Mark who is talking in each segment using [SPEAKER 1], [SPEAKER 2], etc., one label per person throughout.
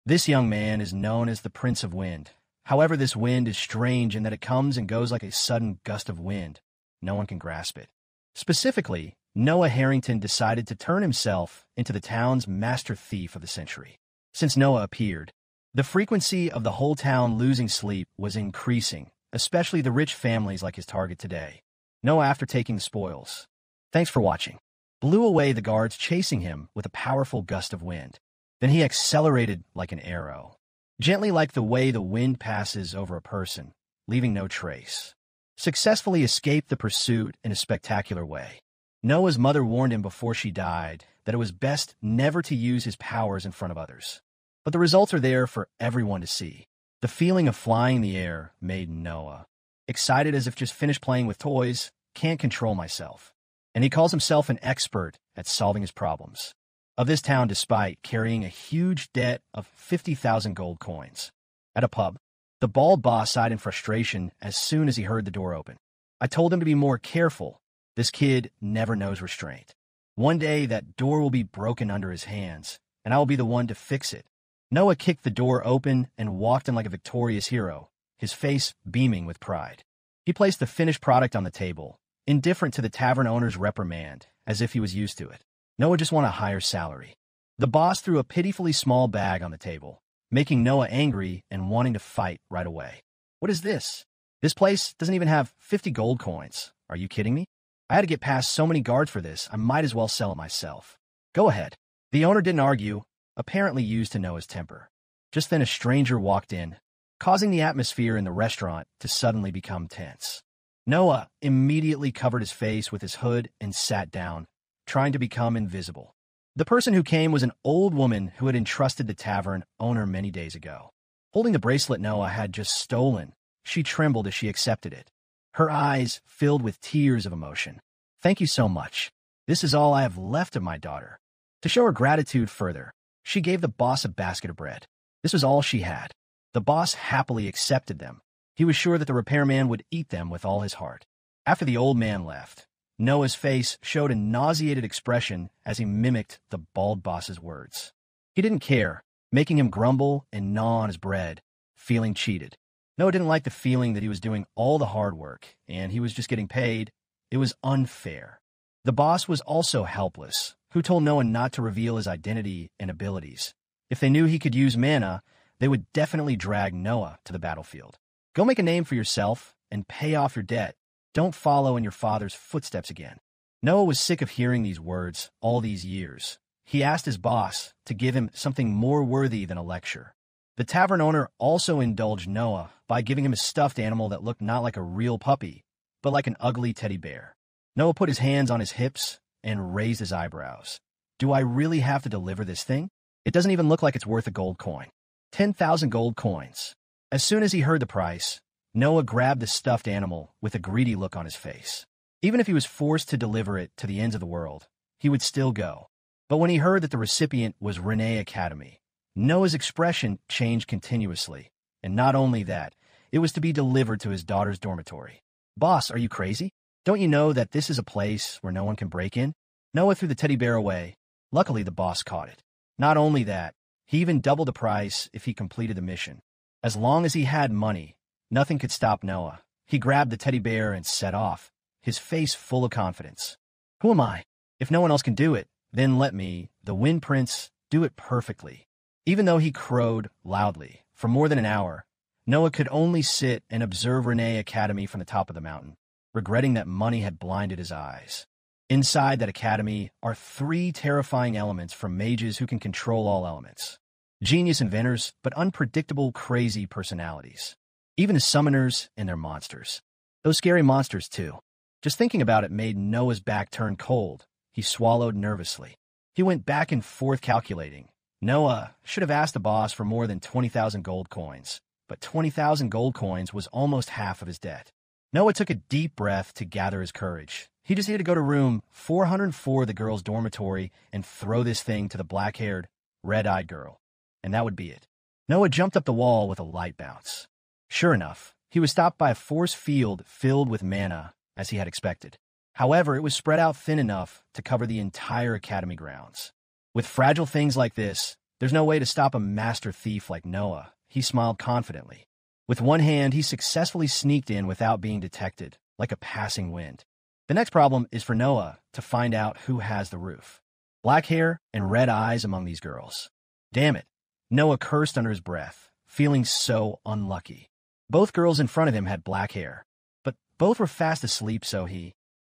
[SPEAKER 1] This young man is known as the Prince of Wind. However, this wind is strange in that it comes and goes like a sudden gust of wind. No one can grasp it. Specifically, Noah Harrington decided to turn himself into the town's master thief of the century. Since Noah appeared, the frequency of the whole town losing sleep was increasing, especially the rich families like his target today. Noah, after taking the spoils, thanks for watching, blew away the guards chasing him with a powerful gust of wind. Then he accelerated like an arrow, gently like the way the wind passes over a person, leaving no trace. Successfully escaped the pursuit in a spectacular way. Noah's mother warned him before she died that it was best never to use his powers in front of others. But the results are there for everyone to see. The feeling of flying in the air made Noah excited as if just finished playing with toys, can't control myself. And he calls himself an expert at solving his problems of this town despite carrying a huge debt of 50,000 gold coins. At a pub, the bald boss sighed in frustration as soon as he heard the door open. I told him to be more careful. This kid never knows restraint. One day that door will be broken under his hands, and I will be the one to fix it. Noah kicked the door open and walked in like a victorious hero, his face beaming with pride. He placed the finished product on the table, indifferent to the tavern owner's reprimand, as if he was used to it. Noah just wanted a higher salary. The boss threw a pitifully small bag on the table, making Noah angry and wanting to fight right away. What is this? This place doesn't even have 50 gold coins. Are you kidding me? I had to get past so many guards for this, I might as well sell it myself. Go ahead. The owner didn't argue, apparently used to Noah's temper. Just then a stranger walked in, causing the atmosphere in the restaurant to suddenly become tense. Noah immediately covered his face with his hood and sat down, trying to become invisible. The person who came was an old woman who had entrusted the tavern owner many days ago. Holding the bracelet Noah had just stolen, she trembled as she accepted it. Her eyes filled with tears of emotion. Thank you so much. This is all I have left of my daughter. To show her gratitude further, she gave the boss a basket of bread. This was all she had. The boss happily accepted them. He was sure that the repairman would eat them with all his heart. After the old man left, Noah's face showed a nauseated expression as he mimicked the bald boss's words. He didn't care, making him grumble and gnaw on his bread, feeling cheated. Noah didn't like the feeling that he was doing all the hard work, and he was just getting paid. It was unfair. The boss was also helpless, who told Noah not to reveal his identity and abilities. If they knew he could use mana, they would definitely drag Noah to the battlefield. Go make a name for yourself and pay off your debt. Don't follow in your father's footsteps again. Noah was sick of hearing these words all these years. He asked his boss to give him something more worthy than a lecture. The tavern owner also indulged Noah by giving him a stuffed animal that looked not like a real puppy, but like an ugly teddy bear. Noah put his hands on his hips and raised his eyebrows. Do I really have to deliver this thing? It doesn't even look like it's worth a gold coin. 10,000 gold coins. As soon as he heard the price, Noah grabbed the stuffed animal with a greedy look on his face. Even if he was forced to deliver it to the ends of the world, he would still go. But when he heard that the recipient was Renee Academy, Noah's expression changed continuously. And not only that, it was to be delivered to his daughter's dormitory. Boss, are you crazy? Don't you know that this is a place where no one can break in? Noah threw the teddy bear away. Luckily, the boss caught it. Not only that, he even doubled the price if he completed the mission. As long as he had money, nothing could stop Noah. He grabbed the teddy bear and set off, his face full of confidence. Who am I? If no one else can do it, then let me, the Wind Prince, do it perfectly. Even though he crowed loudly for more than an hour, Noah could only sit and observe Renee Academy from the top of the mountain, regretting that money had blinded his eyes. Inside that academy are 3 terrifying elements from mages who can control all elements. Genius inventors, but unpredictable, crazy personalities. Even the summoners and their monsters. Those scary monsters, too. Just thinking about it made Noah's back turn cold. He swallowed nervously. He went back and forth calculating. Noah should have asked the boss for more than 20,000 gold coins, but 20,000 gold coins was almost half of his debt. Noah took a deep breath to gather his courage. He just needed to go to room 404 of the girls' dormitory and throw this thing to the black-haired, red-eyed girl. And that would be it. Noah jumped up the wall with a light bounce. Sure enough, he was stopped by a force field filled with mana, as he had expected. However, it was spread out thin enough to cover the entire academy grounds. With fragile things like this, There's no way to stop a master thief like Noah, he smiled confidently. With one hand, he successfully sneaked in without being detected, like a passing wind. The next problem is for Noah to find out who has the roof. Black hair and red eyes among these girls. Damn it. Noah cursed under his breath, feeling so unlucky. Both girls in front of him had black hair, but both were fast asleep, so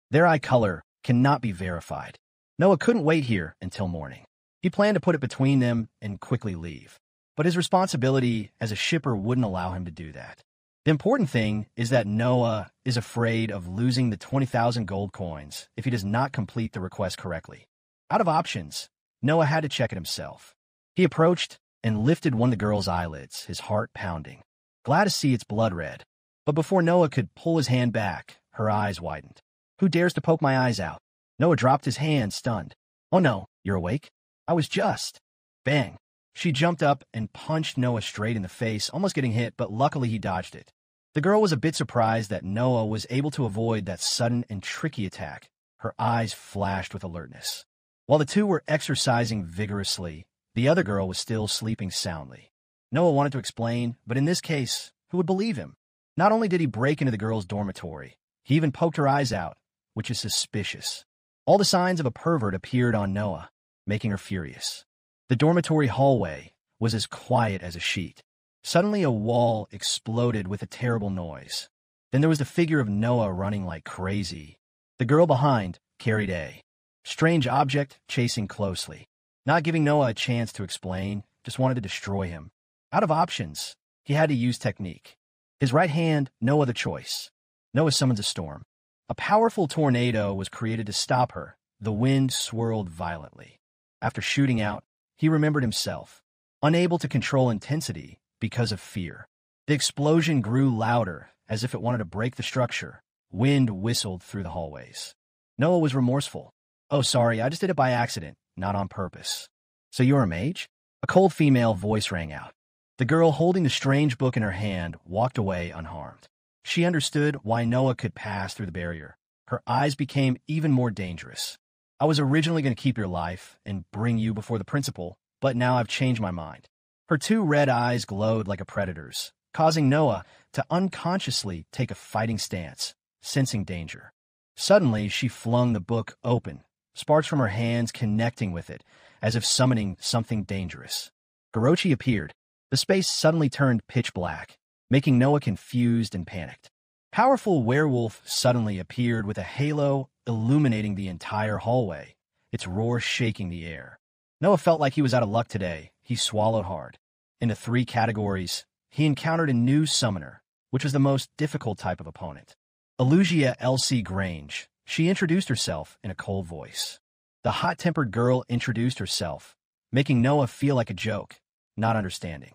[SPEAKER 1] their eye color cannot be verified. Noah couldn't wait here until morning. He planned to put it between them and quickly leave, but his responsibility as a shipper wouldn't allow him to do that. The important thing is that Noah is afraid of losing the 20,000 gold coins if he does not complete the request correctly. Out of options, Noah had to check it himself. He approached and lifted one of the girl's eyelids, his heart pounding. Glad to see it's blood red. But before Noah could pull his hand back, her eyes widened. Who dares to poke my eyes out? Noah dropped his hand, stunned. Oh no, you're awake? I was just. Bang. She jumped up and punched Noah straight in the face, almost getting hit, but luckily he dodged it. The girl was a bit surprised that Noah was able to avoid that sudden and tricky attack. Her eyes flashed with alertness. While the two were exercising vigorously, the other girl was still sleeping soundly. Noah wanted to explain, but in this case, who would believe him? Not only did he break into the girl's dormitory, he even poked her eyes out, which is suspicious. All the signs of a pervert appeared on Noah, making her furious. The dormitory hallway was as quiet as a sheet. Suddenly a wall exploded with a terrible noise. Then there was the figure of Noah running like crazy. The girl behind carried a strange object chasing closely. Not giving Noah a chance to explain, just wanted to destroy him. Out of options, he had to use technique. His right hand, no other choice. Noah summons a storm. A powerful tornado was created to stop her. The wind swirled violently. After shooting out, he remembered himself, unable to control intensity because of fear. The explosion grew louder, as if it wanted to break the structure. Wind whistled through the hallways. Noah was remorseful. Oh, sorry, I just did it by accident, not on purpose. So you're a mage? A cold female voice rang out. The girl holding the strange book in her hand walked away unharmed. She understood why Noah could pass through the barrier. Her eyes became even more dangerous. I was originally going to keep your life and bring you before the principal, but now I've changed my mind. Her two red eyes glowed like a predator's, causing Noah to unconsciously take a fighting stance, sensing danger. Suddenly, she flung the book open, sparks from her hands connecting with it, as if summoning something dangerous. Gorochi appeared. The space suddenly turned pitch black, making Noah confused and panicked. Powerful werewolf suddenly appeared with a halo illuminating the entire hallway, its roar shaking the air. Noah felt like he was out of luck today. He swallowed hard. In the 3 categories, he encountered a new summoner, which was the most difficult type of opponent. Elugia L.C. Grange. She introduced herself in a cold voice. The hot-tempered girl introduced herself, making Noah feel like a joke, not understanding.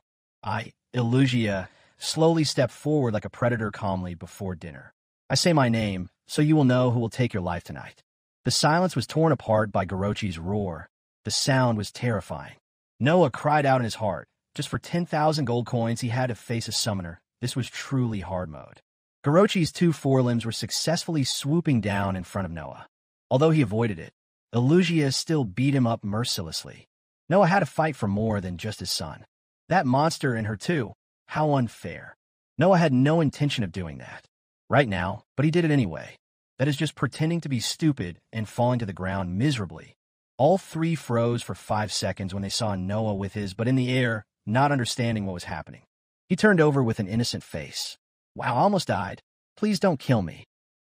[SPEAKER 1] Elugia, slowly stepped forward like a predator calmly before dinner. I say my name, so you will know who will take your life tonight. The silence was torn apart by Gorochi's roar. The sound was terrifying. Noah cried out in his heart. Just for 10,000 gold coins, he had to face a summoner. This was truly hard mode. Gorochi's 2 forelimbs were successfully swooping down in front of Noah. Although he avoided it, Elugia still beat him up mercilessly. Noah had to fight for more than just his son. That monster and her too. How unfair. Noah had no intention of doing that right now, but he did it anyway. That is just pretending to be stupid and falling to the ground miserably. All 3 froze for 5 seconds when they saw Noah with his but in the air, not understanding what was happening. He turned over with an innocent face. Wow, I almost died. Please don't kill me.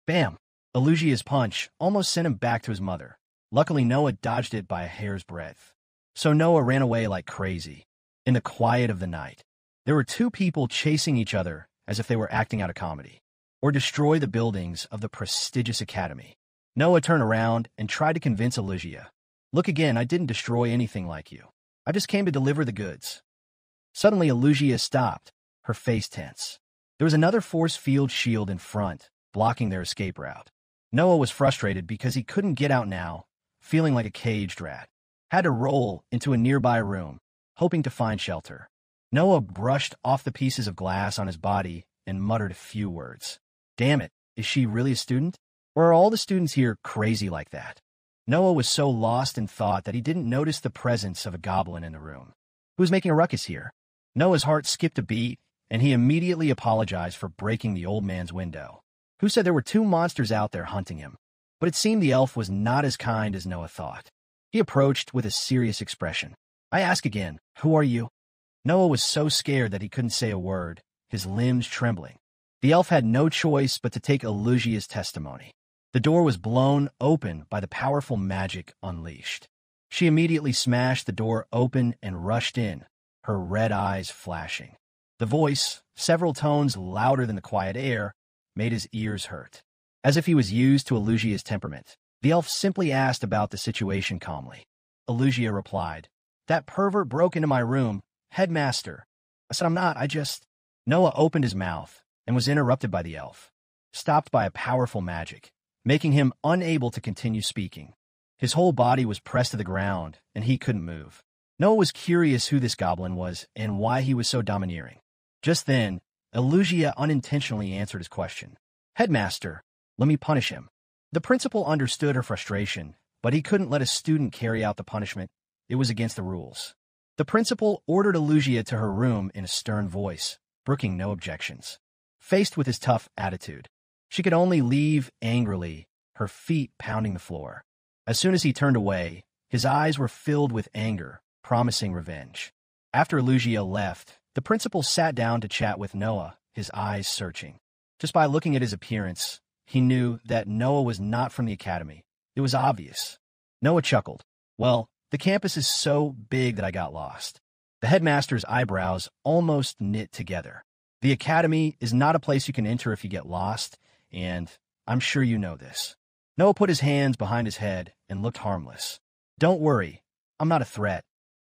[SPEAKER 1] Bam! Elugia's punch almost sent him back to his mother. Luckily, Noah dodged it by a hair's breadth. So Noah ran away like crazy. In the quiet of the night, there were 2 people chasing each other as if they were acting out a comedy, or destroy the buildings of the prestigious academy. Noah turned around and tried to convince Elugia. Look again, I didn't destroy anything like you. I just came to deliver the goods. Suddenly, Elugia stopped, her face tense. There was another force field shield in front, blocking their escape route. Noah was frustrated because he couldn't get out now, feeling like a caged rat. Had to roll into a nearby room, hoping to find shelter. Noah brushed off the pieces of glass on his body and muttered a few words. Damn it, is she really a student? Or are all the students here crazy like that? Noah was so lost in thought that he didn't notice the presence of a goblin in the room. Who's making a ruckus here? Noah's heart skipped a beat, and he immediately apologized for breaking the old man's window. Who said there were two monsters out there hunting him? But it seemed the elf was not as kind as Noah thought. He approached with a serious expression. I ask again, who are you? Noah was so scared that he couldn't say a word, his limbs trembling. The elf had no choice but to take Elugia's testimony. The door was blown open by the powerful magic unleashed. She immediately smashed the door open and rushed in, her red eyes flashing. The voice, several tones louder than the quiet air, made his ears hurt. As if he was used to Elugia's temperament, the elf simply asked about the situation calmly. Elugia replied, That pervert broke into my room, headmaster. I said, I'm not, Noah opened his mouth and was interrupted by the elf, stopped by a powerful magic, making him unable to continue speaking. His whole body was pressed to the ground, and he couldn't move. Noah was curious who this goblin was and why he was so domineering. Just then, Elugia unintentionally answered his question. Headmaster, let me punish him. The principal understood her frustration, but he couldn't let a student carry out the punishment. It was against the rules. The principal ordered Elugia to her room in a stern voice, brooking no objections. Faced with his tough attitude, she could only leave angrily, her feet pounding the floor. As soon as he turned away, his eyes were filled with anger, promising revenge. After Elugia left, the principal sat down to chat with Noah, his eyes searching. Just by looking at his appearance, he knew that Noah was not from the academy. It was obvious. Noah chuckled. Well, the campus is so big that I got lost. The headmaster's eyebrows almost knit together. The academy is not a place you can enter if you get lost, and I'm sure you know this. Noah put his hands behind his head and looked harmless. Don't worry, I'm not a threat,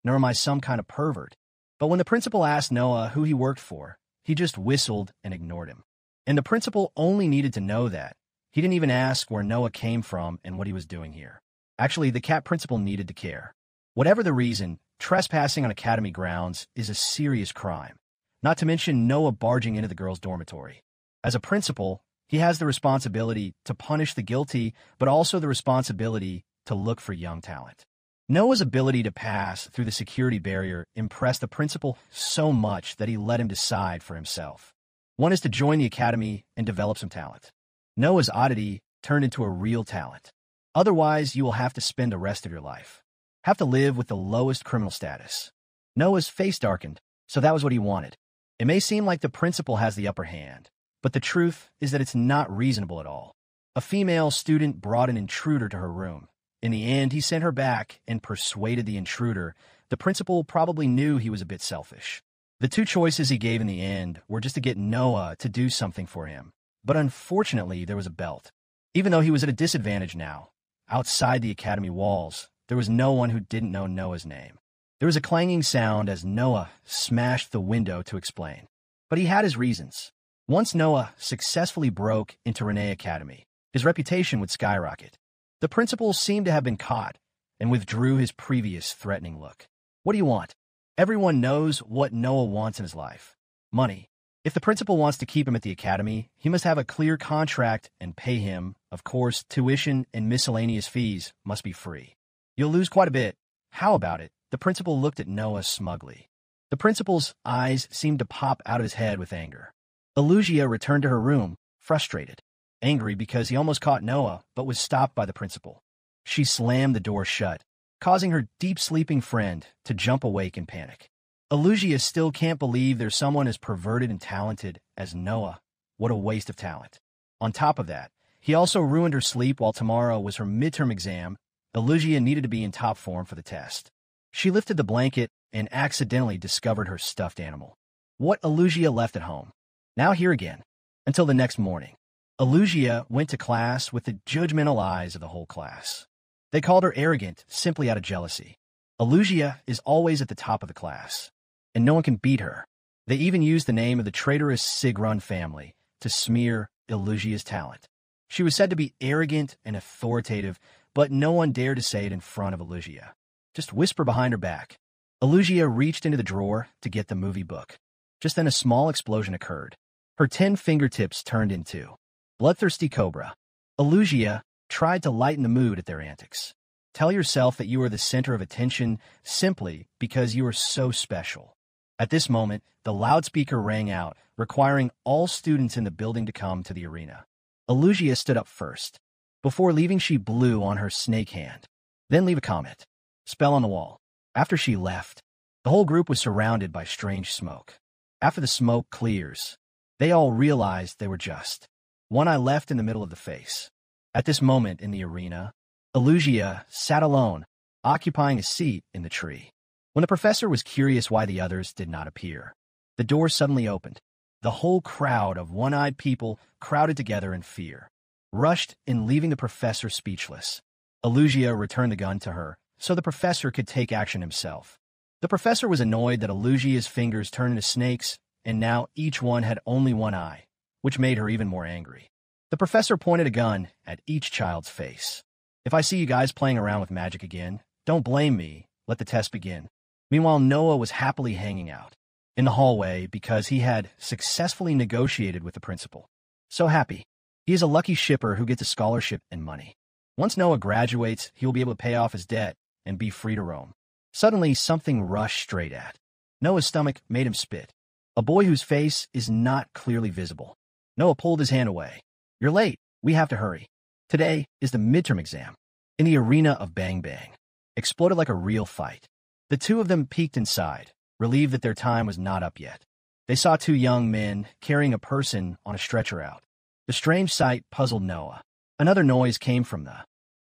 [SPEAKER 1] nor am I some kind of pervert. But when the principal asked Noah who he worked for, he just whistled and ignored him. And the principal only needed to know that. He didn't even ask where Noah came from and what he was doing here. Actually, the cat principal needed to care. Whatever the reason, trespassing on academy grounds is a serious crime, not to mention Noah barging into the girls' dormitory. As a principal, he has the responsibility to punish the guilty, but also the responsibility to look for young talent. Noah's ability to pass through the security barrier impressed the principal so much that he let him decide for himself. One is to join the academy and develop some talent. Noah's oddity turned into a real talent. Otherwise, you will have to spend the rest of your life. Have to live with the lowest criminal status. Noah's face darkened, so that was what he wanted. It may seem like the principal has the upper hand, but the truth is that it's not reasonable at all. A female student brought an intruder to her room. In the end, he sent her back and persuaded the intruder. The principal probably knew he was a bit selfish. The two choices he gave in the end were just to get Noah to do something for him. But unfortunately, there was a belt. Even though he was at a disadvantage now, outside the academy walls, there was no one who didn't know Noah's name. There was a clanging sound as Noah smashed the window to explain. But he had his reasons. Once Noah successfully broke into Renee Academy, his reputation would skyrocket. The principal seemed to have been caught and withdrew his previous threatening look. What do you want? Everyone knows what Noah wants in his life. Money. If the principal wants to keep him at the academy, he must have a clear contract and pay him. Of course, tuition and miscellaneous fees must be free. You'll lose quite a bit. How about it? The principal looked at Noah smugly. The principal's eyes seemed to pop out of his head with anger. Elugia returned to her room, frustrated. Angry because he almost caught Noah, but was stopped by the principal. She slammed the door shut, causing her deep-sleeping friend to jump awake in panic. Elugia still can't believe there's someone as perverted and talented as Noah. What a waste of talent. On top of that, he also ruined her sleep while tomorrow was her midterm exam. Elugia needed to be in top form for the test. She lifted the blanket and accidentally discovered her stuffed animal. What Elugia left at home. Now here again. Until the next morning. Elugia went to class with the judgmental eyes of the whole class. They called her arrogant simply out of jealousy. Elugia is always at the top of the class, and no one can beat her. They even used the name of the traitorous Sigrun family to smear Elugia's talent. She was said to be arrogant and authoritative, but no one dared to say it in front of Elugia. Just whisper behind her back. Elugia reached into the drawer to get the movie book. Just then a small explosion occurred. Her 10 fingertips turned into bloodthirsty cobra. Elugia tried to lighten the mood at their antics. Tell yourself that you are the center of attention simply because you are so special. At this moment, the loudspeaker rang out, requiring all students in the building to come to the arena. Alugia stood up first. Before leaving, she blew on her snake hand. Then leave a comment. Spell on the wall. After she left, the whole group was surrounded by strange smoke. After the smoke clears, they all realized they were just one eye left in the middle of the face. At this moment in the arena, Alugia sat alone, occupying a seat in the tree. When the professor was curious why the others did not appear, the door suddenly opened. The whole crowd of one-eyed people crowded together in fear, rushed in, leaving the professor speechless. Alugia returned the gun to her, so the professor could take action himself. The professor was annoyed that Alugia's fingers turned into snakes, and now each one had only one eye, which made her even more angry. The professor pointed a gun at each child's face. If I see you guys playing around with magic again, don't blame me. Let the test begin. Meanwhile, Noah was happily hanging out in the hallway because he had successfully negotiated with the principal. So happy. He is a lucky shipper who gets a scholarship and money. Once Noah graduates, he will be able to pay off his debt and be free to roam. Suddenly, something rushed straight at Noah's stomach, made him spit. A boy whose face is not clearly visible. Noah pulled his hand away. You're late. We have to hurry. Today is the midterm exam. In the arena of Bang Bang. Exploded like a real fight. The two of them peeked inside, relieved that their time was not up yet. They saw two young men carrying a person on a stretcher out. The strange sight puzzled Noah. Another noise came from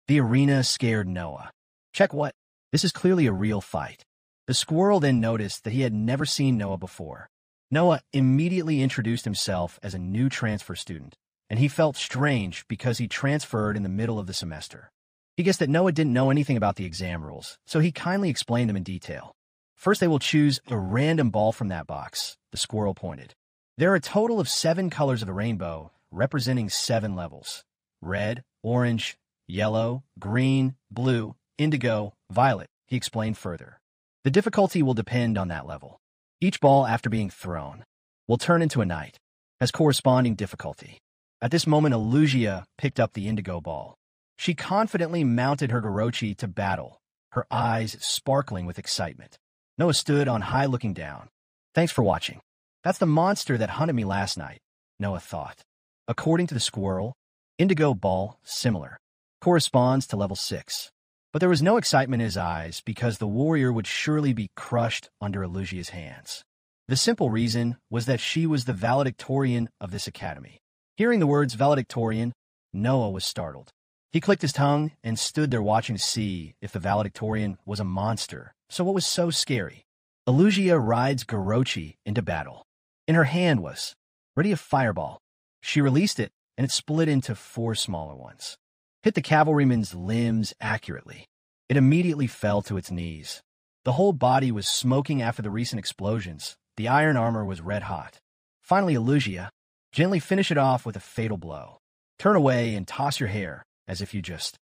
[SPEAKER 1] the arena, scared Noah. Check what? This is clearly a real fight. The squirrel then noticed that he had never seen Noah before. Noah immediately introduced himself as a new transfer student, and he felt strange because he transferred in the middle of the semester. He guessed that Noah didn't know anything about the exam rules, so he kindly explained them in detail. First, they will choose a random ball from that box, the squirrel pointed. There are a total of 7 colors of the rainbow, representing 7 levels. Red, orange, yellow, green, blue, indigo, violet, he explained further. The difficulty will depend on that level. Each ball, after being thrown, will turn into a knight, has corresponding difficulty. At this moment, Alugia picked up the indigo ball. She confidently mounted her Gorochi to battle, her eyes sparkling with excitement. Noah stood on high looking down. Thanks for watching. That's the monster that hunted me last night, Noah thought. According to the squirrel, indigo ball, similar, corresponds to level 6. But there was no excitement in his eyes because the warrior would surely be crushed under Alugia's hands. The simple reason was that she was the valedictorian of this academy. Hearing the words valedictorian, Noah was startled. He clicked his tongue and stood there watching to see if the valedictorian was a monster. So what was so scary? Alugia rides Gorochi into battle. In her hand was ready a fireball. She released it, and it split into 4 smaller ones. Hit the cavalryman's limbs accurately. It immediately fell to its knees. The whole body was smoking after the recent explosions. The iron armor was red hot. Finally, Alugia, gently finish it off with a fatal blow. Turn away and toss your hair, as if you just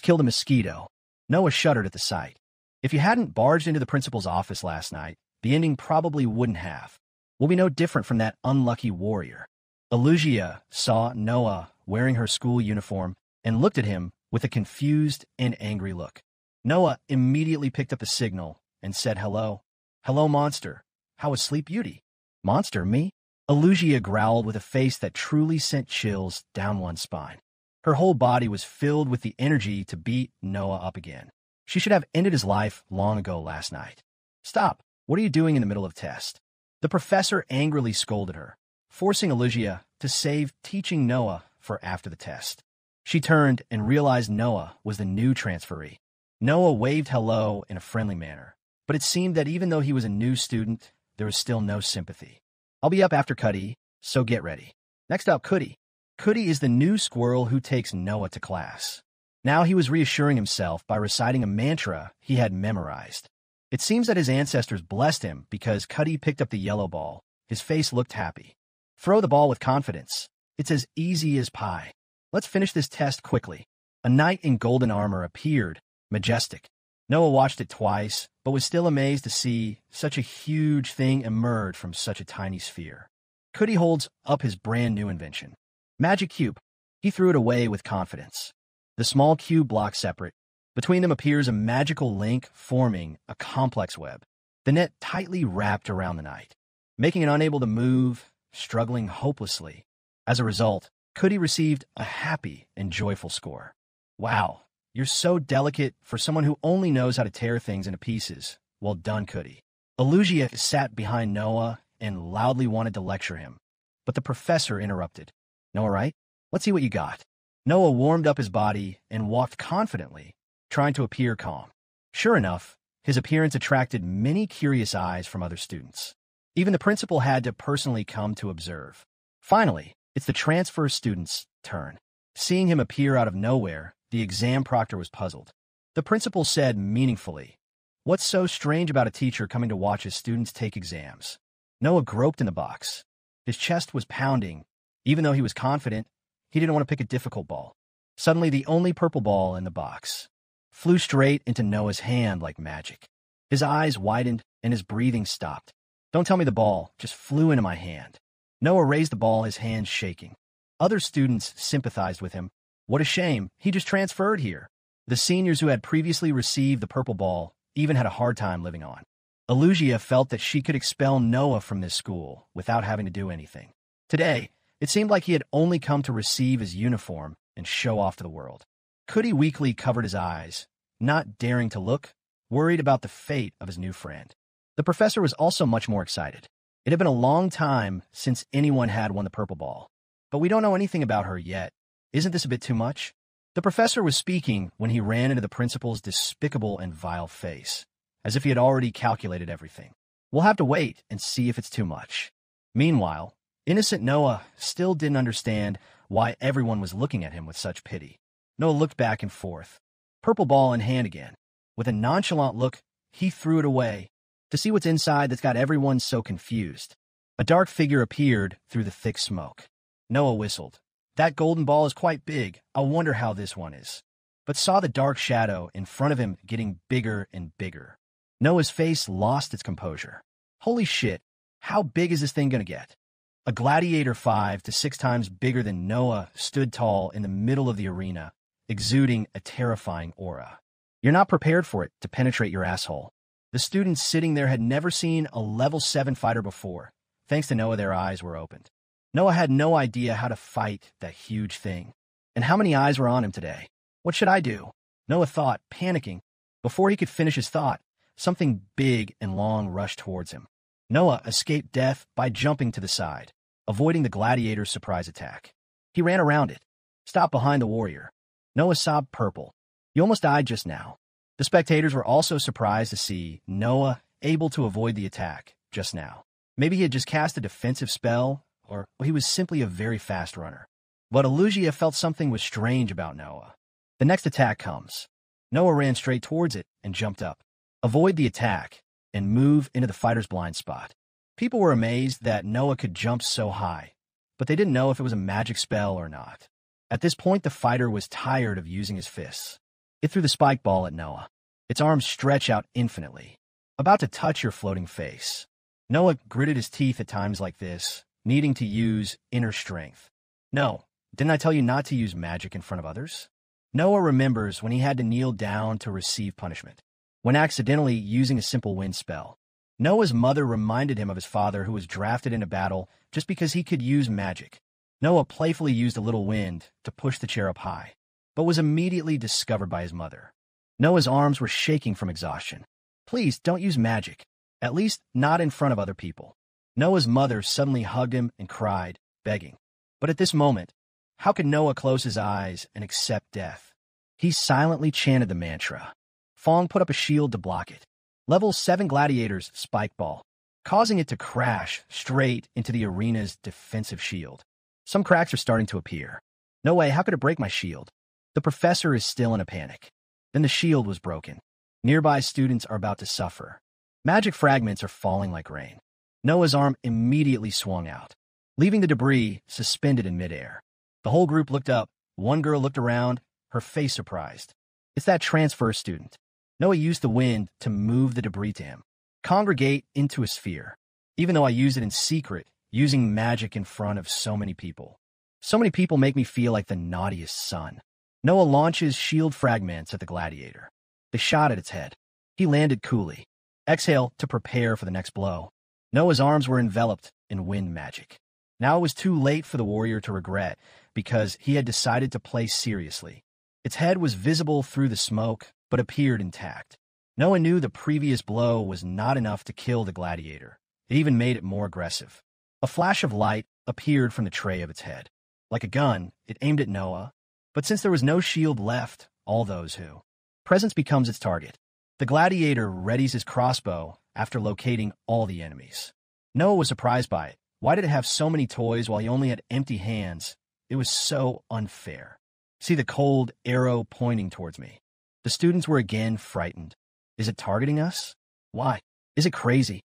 [SPEAKER 1] killed a mosquito. Noah shuddered at the sight. If you hadn't barged into the principal's office last night, the ending probably wouldn't have. Will be no different from that unlucky warrior. Alugia saw Noah wearing her school uniform and looked at him with a confused and angry look. Noah immediately picked up the signal and said hello. Hello, monster. How was Sleep Beauty? Monster, me? Alugia growled with a face that truly sent chills down one's spine. Her whole body was filled with the energy to beat Noah up again. She should have ended his life long ago last night. Stop. What are you doing in the middle of test? The professor angrily scolded her, forcing Alugia to save teaching Noah for after the test. She turned and realized Noah was the new transferee. Noah waved hello in a friendly manner, but it seemed that even though he was a new student, there was still no sympathy. I'll be up after Cuddy, so get ready. Next up, Cuddy. Cuddy is the new squirrel who takes Noah to class. Now he was reassuring himself by reciting a mantra he had memorized. It seems that his ancestors blessed him because Cuddy picked up the yellow ball. His face looked happy. Throw the ball with confidence. It's as easy as pie. Let's finish this test quickly. A knight in golden armor appeared, majestic. Noah watched it twice, but was still amazed to see such a huge thing emerge from such a tiny sphere. Cuddy holds up his brand new invention. Magic cube. He threw it away with confidence. The small cube block separate, Between them appears a magical link forming a complex web, the net tightly wrapped around the knight, making it unable to move, struggling hopelessly. As a result, Cudi received a happy and joyful score. Wow, you're so delicate for someone who only knows how to tear things into pieces. Well done, Cudi. Elugia sat behind Noah and loudly wanted to lecture him, but the professor interrupted. Noah, right? Let's see what you got. Noah warmed up his body and walked confidently, trying to appear calm. Sure enough, his appearance attracted many curious eyes from other students. Even the principal had to personally come to observe. Finally, it's the transfer student's turn. Seeing him appear out of nowhere, the exam proctor was puzzled. The principal said meaningfully, "What's so strange about a teacher coming to watch his students take exams?" Noah groped in the box. His chest was pounding. Even though he was confident, he didn't want to pick a difficult ball. Suddenly, the only purple ball in the box flew straight into Noah's hand like magic. His eyes widened and his breathing stopped. Don't tell me the ball just flew into my hand. Noah raised the ball, his hands shaking. Other students sympathized with him. What a shame, he just transferred here. The seniors who had previously received the purple ball even had a hard time living on. Elugia felt that she could expel Noah from this school without having to do anything. Today, it seemed like he had only come to receive his uniform and show off to the world. Cudi weakly covered his eyes, not daring to look, worried about the fate of his new friend. The professor was also much more excited. It had been a long time since anyone had won the purple ball. But we don't know anything about her yet. Isn't this a bit too much? The professor was speaking when he ran into the principal's despicable and vile face, as if he had already calculated everything. We'll have to wait and see if it's too much. Meanwhile, innocent Noah still didn't understand why everyone was looking at him with such pity. Noah looked back and forth, purple ball in hand again. With a nonchalant look, he threw it away. To see what's inside that's got everyone so confused. A dark figure appeared through the thick smoke. Noah whistled. That golden ball is quite big. I wonder how this one is. But saw the dark shadow in front of him getting bigger and bigger. Noah's face lost its composure. Holy shit, how big is this thing gonna get? A gladiator 5 to 6 times bigger than Noah stood tall in the middle of the arena, exuding a terrifying aura. You're not prepared for it to penetrate your asshole. The students sitting there had never seen a level 7 fighter before. Thanks to Noah, their eyes were opened. Noah had no idea how to fight that huge thing. And how many eyes were on him today? What should I do? Noah thought, panicking. Before he could finish his thought, something big and long rushed towards him. Noah escaped death by jumping to the side, avoiding the gladiator's surprise attack. He ran around it, stopped behind the warrior. Noah sobbed purple. You almost died just now. The spectators were also surprised to see Noah able to avoid the attack just now. Maybe he had just cast a defensive spell, or he was simply a very fast runner. But Elugia felt something was strange about Noah. The next attack comes. Noah ran straight towards it and jumped up. Avoid the attack and move into the fighter's blind spot. People were amazed that Noah could jump so high, but they didn't know if it was a magic spell or not. At this point, the fighter was tired of using his fists. It threw the spike ball at Noah. Its arms stretch out infinitely, about to touch your floating face. Noah gritted his teeth at times like this, needing to use inner strength. No, didn't I tell you not to use magic in front of others? Noah remembers when he had to kneel down to receive punishment, when accidentally using a simple wind spell. Noah's mother reminded him of his father who was drafted into battle just because he could use magic. Noah playfully used a little wind to push the chair up high, but was immediately discovered by his mother. Noah's arms were shaking from exhaustion. Please don't use magic, at least not in front of other people. Noah's mother suddenly hugged him and cried, begging. But at this moment, how could Noah close his eyes and accept death? He silently chanted the mantra. Fong put up a shield to block it. Level 7 gladiator's spike ball, causing it to crash straight into the arena's defensive shield. Some cracks are starting to appear. No way, how could it break my shield? The professor is still in a panic. Then the shield was broken. Nearby students are about to suffer. Magic fragments are falling like rain. Noah's arm immediately swung out, leaving the debris suspended in midair. The whole group looked up. One girl looked around, her face surprised. It's that transfer student. Noah used the wind to move the debris to him. Congregate into a sphere. Even though I used it in secret, using magic in front of so many people. So many people make me feel like the naughtiest son. Noah launches shield fragments at the gladiator. They shot at its head. He landed coolly. Exhale to prepare for the next blow. Noah's arms were enveloped in wind magic. Now it was too late for the warrior to regret, because he had decided to play seriously. Its head was visible through the smoke, but appeared intact. Noah knew the previous blow was not enough to kill the gladiator. It even made it more aggressive. A flash of light appeared from the tray of its head. Like a gun, it aimed at Noah, but since there was no shield left, all those who presence becomes its target. The gladiator readies his crossbow after locating all the enemies. Noah was surprised by it. Why did it have so many toys while he only had empty hands? It was so unfair. See the cold arrow pointing towards me. The students were again frightened. Is it targeting us? Why? Is it crazy?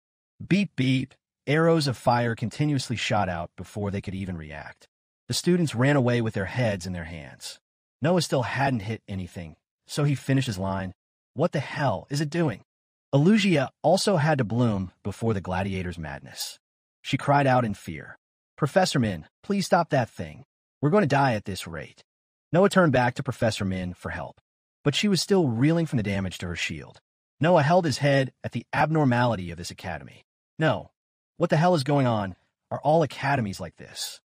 [SPEAKER 1] Beep, beep. Arrows of fire continuously shot out before they could even react. The students ran away with their heads in their hands. Noah still hadn't hit anything, so he finished his line. What the hell is it doing? Illusia also had to bloom before the gladiator's madness. She cried out in fear. Professor Min, please stop that thing. We're going to die at this rate. Noah turned back to Professor Min for help, but she was still reeling from the damage to her shield. Noah held his head at the abnormality of this academy. No. What the hell is going on? Are all academies like this?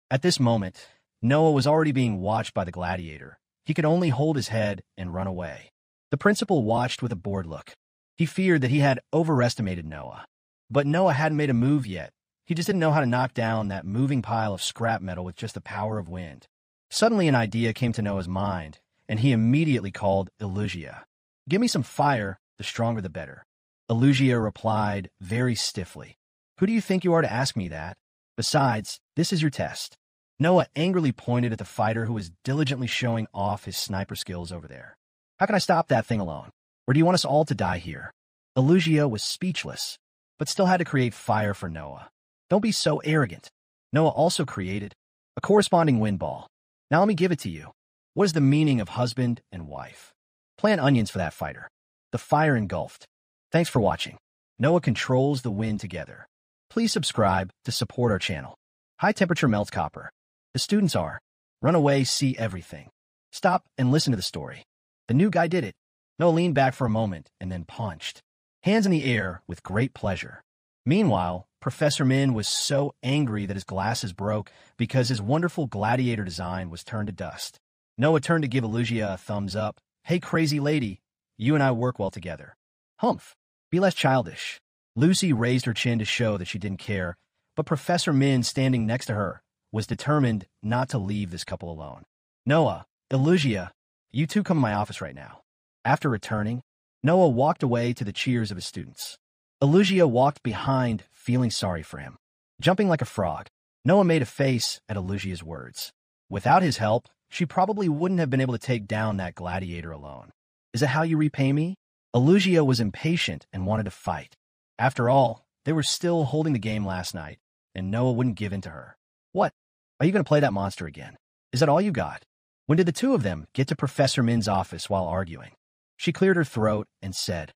[SPEAKER 1] At this moment, Noah was already being watched by the gladiator. He could only hold his head and run away. The principal watched with a bored look. He feared that he had overestimated Noah. But Noah hadn't made a move yet. He just didn't know how to knock down that moving pile of scrap metal with just the power of wind. Suddenly an idea came to Noah's mind, and he immediately called Illusia. Give me some fire, the stronger the better. Illusia replied very stiffly. Who do you think you are to ask me that? Besides, this is your test. Noah angrily pointed at the fighter who was diligently showing off his sniper skills over there. How can I stop that thing alone? Or do you want us all to die here? Illusia was speechless, but still had to create fire for Noah. Don't be so arrogant. Noah also created a corresponding wind ball. Now let me give it to you. What is the meaning of husband and wife? Plant onions for that fighter. The fire engulfed. Thanks for watching. Noah controls the wind together. Please subscribe to support our channel. High temperature melts copper. The students are. Run away, see everything. Stop and listen to the story. The new guy did it. Noah leaned back for a moment and then punched. Hands in the air with great pleasure. Meanwhile, Professor Min was so angry that his glasses broke because his wonderful gladiator design was turned to dust. Noah turned to give Illusia a thumbs up. Hey, crazy lady, you and I work well together. Humph, be less childish. Lucy raised her chin to show that she didn't care, but Professor Min, standing next to her, was determined not to leave this couple alone. Noah, Illusia, you two come to my office right now. After returning, Noah walked away to the cheers of his students. Illusia walked behind, feeling sorry for him. Jumping like a frog, Noah made a face at Illusia's words. Without his help, she probably wouldn't have been able to take down that gladiator alone. Is that how you repay me? Illusia was impatient and wanted to fight. After all, they were still holding the game last night, and Noah wouldn't give in to her. What? Are you going to play that monster again? Is that all you got? When did the two of them get to Professor Min's office while arguing? She cleared her throat and said,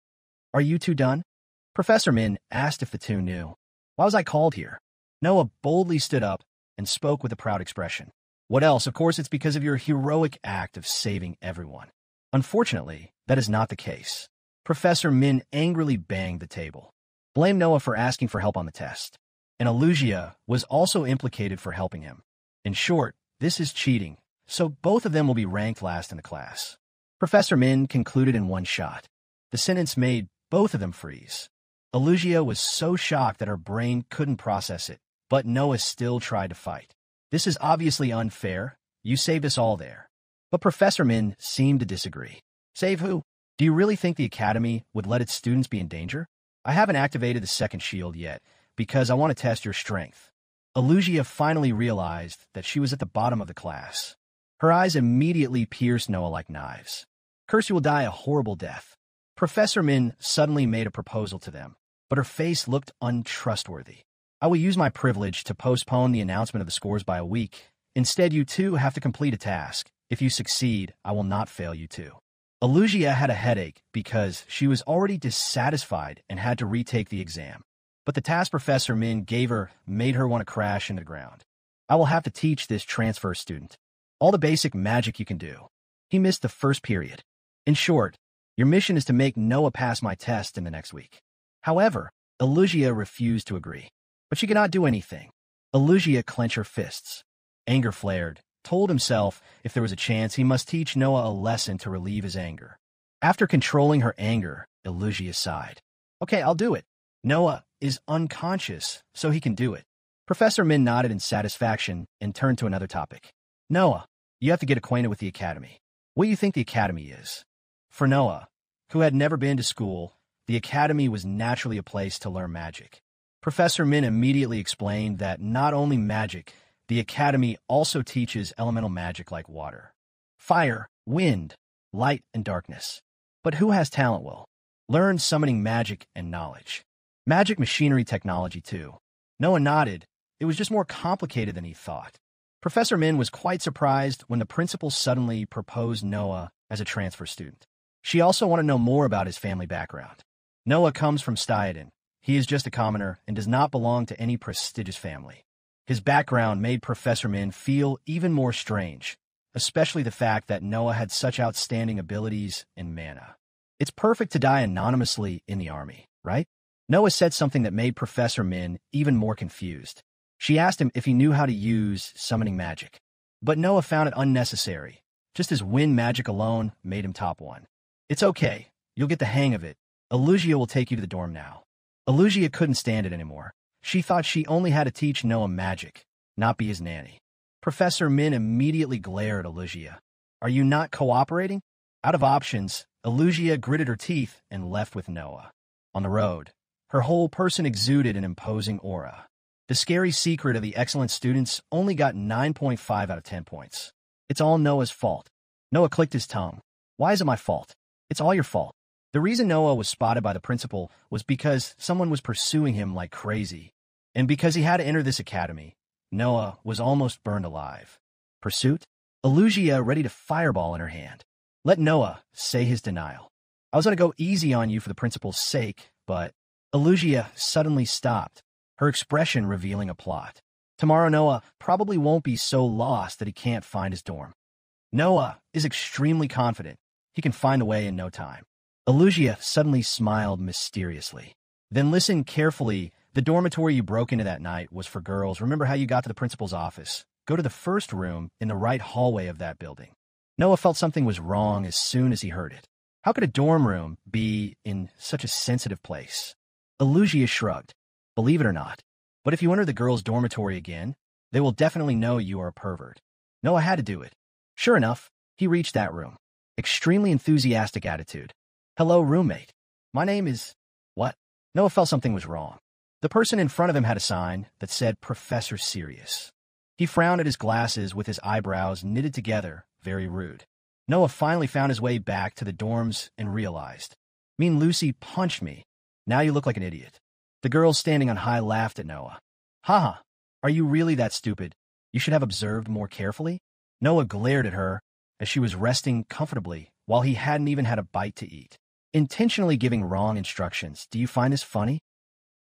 [SPEAKER 1] Are you two done? Professor Min asked if the two knew. Why was I called here? Noah boldly stood up and spoke with a proud expression. What else? Of course, it's because of your heroic act of saving everyone. Unfortunately, that is not the case. Professor Min angrily banged the table. Blame Noah for asking for help on the test. And Illusia was also implicated for helping him. In short, this is cheating, so both of them will be ranked last in the class. Professor Min concluded in one shot. The sentence made both of them freeze. Illusia was so shocked that her brain couldn't process it, but Noah still tried to fight. This is obviously unfair. You saved us all there. But Professor Min seemed to disagree. Save who? Do you really think the academy would let its students be in danger? I haven't activated the second shield yet, because I want to test your strength. Illusia finally realized that she was at the bottom of the class. Her eyes immediately pierced Noah like knives. Curse, you will die a horrible death. Professor Min suddenly made a proposal to them, but her face looked untrustworthy. I will use my privilege to postpone the announcement of the scores by a week. Instead, you two have to complete a task. If you succeed, I will not fail you too. Illusia had a headache because she was already dissatisfied and had to retake the exam. But the task Professor Min gave her made her want to crash into the ground. I will have to teach this transfer student all the basic magic you can do. He missed the first period. In short, your mission is to make Noah pass my test in the next week. However, Elugia refused to agree. But she could not do anything. Elugia clenched her fists. Anger flared, told himself if there was a chance he must teach Noah a lesson to relieve his anger. After controlling her anger, Elugia sighed. Okay, I'll do it. Noah is unconscious, so he can do it. Professor Min nodded in satisfaction and turned to another topic. Noah, you have to get acquainted with the academy. What do you think the academy is? For Noah, who had never been to school, the academy was naturally a place to learn magic. Professor Min immediately explained that not only magic, the academy also teaches elemental magic like water, fire, wind, light, and darkness. But who has talent will learn summoning magic and knowledge. Magic machinery technology too. Noah nodded. It was just more complicated than he thought. Professor Min was quite surprised when the principal suddenly proposed Noah as a transfer student. She also wanted to know more about his family background. Noah comes from Stuyden. He is just a commoner and does not belong to any prestigious family. His background made Professor Min feel even more strange, especially the fact that Noah had such outstanding abilities in mana. It's perfect to die anonymously in the army, right? Noah said something that made Professor Min even more confused. She asked him if he knew how to use summoning magic. But Noah found it unnecessary, just as wind magic alone made him top 1. It's okay, you'll get the hang of it. Elugia will take you to the dorm now. Elugia couldn't stand it anymore. She thought she only had to teach Noah magic, not be his nanny. Professor Min immediately glared at Elugia. Are you not cooperating? Out of options, Elugia gritted her teeth and left with Noah. On the road, her whole person exuded an imposing aura. The scary secret of the excellent students only got 9.5 out of 10 points. It's all Noah's fault. Noah clicked his tongue. Why is it my fault? It's all your fault. The reason Noah was spotted by the principal was because someone was pursuing him like crazy. And because he had to enter this academy, Noah was almost burned alive. Pursuit? Elugia ready to fireball in her hand. Let Noah say his denial. I was going to go easy on you for the principal's sake, but Elugia suddenly stopped, her expression revealing a plot. Tomorrow Noah probably won't be so lost that he can't find his dorm. Noah is extremely confident. He can find a way in no time. Elugia suddenly smiled mysteriously. Then listen carefully. The dormitory you broke into that night was for girls. Remember how you got to the principal's office? Go to the first room in the right hallway of that building. Noah felt something was wrong as soon as he heard it. How could a dorm room be in such a sensitive place? Elugia shrugged. Believe it or not. But if you enter the girls' dormitory again, they will definitely know you are a pervert. Noah had to do it. Sure enough, he reached that room. Extremely enthusiastic attitude. Hello, roommate. My name is... What? Noah felt something was wrong. The person in front of him had a sign that said Professor Serious. He frowned at his glasses with his eyebrows knitted together, very rude. Noah finally found his way back to the dorms and realized. Mean Lucy punched me. Now you look like an idiot. The girls standing on high laughed at Noah. Haha, are you really that stupid? You should have observed more carefully. Noah glared at her as she was resting comfortably while he hadn't even had a bite to eat. Intentionally giving wrong instructions. Do you find this funny?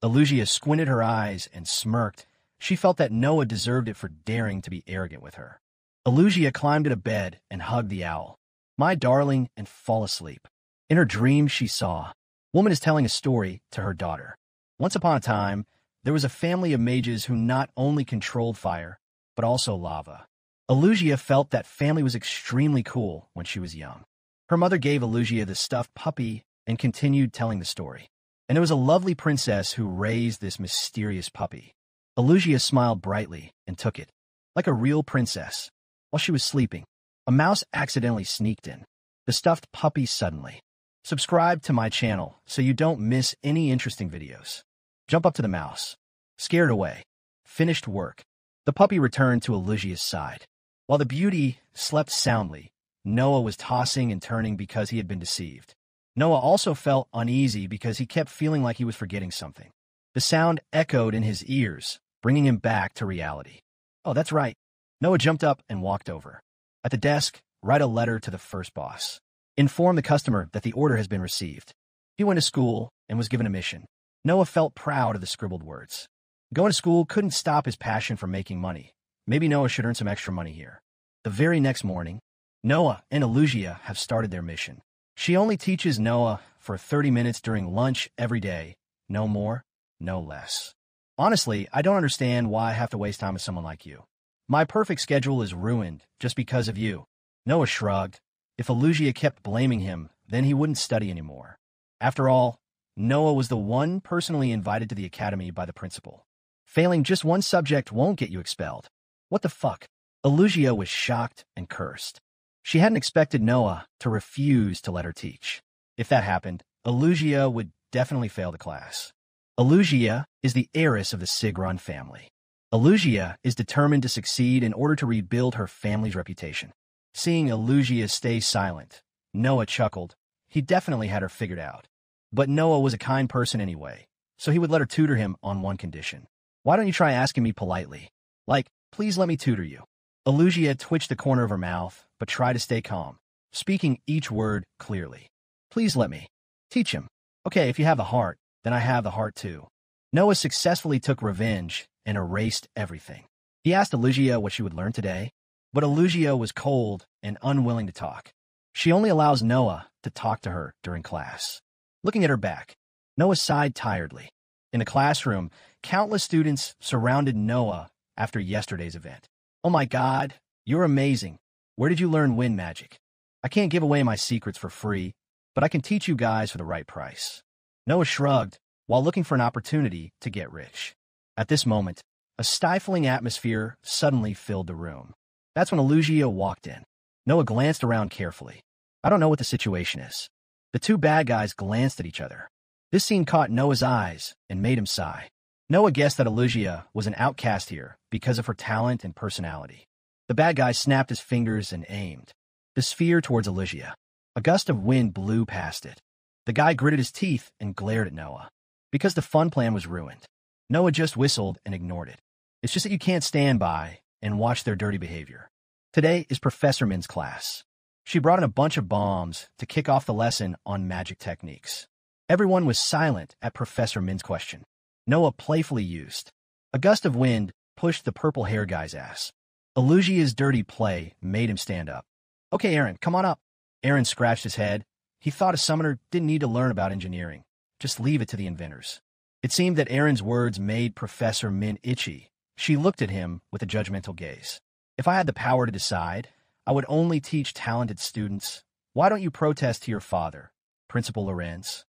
[SPEAKER 1] Elugia squinted her eyes and smirked. She felt that Noah deserved it for daring to be arrogant with her. Elugia climbed into bed and hugged the owl. My darling, and fall asleep. In her dreams she saw. Woman is telling a story to her daughter. Once upon a time, there was a family of mages who not only controlled fire, but also lava. Elugia felt that family was extremely cool when she was young. Her mother gave Elugia the stuffed puppy and continued telling the story. And it was a lovely princess who raised this mysterious puppy. Elugia smiled brightly and took it. Like a real princess. While she was sleeping, a mouse accidentally sneaked in. The stuffed puppy suddenly. Subscribe to my channel so you don't miss any interesting videos. Jump up to the mouse. Scared away. Finished work. The puppy returned to Elugia's side. While the beauty slept soundly, Noah was tossing and turning because he had been deceived. Noah also felt uneasy because he kept feeling like he was forgetting something. The sound echoed in his ears, bringing him back to reality. Oh, that's right. Noah jumped up and walked over. At the desk, write a letter to the first boss. Inform the customer that the order has been received. He went to school and was given a mission. Noah felt proud of the scribbled words. Going to school couldn't stop his passion for making money. Maybe Noah should earn some extra money here. The very next morning, Noah and Elugia have started their mission. She only teaches Noah for 30 minutes during lunch every day. No more, no less. Honestly, I don't understand why I have to waste time with someone like you. My perfect schedule is ruined just because of you. Noah shrugged. If Elugia kept blaming him, then he wouldn't study anymore. After all, Noah was the one personally invited to the academy by the principal. Failing just one subject won't get you expelled. What the fuck? Elugia was shocked and cursed. She hadn't expected Noah to refuse to let her teach. If that happened, Elugia would definitely fail the class. Elugia is the heiress of the Sigron family. Elugia is determined to succeed in order to rebuild her family's reputation. Seeing Elugia stay silent, Noah chuckled. He definitely had her figured out. But Noah was a kind person anyway, so he would let her tutor him on one condition. Why don't you try asking me politely? Like, please let me tutor you. Elugia twitched the corner of her mouth, but tried to stay calm, speaking each word clearly. Please let me teach him. Okay, if you have the heart, then I have the heart too. Noah successfully took revenge and erased everything. He asked Elugia what she would learn today, but Elugia was cold and unwilling to talk. She only allows Noah to talk to her during class. Looking at her back, Noah sighed tiredly. In the classroom, countless students surrounded Noah after yesterday's event. Oh my God, you're amazing. Where did you learn wind magic? I can't give away my secrets for free, but I can teach you guys for the right price. Noah shrugged while looking for an opportunity to get rich. At this moment, a stifling atmosphere suddenly filled the room. That's when Elugia walked in. Noah glanced around carefully. I don't know what the situation is. The two bad guys glanced at each other. This scene caught Noah's eyes and made him sigh. Noah guessed that Elugia was an outcast here because of her talent and personality. The bad guy snapped his fingers and aimed the sphere towards Elugia. A gust of wind blew past it. The guy gritted his teeth and glared at Noah. Because the fun plan was ruined. Noah just whistled and ignored it. It's just that you can't stand by and watch their dirty behavior. Today is Professor Min's class. She brought in a bunch of bombs to kick off the lesson on magic techniques. Everyone was silent at Professor Min's question. Noah playfully used. A gust of wind pushed the purple hair guy's ass. Elugia's dirty play made him stand up. Okay, Aaron, come on up. Aaron scratched his head. He thought a summoner didn't need to learn about engineering. Just leave it to the inventors. It seemed that Aaron's words made Professor Min itchy. She looked at him with a judgmental gaze. If I had the power to decide, I would only teach talented students. Why don't you protest to your father, Principal Lorenz?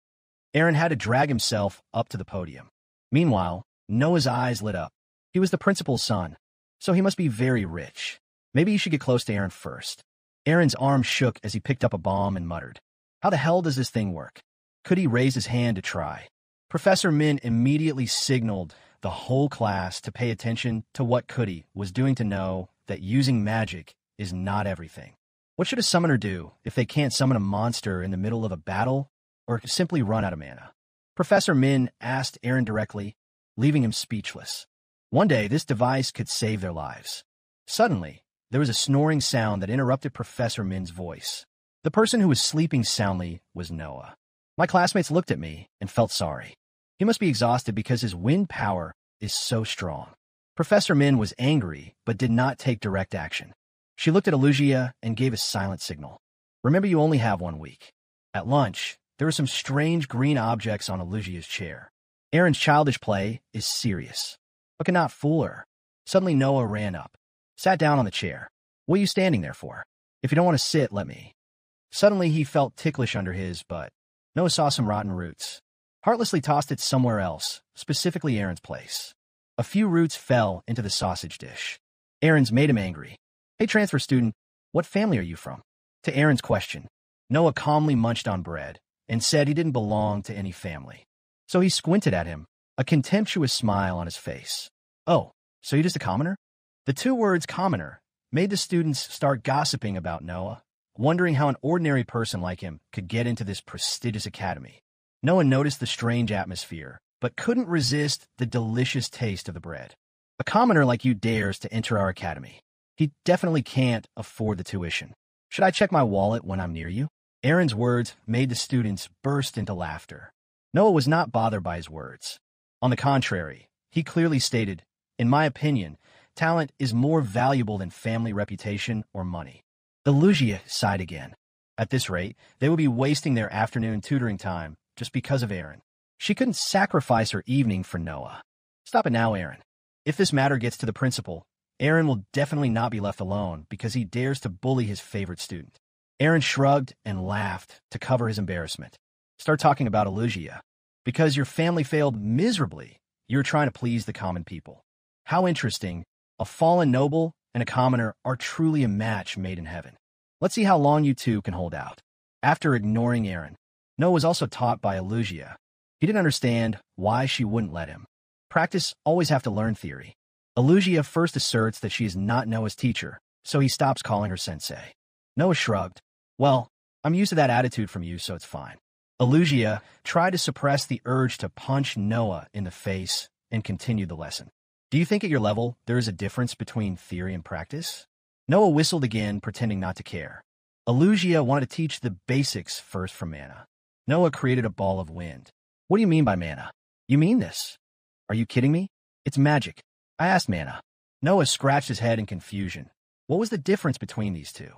[SPEAKER 1] Aaron had to drag himself up to the podium. Meanwhile, Noah's eyes lit up. He was the principal's son, so he must be very rich. Maybe you should get close to Aaron first. Aaron's arm shook as he picked up a bomb and muttered, "How the hell does this thing work?" Could he raise his hand to try? Professor Min immediately signaled the whole class to pay attention to what Cuddy was doing to know that using magic is not everything. What should a summoner do if they can't summon a monster in the middle of a battle or simply run out of mana? Professor Min asked Aaron directly, leaving him speechless. One day, this device could save their lives. Suddenly, there was a snoring sound that interrupted Professor Min's voice. The person who was sleeping soundly was Noah. My classmates looked at me and felt sorry. He must be exhausted because his wind power is so strong. Professor Min was angry, but did not take direct action. She looked at Elugia and gave a silent signal. Remember, you only have 1 week. At lunch, there were some strange green objects on Elugia's chair. Aaron's childish play is serious, but cannot fool her. Suddenly, Noah ran up, sat down on the chair. What are you standing there for? If you don't want to sit, let me. Suddenly, he felt ticklish under his butt. Noah saw some rotten roots. Heartlessly tossed it somewhere else, specifically Aaron's place. A few roots fell into the sausage dish. Aaron's made him angry. Hey, transfer student, what family are you from? To Aaron's question, Noah calmly munched on bread and said he didn't belong to any family. So he squinted at him, a contemptuous smile on his face. Oh, so you're just a commoner? The two words commoner made the students start gossiping about Noah, wondering how an ordinary person like him could get into this prestigious academy. Noah noticed the strange atmosphere, but couldn't resist the delicious taste of the bread. A commoner like you dares to enter our academy. He definitely can't afford the tuition. Should I check my wallet when I'm near you? Aaron's words made the students burst into laughter. Noah was not bothered by his words. On the contrary, he clearly stated, in my opinion, talent is more valuable than family reputation or money. Elugia sighed again. At this rate, they would be wasting their afternoon tutoring time just because of Aaron. She couldn't sacrifice her evening for Noah. Stop it now, Aaron. If this matter gets to the principal, Aaron will definitely not be left alone because he dares to bully his favorite student. Aaron shrugged and laughed to cover his embarrassment. Start talking about Elugia. Because your family failed miserably, you're trying to please the common people. How interesting. A fallen noble and a commoner are truly a match made in heaven. Let's see how long you two can hold out. After ignoring Aaron, Noah was also taught by Elugia. He didn't understand why she wouldn't let him. Practice always have to learn theory. Elugia first asserts that she is not Noah's teacher, so he stops calling her sensei. Noah shrugged. Well, I'm used to that attitude from you, so it's fine. Elugia tried to suppress the urge to punch Noah in the face and continue the lesson. Do you think at your level there is a difference between theory and practice? Noah whistled again, pretending not to care. Elugia wanted to teach the basics first from mana. Noah created a ball of wind. What do you mean by mana? You mean this? Are you kidding me? It's magic. I asked mana. Noah scratched his head in confusion. What was the difference between these two?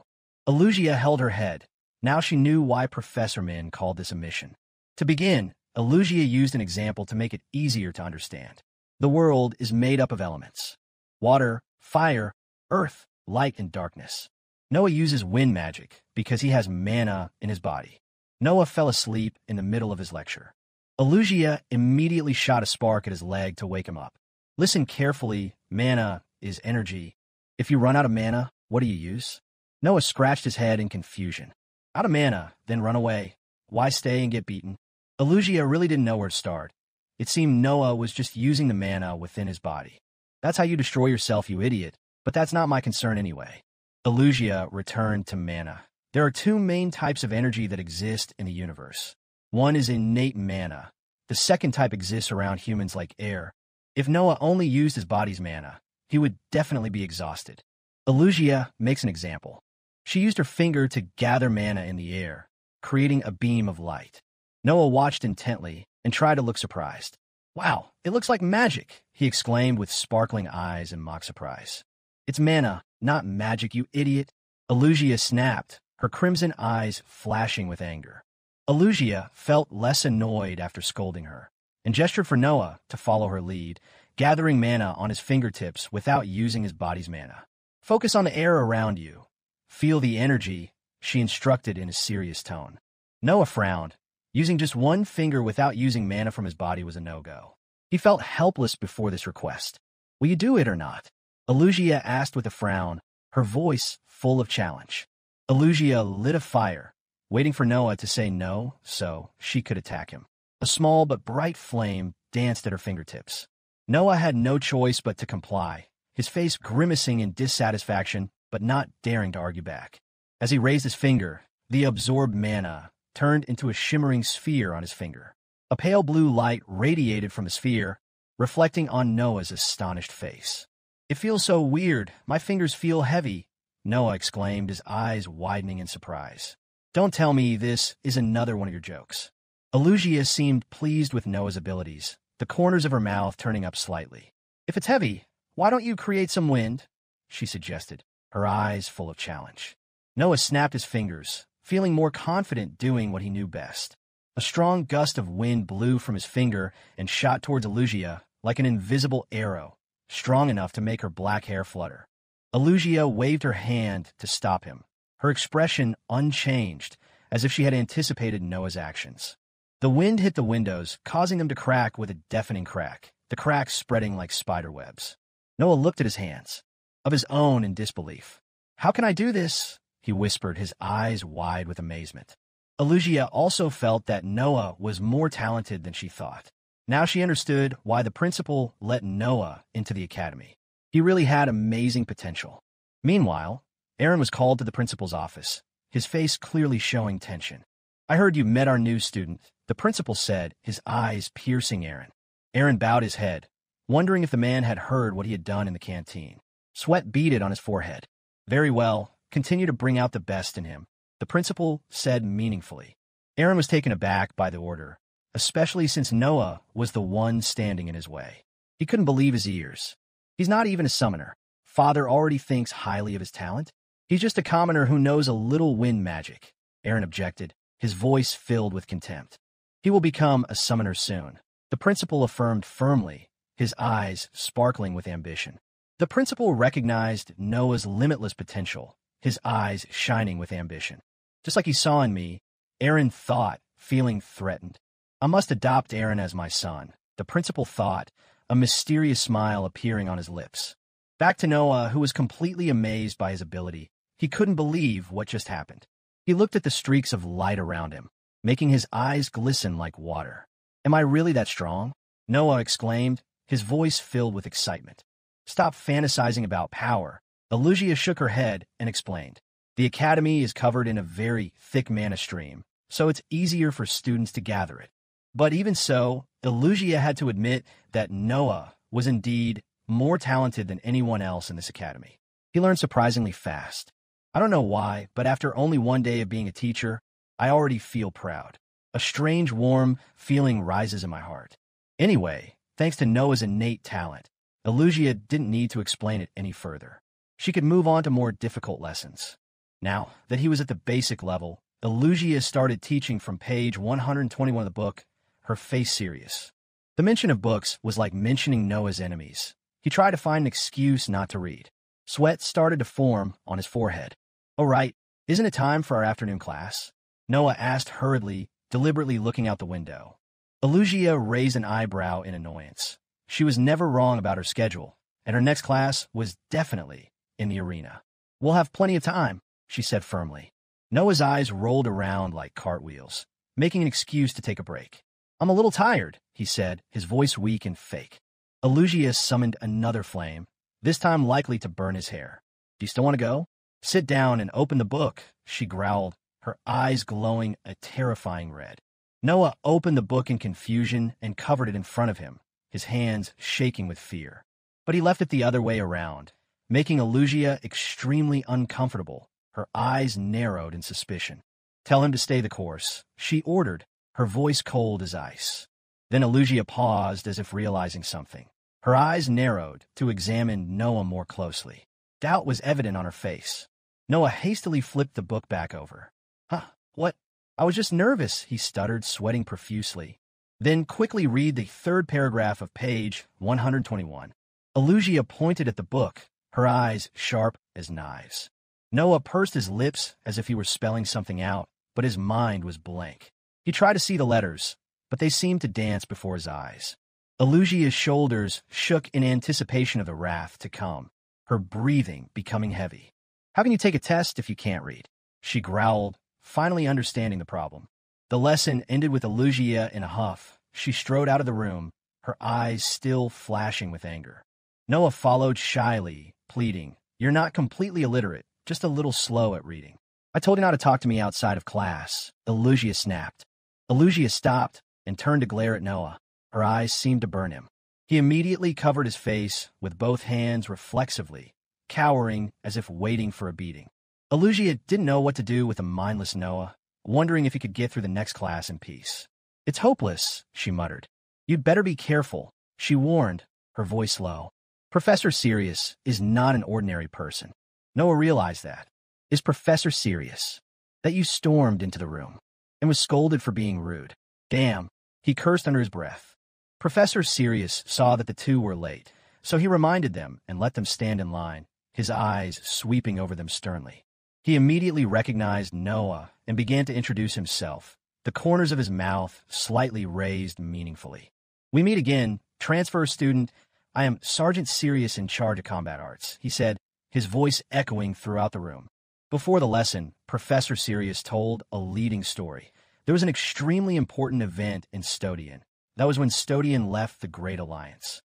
[SPEAKER 1] Elugia held her head. Now she knew why Professor Min called this a mission. To begin, Elugia used an example to make it easier to understand. The world is made up of elements. Water, fire, earth, light, and darkness. Noah uses wind magic because he has mana in his body. Noah fell asleep in the middle of his lecture. Elugia immediately shot a spark at his leg to wake him up. Listen carefully, mana is energy. If you run out of mana, what do you use? Noah scratched his head in confusion. Out of mana, then run away. Why stay and get beaten? Elugia really didn't know where to start. It seemed Noah was just using the mana within his body. That's how you destroy yourself, you idiot. But that's not my concern anyway. Elugia returned to mana. There are two main types of energy that exist in the universe. One is innate mana. The second type exists around humans like air. If Noah only used his body's mana, he would definitely be exhausted. Elugia makes an example. She used her finger to gather mana in the air, creating a beam of light. Noah watched intently and tried to look surprised. Wow, it looks like magic, he exclaimed with sparkling eyes in mock surprise. It's mana, not magic, you idiot. Elugia snapped, her crimson eyes flashing with anger. Elugia felt less annoyed after scolding her, and gestured for Noah to follow her lead, gathering mana on his fingertips without using his body's mana. Focus on the air around you. Feel the energy, she instructed in a serious tone. Noah frowned. Using just one finger without using mana from his body was a no-go. He felt helpless before this request. Will you do it or not? Elugia asked with a frown, her voice full of challenge. Elugia lit a fire, waiting for Noah to say no so she could attack him. A small but bright flame danced at her fingertips. Noah had no choice but to comply, his face grimacing in dissatisfaction but not daring to argue back. As he raised his finger, the absorbed mana turned into a shimmering sphere on his finger. A pale blue light radiated from the sphere, reflecting on Noah's astonished face. It feels so weird. My fingers feel heavy, Noah exclaimed, his eyes widening in surprise. Don't tell me this is another one of your jokes. Elugia seemed pleased with Noah's abilities, the corners of her mouth turning up slightly. If it's heavy, why don't you create some wind? She suggested, her eyes full of challenge. Noah snapped his fingers, feeling more confident doing what he knew best. A strong gust of wind blew from his finger and shot towards Elugia like an invisible arrow, strong enough to make her black hair flutter. Elugia waved her hand to stop him, her expression unchanged, as if she had anticipated Noah's actions. The wind hit the windows, causing them to crack with a deafening crack, the cracks spreading like spider webs. Noah looked at his hands, of his own in disbelief. How can I do this? He whispered, his eyes wide with amazement. Elugia also felt that Noah was more talented than she thought. Now she understood why the principal let Noah into the academy. He really had amazing potential. Meanwhile, Aaron was called to the principal's office, his face clearly showing tension. I heard you met our new student, the principal said, his eyes piercing Aaron. Aaron bowed his head, wondering if the man had heard what he had done in the canteen. Sweat beaded on his forehead. Very well, continue to bring out the best in him, the principal said meaningfully. Aaron was taken aback by the order, especially since Noah was the one standing in his way. He couldn't believe his ears. He's not even a summoner. Father already thinks highly of his talent. He's just a commoner who knows a little wind magic, Eren objected, his voice filled with contempt. He will become a summoner soon, the principal affirmed firmly, his eyes sparkling with ambition. The principal recognized Noah's limitless potential, his eyes shining with ambition. Just like he saw in me, Eren thought, feeling threatened. I must adopt Eren as my son, the principal thought, a mysterious smile appearing on his lips. Back to Noah, who was completely amazed by his ability. He couldn't believe what just happened. He looked at the streaks of light around him, making his eyes glisten like water. Am I really that strong? Noah exclaimed, his voice filled with excitement. Stop fantasizing about power. Elugia shook her head and explained. The academy is covered in a very thick mana stream, so it's easier for students to gather it. But even so, Elugia had to admit that Noah was indeed more talented than anyone else in this academy. He learned surprisingly fast. I don't know why, but after only one day of being a teacher, I already feel proud. A strange, warm feeling rises in my heart. Anyway, thanks to Noah's innate talent, Elugia didn't need to explain it any further. She could move on to more difficult lessons. Now that he was at the basic level, Elugia started teaching from page 121 of the book, her face serious. The mention of books was like mentioning Noah's enemies. He tried to find an excuse not to read. Sweat started to form on his forehead. "Oh right, isn't it time for our afternoon class?" Noah asked hurriedly, deliberately looking out the window. Elugia raised an eyebrow in annoyance. She was never wrong about her schedule, and her next class was definitely in the arena. "We'll have plenty of time," she said firmly. Noah's eyes rolled around like cartwheels, making an excuse to take a break. "I'm a little tired," he said, his voice weak and fake. Elugia summoned another flame, this time likely to burn his hair. "Do you still want to go?" "Sit down and open the book," she growled, her eyes glowing a terrifying red. Noah opened the book in confusion and covered it in front of him, his hands shaking with fear. But he left it the other way around, making Elugia extremely uncomfortable. Her eyes narrowed in suspicion. "Tell him to stay the course," she ordered, her voice cold as ice. Then Elugia paused as if realizing something. Her eyes narrowed to examine Noah more closely. Doubt was evident on her face. Noah hastily flipped the book back over. "Huh, what? I was just nervous," he stuttered, sweating profusely. Then quickly read the third paragraph of page 121. Elugia pointed at the book, her eyes sharp as knives. Noah pursed his lips as if he were spelling something out, but his mind was blank. He tried to see the letters, but they seemed to dance before his eyes. Elugia's shoulders shook in anticipation of the wrath to come, her breathing becoming heavy. "How can you take a test if you can't read?" she growled, finally understanding the problem. The lesson ended with Elugia in a huff. She strode out of the room, her eyes still flashing with anger. Noah followed shyly, pleading, "You're not completely illiterate, just a little slow at reading. I told you not to talk to me outside of class," Elugia snapped. Elugia stopped and turned to glare at Noah. Her eyes seemed to burn him. He immediately covered his face with both hands reflexively, cowering as if waiting for a beating. Elugia didn't know what to do with a mindless Noah, wondering if he could get through the next class in peace. "It's hopeless," she muttered. "You'd better be careful," she warned, her voice low. "Professor Sirius is not an ordinary person." Noah realized that. "Is Professor Sirius? That you stormed into the room and was scolded for being rude. Damn," he cursed under his breath. Professor Sirius saw that the two were late, so he reminded them and let them stand in line, his eyes sweeping over them sternly. He immediately recognized Noah and began to introduce himself, the corners of his mouth slightly raised meaningfully. "We meet again, transfer student. I am Sergeant Sirius in charge of combat arts," he said, his voice echoing throughout the room. Before the lesson, Professor Sirius told a leading story. There was an extremely important event in Stodian. That was when Stodian left the Great Alliance.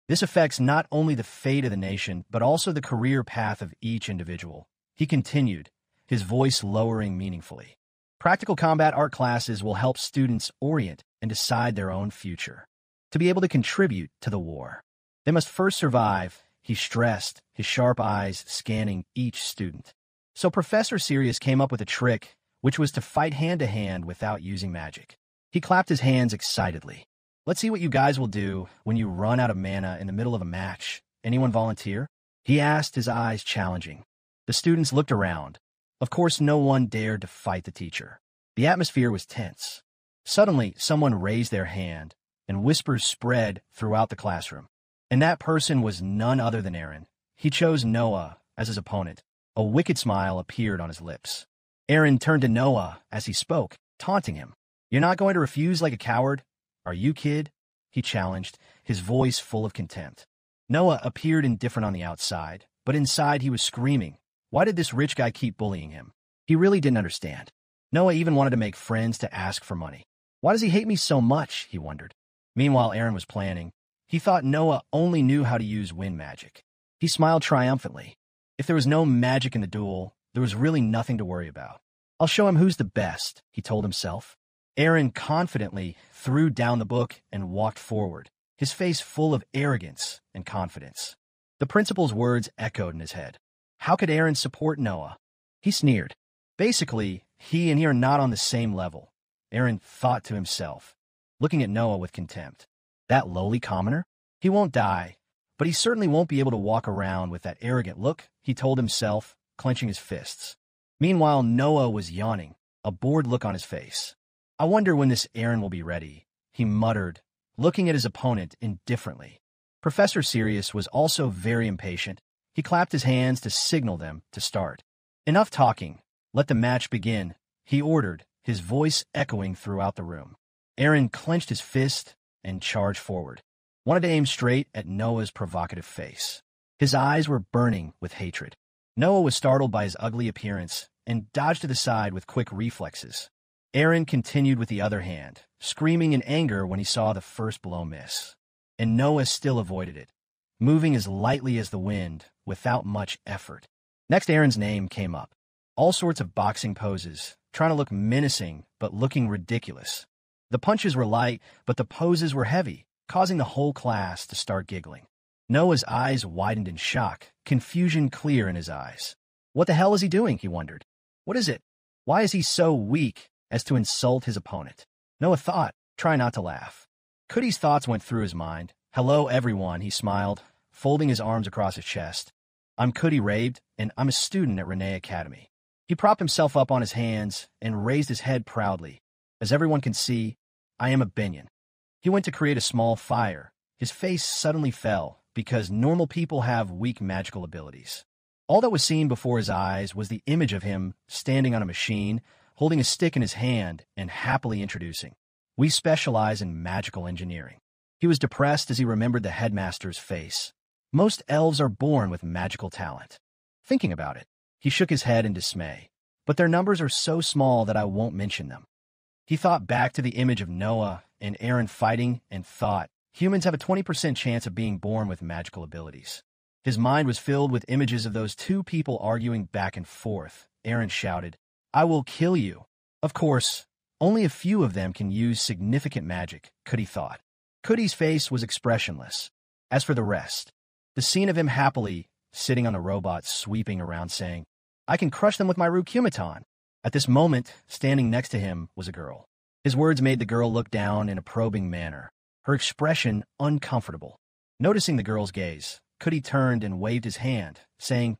[SPEAKER 1] This affects not only the fate of the nation, but also the career path of each individual. He continued, his voice lowering meaningfully. Practical combat art classes will help students orient and decide their own future. To be able to contribute to the war, they must first survive, he stressed, his sharp eyes scanning each student. So Professor Sirius came up with a trick, which was to fight hand-to-hand without using magic. He clapped his hands excitedly. "Let's see what you guys will do when you run out of mana in the middle of a match. Anyone volunteer?" he asked, his eyes challenging. The students looked around. Of course, no one dared to fight the teacher. The atmosphere was tense. Suddenly, someone raised their hand, and whispers spread throughout the classroom. And that person was none other than Aaron. He chose Noah as his opponent. A wicked smile appeared on his lips. Aaron turned to Noah as he spoke, taunting him. "You're not going to refuse like a coward? Are you, kid?" he challenged, his voice full of contempt. Noah appeared indifferent on the outside, but inside he was screaming. Why did this rich guy keep bullying him? He really didn't understand. Noah even wanted to make friends to ask for money. Why does he hate me so much, he wondered. Meanwhile, Aaron was planning. He thought Noah only knew how to use wind magic. He smiled triumphantly. If there was no magic in the duel, there was really nothing to worry about. "I'll show him who's the best," he told himself. Aaron confidently threw down the book and walked forward, his face full of arrogance and confidence. The principal's words echoed in his head. How could Aaron support Noah? He sneered. Basically, he and he are not on the same level, Aaron thought to himself, looking at Noah with contempt. That lowly commoner? He won't die, but he certainly won't be able to walk around with that arrogant look, he told himself, clenching his fists. Meanwhile, Noah was yawning, a bored look on his face. I wonder when this Aaron will be ready, he muttered, looking at his opponent indifferently. Professor Sirius was also very impatient. He clapped his hands to signal them to start. Enough talking. Let the match begin, he ordered, his voice echoing throughout the room. Aaron clenched his fist and charged forward. Wanted to aim straight at Noah's provocative face. His eyes were burning with hatred. Noah was startled by his ugly appearance and dodged to the side with quick reflexes. Aaron continued with the other hand, screaming in anger when he saw the first blow miss. And Noah still avoided it, moving as lightly as the wind without much effort. Next, Aaron's name came up. All sorts of boxing poses, trying to look menacing but looking ridiculous. The punches were light, but the poses were heavy, causing the whole class to start giggling. Noah's eyes widened in shock, confusion clear in his eyes. What the hell is he doing, he wondered. What is it? Why is he so weak as to insult his opponent? Noah thought, try not to laugh. Cody's thoughts went through his mind. Hello, everyone, he smiled, folding his arms across his chest. I'm Cody Rabe, and I'm a student at Renee Academy. He propped himself up on his hands and raised his head proudly. As everyone can see, I am a Binyan. He went to create a small fire. His face suddenly fell, because normal people have weak magical abilities. All that was seen before his eyes was the image of him standing on a machine, holding a stick in his hand and happily introducing. We specialize in magical engineering. He was depressed as he remembered the headmaster's face. Most elves are born with magical talent. Thinking about it, he shook his head in dismay. But their numbers are so small that I won't mention them. He thought back to the image of Noah and Aaron fighting and thought, humans have a 20% chance of being born with magical abilities. His mind was filled with images of those two people arguing back and forth. Aaron shouted, I will kill you. Of course, only a few of them can use significant magic, Cody thought. Cody's face was expressionless. As for the rest, the scene of him happily sitting on the robot sweeping around saying, I can crush them with my Rukumaton. At this moment, standing next to him was a girl. His words made the girl look down in a probing manner, her expression uncomfortable. Noticing the girl's gaze, Cody turned and waved his hand, saying,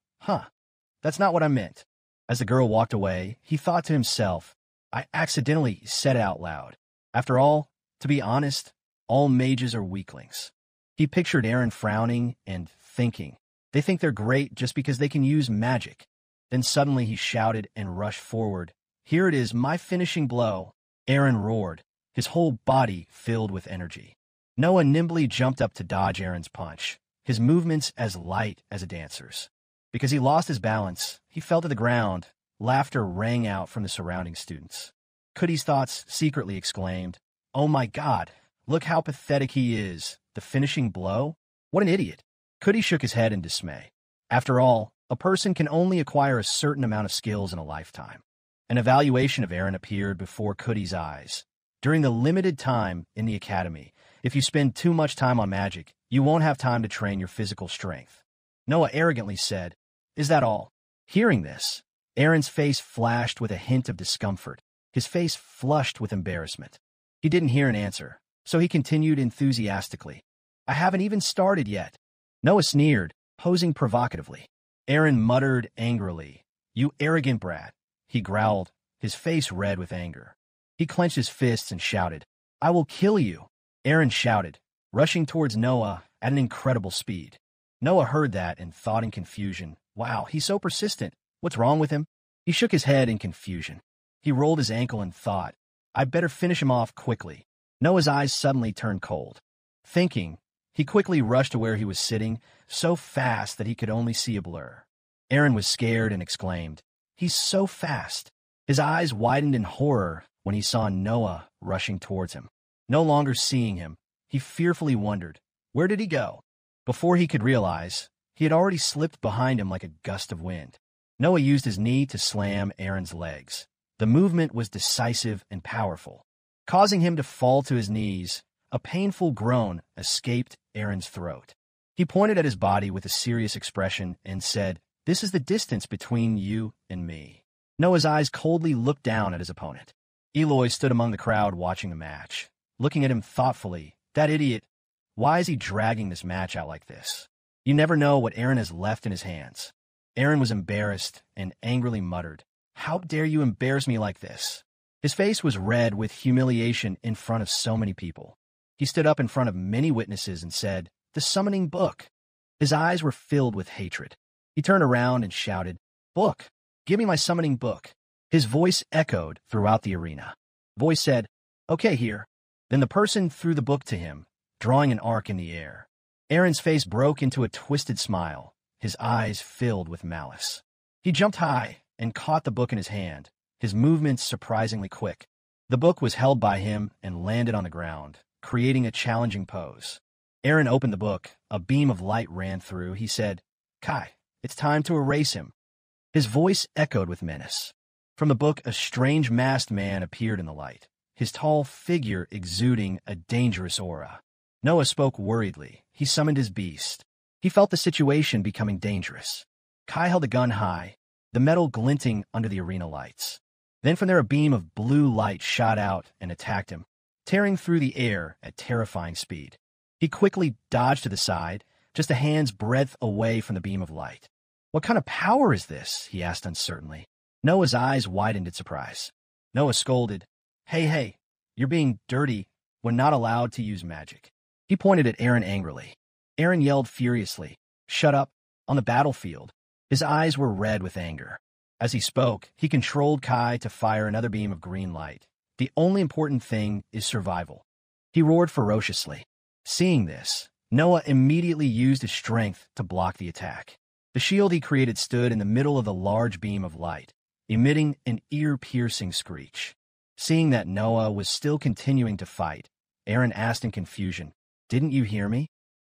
[SPEAKER 1] that's not what I meant. As the girl walked away, he thought to himself, I accidentally said it out loud. After all, to be honest, all mages are weaklings. He pictured Aaron frowning and thinking, they think they're great just because they can use magic. Then suddenly he shouted and rushed forward. Here it is, my finishing blow. Aaron roared, his whole body filled with energy. Noah nimbly jumped up to dodge Aaron's punch, his movements as light as a dancer's. Because he lost his balance, he fell to the ground. Laughter rang out from the surrounding students. Cody's thoughts secretly exclaimed, Oh my God, look how pathetic he is. The finishing blow? What an idiot. Cody shook his head in dismay. After all, a person can only acquire a certain amount of skills in a lifetime. An evaluation of Aaron appeared before Cody's eyes. During the limited time in the academy, if you spend too much time on magic, you won't have time to train your physical strength. Noah arrogantly said, Is that all? Hearing this, Aaron's face flashed with a hint of discomfort, his face flushed with embarrassment. He didn't hear an answer, so he continued enthusiastically. I haven't even started yet. Noah sneered, posing provocatively. Aaron muttered angrily. "You arrogant brat," he growled, his face red with anger. He clenched his fists and shouted, "I will kill you!" Aaron shouted, rushing towards Noah at an incredible speed. Noah heard that and thought in confusion, "Wow, he's so persistent. What's wrong with him?" He shook his head in confusion. He rolled his ankle and thought, "I'd better finish him off quickly." Noah's eyes suddenly turned cold. Thinking, he quickly rushed to where he was sitting, so fast that he could only see a blur. Aaron was scared and exclaimed, "He's so fast." His eyes widened in horror when he saw Noah rushing towards him. No longer seeing him, he fearfully wondered, where did he go? Before he could realize, he had already slipped behind him like a gust of wind. Noah used his knee to slam Aaron's legs. The movement was decisive and powerful. Causing him to fall to his knees, a painful groan escaped Aaron's throat. He pointed at his body with a serious expression and said, "This is the distance between you and me." Noah's eyes coldly looked down at his opponent. Eloy stood among the crowd watching the match, looking at him thoughtfully. "That idiot. Why is he dragging this match out like this? You never know what Aaron has left in his hands." Aaron was embarrassed and angrily muttered, "How dare you embarrass me like this?" His face was red with humiliation in front of so many people. He stood up in front of many witnesses and said, "The summoning book." His eyes were filled with hatred. He turned around and shouted, "Book! Give me my summoning book." His voice echoed throughout the arena. Voice said, "Okay, here." Then the person threw the book to him, drawing an arc in the air. Aaron's face broke into a twisted smile, his eyes filled with malice. He jumped high and caught the book in his hand, his movements surprisingly quick. The book was held by him and landed on the ground, creating a challenging pose. Aaron opened the book. A beam of light ran through. He said, "Kai, it's time to erase him." His voice echoed with menace. From the book, a strange masked man appeared in the light, his tall figure exuding a dangerous aura. Noah spoke worriedly. He summoned his beast. He felt the situation becoming dangerous. Kai held a gun high, the metal glinting under the arena lights. Then from there a beam of blue light shot out and attacked him, tearing through the air at terrifying speed. He quickly dodged to the side, just a hand's breadth away from the beam of light. "What kind of power is this?" he asked uncertainly. Noah's eyes widened in surprise. Noah scolded, Hey, you're being dirty when not allowed to use magic." He pointed at Aaron angrily. Aaron yelled furiously, "Shut up!" On the battlefield, his eyes were red with anger. As he spoke, he controlled Kai to fire another beam of green light. "The only important thing is survival." He roared ferociously. Seeing this, Noah immediately used his strength to block the attack. The shield he created stood in the middle of the large beam of light, emitting an ear-piercing screech. Seeing that Noah was still continuing to fight, Aaron asked in confusion, "Didn't you hear me?"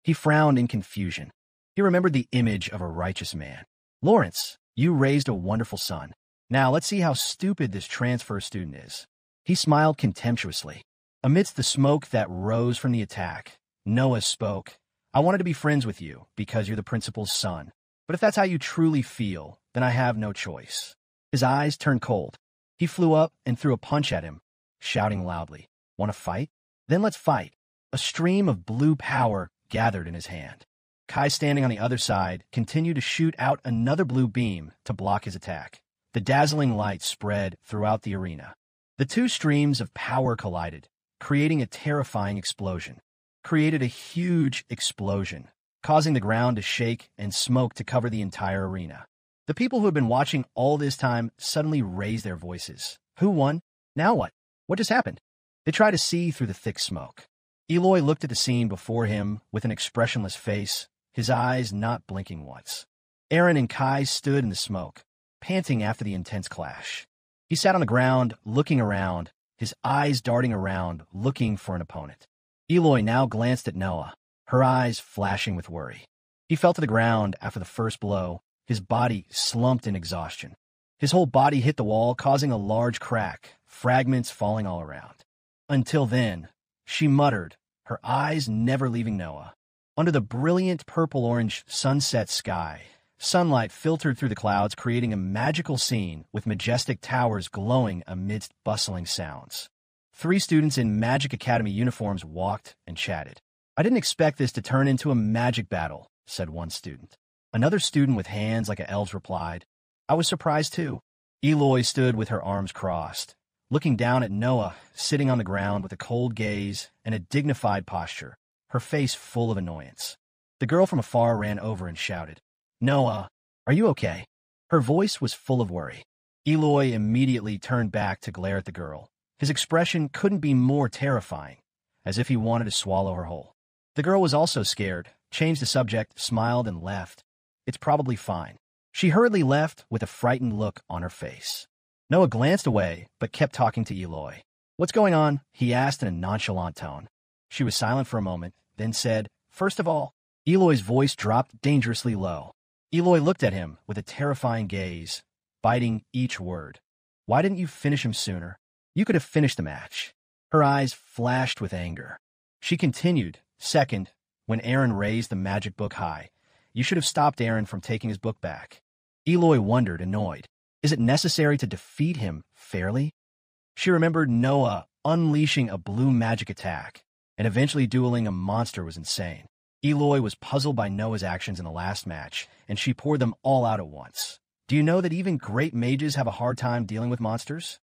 [SPEAKER 1] He frowned in confusion. He remembered the image of a righteous man. "Lawrence, you raised a wonderful son. Now let's see how stupid this transfer student is." He smiled contemptuously. Amidst the smoke that rose from the attack, Noah spoke, "I wanted to be friends with you because you're the principal's son. But if that's how you truly feel, then I have no choice." His eyes turned cold. He flew up and threw a punch at him, shouting loudly, "Want to fight? Then let's fight." A stream of blue power gathered in his hand. Kai, standing on the other side, continued to shoot out another blue beam to block his attack. The dazzling light spread throughout the arena. The two streams of power collided, creating a terrifying explosion. Created a huge explosion, causing the ground to shake and smoke to cover the entire arena. The people who had been watching all this time suddenly raised their voices. Who won? Now what? What just happened? They tried to see through the thick smoke. Eloy looked at the scene before him with an expressionless face, his eyes not blinking once. Aaron and Kai stood in the smoke, panting after the intense clash. He sat on the ground, looking around, his eyes darting around, looking for an opponent. Eloy now glanced at Noah, her eyes flashing with worry. He fell to the ground after the first blow, his body slumped in exhaustion. His whole body hit the wall, causing a large crack, fragments falling all around. Until then, she muttered, her eyes never leaving Noah. Under the brilliant purple-orange sunset sky, sunlight filtered through the clouds, creating a magical scene with majestic towers glowing amidst bustling sounds. 3 students in Magic Academy uniforms walked and chatted. "I didn't expect this to turn into a magic battle," said one student. Another student with hands like an elf's replied, I was surprised too. Eloy stood with her arms crossed, looking down at Noah, sitting on the ground with a cold gaze and a dignified posture, her face full of annoyance. The girl from afar ran over and shouted, Noah, are you okay? Her voice was full of worry. Eloy immediately turned back to glare at the girl. His expression couldn't be more terrifying, as if he wanted to swallow her whole. The girl was also scared, changed the subject, smiled, and left. It's probably fine. She hurriedly left with a frightened look on her face. Noah glanced away, but kept talking to Eloy. What's going on? He asked in a nonchalant tone. She was silent for a moment, then said, First of all, Eloy's voice dropped dangerously low. Eloy looked at him with a terrifying gaze, biting each word. Why didn't you finish him sooner? You could have finished the match. Her eyes flashed with anger. She continued, Second, when Aaron raised the magic book high, you should have stopped Aaron from taking his book back. Eloy wondered, annoyed. Is it necessary to defeat him fairly? She remembered Noah unleashing a blue magic attack, and eventually dueling a monster was insane. Eloy was puzzled by Noah's actions in the last match, and she poured them all out at once. Do you know that even great mages have a hard time dealing with monsters?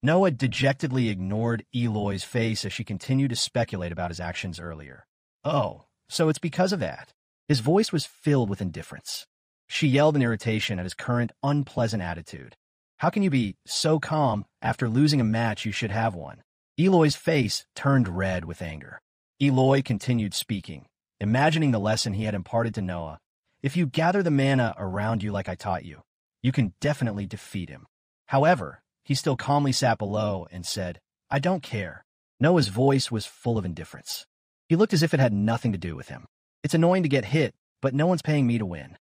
[SPEAKER 1] Noah dejectedly ignored Eloy's face as she continued to speculate about his actions earlier. Oh, so it's because of that. His voice was filled with indifference. She yelled in irritation at his current unpleasant attitude. How can you be so calm after losing a match you should have won? Eloy's face turned red with anger. Eloy continued speaking, imagining the lesson he had imparted to Noah. If you gather the mana around you like I taught you, you can definitely defeat him. However, he still calmly sat below and said, I don't care. Noah's voice was full of indifference. He looked as if it had nothing to do with him. It's annoying to get hit, but no one's paying me to win.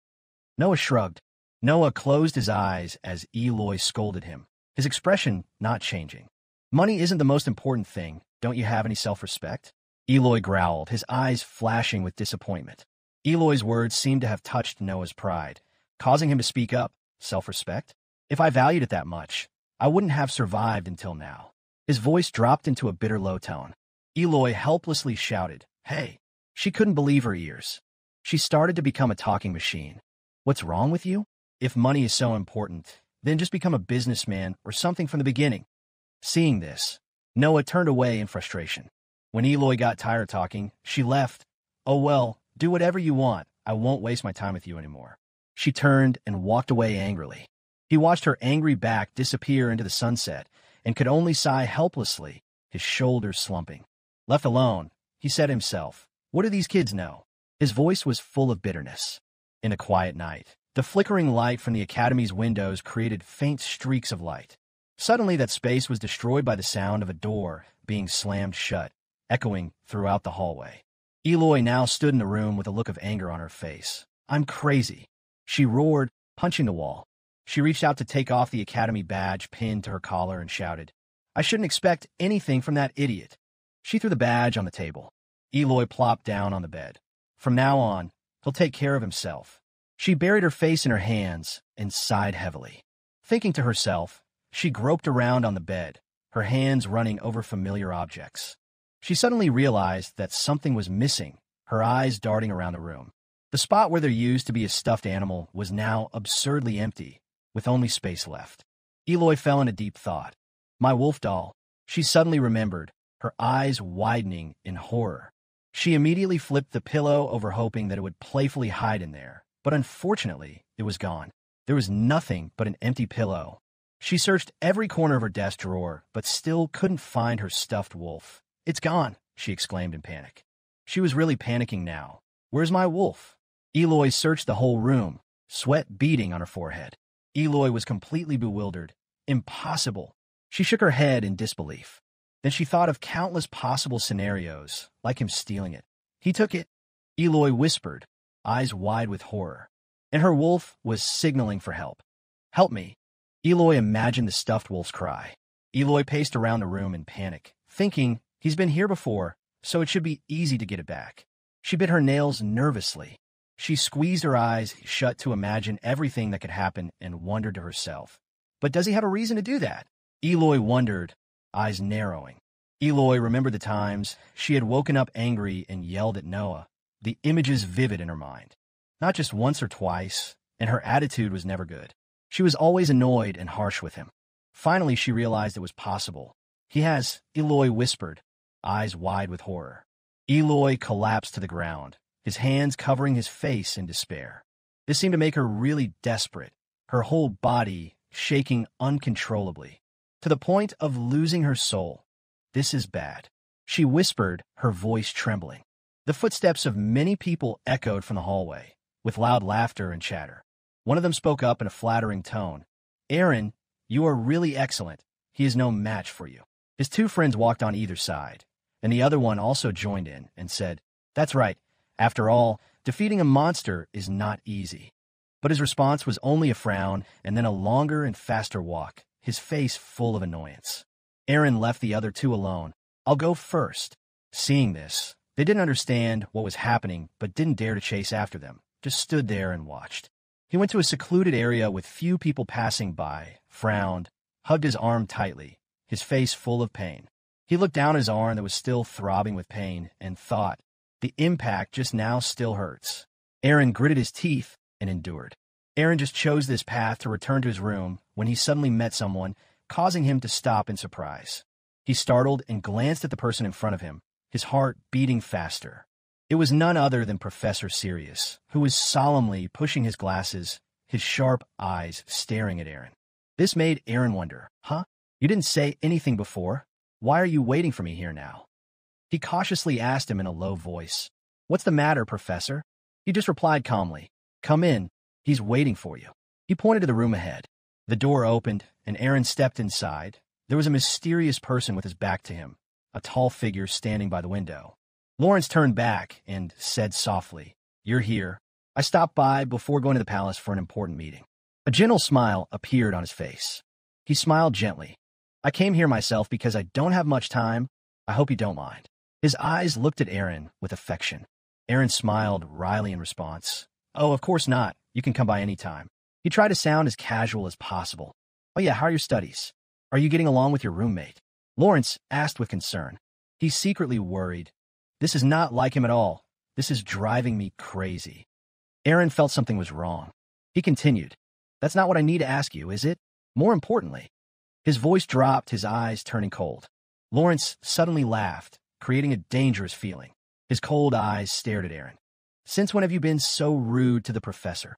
[SPEAKER 1] Noah shrugged. Noah closed his eyes as Eloy scolded him, his expression not changing. Money isn't the most important thing. Don't you have any self-respect? Eloy growled, his eyes flashing with disappointment. Eloy's words seemed to have touched Noah's pride, causing him to speak up. Self-respect? If I valued it that much, I wouldn't have survived until now. His voice dropped into a bitter low tone. Eloy helplessly shouted, Hey! She couldn't believe her ears. She started to become a talking machine. What's wrong with you? If money is so important, then just become a businessman or something from the beginning. Seeing this, Noah turned away in frustration. When Eloy got tired talking, she left. Oh well, do whatever you want. I won't waste my time with you anymore. She turned and walked away angrily. He watched her angry back disappear into the sunset and could only sigh helplessly, his shoulders slumping. Left alone, he said to himself, What do these kids know? His voice was full of bitterness. In a quiet night, the flickering light from the academy's windows created faint streaks of light. Suddenly, that space was destroyed by the sound of a door being slammed shut, echoing throughout the hallway. Eloy now stood in the room with a look of anger on her face. I'm crazy, she roared, punching the wall. She reached out to take off the academy badge pinned to her collar and shouted, I shouldn't expect anything from that idiot. She threw the badge on the table. Eloy plopped down on the bed. From now on, he'll take care of himself. She buried her face in her hands and sighed heavily. Thinking to herself, she groped around on the bed, her hands running over familiar objects. She suddenly realized that something was missing, her eyes darting around the room. The spot where there used to be a stuffed animal was now absurdly empty, with only space left. Eloy fell into deep thought. My wolf doll, she suddenly remembered, her eyes widening in horror. She immediately flipped the pillow over, hoping that it would playfully hide in there, but unfortunately, it was gone. There was nothing but an empty pillow. She searched every corner of her desk drawer, but still couldn't find her stuffed wolf. It's gone, she exclaimed in panic. She was really panicking now. Where's my wolf? Eloy searched the whole room, sweat beading on her forehead. Eloy was completely bewildered. Impossible. She shook her head in disbelief. Then she thought of countless possible scenarios, like him stealing it. He took it, Eloy whispered, eyes wide with horror. And her wolf was signaling for help. Help me. Eloy imagined the stuffed wolf's cry. Eloy paced around the room in panic, thinking he's been here before, so it should be easy to get it back. She bit her nails nervously. She squeezed her eyes shut to imagine everything that could happen and wondered to herself, but does he have a reason to do that? Eloy wondered, eyes narrowing. Eloy remembered the times she had woken up angry and yelled at Noah, the images vivid in her mind. Not just once or twice, and her attitude was never good. She was always annoyed and harsh with him. Finally, she realized it was possible. He has, Eloy whispered, eyes wide with horror. Eloy collapsed to the ground, his hands covering his face in despair. This seemed to make her really desperate, her whole body shaking uncontrollably, to the point of losing her soul. This is bad, she whispered, her voice trembling. The footsteps of many people echoed from the hallway, with loud laughter and chatter. One of them spoke up in a flattering tone. Aaron, you are really excellent. He is no match for you. His two friends walked on either side, and the other one also joined in and said, That's right. After all, defeating a monster is not easy. But his response was only a frown and then a longer and faster walk, his face full of annoyance. Aaron left the other two alone. I'll go first. Seeing this, they didn't understand what was happening but didn't dare to chase after them, just stood there and watched. He went to a secluded area with few people passing by, frowned, hugged his arm tightly, his face full of pain. He looked down at his arm that was still throbbing with pain and thought, the impact just now still hurts. Aaron gritted his teeth and endured. Aaron just chose this path to return to his room when he suddenly met someone, causing him to stop in surprise. He startled and glanced at the person in front of him, his heart beating faster. It was none other than Professor Sirius, who was solemnly pushing his glasses, his sharp eyes staring at Aaron. This made Aaron wonder, Huh? You didn't say anything before? Why are you waiting for me here now? He cautiously asked him in a low voice. What's the matter, Professor? He just replied calmly, Come in. He's waiting for you. He pointed to the room ahead. The door opened, and Aaron stepped inside. There was a mysterious person with his back to him, a tall figure standing by the window. Lawrence turned back and said softly, You're here. I stopped by before going to the palace for an important meeting. A gentle smile appeared on his face. He smiled gently. I came here myself because I don't have much time. I hope you don't mind. His eyes looked at Aaron with affection. Aaron smiled wryly in response. Oh, of course not. You can come by any time. He tried to sound as casual as possible. Oh yeah, how are your studies? Are you getting along with your roommate? Lawrence asked with concern. He's secretly worried. This is not like him at all. This is driving me crazy. Aaron felt something was wrong. He continued. That's not what I need to ask you, is it? More importantly. His voice dropped, his eyes turning cold. Lawrence suddenly laughed, creating a dangerous feeling. His cold eyes stared at Aaron. Since when have you been so rude to the professor?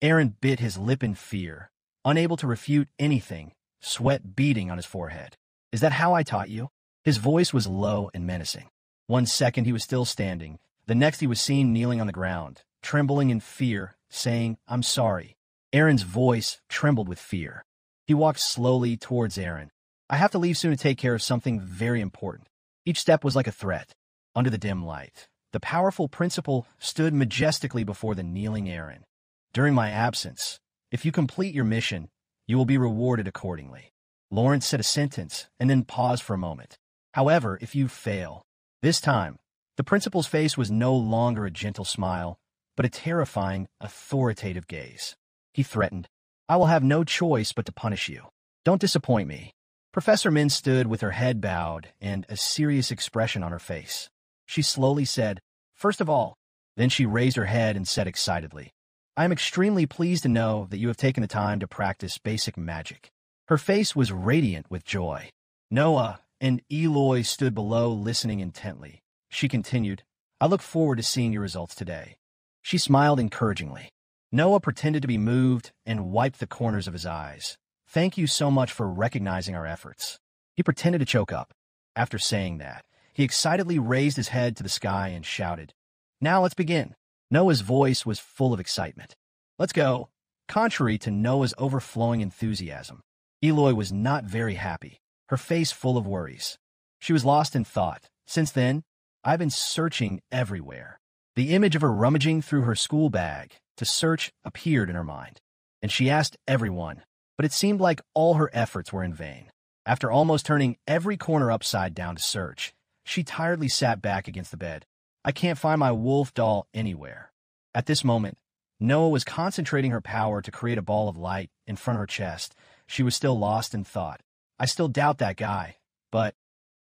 [SPEAKER 1] Aaron bit his lip in fear, unable to refute anything, sweat beading on his forehead. Is that how I taught you? His voice was low and menacing. 1 second he was still standing, the next he was seen kneeling on the ground, trembling in fear, saying, I'm sorry. Aaron's voice trembled with fear. He walked slowly towards Aaron. I have to leave soon to take care of something very important. Each step was like a threat. Under the dim light, the powerful principal stood majestically before the kneeling Aaron. During my absence, if you complete your mission, you will be rewarded accordingly. Lawrence said a sentence and then paused for a moment. However, if you fail, this time, the principal's face was no longer a gentle smile, but a terrifying, authoritative gaze. He threatened, I will have no choice but to punish you. Don't disappoint me. Professor Min stood with her head bowed and a serious expression on her face. She slowly said, First of all, then she raised her head and said excitedly, I am extremely pleased to know that you have taken the time to practice basic magic. Her face was radiant with joy. Noah and Eloy stood below listening intently. She continued, I look forward to seeing your results today. She smiled encouragingly. Noah pretended to be moved and wiped the corners of his eyes. Thank you so much for recognizing our efforts. He pretended to choke up. After saying that, he excitedly raised his head to the sky and shouted, Now let's begin. Noah's voice was full of excitement. Let's go. Contrary to Noah's overflowing enthusiasm, Eloy was not very happy, her face full of worries. She was lost in thought. Since then, I've been searching everywhere. The image of her rummaging through her school bag to search appeared in her mind, and she asked everyone, but it seemed like all her efforts were in vain. After almost turning every corner upside down to search, she tiredly sat back against the bed. I can't find my wolf doll anywhere. At this moment, Noah was concentrating her power to create a ball of light in front of her chest. She was still lost in thought. I still doubt that guy, but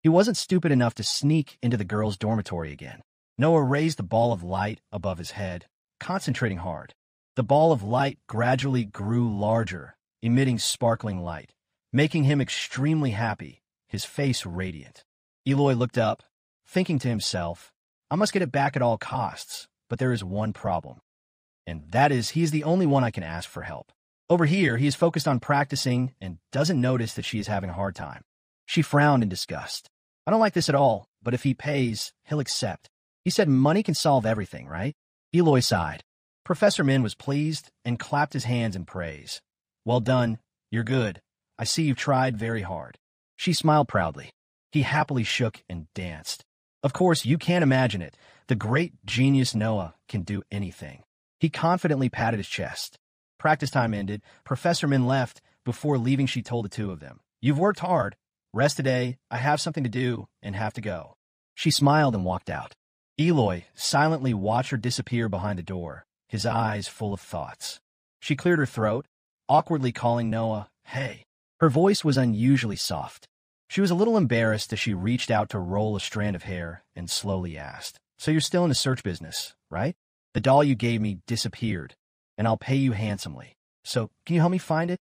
[SPEAKER 1] he wasn't stupid enough to sneak into the girls' dormitory again. Noah raised the ball of light above his head, concentrating hard. The ball of light gradually grew larger, emitting sparkling light, making him extremely happy, his face radiant. Eloy looked up, thinking to himself, I must get it back at all costs, but there is one problem. And that is, he is the only one I can ask for help. Over here, he is focused on practicing and doesn't notice that she is having a hard time. She frowned in disgust. I don't like this at all, but if he pays, he'll accept. He said money can solve everything, right? Eloy sighed. Professor Min was pleased and clapped his hands in praise. Well done. You're good. I see you've tried very hard. She smiled proudly. He happily shook and danced. Of course, you can't imagine it. The great genius Noah can do anything. He confidently patted his chest. Practice time ended. Professor Min left. Before leaving, she told the two of them, You've worked hard. Rest today. I have something to do and have to go. She smiled and walked out. Eloy silently watched her disappear behind the door, his eyes full of thoughts. She cleared her throat, awkwardly calling Noah, Hey. Her voice was unusually soft. She was a little embarrassed as she reached out to roll a strand of hair and slowly asked, So you're still in the search business, right? The doll you gave me disappeared, and I'll pay you handsomely. So, can you help me find it?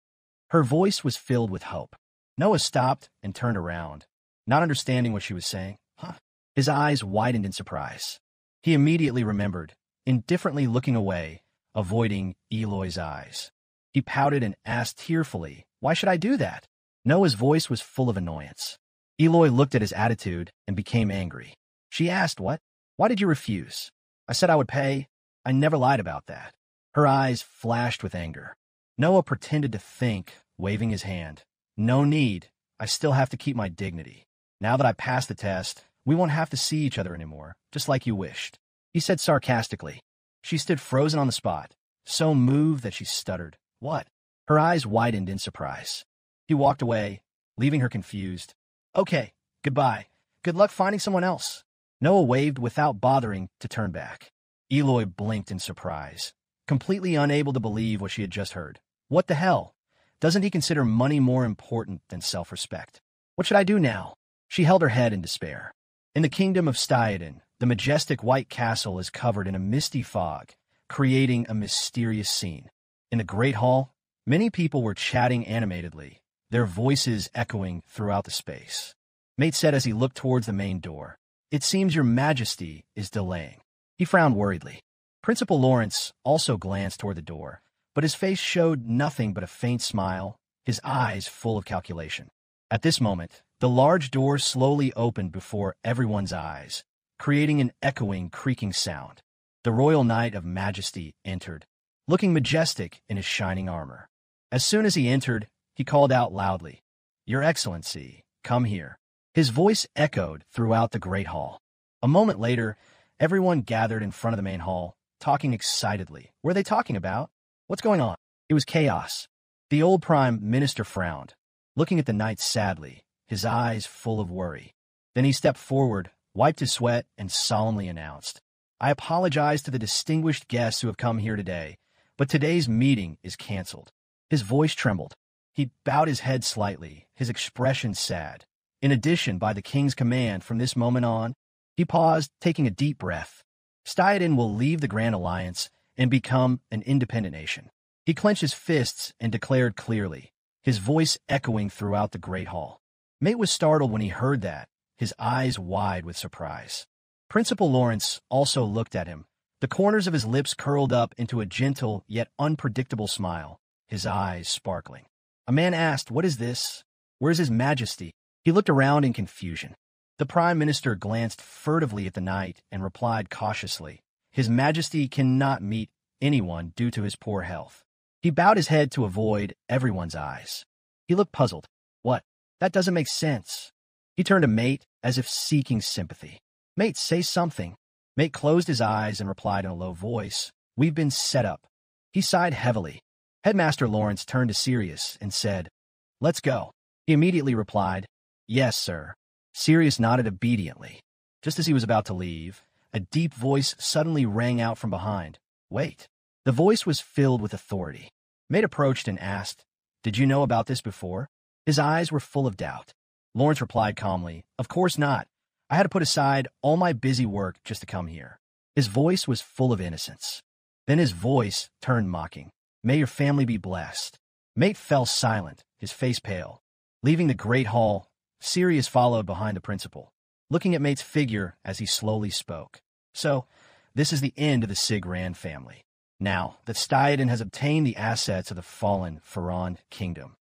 [SPEAKER 1] Her voice was filled with hope. Noah stopped and turned around, not understanding what she was saying. Huh? His eyes widened in surprise. He immediately remembered, indifferently looking away, avoiding Eloy's eyes. He pouted and asked tearfully, Why should I do that? Noah's voice was full of annoyance. Eloy looked at his attitude and became angry. She asked, What? Why did you refuse? I said I would pay. I never lied about that. Her eyes flashed with anger. Noah pretended to think, waving his hand. No need. I still have to keep my dignity. Now that I passed the test, we won't have to see each other anymore, just like you wished. He said sarcastically. She stood frozen on the spot, so moved that she stuttered. What? Her eyes widened in surprise. He walked away, leaving her confused. Okay, goodbye. Good luck finding someone else. Noah waved without bothering to turn back. Eloy blinked in surprise, completely unable to believe what she had just heard. What the hell? Doesn't he consider money more important than self-respect? What should I do now? She held her head in despair. In the kingdom of Styaden, the majestic white castle is covered in a misty fog, creating a mysterious scene. In the great hall, many people were chatting animatedly, their voices echoing throughout the space. Mate said as he looked towards the main door, It seems your majesty is delaying. He frowned worriedly. Principal Lawrence also glanced toward the door, but his face showed nothing but a faint smile, his eyes full of calculation. At this moment, the large door slowly opened before everyone's eyes, creating an echoing, creaking sound. The Royal Knight of Majesty entered, looking majestic in his shining armor. As soon as he entered, he called out loudly, Your Excellency, come here. His voice echoed throughout the great hall. A moment later, everyone gathered in front of the main hall, talking excitedly. What were they talking about? What's going on? It was chaos. The old Prime Minister frowned, looking at the knight sadly, his eyes full of worry. Then he stepped forward, wiped his sweat, and solemnly announced, I apologize to the distinguished guests who have come here today, but today's meeting is canceled. His voice trembled. He bowed his head slightly, his expression sad. In addition, by the king's command from this moment on, he paused, taking a deep breath. Styaden will leave the Grand Alliance and become an independent nation. He clenched his fists and declared clearly, his voice echoing throughout the great hall. Mate was startled when he heard that, his eyes wide with surprise. Principal Lawrence also looked at him, the corners of his lips curled up into a gentle yet unpredictable smile, his eyes sparkling. A man asked, What is this? Where's His Majesty? He looked around in confusion. The Prime Minister glanced furtively at the knight and replied cautiously, His Majesty cannot meet anyone due to his poor health. He bowed his head to avoid everyone's eyes. He looked puzzled. What? That doesn't make sense. He turned to Mate as if seeking sympathy. Mate, say something. Mate closed his eyes and replied in a low voice, We've been set up. He sighed heavily. Headmaster Lawrence turned to Sirius and said, Let's go. He immediately replied, Yes, sir. Sirius nodded obediently. Just as he was about to leave, a deep voice suddenly rang out from behind. Wait. The voice was filled with authority. Mate approached and asked, Did you know about this before? His eyes were full of doubt. Lawrence replied calmly, Of course not. I had to put aside all my busy work just to come here. His voice was full of innocence. Then his voice turned mocking. May your family be blessed. Mate fell silent, his face pale. Leaving the great hall, Sirius followed behind the principal, looking at Mate's figure as he slowly spoke. So, this is the end of the Sigran family. Now that Stuyden has obtained the assets of the fallen Pharaon kingdom.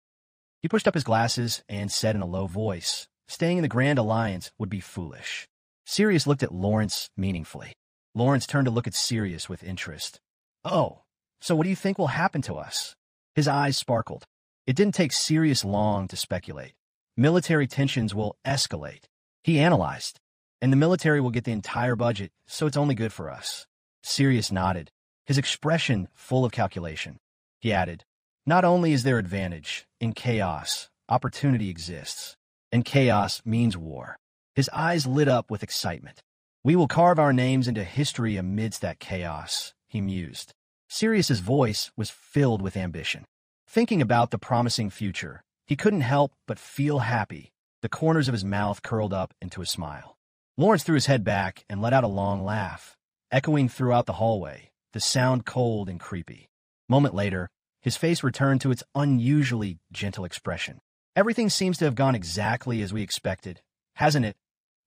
[SPEAKER 1] He pushed up his glasses and said in a low voice, staying in the Grand Alliance would be foolish. Sirius looked at Lawrence meaningfully. Lawrence turned to look at Sirius with interest. Oh, so what do you think will happen to us? His eyes sparkled. It didn't take Sirius long to speculate. Military tensions will escalate. He analyzed. And the military will get the entire budget, so it's only good for us. Sirius nodded, his expression full of calculation. He added, not only is there advantage, in chaos, opportunity exists. And chaos means war. His eyes lit up with excitement. We will carve our names into history amidst that chaos, he mused. Sirius's voice was filled with ambition. Thinking about the promising future, he couldn't help but feel happy. The corners of his mouth curled up into a smile. Lawrence threw his head back and let out a long laugh, echoing throughout the hallway, the sound cold and creepy. Moment later, his face returned to its unusually gentle expression. Everything seems to have gone exactly as we expected, hasn't it,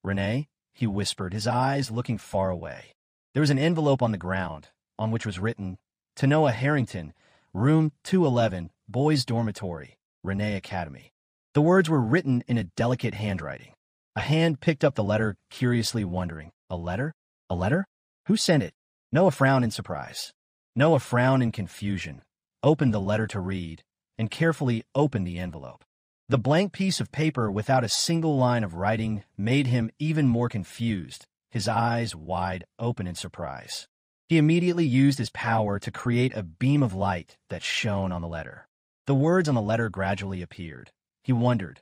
[SPEAKER 1] Renee? He whispered, his eyes looking far away. There was an envelope on the ground, on which was written, to Noah Harrington, room 211, boys' dormitory, Renee Academy. The words were written in a delicate handwriting. A hand picked up the letter, curiously wondering, a letter? A letter? Who sent it? Noah frowned in surprise. Noah frowned in confusion, opened the letter to read, and carefully opened the envelope. The blank piece of paper without a single line of writing made him even more confused, his eyes wide open in surprise. He immediately used his power to create a beam of light that shone on the letter. The words on the letter gradually appeared. He wondered,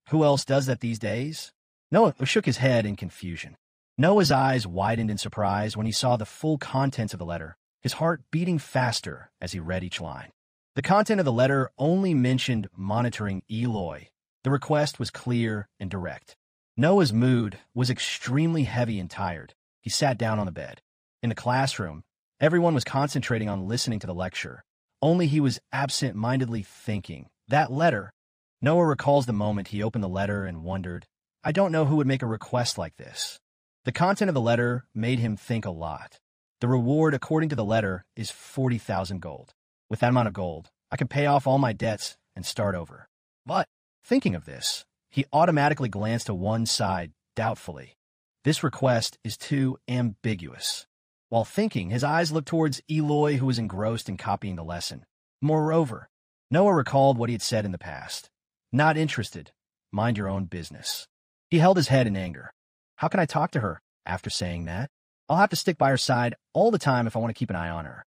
[SPEAKER 1] who else does that these days? Noah shook his head in confusion. Noah's eyes widened in surprise when he saw the full contents of the letter, his heart beating faster as he read each line. The content of the letter only mentioned monitoring Eloy. The request was clear and direct. Noah's mood was extremely heavy and tired. He sat down on the bed. In the classroom, everyone was concentrating on listening to the lecture. Only he was absent-mindedly thinking. That letter. Noah recalls the moment he opened the letter and wondered, I don't know who would make a request like this. The content of the letter made him think a lot. The reward, according to the letter, is 40,000 gold. With that amount of gold, I can pay off all my debts and start over. But, thinking of this, he automatically glanced to one side, doubtfully. This request is too ambiguous. While thinking, his eyes looked towards Eloy, who was engrossed in copying the lesson. Moreover, Noah recalled what he had said in the past. Not interested. Mind your own business. He held his head in anger. How can I talk to her after saying that? I'll have to stick by her side all the time if I want to keep an eye on her.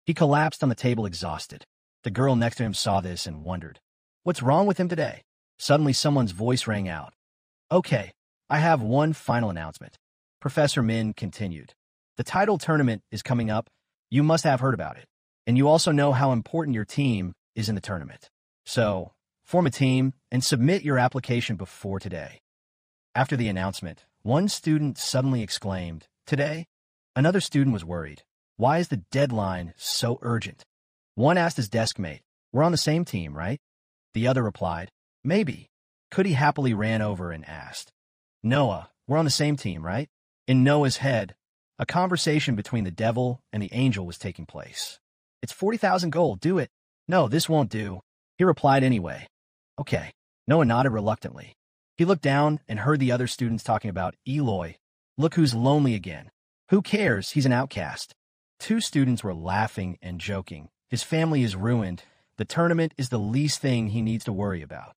[SPEAKER 1] He collapsed on the table exhausted. The girl next to him saw this and wondered, what's wrong with him today? Suddenly someone's voice rang out. Okay, I have one final announcement. Professor Min continued. The title tournament is coming up. You must have heard about it. And you also know how important your team is in the tournament. So, form a team and submit your application before today. After the announcement, one student suddenly exclaimed, Today? Another student was worried. Why is the deadline so urgent? One asked his desk mate, We're on the same team, right? The other replied, Maybe. Cootie happily ran over and asked, Noah, we're on the same team, right? In Noah's head, a conversation between the devil and the angel was taking place. It's 40,000 gold, do it. No, this won't do. He replied anyway. Okay. Noah nodded reluctantly. He looked down and heard the other students talking about Eloy. Look who's lonely again. Who cares? He's an outcast. Two students were laughing and joking. His family is ruined. The tournament is the least thing he needs to worry about.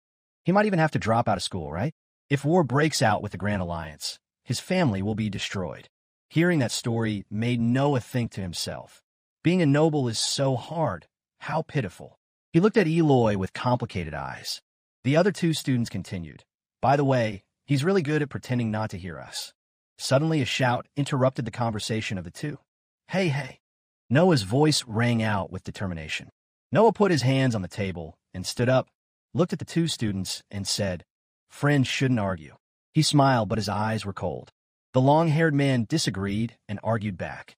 [SPEAKER 1] He might even have to drop out of school, right? If war breaks out with the Grand Alliance, his family will be destroyed. Hearing that story made Noah think to himself, being a noble is so hard. How pitiful. He looked at Eloy with complicated eyes. The other two students continued. By the way, he's really good at pretending not to hear us. Suddenly a shout interrupted the conversation of the two. Hey, hey. Noah's voice rang out with determination. Noah put his hands on the table and stood up, looked at the two students, and said, Friends shouldn't argue. He smiled, but his eyes were cold. The long-haired man disagreed and argued back.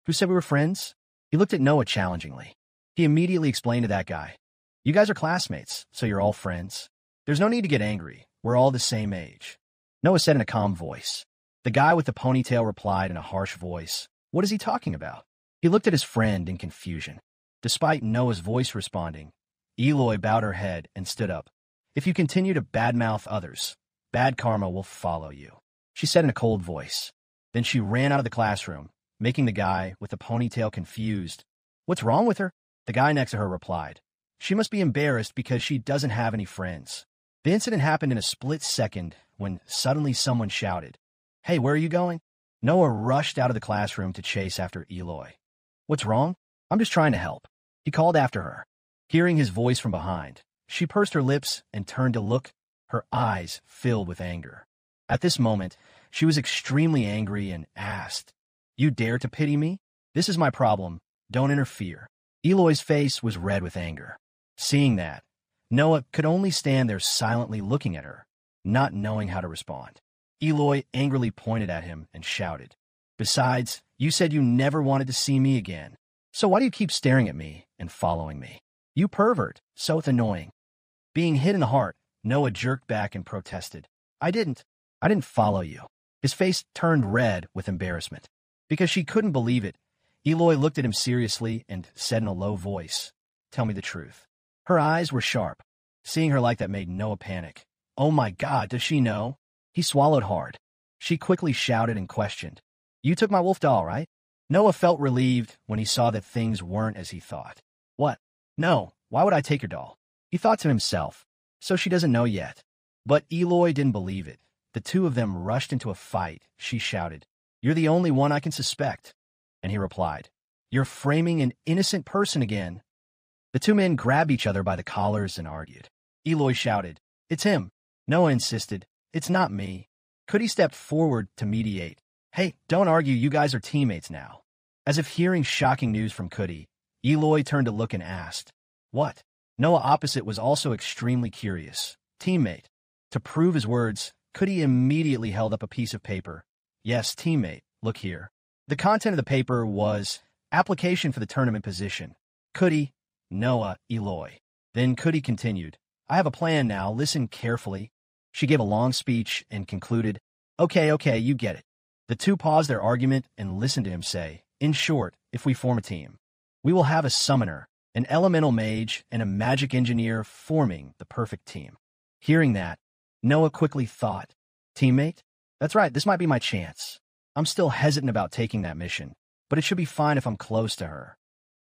[SPEAKER 1] Who said we were friends? He looked at Noah challengingly. He immediately explained to that guy, "You guys are classmates, so you're all friends. There's no need to get angry. We're all the same age." Noah said in a calm voice. The guy with the ponytail replied in a harsh voice, "What is he talking about?" He looked at his friend in confusion. Despite Noah's voice responding, Eloy bowed her head and stood up. "If you continue to badmouth others, bad karma will follow you," she said in a cold voice. Then she ran out of the classroom, making the guy with the ponytail confused. "What's wrong with her?" The guy next to her replied. "She must be embarrassed because she doesn't have any friends." The incident happened in a split second when suddenly someone shouted, "Hey, where are you going?" Noah rushed out of the classroom to chase after Eloy. "What's wrong?" "I'm just trying to help," he called after her. Hearing his voice from behind, she pursed her lips and turned to look, her eyes filled with anger. At this moment, she was extremely angry and asked, "You dare to pity me? This is my problem. Don't interfere." Eloy's face was red with anger. Seeing that, Noah could only stand there silently looking at her, not knowing how to respond. Eloy angrily pointed at him and shouted, "Besides, you said you never wanted to see me again. So why do you keep staring at me and following me? You pervert, so it's annoying." Being hit in the heart, Noah jerked back and protested, I didn't follow you." His face turned red with embarrassment. Because she couldn't believe it, Eloy looked at him seriously and said in a low voice, "Tell me the truth." Her eyes were sharp. Seeing her like that made Noah panic. "Oh my God, does she know?" He swallowed hard. She quickly shouted and questioned, "You took my wolf doll, right?" Noah felt relieved when he saw that things weren't as he thought. "What? No, why would I take your doll?" He thought to himself, "So she doesn't know yet." But Eloy didn't believe it. The two of them rushed into a fight. She shouted, "You're the only one I can suspect." And he replied, "You're framing an innocent person again." The two men grabbed each other by the collars and argued. Eloy shouted, "It's him." Noah insisted, "It's not me." Cootie stepped forward to mediate. "Hey, don't argue, you guys are teammates now." As if hearing shocking news from Cootie, Eloy turned to look and asked, "What?" Noah opposite was also extremely curious. "Teammate." To prove his words, Cootie immediately held up a piece of paper. "Yes, teammate, look here." The content of the paper was, application for the tournament position. Cootie, Noah, Eloy. Then Cootie continued, "I have a plan now, listen carefully." She gave a long speech and concluded, Okay, you get it." The two paused their argument and listened to him say, "In short, if we form a team, we will have a summoner, an elemental mage, and a magic engineer forming the perfect team." Hearing that, Noah quickly thought, "Teammate? That's right, this might be my chance. I'm still hesitant about taking that mission, but it should be fine if I'm close to her."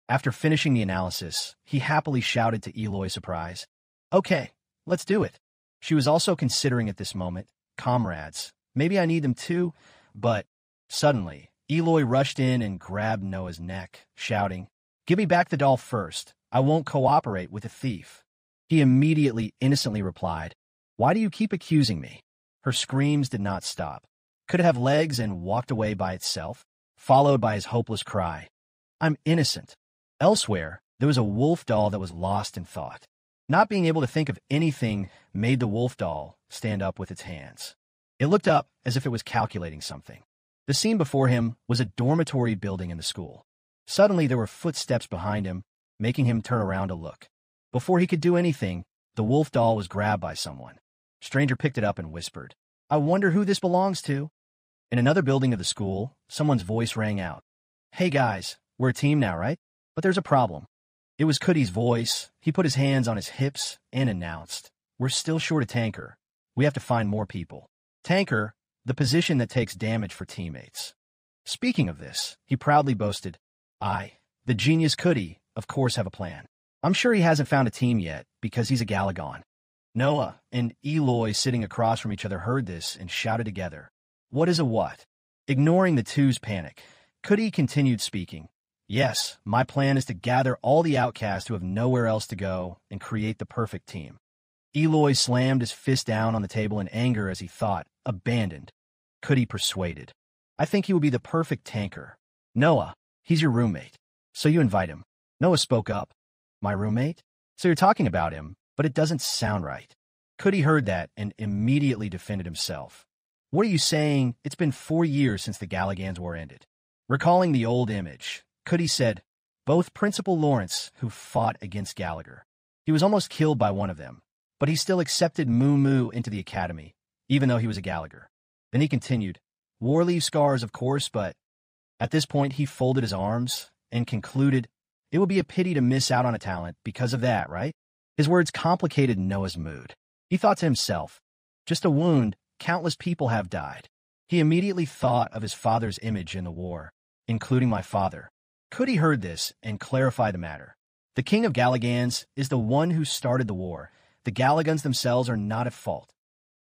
[SPEAKER 1] After finishing the analysis, he happily shouted to Eloy's surprise, "Okay, let's do it." She was also considering at this moment, comrades, maybe I need them too, but suddenly, Eloy rushed in and grabbed Noah's neck, shouting, "Give me back the doll first. I won't cooperate with a thief." He immediately innocently replied, "Why do you keep accusing me?" Her screams did not stop. Could it have legs and walked away by itself? Followed by his hopeless cry, "I'm innocent." Elsewhere, there was a wolf doll that was lost in thought. Not being able to think of anything made the wolf doll stand up with its hands. It looked up as if it was calculating something. The scene before him was a dormitory building in the school. Suddenly, there were footsteps behind him, making him turn around to look. Before he could do anything, the wolf doll was grabbed by someone. Stranger picked it up and whispered, "I wonder who this belongs to." In another building of the school, someone's voice rang out, "Hey guys, we're a team now, right? But there's a problem." It was Cootie's voice. He put his hands on his hips and announced, "We're still short a tanker. We have to find more people." Tanker, the position that takes damage for teammates. Speaking of this, he proudly boasted, "I, the genius Cootie, of course have a plan. I'm sure he hasn't found a team yet because he's a Galagon." Noah and Eloy sitting across from each other heard this and shouted together, "What is a what?" Ignoring the two's panic, Cootie continued speaking, "Yes, my plan is to gather all the outcasts who have nowhere else to go and create the perfect team." Eloy slammed his fist down on the table in anger as he thought, abandoned. Cootie persuaded, "I think he would be the perfect tanker. Noah, he's your roommate, so you invite him." Noah spoke up, "My roommate? So you're talking about him, but it doesn't sound right." Cootie heard that and immediately defended himself. "What are you saying? It's been 4 years since the Galagans War ended." Recalling the old image, Cootie said, both Principal Lawrence, who fought against Gallagher. He was almost killed by one of them, but he still accepted Moo Moo into the academy, even though he was a Gallagher. Then he continued, "War leaves scars, of course, but..." At this point, he folded his arms and concluded, "It would be a pity to miss out on a talent because of that, right?" His words complicated Noah's mood. He thought to himself, "Just a wound, countless people have died." He immediately thought of his father's image in the war, including my father. Could he heard this and clarify the matter? The king of Galagans is the one who started the war. The Galagans themselves are not at fault,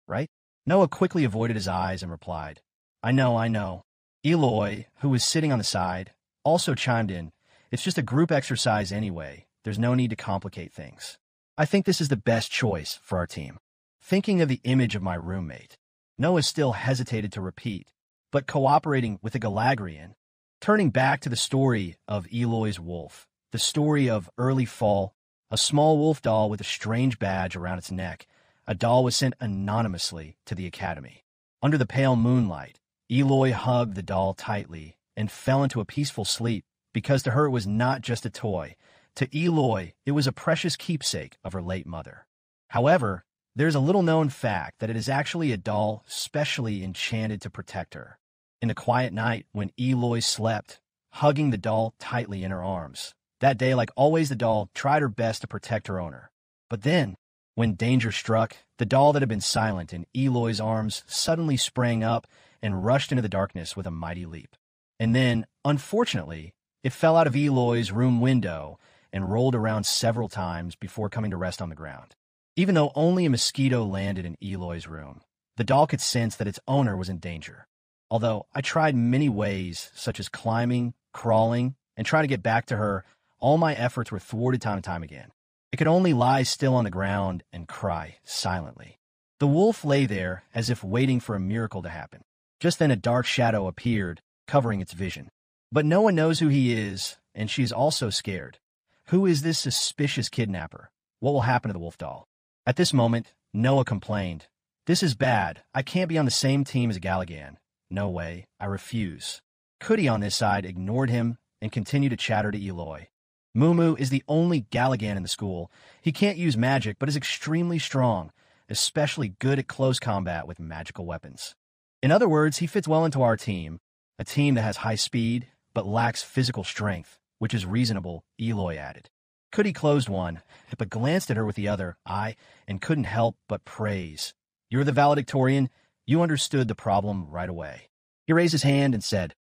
[SPEAKER 1] right? Noah quickly avoided his eyes and replied, I know. Eloy, who was sitting on the side, also chimed in, "It's just a group exercise anyway. There's no need to complicate things. I think this is the best choice for our team." Thinking of the image of my roommate, Noah still hesitated to repeat, but cooperating with the Galagrian. Turning back to the story of Eloy's wolf, the story of early fall, a small wolf doll with a strange badge around its neck, a doll was sent anonymously to the academy. Under the pale moonlight, Eloy hugged the doll tightly and fell into a peaceful sleep because to her it was not just a toy. To Eloy, it was a precious keepsake of her late mother. However, there's a little-known fact that it is actually a doll specially enchanted to protect her. In the quiet night when Eloy slept, hugging the doll tightly in her arms, that day, like always, the doll tried her best to protect her owner. But then, when danger struck, the doll that had been silent in Eloy's arms suddenly sprang up and rushed into the darkness with a mighty leap. And then, unfortunately, it fell out of Eloy's room window and rolled around several times before coming to rest on the ground. Even though only a mosquito landed in Eloy's room, the doll could sense that its owner was in danger. Although I tried many ways, such as climbing, crawling, and trying to get back to her, all my efforts were thwarted time and time again. It could only lie still on the ground and cry silently. The wolf lay there as if waiting for a miracle to happen. Just then a dark shadow appeared, covering its vision. But no one knows who he is, and she's also scared. Who is this suspicious kidnapper? What will happen to the wolf doll? At this moment, Noah complained, "This is bad. I can't be on the same team as Galagan. No way. I refuse." Cootie on this side ignored him and continued to chatter to Eloy. Moo Moo is the only Galagan in the school. He can't use magic, but is extremely strong, especially good at close combat with magical weapons. In other words, he fits well into our team, a team that has high speed, but lacks physical strength, which is reasonable, Eloy added. Cootie closed one, but glanced at her with the other eye and couldn't help but praise. "You're the valedictorian. You understood the problem right away." He raised his hand and said,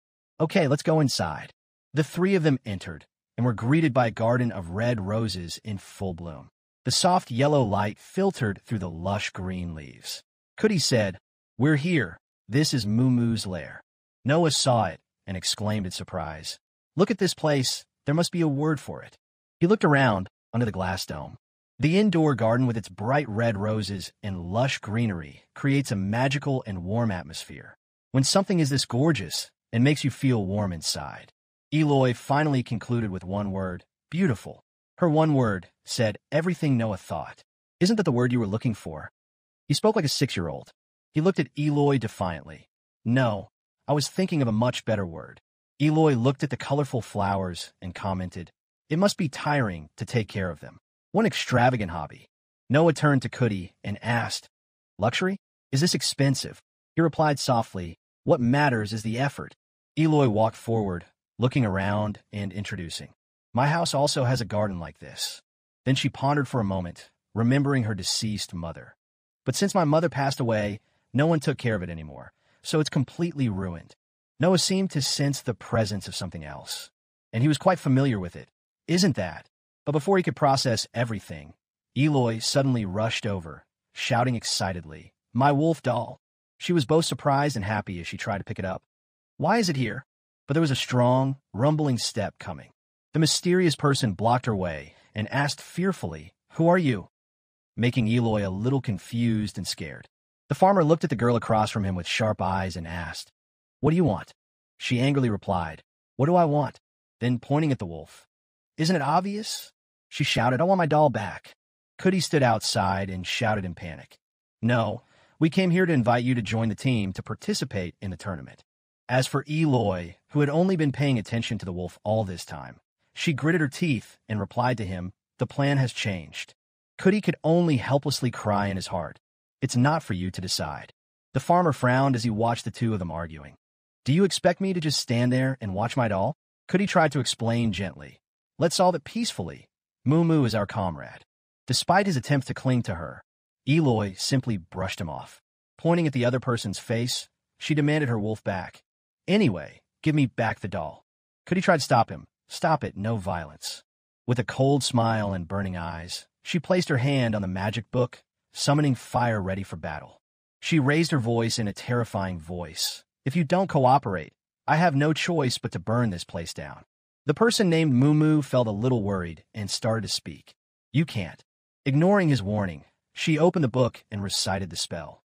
[SPEAKER 1] "Okay, let's go inside." The three of them entered and were greeted by a garden of red roses in full bloom. The soft yellow light filtered through the lush green leaves. Cootie said, "We're here. This is Moo Moo's lair." Noah saw it and exclaimed in surprise, "Look at this place. There must be a word for it." He looked around under the glass dome. The indoor garden with its bright red roses and lush greenery creates a magical and warm atmosphere. When something is this gorgeous, it makes you feel warm inside. Eloy finally concluded with one word, "Beautiful." Her one word said everything Noah thought. "Isn't that the word you were looking for?" He spoke like a 6-year-old. He looked at Eloy defiantly. "No, I was thinking of a much better word." Eloy looked at the colorful flowers and commented, "It must be tiring to take care of them. One extravagant hobby." Noah turned to Cootie and asked, "Luxury? Is this expensive?" He replied softly, "What matters is the effort." Eloy walked forward, looking around and introducing, "My house also has a garden like this." Then she pondered for a moment, remembering her deceased mother. "But since my mother passed away, no one took care of it anymore, so it's completely ruined." Noah seemed to sense the presence of something else, and he was quite familiar with it. "Isn't that?" But before he could process everything, Eloy suddenly rushed over, shouting excitedly, "My wolf doll!" She was both surprised and happy as she tried to pick it up. "Why is it here?" But there was a strong, rumbling step coming. The mysterious person blocked her way and asked fearfully, "Who are you?" making Eloy a little confused and scared. The farmer looked at the girl across from him with sharp eyes and asked, "What do you want?" She angrily replied, "What do I want?" Then pointing at the wolf, "Isn't it obvious?" She shouted, "I want my doll back." Cootie stood outside and shouted in panic, "No, we came here to invite you to join the team to participate in the tournament." As for Eloy, who had only been paying attention to the wolf all this time, She gritted her teeth and replied to him, "The plan has changed." Cootie could only helplessly cry in his heart. "It's not for you to decide." The farmer frowned as he watched the two of them arguing. "Do you expect me to just stand there and watch my doll?" Cootie tried to explain gently. "Let's solve it peacefully. Moo Moo is our comrade." Despite his attempts to cling to her, Eloy simply brushed him off. Pointing at the other person's face, she demanded her wolf back. "Anyway, give me back the doll." Cootie tried to stop him. "Stop it, no violence." With a cold smile and burning eyes, she placed her hand on the magic book, summoning fire ready for battle. She raised her voice in a terrifying voice. "If you don't cooperate, I have no choice but to burn this place down." The person named Moo Moo felt a little worried and started to speak. "You can't." Ignoring his warning, she opened the book and recited the spell.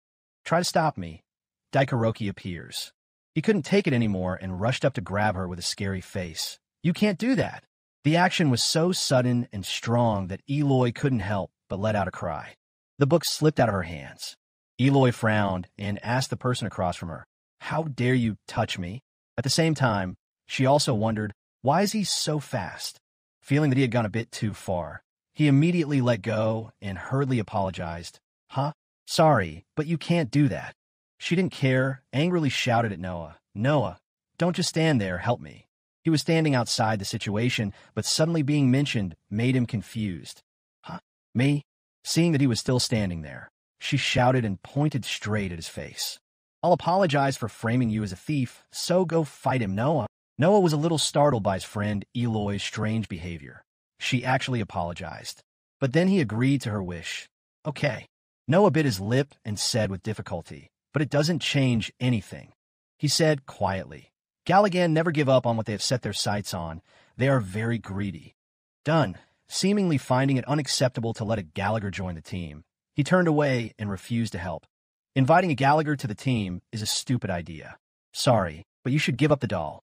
[SPEAKER 1] "Try to stop me. Daikaroki appears." He couldn't take it anymore and rushed up to grab her with a scary face. "You can't do that." The action was so sudden and strong that Eloy couldn't help but let out a cry. The book slipped out of her hands. Eloy frowned and asked the person across from her, "How dare you touch me?" At the same time, she also wondered, why is he so fast? Feeling that he had gone a bit too far, he immediately let go and hurriedly apologized. "Huh? Sorry, but you can't do that." She didn't care, angrily shouted at Noah. "Noah, don't just stand there, help me." He was standing outside the situation, but suddenly being mentioned made him confused. "Huh? Me?" Seeing that he was still standing there, she shouted and pointed straight at his face. "I'll apologize for framing you as a thief, so go fight him, Noah." Noah was a little startled by his friend Eloy's strange behavior. She actually apologized. But then he agreed to her wish. "Okay." Noah bit his lip and said with difficulty, "But it doesn't change anything." He said quietly, "Galligan never give up on what they have set their sights on. They are very greedy." Done. Seemingly finding it unacceptable to let a Gallagher join the team, he turned away and refused to help. Inviting a Gallagher to the team is a stupid idea. "Sorry, but you should give up the doll."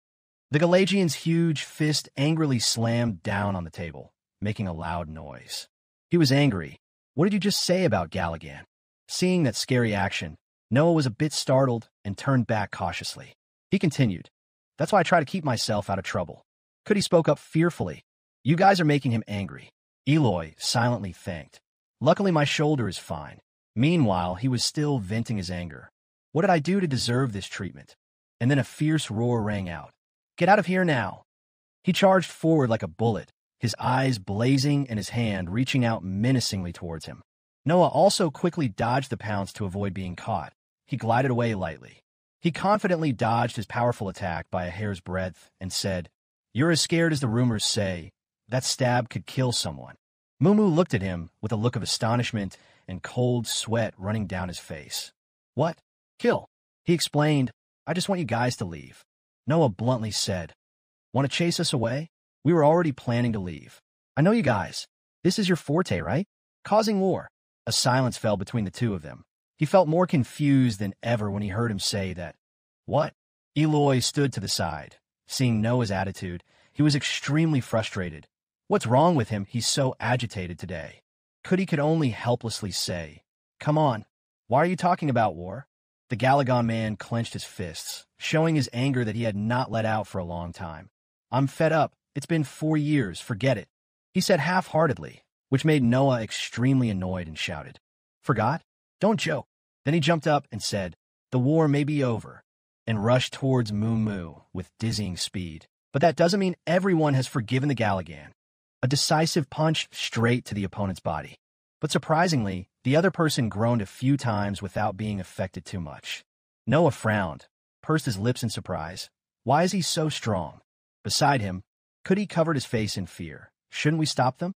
[SPEAKER 1] The Galagian's huge fist angrily slammed down on the table, making a loud noise. He was angry. "What did you just say about Galligan?" Seeing that scary action, Noah was a bit startled and turned back cautiously. He continued, "That's why I try to keep myself out of trouble." Cootie spoke up fearfully. "You guys are making him angry." Eloy silently thanked. "Luckily my shoulder is fine." Meanwhile, he was still venting his anger. "What did I do to deserve this treatment?" And then a fierce roar rang out. "Get out of here now." He charged forward like a bullet, his eyes blazing and his hand reaching out menacingly towards him. Noah also quickly dodged the pounce to avoid being caught. He glided away lightly. He confidently dodged his powerful attack by a hair's breadth and said, "You're as scared as the rumors say. That stab could kill someone." Moo Moo looked at him with a look of astonishment and cold sweat running down his face. "What? Kill?" He explained, "I just want you guys to leave." Noah bluntly said, "Want to chase us away? We were already planning to leave. I know you guys. This is your forte, right? Causing war." A silence fell between the two of them. He felt more confused than ever when he heard him say that. "What?" Eloy stood to the side. Seeing Noah's attitude, he was extremely frustrated. What's wrong with him? He's so agitated today. Cootie could only helplessly say, "Come on. Why are you talking about war?" The Galagon man clenched his fists, showing his anger that he had not let out for a long time. "I'm fed up. It's been 4 years. Forget it," he said half-heartedly, which made Noah extremely annoyed and shouted, "Forgot? Don't joke." Then he jumped up and said, "The war may be over," and rushed towards Moo Moo with dizzying speed. But that doesn't mean everyone has forgiven the Galagan. A decisive punch straight to the opponent's body. But surprisingly, the other person groaned a few times without being affected too much. Noah frowned, pursed his lips in surprise. Why is he so strong? Beside him, Cootie covered his face in fear. Shouldn't we stop them?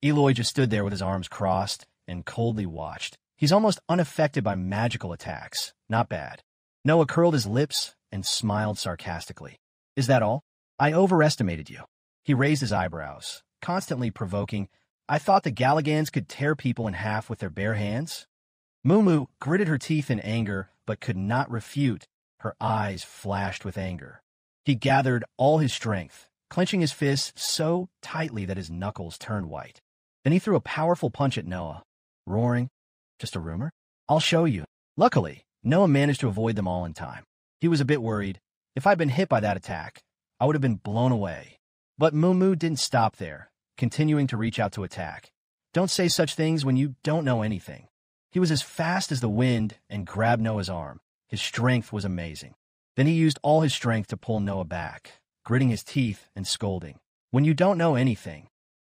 [SPEAKER 1] Eloy just stood there with his arms crossed and coldly watched. He's almost unaffected by magical attacks. Not bad. Noah curled his lips and smiled sarcastically. "Is that all? I overestimated you." He raised his eyebrows, constantly provoking, "I thought the Galagans could tear people in half with their bare hands?" Moo Moo gritted her teeth in anger, but could not refute. Her eyes flashed with anger. He gathered all his strength, clenching his fists so tightly that his knuckles turned white. Then he threw a powerful punch at Noah, roaring, "Just a rumor? I'll show you." Luckily, Noah managed to avoid them all in time. He was a bit worried. If I'd been hit by that attack, I would have been blown away. But Mumu didn't stop there, continuing to reach out to attack. Don't say such things when you don't know anything. He was as fast as the wind and grabbed Noah's arm. His strength was amazing. Then he used all his strength to pull Noah back, gritting his teeth and scolding. When you don't know anything.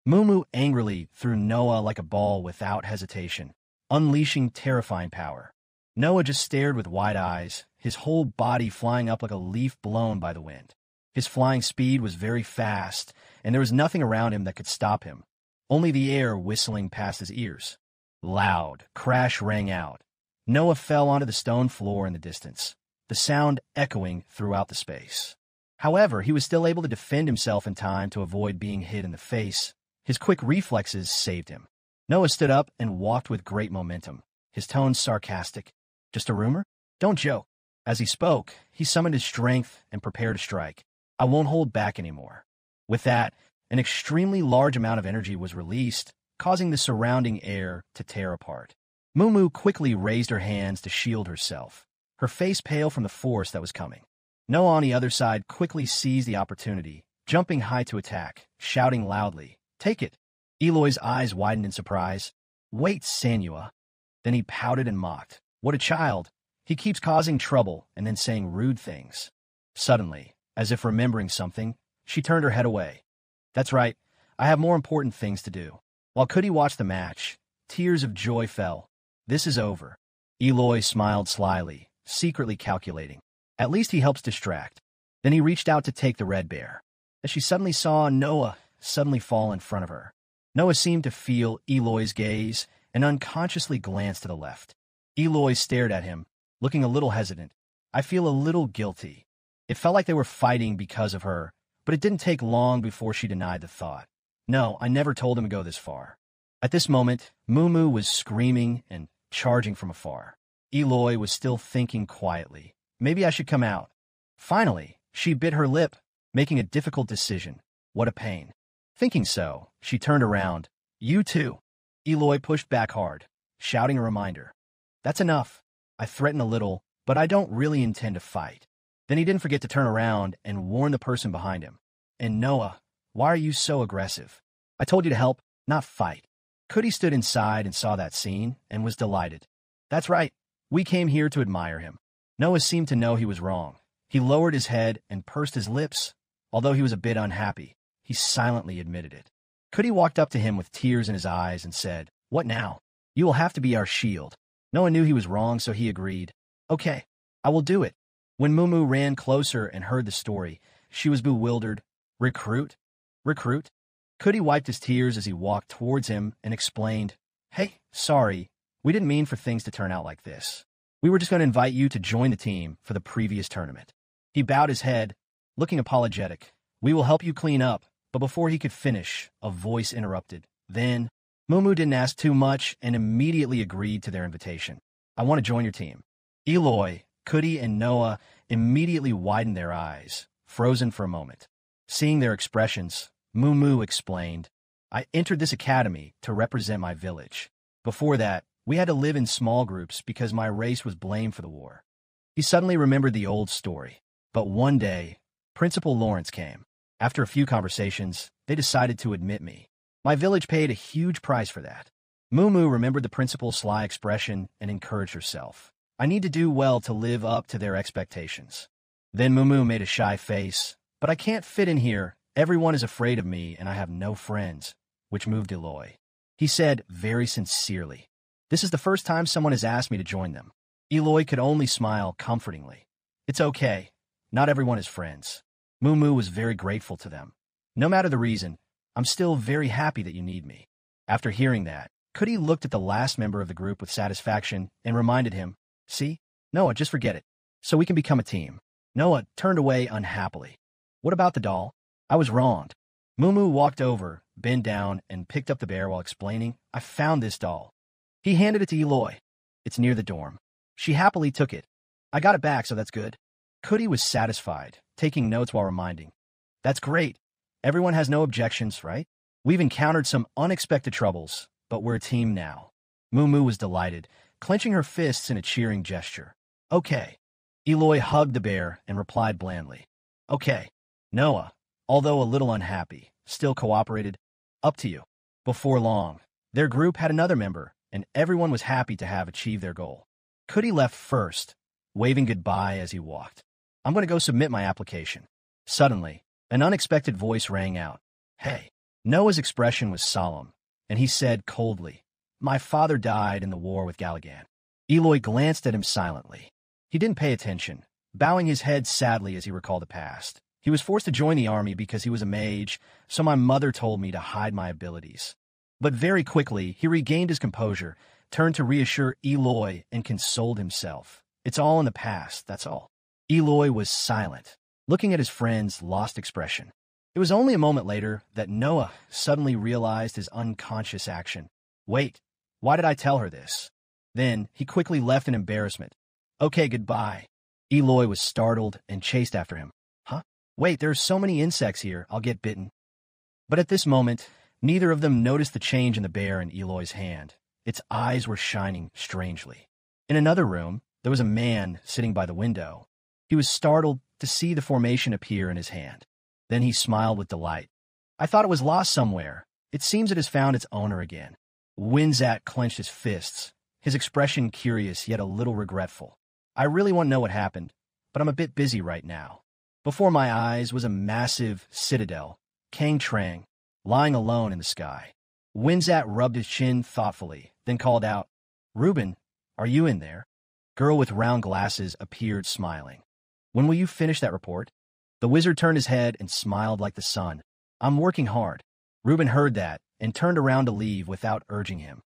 [SPEAKER 1] Mumu angrily threw Noah like a ball without hesitation, unleashing terrifying power. Noah just stared with wide eyes, his whole body flying up like a leaf blown by the wind. His flying speed was very fast, and there was nothing around him that could stop him, only the air whistling past his ears. Loud crash rang out. Noah fell onto the stone floor in the distance, the sound echoing throughout the space. However, he was still able to defend himself in time to avoid being hit in the face. His quick reflexes saved him. Noah stood up and walked with great momentum, his tone sarcastic. Just a rumor? Don't joke. As he spoke, he summoned his strength and prepared to strike. I won't hold back anymore. With that, an extremely large amount of energy was released, causing the surrounding air to tear apart. Mumu quickly raised her hands to shield herself, her face pale from the force that was coming. Noah on the other side quickly seized the opportunity, jumping high to attack, shouting loudly, "Take it!" Eloy's eyes widened in surprise. "Wait, Sanua." Then he pouted and mocked. What a child! He keeps causing trouble and then saying rude things. Suddenly, as if remembering something, she turned her head away. That's right, I have more important things to do. While Cudi watched the match, tears of joy fell. This is over. Eloy smiled slyly, secretly calculating. At least he helps distract. Then he reached out to take the red bear. As she suddenly saw Noah suddenly fall in front of her. Noah seemed to feel Eloy's gaze and unconsciously glanced to the left. Eloy stared at him, looking a little hesitant. I feel a little guilty. It felt like they were fighting because of her, but it didn't take long before she denied the thought. No, I never told him to go this far. At this moment, Mumu was screaming and charging from afar. Eloy was still thinking quietly. Maybe I should come out. Finally, she bit her lip, making a difficult decision. What a pain. Thinking so, she turned around. You too. Eloy pushed back hard, shouting a reminder. That's enough. I threaten a little, but I don't really intend to fight. Then he didn't forget to turn around and warn the person behind him. And Noah, why are you so aggressive? I told you to help, not fight. Cudi stood inside and saw that scene and was delighted. That's right. We came here to admire him. Noah seemed to know he was wrong. He lowered his head and pursed his lips. Although he was a bit unhappy, he silently admitted it. Cudi walked up to him with tears in his eyes and said, What now? You will have to be our shield. Noah knew he was wrong, so he agreed. Okay, I will do it. When Mumu ran closer and heard the story, she was bewildered. Recruit? Recruit? Cudi wiped his tears as he walked towards him and explained, Hey, sorry, we didn't mean for things to turn out like this. We were just going to invite you to join the team for the previous tournament. He bowed his head, looking apologetic. We will help you clean up, but before he could finish, a voice interrupted. Then, Mumu didn't ask too much and immediately agreed to their invitation. I want to join your team. Eloy, Cudi, and Noah immediately widened their eyes, frozen for a moment. Seeing their expressions, Mumu explained, I entered this academy to represent my village. Before that, we had to live in small groups because my race was blamed for the war. He suddenly remembered the old story. But one day, Principal Lawrence came. After a few conversations, they decided to admit me. My village paid a huge price for that. Mumu remembered the principal's sly expression and encouraged herself. I need to do well to live up to their expectations. Then Mumu made a shy face. But I can't fit in here. Everyone is afraid of me and I have no friends, which moved Eloy. He said very sincerely, This is the first time someone has asked me to join them. Eloy could only smile comfortingly. It's okay. Not everyone is friends. Mumu was very grateful to them. No matter the reason, I'm still very happy that you need me. After hearing that, Cudi looked at the last member of the group with satisfaction and reminded him, See? Noah, just forget it. So we can become a team. Noah turned away unhappily. What about the doll? I was wronged. Mumu walked over, bent down, and picked up the bear while explaining, I found this doll. He handed it to Eloy. It's near the dorm. She happily took it. I got it back, so that's good. Cudi was satisfied, taking notes while reminding. That's great. Everyone has no objections, right? We've encountered some unexpected troubles, but we're a team now. Mumu was delighted, clenching her fists in a cheering gesture. Okay. Eloy hugged the bear and replied blandly. Okay. Noah, although a little unhappy, still cooperated. Up to you. Before long, their group had another member, and everyone was happy to have achieved their goal. Cootie left first, waving goodbye as he walked. I'm going to go submit my application. Suddenly, an unexpected voice rang out. Hey. Noah's expression was solemn, and he said coldly, My father died in the war with Galligan. Eloy glanced at him silently. He didn't pay attention, bowing his head sadly as he recalled the past. He was forced to join the army because he was a mage, so my mother told me to hide my abilities. But very quickly, he regained his composure, turned to reassure Eloy, and consoled himself. It's all in the past, that's all. Eloy was silent, looking at his friend's lost expression. It was only a moment later that Noah suddenly realized his unconscious action. Wait, why did I tell her this? Then he quickly left in embarrassment. Okay, goodbye. Eloy was startled and chased after him. Huh? Wait, there are so many insects here, I'll get bitten. But at this moment, neither of them noticed the change in the bear in Eloy's hand. Its eyes were shining strangely. In another room, there was a man sitting by the window. He was startled to see the formation appear in his hand. Then he smiled with delight. I thought it was lost somewhere. It seems it has found its owner again. Winzat clenched his fists, his expression curious yet a little regretful. I really want to know what happened, but I'm a bit busy right now. Before my eyes was a massive citadel, Kang Trang, lying alone in the sky. Winzat rubbed his chin thoughtfully, then called out, Reuben, are you in there? Girl with round glasses appeared smiling. When will you finish that report? The wizard turned his head and smiled like the sun. I'm working hard. Reuben heard that and turned around to leave without urging him.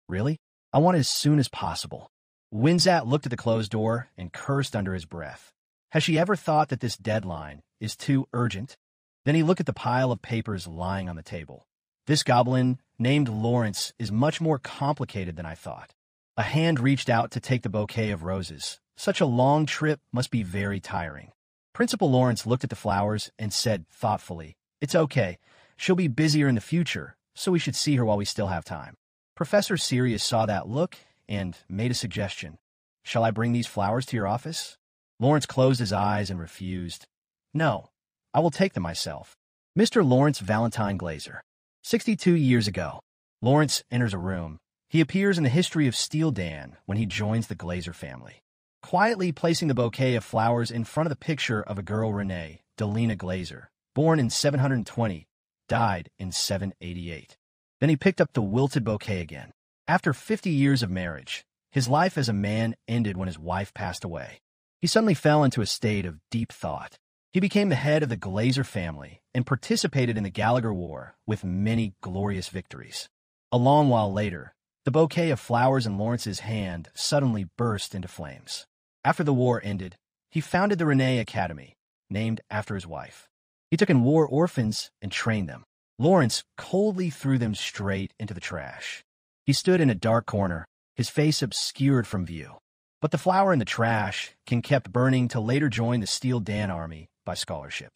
[SPEAKER 1] Really? I want it as soon as possible. Winzat looked at the closed door and cursed under his breath. Has she ever thought that this deadline is too urgent? Then he looked at the pile of papers lying on the table. This goblin, named Lawrence, is much more complicated than I thought. A hand reached out to take the bouquet of roses. Such a long trip must be very tiring. Principal Lawrence looked at the flowers and said thoughtfully, It's okay. She'll be busier in the future, so we should see her while we still have time. Professor Sirius saw that look and made a suggestion. Shall I bring these flowers to your office? Lawrence closed his eyes and refused. No, I will take them myself. Mr. Lawrence Valentine Glazer. 62 years ago, Lawrence enters a room. He appears in the history of Steel Dan when he joins the Glazer family. Quietly placing the bouquet of flowers in front of the picture of a girl Renee, Delina Glazer, born in 720, died in 788. Then he picked up the wilted bouquet again. After 50 years of marriage, his life as a man ended when his wife passed away. He suddenly fell into a state of deep thought. He became the head of the Glazer family and participated in the Gallagher War with many glorious victories. A long while later, the bouquet of flowers in Lawrence's hand suddenly burst into flames. After the war ended, he founded the Renee Academy, named after his wife. He took in war orphans and trained them. Lawrence coldly threw them straight into the trash. He stood in a dark corner, his face obscured from view. But the flower in the trash can kept burning to later join the Steel Dan army by scholarship.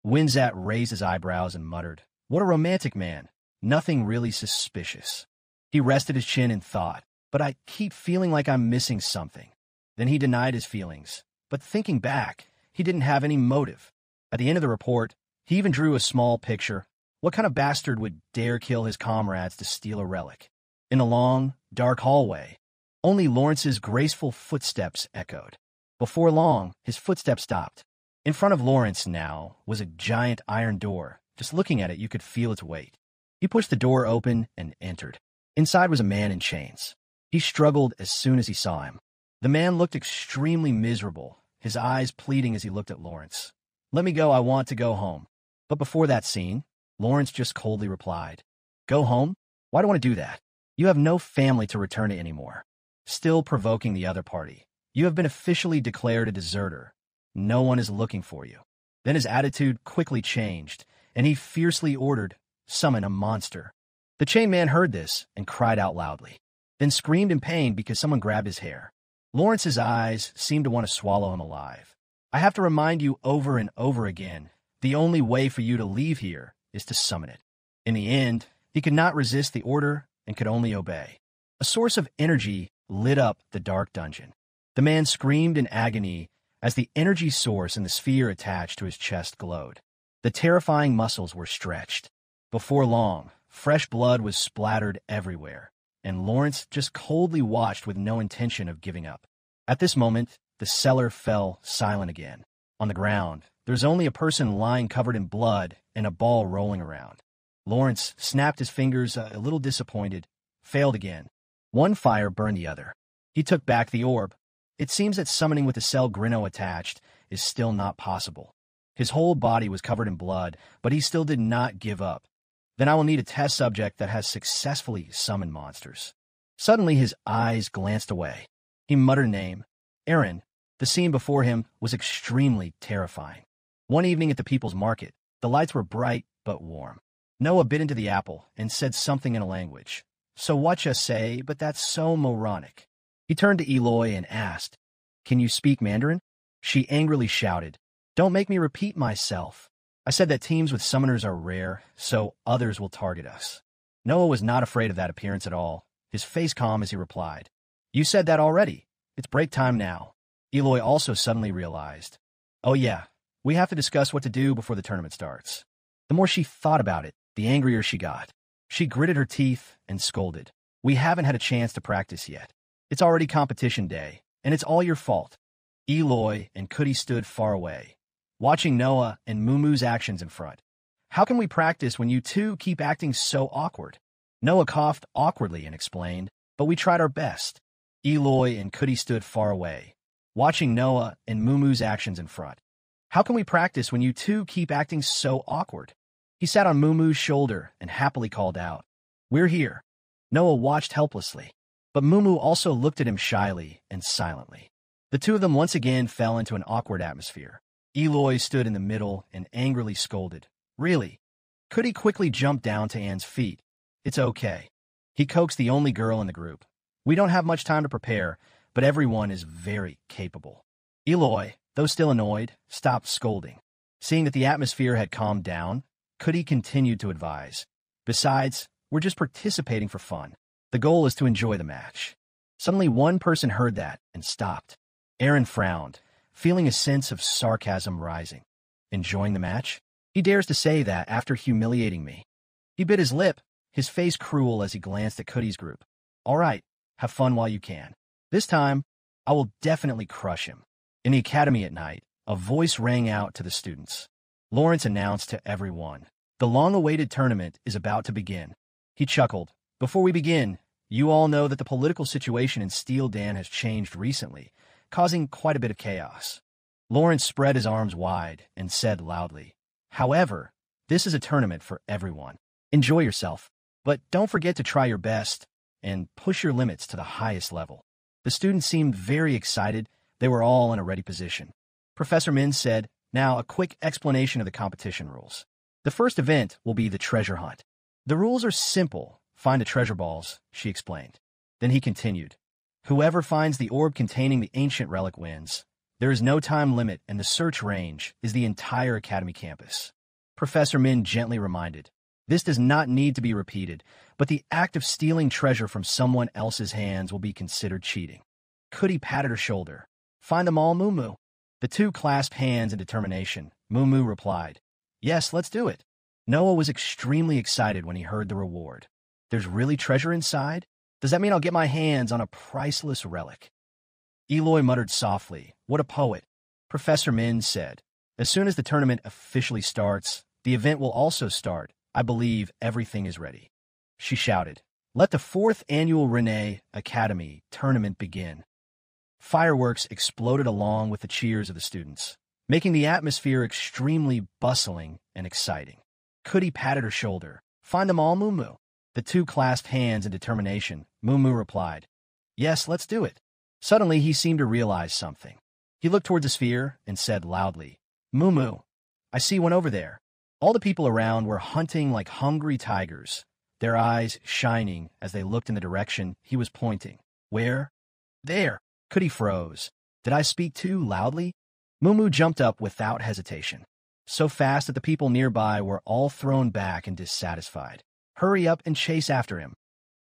[SPEAKER 1] Winzat raised his eyebrows and muttered, What a romantic man. Nothing really suspicious. He rested his chin and thought, But I keep feeling like I'm missing something. Then he denied his feelings. But thinking back, he didn't have any motive. At the end of the report, he even drew a small picture. What kind of bastard would dare kill his comrades to steal a relic? In the long, dark hallway, only Lawrence's graceful footsteps echoed. Before long, his footsteps stopped. In front of Lawrence now was a giant iron door. Just looking at it, you could feel its weight. He pushed the door open and entered. Inside was a man in chains. He struggled as soon as he saw him. The man looked extremely miserable, his eyes pleading as he looked at Lawrence. Let me go, I want to go home. But before that scene, Lawrence just coldly replied, Go home? Why do I want to do that? You have no family to return to anymore. Still provoking the other party. You have been officially declared a deserter. No one is looking for you. Then his attitude quickly changed, and he fiercely ordered, Summon a monster. The chained man heard this and cried out loudly, then screamed in pain because someone grabbed his hair. Lawrence's eyes seemed to want to swallow him alive. I have to remind you over and over again, the only way for you to leave here is to summon it. In the end, he could not resist the order and could only obey. A source of energy lit up the dark dungeon. The man screamed in agony as the energy source in the sphere attached to his chest glowed. The terrifying muscles were stretched. Before long, fresh blood was splattered everywhere, and Lawrence just coldly watched with no intention of giving up. At this moment, the cellar fell silent again. On the ground, there's only a person lying covered in blood and a ball rolling around. Lawrence snapped his fingers, a little disappointed, failed again. One fire burned the other. He took back the orb. It seems that summoning with the cell Grino attached is still not possible. His whole body was covered in blood, but he still did not give up. Then I will need a test subject that has successfully summoned monsters. Suddenly his eyes glanced away. He muttered a name. Aaron. The scene before him was extremely terrifying. One evening at the People's Market, the lights were bright but warm. Noah bit into the apple and said something in a language. So what you say, but that's so moronic. He turned to Eloy and asked, "Can you speak Mandarin?" She angrily shouted, "Don't make me repeat myself. I said that teams with summoners are rare, so others will target us." Noah was not afraid of that appearance at all, his face calm as he replied, "You said that already. It's break time now." Eloy also suddenly realized, "Oh yeah, we have to discuss what to do before the tournament starts." The more she thought about it, the angrier she got. She gritted her teeth and scolded. "We haven't had a chance to practice yet. It's already competition day, and it's all your fault." Eloy and Cootie stood far away, watching Noah and Mumu's actions in front. "How can we practice when you two keep acting so awkward?" Noah coughed awkwardly and explained, "But we tried our best." Eloy and Cootie stood far away, watching Noah and Mumu's actions in front. "How can we practice when you two keep acting so awkward?" He sat on Mumu's shoulder and happily called out, "We're here." Noah watched helplessly, but Mumu also looked at him shyly and silently. The two of them once again fell into an awkward atmosphere. Eloy stood in the middle and angrily scolded, "Really?" Cootie quickly jumped down to Anne's feet. "It's okay." He coaxed the only girl in the group. "We don't have much time to prepare, but everyone is very capable." Eloy, though still annoyed, stopped scolding. Seeing that the atmosphere had calmed down, Cootie continued to advise, "Besides, we're just participating for fun. The goal is to enjoy the match." Suddenly one person heard that and stopped. Aaron frowned, feeling a sense of sarcasm rising. "Enjoying the match? He dares to say that after humiliating me." He bit his lip, his face cruel as he glanced at Cootie's group. "All right, have fun while you can. This time, I will definitely crush him." In the academy at night, a voice rang out to the students. Lawrence announced to everyone, "The long-awaited tournament is about to begin." He chuckled. "Before we begin, you all know that the political situation in Steel Dan has changed recently, causing quite a bit of chaos." Lawrence spread his arms wide and said loudly, "However, this is a tournament for everyone. Enjoy yourself, but don't forget to try your best and push your limits to the highest level." The students seemed very excited. They were all in a ready position. Professor Min said, "Now a quick explanation of the competition rules. The first event will be the treasure hunt. The rules are simple. Find the treasure balls," she explained. Then he continued, "Whoever finds the orb containing the ancient relic wins. There is no time limit, and the search range is the entire academy campus." Professor Min gently reminded, "This does not need to be repeated, but the act of stealing treasure from someone else's hands will be considered cheating." Cootie patted her shoulder. "Find them all, Mumu." The two clasped hands in determination. Mumu replied, "Yes, let's do it." Noah was extremely excited when he heard the reward. "There's really treasure inside? Does that mean I'll get my hands on a priceless relic?" Eloy muttered softly, "What a poet." Professor Min said, "As soon as the tournament officially starts, the event will also start. I believe everything is ready." She shouted, "Let the 4th annual Renee Academy tournament begin." Fireworks exploded along with the cheers of the students, making the atmosphere extremely bustling and exciting. Cootie patted her shoulder. "Find them all, Mumu." The two clasped hands in determination. Mumu replied, "Yes, let's do it." Suddenly, he seemed to realize something. He looked toward the sphere and said loudly, "Mumu, I see one over there." All the people around were hunting like hungry tigers, their eyes shining as they looked in the direction he was pointing. "Where?" "There." Cootie froze. Did I speak too loudly? Mumu jumped up without hesitation, so fast that the people nearby were all thrown back and dissatisfied. "Hurry up and chase after him."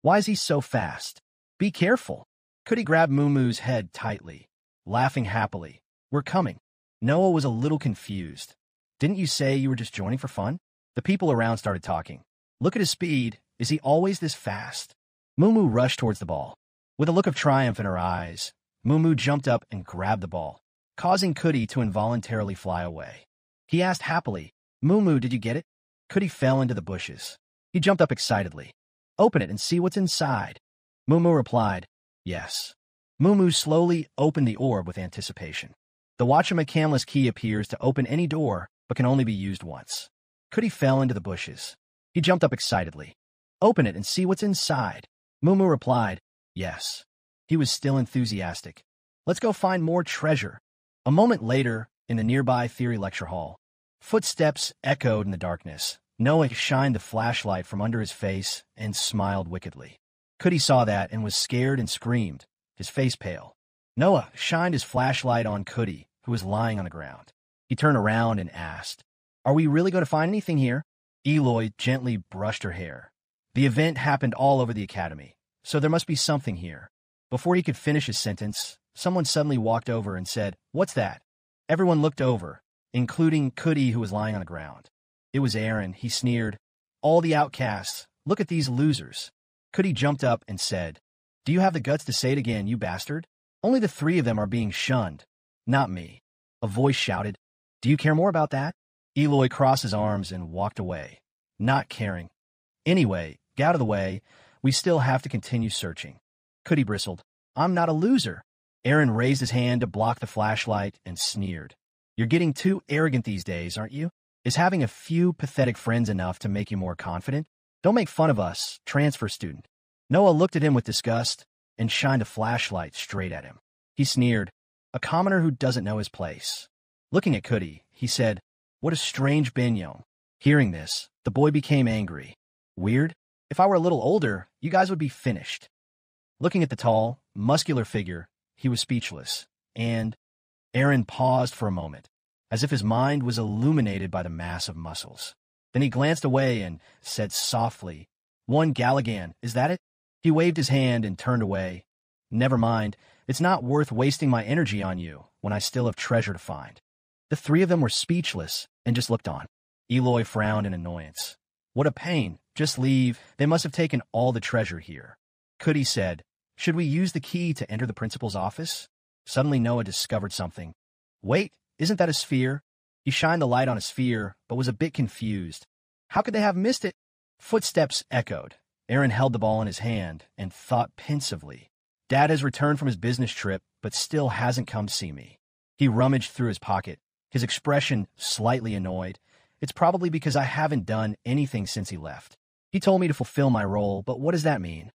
[SPEAKER 1] "Why is he so fast?" "Be careful." Cootie grabbed Mumu's head tightly, laughing happily. "We're coming." Noah was a little confused. Didn't you say you were just joining for fun? The people around started talking. Look at his speed. Is he always this fast? Mumu rushed towards the ball. With a look of triumph in her eyes, Mumu jumped up and grabbed the ball, causing Cootie to involuntarily fly away. He asked happily, Mumu, did you get it? Cootie fell into the bushes. He jumped up excitedly. Open it and see what's inside. Mumu replied, yes. Mumu slowly opened the orb with anticipation. The Watchamacanless key appears to open any door, but can only be used once. Cootie fell into the bushes. He jumped up excitedly. Open it and see what's inside. Mumu replied, yes. He was still enthusiastic. Let's go find more treasure. A moment later, in the nearby theory lecture hall, footsteps echoed in the darkness. Noah shined the flashlight from under his face and smiled wickedly. Cootie saw that and was scared and screamed, his face pale. Noah shined his flashlight on Cootie, who was lying on the ground. He turned around and asked, are we really going to find anything here? Eloy gently brushed her hair. The event happened all over the academy, so there must be something here. Before he could finish his sentence, someone suddenly walked over and said, what's that? Everyone looked over, including Cootie, who was lying on the ground. It was Aaron. He sneered. All the outcasts, look at these losers. Cootie jumped up and said, do you have the guts to say it again, you bastard? Only the 3 of them are being shunned, not me. A voice shouted, do you care more about that? Eloy crossed his arms and walked away, not caring. Anyway, get out of the way. We still have to continue searching. Cootie bristled. I'm not a loser. Aaron raised his hand to block the flashlight and sneered. You're getting too arrogant these days, aren't you? Is having a few pathetic friends enough to make you more confident? Don't make fun of us, transfer student. Noah looked at him with disgust and shined a flashlight straight at him. He sneered, a commoner who doesn't know his place. Looking at Cootie, he said, what a strange binyong. Hearing this, the boy became angry. Weird? If I were a little older, you guys would be finished. Looking at the tall, muscular figure, he was speechless, and Aaron paused for a moment, as if his mind was illuminated by the mass of muscles. Then he glanced away and said softly, one Galligan, is that it? He waved his hand and turned away. Never mind, it's not worth wasting my energy on you when I still have treasure to find. The 3 of them were speechless and just looked on. Eloy frowned in annoyance. What a pain. Just leave. They must have taken all the treasure here. Cootie said, should we use the key to enter the principal's office? Suddenly Noah discovered something. Wait, isn't that a sphere? He shined the light on a sphere, but was a bit confused. How could they have missed it? Footsteps echoed. Aaron held the ball in his hand and thought pensively. Dad has returned from his business trip, but still hasn't come to see me. He rummaged through his pocket, his expression slightly annoyed. It's probably because I haven't done anything since he left. He told me to fulfill my role, but what does that mean?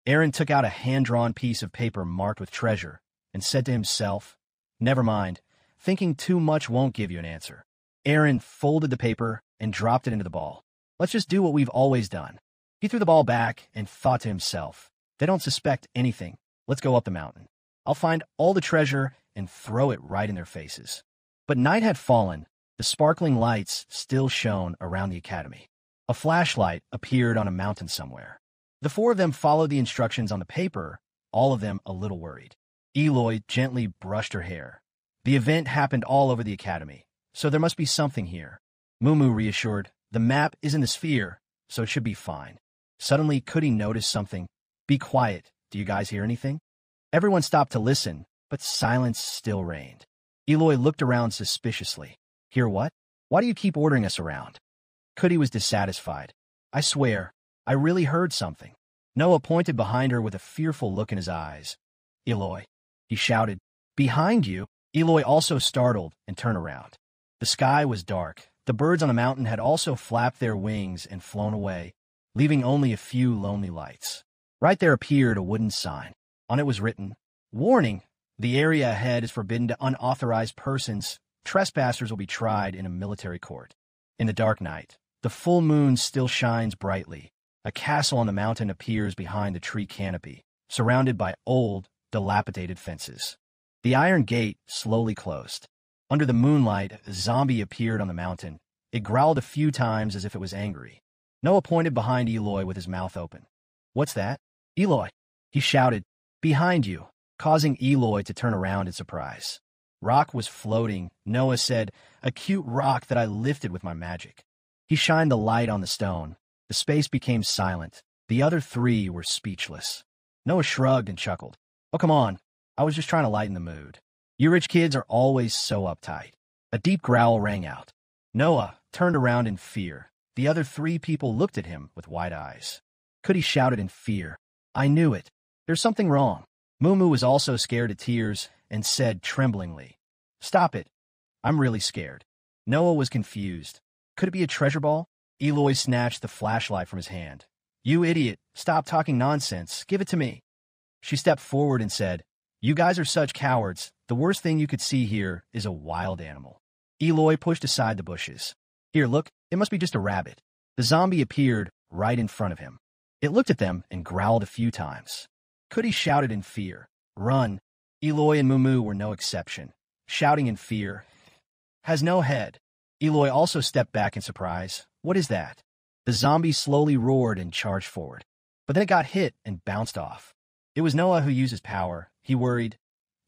[SPEAKER 1] Aaron took out a hand-drawn piece of paper marked with treasure and said to himself, never mind, thinking too much won't give you an answer. Aaron folded the paper and dropped it into the ball. Let's just do what we've always done. He threw the ball back and thought to himself, they don't suspect anything. Let's go up the mountain. I'll find all the treasure and throw it right in their faces. But night had fallen. The sparkling lights still shone around the academy. A flashlight appeared on a mountain somewhere. The 4 of them followed the instructions on the paper, all of them a little worried. Eloy gently brushed her hair. The event happened all over the academy, so there must be something here. Mumu reassured, the map is in the sphere, so it should be fine. Suddenly, Cootie noticed something. Be quiet. Do you guys hear anything? Everyone stopped to listen, but silence still reigned. Eloy looked around suspiciously. Hear what? Why do you keep ordering us around? Cootie was dissatisfied. I swear, I really heard something. Noah pointed behind her with a fearful look in his eyes. Eloy, he shouted. Behind you? Eloy also startled and turned around. The sky was dark. The birds on the mountain had also flapped their wings and flown away, leaving only a few lonely lights. Right there appeared a wooden sign. On it was written, Warning, the area ahead is forbidden to unauthorized persons. Trespassers will be tried in a military court. In the dark night, the full moon still shines brightly. A castle on the mountain appears behind the tree canopy, surrounded by old, dilapidated fences. The iron gate slowly closed. Under the moonlight, a zombie appeared on the mountain. It growled a few times as if it was angry. Noah pointed behind Eloy with his mouth open. What's that? Eloy, he shouted, behind you, causing Eloy to turn around in surprise. Rock was floating, Noah said, a cute rock that I lifted with my magic. He shined the light on the stone. The space became silent. The other three were speechless. Noah shrugged and chuckled. Oh, come on. I was just trying to lighten the mood. You rich kids are always so uptight. A deep growl rang out. Noah turned around in fear. The other three people looked at him with wide eyes. Cootie shouted in fear. I knew it. There's something wrong. Moo was also scared to tears and said tremblingly, Stop it. I'm really scared. Noah was confused. Could it be a treasure ball? Eloy snatched the flashlight from his hand. You idiot. Stop talking nonsense. Give it to me. She stepped forward and said, You guys are such cowards. The worst thing you could see here is a wild animal. Eloy pushed aside the bushes. Here, look. It must be just a rabbit. The zombie appeared right in front of him. It looked at them and growled a few times. Cootie shouted in fear. Run. Eloy and Moo were no exception, shouting in fear. Has no head. Eloy also stepped back in surprise. What is that? The zombie slowly roared and charged forward. But then it got hit and bounced off. It was Noah who used his power. He worried.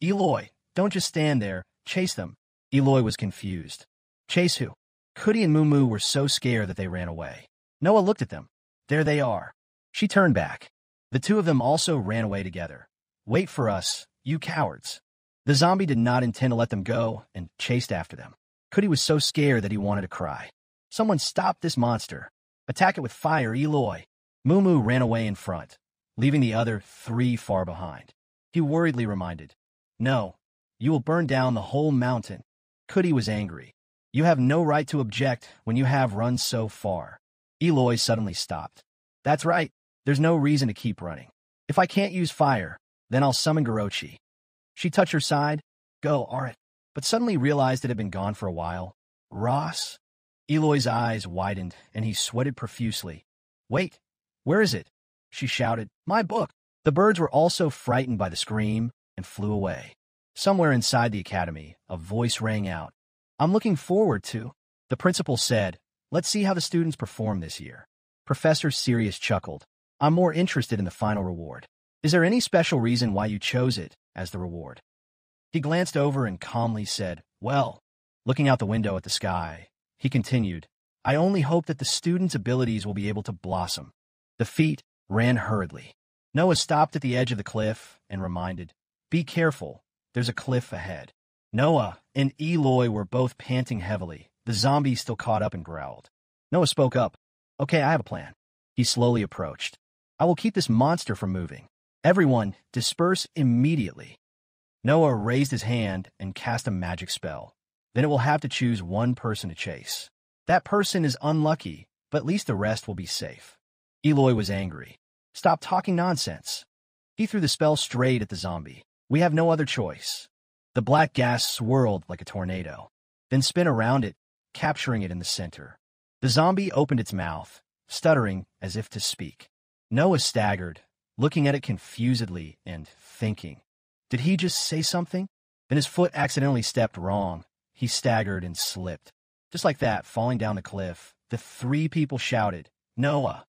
[SPEAKER 1] Eloy, don't just stand there. Chase them. Eloy was confused. Chase who? Cootie and Moo were so scared that they ran away. Noah looked at them. There they are. She turned back. The two of them also ran away together. Wait for us, you cowards. The zombie did not intend to let them go and chased after them. Cootie was so scared that he wanted to cry. Someone stop this monster. Attack it with fire, Eloy. Moo ran away in front, leaving the other three far behind. He worriedly reminded, No, you will burn down the whole mountain. Cootie was angry. You have no right to object when you have run so far. Eloy suddenly stopped. That's right. There's no reason to keep running. If I can't use fire, then I'll summon Gorochi. She touched her side. Go, Arit. But suddenly realized it had been gone for a while. Ross? Eloy's eyes widened, and he sweated profusely. Wait, where is it? She shouted. My book. The birds were also frightened by the scream and flew away. Somewhere inside the academy, a voice rang out. I'm looking forward to. The principal said, Let's see how the students perform this year. Professor Sirius chuckled. I'm more interested in the final reward. Is there any special reason why you chose it as the reward? He glanced over and calmly said, Well, looking out the window at the sky, he continued, I only hope that the students' abilities will be able to blossom. The feet ran hurriedly. Noah stopped at the edge of the cliff and reminded, Be careful, there's a cliff ahead. Noah and Eloy were both panting heavily. The zombie still caught up and growled. Noah spoke up. Okay, I have a plan. He slowly approached. I will keep this monster from moving. Everyone, disperse immediately. Noah raised his hand and cast a magic spell. Then it will have to choose one person to chase. That person is unlucky, but at least the rest will be safe. Eloy was angry. Stop talking nonsense. He threw the spell straight at the zombie. We have no other choice. The black gas swirled like a tornado, then spin around it, capturing it in the center. The zombie opened its mouth, stuttering as if to speak. Noah staggered, looking at it confusedly and thinking, Did he just say something? Then his foot accidentally stepped wrong. He staggered and slipped. Just like that, falling down the cliff, the three people shouted, Noah!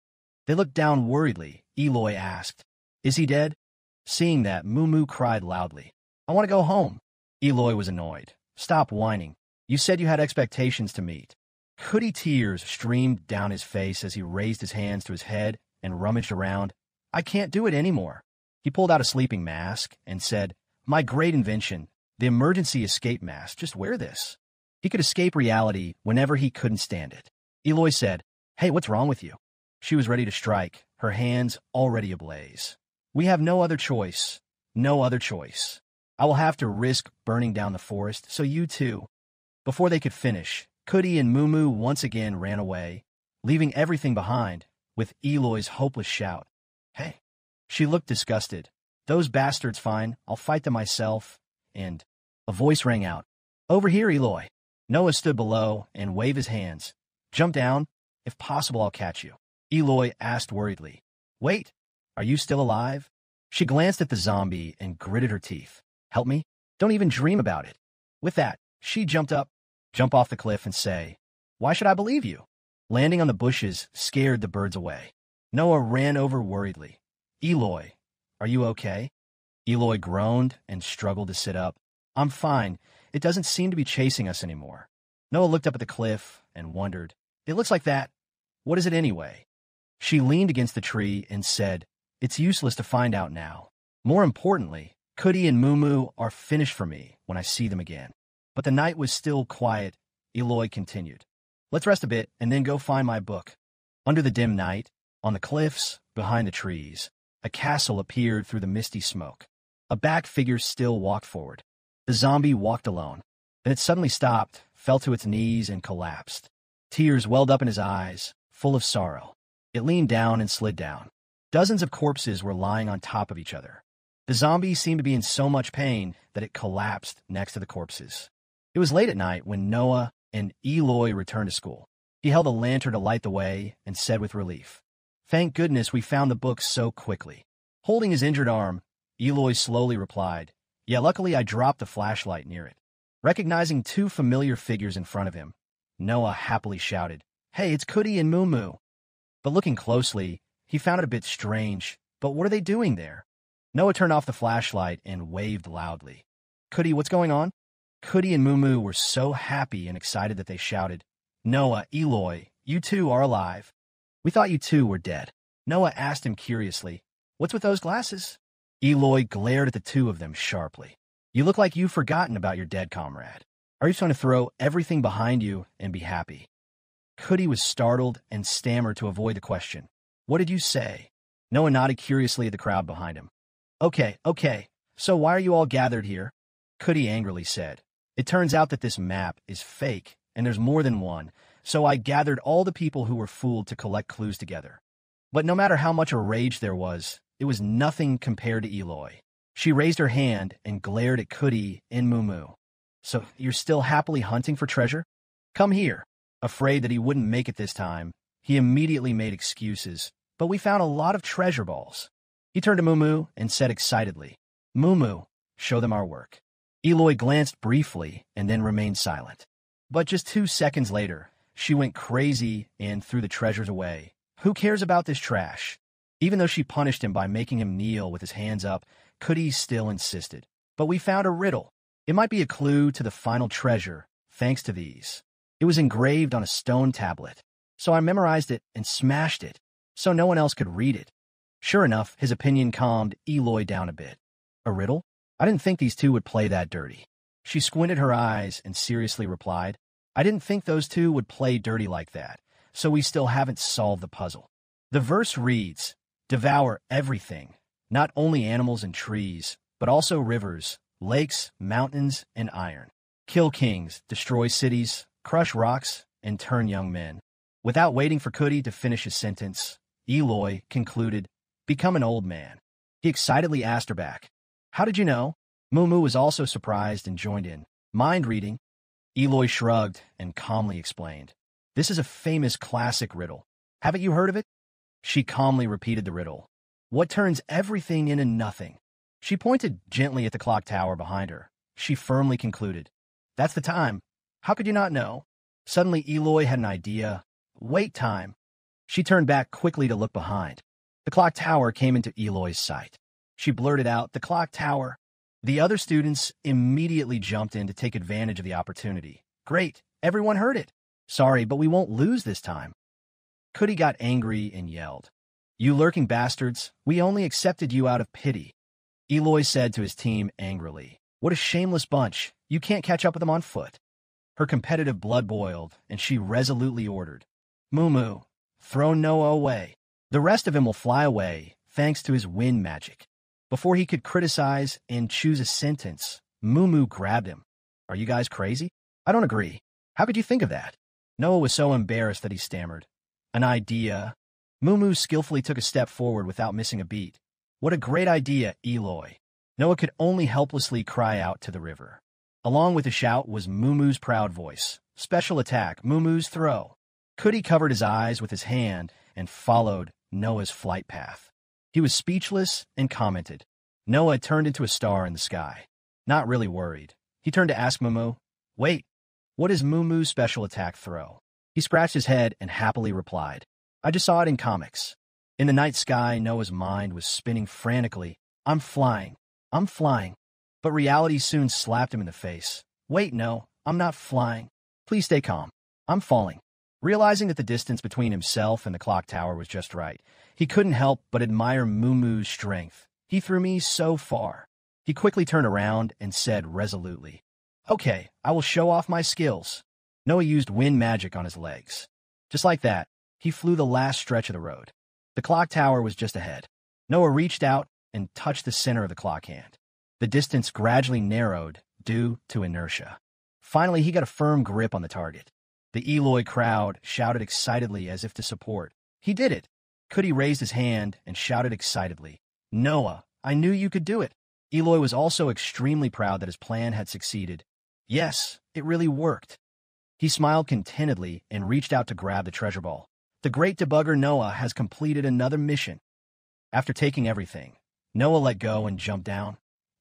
[SPEAKER 1] They looked down worriedly. Eloy asked, Is he dead? Seeing that, Moo cried loudly, I want to go home. Eloy was annoyed. Stop whining. You said you had expectations to meet. Cootie tears streamed down his face as he raised his hands to his head and rummaged around. I can't do it anymore. He pulled out a sleeping mask and said, My great invention, the emergency escape mask. Just wear this. He could escape reality whenever he couldn't stand it. Eloy said, Hey, what's wrong with you? She was ready to strike, her hands already ablaze. We have no other choice. No other choice. I will have to risk burning down the forest, so you too. Before they could finish, Cootie and Moo once again ran away, leaving everything behind, with Eloy's hopeless shout. Hey. She looked disgusted. Those bastards fine, I'll fight them myself. And a voice rang out. Over here, Eloy. Noah stood below and waved his hands. Jump down. If possible, I'll catch you. Eloy asked worriedly. Wait, are you still alive? She glanced at the zombie and gritted her teeth. Help me? Don't even dream about it. With that, she jumped up, jump off the cliff and say, Why should I believe you? Landing on the bushes scared the birds away. Noah ran over worriedly. Eloy, are you okay? Eloy groaned and struggled to sit up. I'm fine. It doesn't seem to be chasing us anymore. Noah looked up at the cliff and wondered, it looks like that. What is it anyway? She leaned against the tree and said, it's useless to find out now. More importantly, Cootie and Moo are finished for me when I see them again. But the night was still quiet. Eloy continued, let's rest a bit and then go find my book. Under the dim night, on the cliffs, behind the trees, a castle appeared through the misty smoke. A back figure still walked forward. The zombie walked alone. Then it suddenly stopped, fell to its knees, and collapsed. Tears welled up in his eyes, full of sorrow. It leaned down and slid down. Dozens of corpses were lying on top of each other. The zombie seemed to be in so much pain that it collapsed next to the corpses. It was late at night when Noah and Eloy returned to school. He held a lantern to light the way and said with relief, thank goodness we found the book so quickly. Holding his injured arm, Eloy slowly replied, yeah, luckily I dropped the flashlight near it. Recognizing two familiar figures in front of him, Noah happily shouted, hey, it's Cootie and Moo. But looking closely, he found it a bit strange. But what are they doing there? Noah turned off the flashlight and waved loudly. Cootie, what's going on? Cootie and Moo were so happy and excited that they shouted, Noah, Eloy, you two are alive. We thought you two were dead. Noah asked him curiously, what's with those glasses? Eloy glared at the two of them sharply. You look like you've forgotten about your dead comrade. Are you trying to throw everything behind you and be happy? Cootie was startled and stammered to avoid the question. What did you say? Noah nodded curiously at the crowd behind him. Okay, so why are you all gathered here? Cootie angrily said. It turns out that this map is fake, and there's more than one, so I gathered all the people who were fooled to collect clues together. But no matter how much a rage there was, it was nothing compared to Eloy. She raised her hand and glared at Cootie and Moo. So you're still happily hunting for treasure? Come here. Afraid that he wouldn't make it this time, he immediately made excuses, but we found a lot of treasure balls. He turned to Moo and said excitedly, Moo, show them our work. Eloy glanced briefly and then remained silent. But just 2 seconds later, she went crazy and threw the treasures away. Who cares about this trash? Even though she punished him by making him kneel with his hands up, Cootie still insisted. But we found a riddle. It might be a clue to the final treasure, thanks to these. It was engraved on a stone tablet, so I memorized it and smashed it, so no one else could read it. Sure enough, his opinion calmed Eloy down a bit. A riddle? I didn't think these two would play that dirty. She squinted her eyes and seriously replied, I didn't think those two would play dirty like that, so we still haven't solved the puzzle. The verse reads, devour everything, not only animals and trees, but also rivers, lakes, mountains, and iron. Kill kings, destroy cities, crush rocks, and turn young men. Without waiting for Cootie to finish his sentence, Eloy concluded, become an old man. He excitedly asked her back, how did you know? Moo was also surprised and joined in. Mind reading? Eloy shrugged and calmly explained, this is a famous classic riddle. Haven't you heard of it? She calmly repeated the riddle. What turns everything into nothing? She pointed gently at the clock tower behind her. She firmly concluded, that's the time. How could you not know? Suddenly, Eloy had an idea. Wait time. She turned back quickly to look behind. The clock tower came into Eloy's sight. She blurted out, the clock tower. The other students immediately jumped in to take advantage of the opportunity. Great, everyone heard it. Sorry, but we won't lose this time. Cootie got angry and yelled, you lurking bastards, we only accepted you out of pity. Eloy said to his team angrily, what a shameless bunch. You can't catch up with them on foot. Her competitive blood boiled, and she resolutely ordered, Moo, throw Noah away. The rest of him will fly away, thanks to his wind magic. Before he could criticize and choose a sentence, Moo grabbed him. Are you guys crazy? I don't agree. How could you think of that? Noah was so embarrassed that he stammered. An idea. Moo skillfully took a step forward without missing a beat. What a great idea, Eloy. Noah could only helplessly cry out to the river. Along with the shout was Moo's proud voice. Special attack, Moo's throw. Cootie covered his eyes with his hand and followed Noah's flight path. He was speechless and commented, Noah had turned into a star in the sky. Not really worried. He turned to ask Moo, wait, what is Moo's special attack throw? He scratched his head and happily replied, I just saw it in comics. In the night sky, Noah's mind was spinning frantically. I'm flying. But reality soon slapped him in the face. Wait, no, I'm not flying. Please stay calm. I'm falling. Realizing that the distance between himself and the clock tower was just right, he couldn't help but admire Mumu's strength. He threw me so far. He quickly turned around and said resolutely, Okay, I will show off my skills. Noah used wind magic on his legs. Just like that, he flew the last stretch of the road. The clock tower was just ahead. Noah reached out and touched the center of the clock hand. The distance gradually narrowed due to inertia. Finally, he got a firm grip on the target. The Eloy crowd shouted excitedly as if to support. He did it. Cudi raised his hand and shouted excitedly, Noah, I knew you could do it. Eloy was also extremely proud that his plan had succeeded. Yes, it really worked. He smiled contentedly and reached out to grab the treasure ball. The great debugger Noah has completed another mission. After taking everything, Noah let go and jumped down.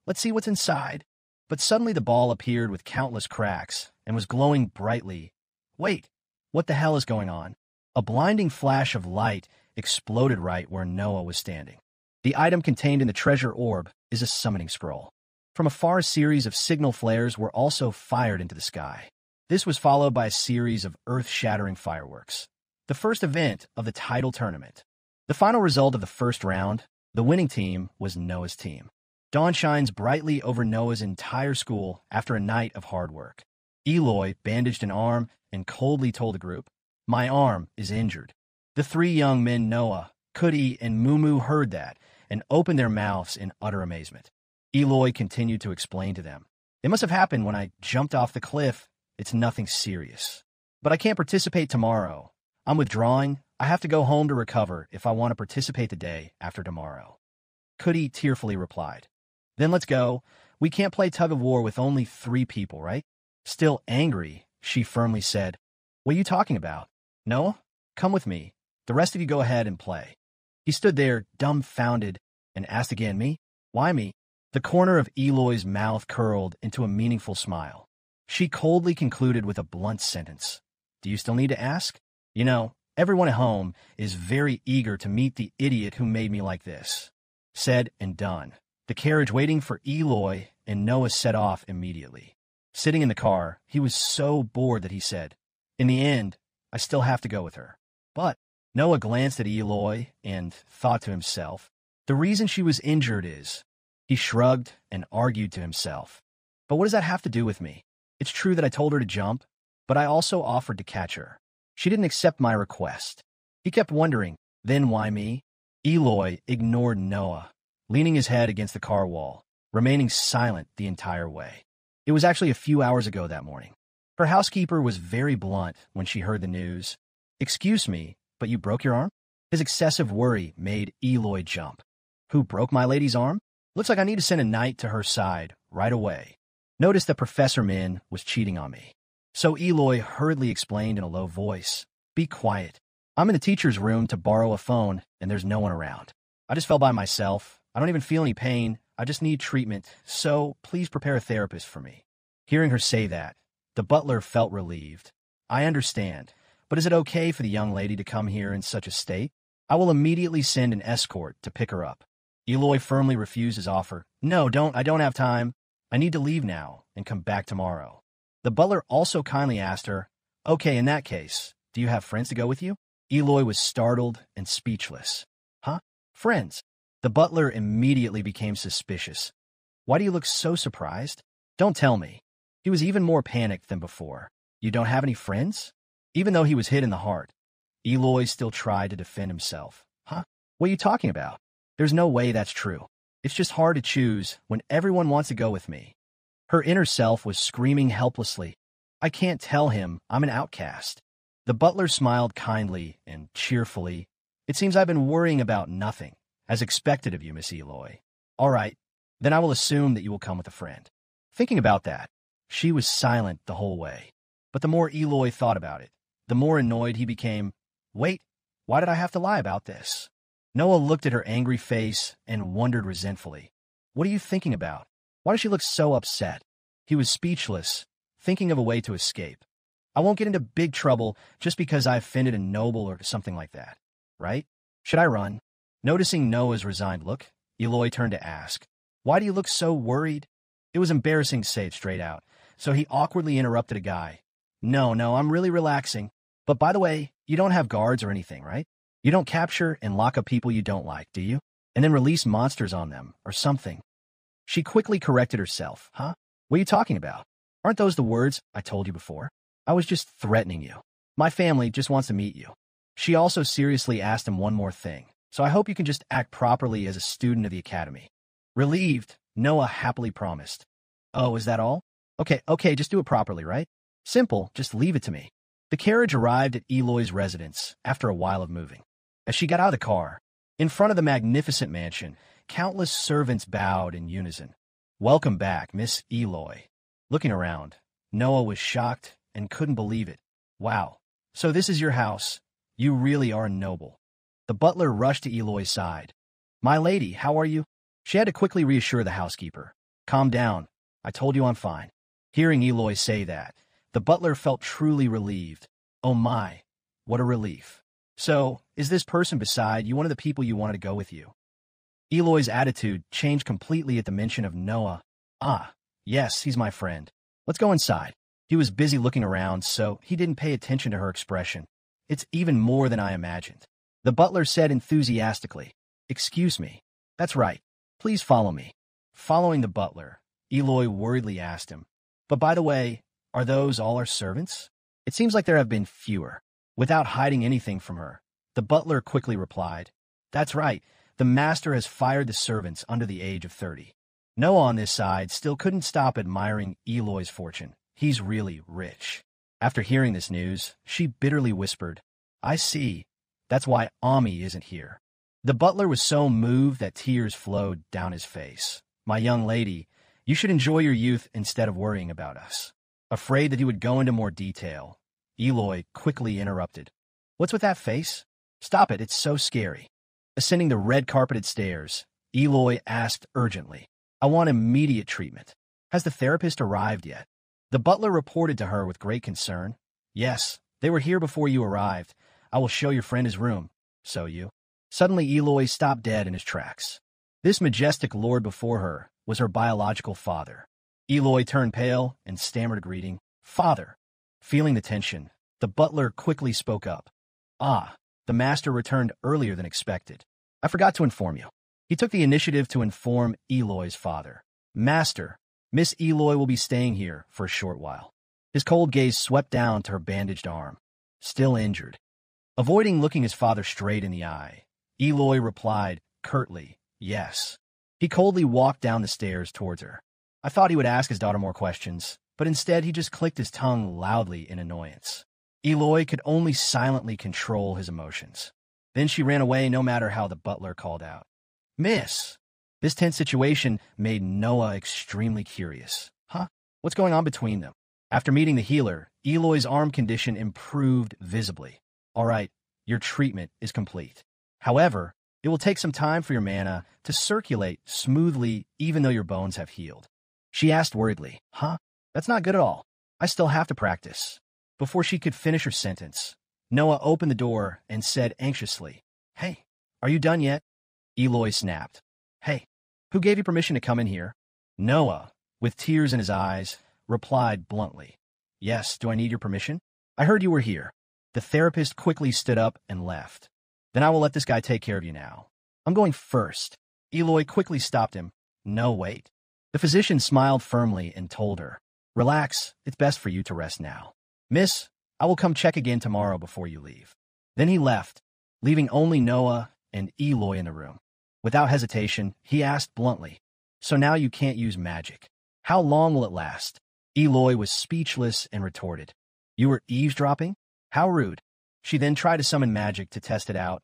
[SPEAKER 1] Let's see what's inside. But suddenly the ball appeared with countless cracks and was glowing brightly. Wait, what the hell is going on? A blinding flash of light exploded right where Noah was standing. The item contained in the treasure orb is a summoning scroll. From afar, a series of signal flares were also fired into the sky. This was followed by a series of earth-shattering fireworks. The first event of the title tournament. The final result of the first round, the winning team was Noah's team. Dawn shines brightly over Noah's entire school after a night of hard work. Eloy bandaged an arm and coldly told the group, My arm is injured. The three young men, Noah, Cudi, and Mumu, heard that and opened their mouths in utter amazement. Eloy continued to explain to them, It must have happened when I jumped off the cliff. It's nothing serious. But I can't participate tomorrow. I'm withdrawing. I have to go home to recover if I want to participate the day after tomorrow. Cudi tearfully replied, Then let's go. We can't play tug-of-war with only 3 people, right? Still angry, she firmly said, What are you talking about? Noah, come with me. The rest of you go ahead and play. He stood there, dumbfounded, and asked again, Me? Why me? The corner of Eloy's mouth curled into a meaningful smile. She coldly concluded with a blunt sentence. Do you still need to ask? You know, everyone at home is very eager to meet the idiot who made me like this. Said and done. The carriage waiting for Eloy and Noah set off immediately. Sitting in the car, he was so bored that he said, In the end, I still have to go with her. But Noah glanced at Eloy and thought to himself, The reason she was injured is... He shrugged and argued to himself. But what does that have to do with me? It's true that I told her to jump, but I also offered to catch her. She didn't accept my request. He kept wondering, then why me? Eloy ignored Noah, leaning his head against the car wall, remaining silent the entire way. It was actually a few hours ago that morning. Her housekeeper was very blunt when she heard the news. Excuse me, but you broke your arm? His excessive worry made Eloy jump. Who broke my lady's arm? Looks like I need to send a knight to her side right away. Noticed that Professor Min was cheating on me. So Eloy hurriedly explained in a low voice, Be quiet. I'm in the teacher's room to borrow a phone, and there's no one around. I just fell by myself. I don't even feel any pain. I just need treatment, so please prepare a therapist for me. Hearing her say that, the butler felt relieved. I understand, but is it okay for the young lady to come here in such a state? I will immediately send an escort to pick her up. Eloy firmly refused his offer. No, I don't have time. I need to leave now and come back tomorrow. The butler also kindly asked her, Okay, in that case, do you have friends to go with you? Eloy was startled and speechless. Huh? Friends? The butler immediately became suspicious. Why do you look so surprised? Don't tell me. He was even more panicked than before. You don't have any friends? Even though he was hit in the heart, Eloy still tried to defend himself. Huh? What are you talking about? There's no way that's true. It's just hard to choose when everyone wants to go with me. Her inner self was screaming helplessly. I can't tell him I'm an outcast. The butler smiled kindly and cheerfully. It seems I've been worrying about nothing, as expected of you, Miss Eloy. All right, then I will assume that you will come with a friend. Thinking about that, she was silent the whole way. But the more Eloy thought about it, the more annoyed he became. Wait, why did I have to lie about this? Noah looked at her angry face and wondered resentfully. What are you thinking about? Why does she look so upset? He was speechless, thinking of a way to escape. I won't get into big trouble just because I offended a noble or something like that, right? Should I run? Noticing Noah's resigned look, Eloy turned to ask, Why do you look so worried? It was embarrassing to say it straight out, so he awkwardly interrupted a guy. No, I'm really relaxing. But by the way, you don't have guards or anything, right? You don't capture and lock up people you don't like, do you? And then release monsters on them, or something. She quickly corrected herself. Huh? What are you talking about? Aren't those the words I told you before? I was just threatening you. My family just wants to meet you. She also seriously asked him one more thing, so I hope you can just act properly as a student of the academy. Relieved, Noah happily promised. Oh, is that all? Okay, just do it properly, right? Simple, just leave it to me. The carriage arrived at Eloy's residence after a while of moving. As she got out of the car, in front of the magnificent mansion, countless servants bowed in unison. Welcome back, Miss Eloy. Looking around, Noah was shocked and couldn't believe it. Wow, so this is your house. You really are noble. The butler rushed to Eloy's side. My lady, how are you? She had to quickly reassure the housekeeper. Calm down. I told you I'm fine. Hearing Eloy say that, the butler felt truly relieved. Oh my, what a relief. So, is this person beside you one of the people you wanted to go with you? Eloy's attitude changed completely at the mention of Noah. Ah, yes, he's my friend. Let's go inside. He was busy looking around, so he didn't pay attention to her expression. It's even more than I imagined. The butler said enthusiastically. Excuse me. That's right. Please follow me. Following the butler, Eloy worriedly asked him. But by the way, are those all our servants? It seems like there have been fewer. Without hiding anything from her, the butler quickly replied. That's right. The master has fired the servants under the age of 30. Noah on this side still couldn't stop admiring Eloy's fortune. He's really rich. After hearing this news, she bitterly whispered, I see. That's why Ami isn't here. The butler was so moved that tears flowed down his face. My young lady, you should enjoy your youth instead of worrying about us. Afraid that he would go into more detail, Eloy quickly interrupted. What's with that face? Stop it, it's so scary. Ascending the red-carpeted stairs, Eloy asked urgently, I want immediate treatment. Has the therapist arrived yet? The butler reported to her with great concern. Yes, they were here before you arrived. I will show your friend his room. So you. Suddenly Eloy stopped dead in his tracks. This majestic lord before her was her biological father. Eloy turned pale and stammered a greeting. Father. Feeling the tension, the butler quickly spoke up. Ah, the master returned earlier than expected. I forgot to inform you. He took the initiative to inform Eloy's father. Master, Miss Eloy will be staying here for a short while. His cold gaze swept down to her bandaged arm. Still injured. Avoiding looking his father straight in the eye, Eloy replied curtly, yes. He coldly walked down the stairs towards her. I thought he would ask his daughter more questions, but instead he just clicked his tongue loudly in annoyance. Eloy could only silently control his emotions. Then she ran away no matter how the butler called out. Miss! This tense situation made Noah extremely curious. Huh? What's going on between them? After meeting the healer, Eloy's arm condition improved visibly. All right, your treatment is complete. However, it will take some time for your mana to circulate smoothly even though your bones have healed. She asked worriedly, Huh? That's not good at all. I still have to practice. Before she could finish her sentence, Noah opened the door and said anxiously, Hey, are you done yet? Eloy snapped. Hey, who gave you permission to come in here? Noah, with tears in his eyes, replied bluntly. Yes, do I need your permission? I heard you were here. The therapist quickly stood up and left. Then I will let this guy take care of you now. I'm going first. Eloy quickly stopped him. No, wait. The physician smiled firmly and told her, Relax, it's best for you to rest now. Miss, I will come check again tomorrow before you leave. Then he left, leaving only Noah and Eloy in the room. Without hesitation, he asked bluntly, So now you can't use magic. How long will it last? Eloy was speechless and retorted, You were eavesdropping? How rude. She then tried to summon magic to test it out.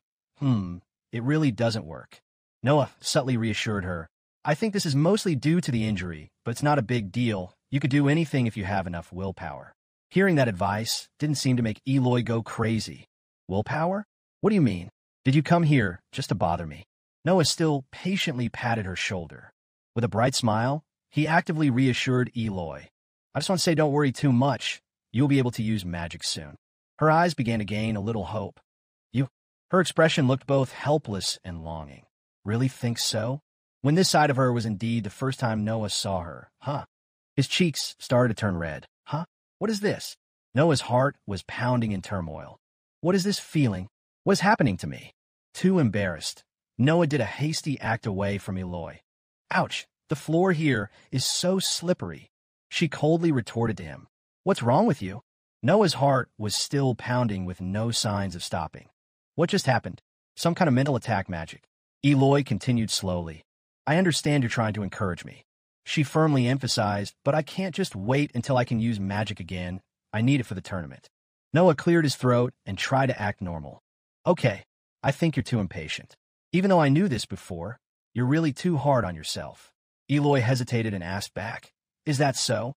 [SPEAKER 1] It really doesn't work. Noah subtly reassured her, I think this is mostly due to the injury, but it's not a big deal. You could do anything if you have enough willpower. Hearing that advice didn't seem to make Eloy go crazy. Willpower? What do you mean? Did you come here just to bother me? Noah still patiently patted her shoulder. With a bright smile, he actively reassured Eloy. I just want to say don't worry too much. You'll be able to use magic soon. Her eyes began to gain a little hope. Her expression looked both helpless and longing. Really think so? When this side of her was indeed the first time Noah saw her. Huh? His cheeks started to turn red. Huh? What is this? Noah's heart was pounding in turmoil. What is this feeling? What is happening to me? Too embarrassed, Noah did a hasty act away from Eloy. Ouch, the floor here is so slippery. She coldly retorted to him. What's wrong with you? Noah's heart was still pounding with no signs of stopping. What just happened? Some kind of mental attack magic. Eloy continued slowly. I understand you're trying to encourage me. She firmly emphasized, but I can't just wait until I can use magic again. I need it for the tournament. Noah cleared his throat and tried to act normal. Okay, I think you're too impatient. Even though I knew this before, you're really too hard on yourself. Eloy hesitated and asked back, Is that so?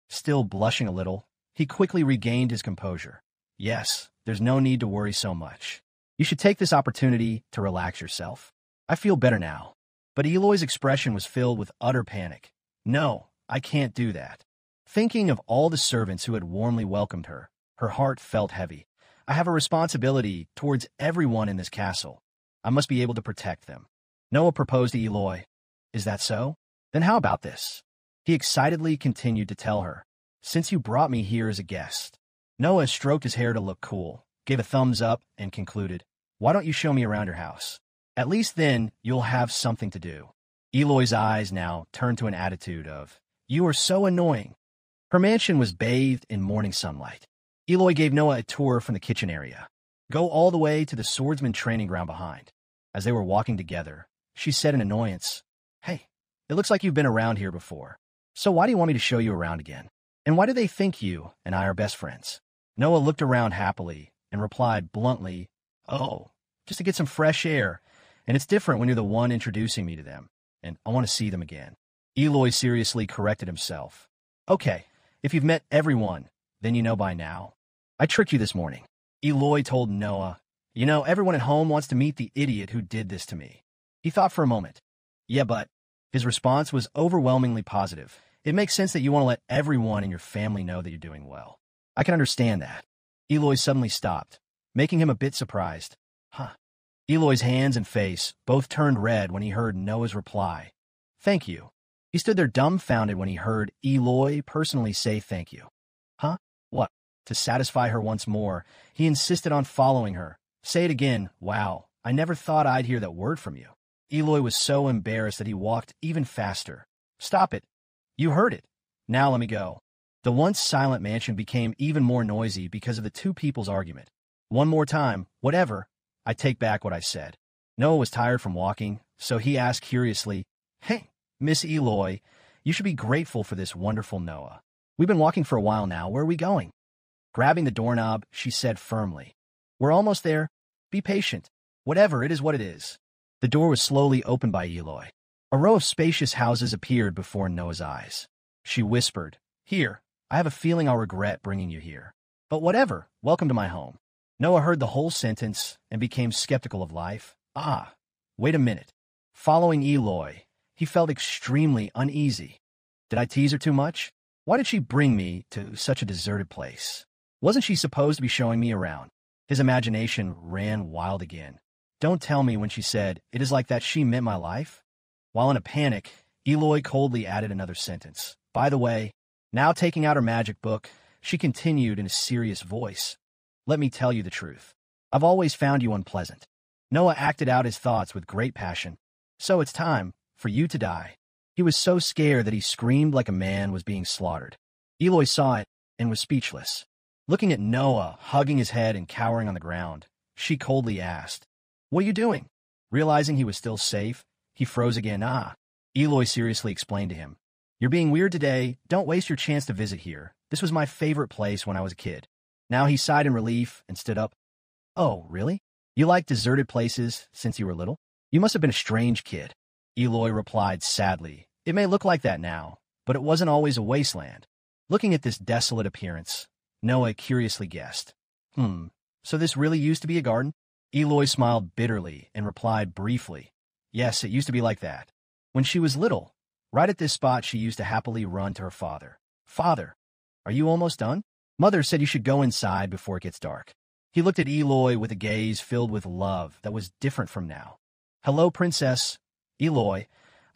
[SPEAKER 1] Still blushing a little, he quickly regained his composure. Yes, there's no need to worry so much. You should take this opportunity to relax yourself. I feel better now. But Eloy's expression was filled with utter panic. No, I can't do that. Thinking of all the servants who had warmly welcomed her, her heart felt heavy. I have a responsibility towards everyone in this castle. I must be able to protect them. Noah proposed to Eloy. Is that so? Then how about this? He excitedly continued to tell her. Since you brought me here as a guest. Noah stroked his hair to look cool, gave a thumbs up, and concluded. Why don't you show me around your house? At least then you'll have something to do. Eloy's eyes now turned to an attitude of, You are so annoying. Her mansion was bathed in morning sunlight. Eloy gave Noah a tour from the kitchen area. Go all the way to the swordsman training ground behind. As they were walking together, she said in annoyance, Hey, it looks like you've been around here before. So why do you want me to show you around again? And why do they think you and I are best friends? Noah looked around happily and replied bluntly, Oh, just to get some fresh air. And it's different when you're the one introducing me to them. And I want to see them again. Eloy seriously corrected himself. Okay, if you've met everyone, then you know by now. I tricked you this morning. Eloy told Noah, You know, everyone at home wants to meet the idiot who did this to me. He thought for a moment. Yeah, but his response was overwhelmingly positive. It makes sense that you want to let everyone in your family know that you're doing well. I can understand that. Eloy suddenly stopped, making him a bit surprised. Huh. Eloy's hands and face both turned red when he heard Noah's reply. Thank you. He stood there dumbfounded when he heard Eloy personally say thank you. Huh? What? To satisfy her once more, he insisted on following her. Say it again. Wow, I never thought I'd hear that word from you. Eloy was so embarrassed that he walked even faster. Stop it. You heard it. Now let me go. The once silent mansion became even more noisy because of the two people's argument. One more time, whatever. I take back what I said. Noah was tired from walking, so he asked curiously, Hey, Miss Eloy, you should be grateful for this wonderful Noah. We've been walking for a while now. Where are we going? Grabbing the doorknob, she said firmly. We're almost there. Be patient. Whatever, it is what it is. The door was slowly opened by Eloy. A row of spacious houses appeared before Noah's eyes. She whispered, Here, I have a feeling I'll regret bringing you here. But whatever, welcome to my home. Noah heard the whole sentence and became skeptical of life. Ah, wait a minute. Following Eloy, he felt extremely uneasy. Did I tease her too much? Why did she bring me to such a deserted place? Wasn't she supposed to be showing me around? His imagination ran wild again. Don't tell me when she said, It is like that she meant my life? While in a panic, Eloy coldly added another sentence. By the way, now taking out her magic book, she continued in a serious voice. Let me tell you the truth. I've always found you unpleasant. Noah acted out his thoughts with great passion. So it's time for you to die. He was so scared that he screamed like a man was being slaughtered. Eloy saw it and was speechless. Looking at Noah, hugging his head and cowering on the ground, she coldly asked, What are you doing? Realizing he was still safe, he froze again. Eloy seriously explained to him. You're being weird today. Don't waste your chance to visit here. This was my favorite place when I was a kid. Now he sighed in relief and stood up. Oh, really? You like deserted places since you were little? You must have been a strange kid. Eloy replied sadly. It may look like that now, but it wasn't always a wasteland. Looking at this desolate appearance, Noah curiously guessed. So this really used to be a garden? Eloy smiled bitterly and replied briefly. Yes, it used to be like that. When she was little, right at this spot she used to happily run to her father. Father, are you almost done? Mother said you should go inside before it gets dark. He looked at Eloy with a gaze filled with love that was different from now. Hello, princess. Eloy,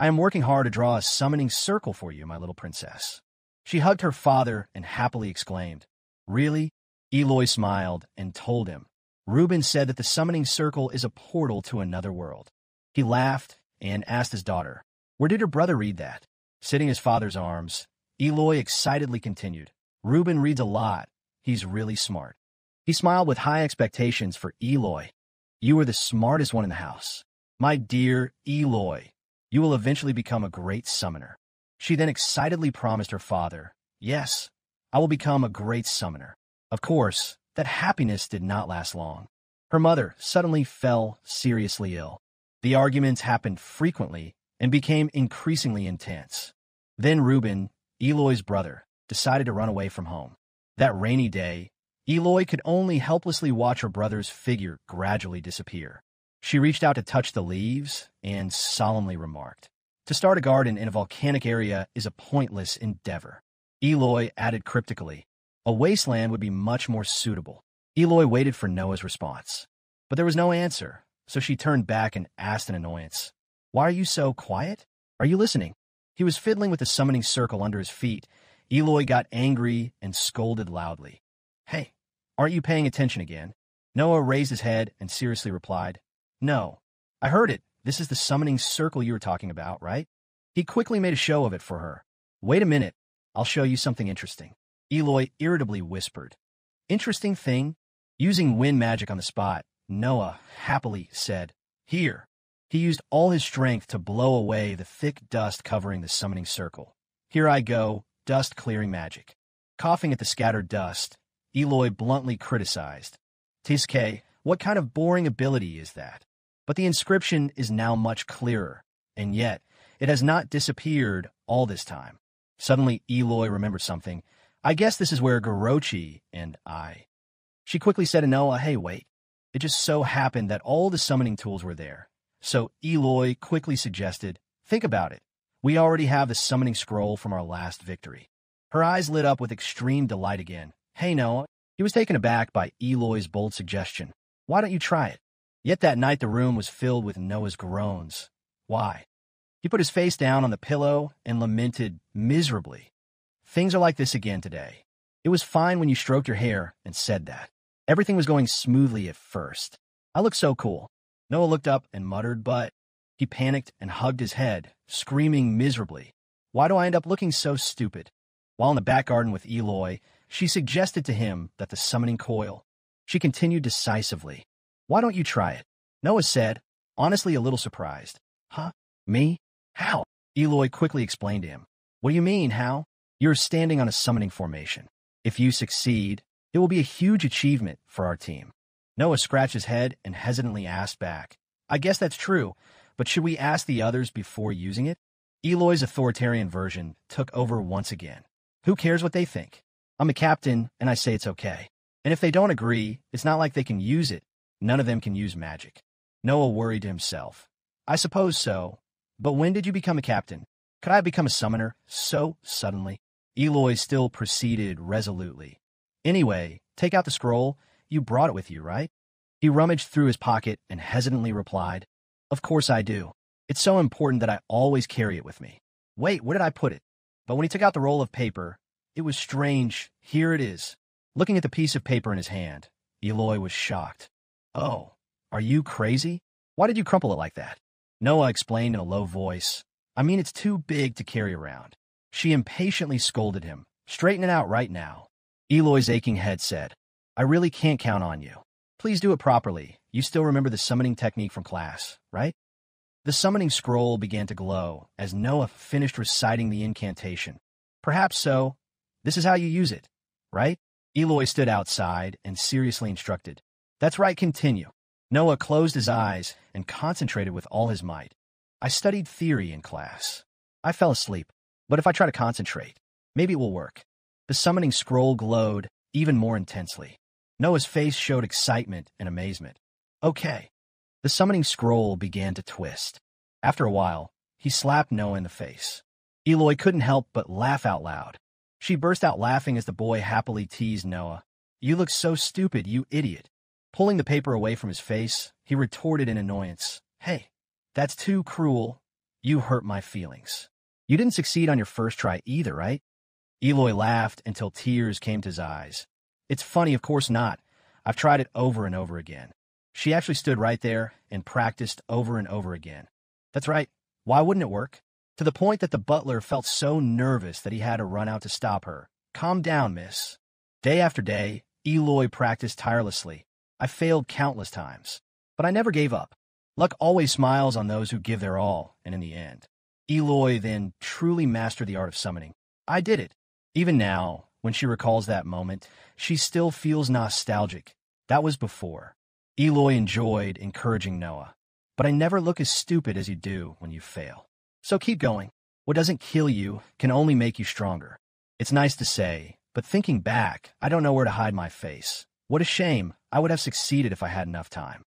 [SPEAKER 1] I am working hard to draw a summoning circle for you, my little princess. She hugged her father and happily exclaimed, Really? Eloy smiled and told him. Reuben said that the summoning circle is a portal to another world. He laughed and asked his daughter, Where did your brother read that? Sitting in his father's arms, Eloy excitedly continued, Reuben reads a lot. He's really smart. He smiled with high expectations for Eloy. You are the smartest one in the house. My dear Eloy, you will eventually become a great summoner. She then excitedly promised her father, Yes, I will become a great summoner. Of course, that happiness did not last long. Her mother suddenly fell seriously ill. The arguments happened frequently and became increasingly intense. Then Reuben, Eloy's brother, decided to run away from home. That rainy day, Eloy could only helplessly watch her brother's figure gradually disappear. She reached out to touch the leaves and solemnly remarked, To start a garden in a volcanic area is a pointless endeavor. Eloy added cryptically, A wasteland would be much more suitable. Eloy waited for Noah's response. But there was no answer, so she turned back and asked in annoyance, Why are you so quiet? Are you listening? He was fiddling with the summoning circle under his feet. Eloy got angry and scolded loudly. Hey, aren't you paying attention again? Noah raised his head and seriously replied, No, I heard it. This is the summoning circle you were talking about, right? He quickly made a show of it for her. Wait a minute. I'll show you something interesting. Eloy irritably whispered. Interesting thing? Using wind magic on the spot, Noah happily said, Here. He used all his strength to blow away the thick dust covering the summoning circle. Here I go, dust clearing magic. Coughing at the scattered dust, Eloy bluntly criticized. Tiske, what kind of boring ability is that? But the inscription is now much clearer, and yet it has not disappeared all this time. Suddenly, Eloy remembered something. I guess this is where Gorochi and I. She quickly said to Noah, Hey, wait. It just so happened that all the summoning tools were there. So Eloy quickly suggested, Think about it. We already have the summoning scroll from our last victory. Her eyes lit up with extreme delight again. Hey, Noah. He was taken aback by Eloy's bold suggestion. Why don't you try it? Yet that night the room was filled with Noah's groans. Why? He put his face down on the pillow and lamented miserably. Things are like this again today. It was fine when you stroked your hair and said that. Everything was going smoothly at first. I look so cool. Noah looked up and muttered, but he panicked and hugged his head, screaming miserably. Why do I end up looking so stupid? While in the back garden with Eloy, she suggested to him that the summoning coil. She continued decisively. Why don't you try it? Noah said, honestly a little surprised. Huh? Me? How? Eloy quickly explained to him. What do you mean, how? You're standing on a summoning formation. If you succeed, it will be a huge achievement for our team. Noah scratched his head and hesitantly asked back. I guess that's true, but should we ask the others before using it? Eloy's authoritarian version took over once again. Who cares what they think? I'm a captain, and I say it's okay. And if they don't agree, it's not like they can use it. None of them can use magic. Noah worried to himself. I suppose so. But when did you become a captain? Could I have become a summoner so suddenly? Eloy still proceeded resolutely. Anyway, take out the scroll. You brought it with you, right? He rummaged through his pocket and hesitantly replied, Of course I do. It's so important that I always carry it with me. Wait, where did I put it? But when he took out the roll of paper, it was strange. Here it is. Looking at the piece of paper in his hand, Eloy was shocked. Oh, are you crazy? Why did you crumple it like that? Noah explained in a low voice. I mean, it's too big to carry around. She impatiently scolded him. Straighten it out right now. Eloy's aching head said, I really can't count on you. Please do it properly. You still remember the summoning technique from class, right? The summoning scroll began to glow as Noah finished reciting the incantation. Perhaps so. This is how you use it, right? Eloy stood outside and seriously instructed. That's right, continue. Noah closed his eyes and concentrated with all his might. I studied theory in class. I fell asleep, but if I try to concentrate, maybe it will work. The summoning scroll glowed even more intensely. Noah's face showed excitement and amazement. Okay. The summoning scroll began to twist. After a while, he slapped Noah in the face. Eloy couldn't help but laugh out loud. She burst out laughing as the boy happily teased Noah. You look so stupid, you idiot. Pulling the paper away from his face, he retorted in annoyance. Hey, that's too cruel. You hurt my feelings. You didn't succeed on your first try either, right? Eloy laughed until tears came to his eyes. It's funny, of course not. I've tried it over and over again. She actually stood right there and practiced over and over again. That's right. Why wouldn't it work? To the point that the butler felt so nervous that he had to run out to stop her. Calm down, miss. Day after day, Eloy practiced tirelessly. I failed countless times, but I never gave up. Luck always smiles on those who give their all, and in the end, Eloy then truly mastered the art of summoning. I did it. Even now, when she recalls that moment, she still feels nostalgic. That was before. Eloy enjoyed encouraging Noah. But I never look as stupid as you do when you fail. So keep going. What doesn't kill you can only make you stronger. It's nice to say, but thinking back, I don't know where to hide my face. What a shame. I would have succeeded if I had enough time.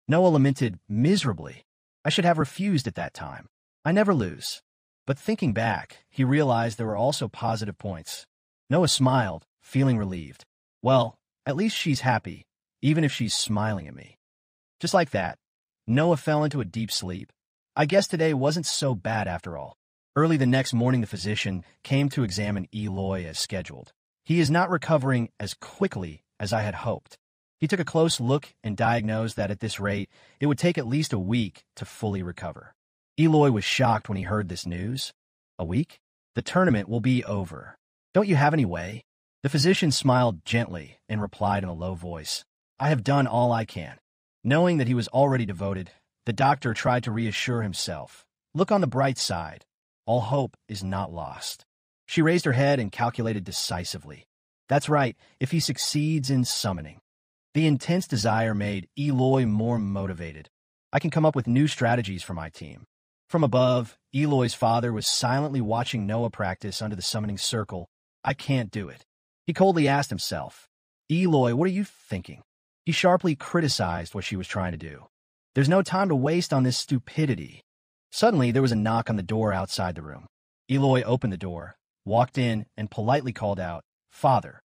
[SPEAKER 1] Noah lamented miserably. I should have refused at that time. I never lose. But thinking back, he realized there were also positive points. Noah smiled, feeling relieved. Well, at least she's happy, even if she's smiling at me. Just like that, Noah fell into a deep sleep. I guess today wasn't so bad after all. Early the next morning, the physician came to examine Eloy as scheduled. He is not recovering as quickly as I had hoped. He took a close look and diagnosed that at this rate, it would take at least a week to fully recover. Eloy was shocked when he heard this news. A week? The tournament will be over. Don't you have any way? The physician smiled gently and replied in a low voice. I have done all I can. Knowing that he was already devoted, the doctor tried to reassure himself. Look on the bright side. All hope is not lost. She raised her head and calculated decisively. That's right, if he succeeds in summoning. The intense desire made Eloy more motivated. I can come up with new strategies for my team. From above, Eloy's father was silently watching Noah practice under the summoning circle. I can't do it. He coldly asked himself, Eloy, what are you thinking? He sharply criticized what she was trying to do. There's no time to waste on this stupidity. Suddenly, there was a knock on the door outside the room. Eloy opened the door, walked in, and politely called out, Father.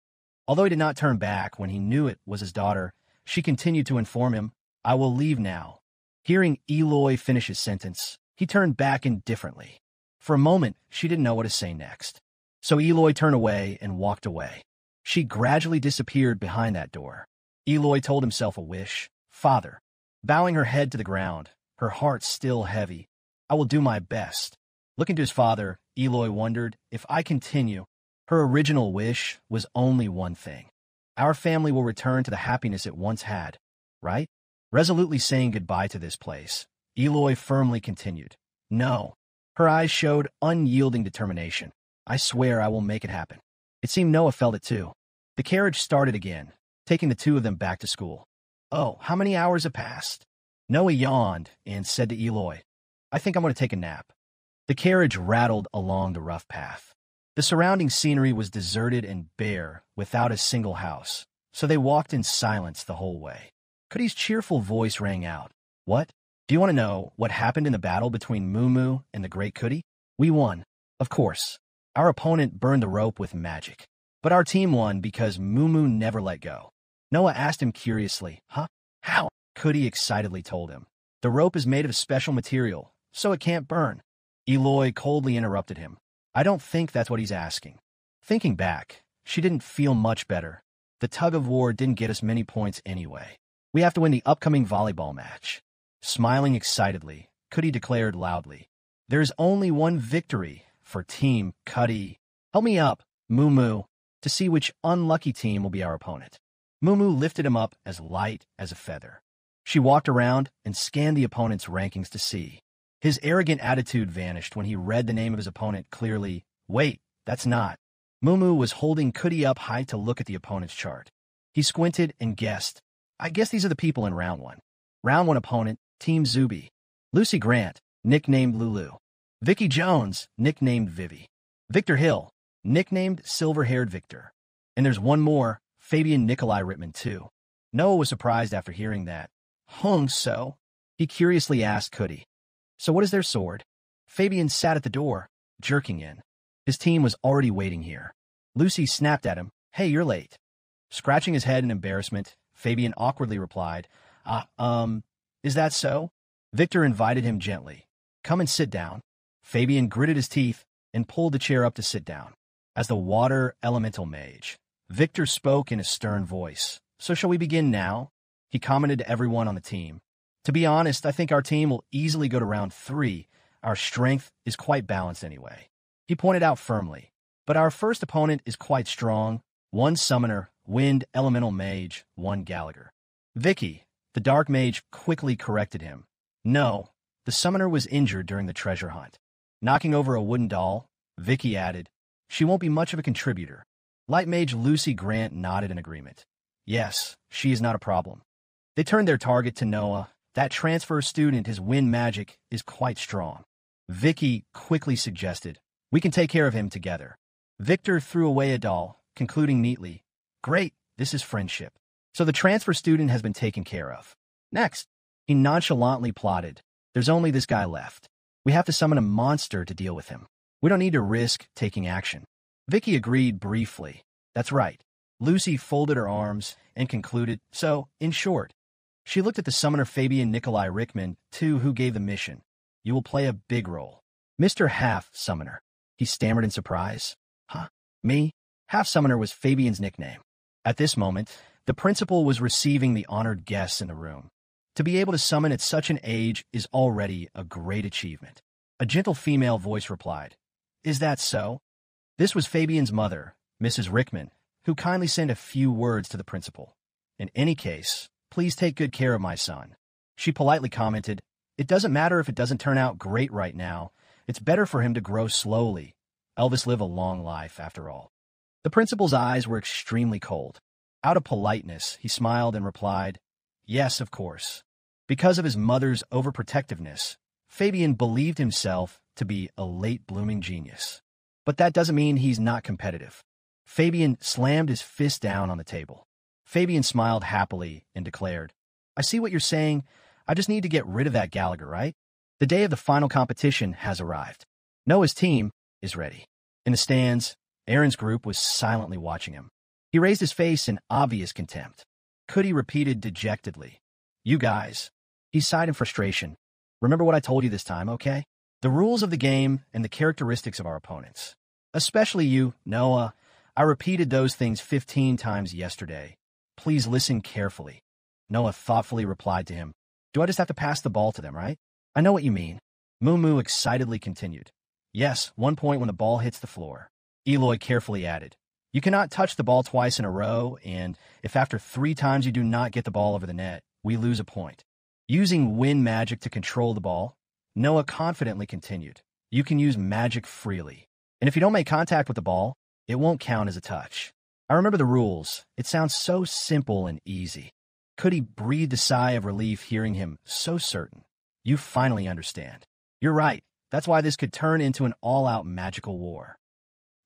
[SPEAKER 1] Although he did not turn back when he knew it was his daughter, she continued to inform him, I will leave now. Hearing Eloy finish his sentence, he turned back indifferently. For a moment, she didn't know what to say next. So Eloy turned away and walked away. She gradually disappeared behind that door. Eloy told himself a wish, Father. Bowing her head to the ground, her heart still heavy, I will do my best. Looking to his father, Eloy wondered, if I continue, her original wish was only one thing. Our family will return to the happiness it once had, right? Resolutely saying goodbye to this place, Eloy firmly continued. No. Her eyes showed unyielding determination. I swear I will make it happen. It seemed Noah felt it too. The carriage started again, taking the two of them back to school. Oh, how many hours have passed? Noah yawned and said to Eloy, I think I'm going to take a nap. The carriage rattled along the rough path. The surrounding scenery was deserted and bare, without a single house, so they walked in silence the whole way. Coodie's cheerful voice rang out. What? Do you want to know what happened in the battle between Moo and the Great Coodie? We won. Of course. Our opponent burned the rope with magic. But our team won because Moo never let go. Noah asked him curiously, Huh? How? Coodie excitedly told him. The rope is made of special material, so it can't burn. Eloy coldly interrupted him. I don't think that's what he's asking. Thinking back, she didn't feel much better. The tug-of-war didn't get us many points anyway. We have to win the upcoming volleyball match. Smiling excitedly, Coodie declared loudly. There's only one victory for Team Coodie. Help me up, Moo, to see which unlucky team will be our opponent. Moo lifted him up as light as a feather. She walked around and scanned the opponent's rankings to see. His arrogant attitude vanished when he read the name of his opponent clearly. Wait, that's not. Moo was holding Coodie up high to look at the opponent's chart. He squinted and guessed. I guess these are the people in round one. Round one opponent, Team Zuby. Lucy Grant, nicknamed Lulu. Vicky Jones, nicknamed Vivi. Victor Hill, nicknamed Silver-Haired Victor. And there's one more, Fabian Nikolai Rittman too. Noah was surprised after hearing that. So? He curiously asked Coodie. So what is their sword? Fabian sat at the door, jerking in. His team was already waiting here. Lucy snapped at him. Hey, you're late. Scratching his head in embarrassment, Fabian awkwardly replied, is that so? Victor invited him gently. Come and sit down. Fabian gritted his teeth and pulled the chair up to sit down. As the water elemental mage, Victor spoke in a stern voice. So shall we begin now? He commented to everyone on the team. To be honest, I think our team will easily go to round 3. Our strength is quite balanced anyway. He pointed out firmly. But our first opponent is quite strong. 1 summoner, wind elemental mage, 1 Gallagher. Vicky, the dark mage, quickly corrected him. No, the summoner was injured during the treasure hunt. Knocking over a wooden doll, Vicky added, she won't be much of a contributor. Light mage Lucy Grant nodded in agreement. Yes, she is not a problem. They turned their target to Noah. That transfer student, his wind magic, is quite strong. Vicky quickly suggested, we can take care of him together. Victor threw away a doll, concluding neatly, great, this is friendship. So the transfer student has been taken care of. Next, he nonchalantly plotted, there's only this guy left. We have to summon a monster to deal with him. We don't need to risk taking action. Vicky agreed briefly. That's right. Lucy folded her arms and concluded, so, in short, she looked at the summoner Fabian Nikolai Rickman, too, who gave the mission. You will play a big role. Mr. Half Summoner. He stammered in surprise. Huh? Me? Half Summoner was Fabian's nickname. At this moment, the principal was receiving the honored guests in the room. To be able to summon at such an age is already a great achievement. A gentle female voice replied, is that so? This was Fabian's mother, Mrs. Rickman, who kindly sent a few words to the principal. In any case, please take good care of my son. She politely commented, it doesn't matter if it doesn't turn out great right now. It's better for him to grow slowly. Elvis lived a long life, after all. The principal's eyes were extremely cold. Out of politeness, he smiled and replied, yes, of course. Because of his mother's overprotectiveness, Fabian believed himself to be a late-blooming genius. But that doesn't mean he's not competitive. Fabian slammed his fist down on the table. Fabian smiled happily and declared, I see what you're saying. I just need to get rid of that Gallagher, right? The day of the final competition has arrived. Noah's team is ready. In the stands, Aaron's group was silently watching him. He raised his face in obvious contempt. Cootie repeated dejectedly, you guys. He sighed in frustration. Remember what I told you this time, okay? The rules of the game and the characteristics of our opponents. Especially you, Noah. I repeated those things 15 times yesterday. Please listen carefully. Noah thoughtfully replied to him. Do I just have to pass the ball to them, right? I know what you mean. Moo excitedly continued. Yes, 1 point when the ball hits the floor. Eloy carefully added. You cannot touch the ball twice in a row, and if after 3 times you do not get the ball over the net, we lose a point. Using wind magic to control the ball, Noah confidently continued. You can use magic freely. And if you don't make contact with the ball, it won't count as a touch. I remember the rules. It sounds so simple and easy. Cootie breathed a sigh of relief hearing him so certain. You finally understand. You're right. That's why this could turn into an all-out magical war.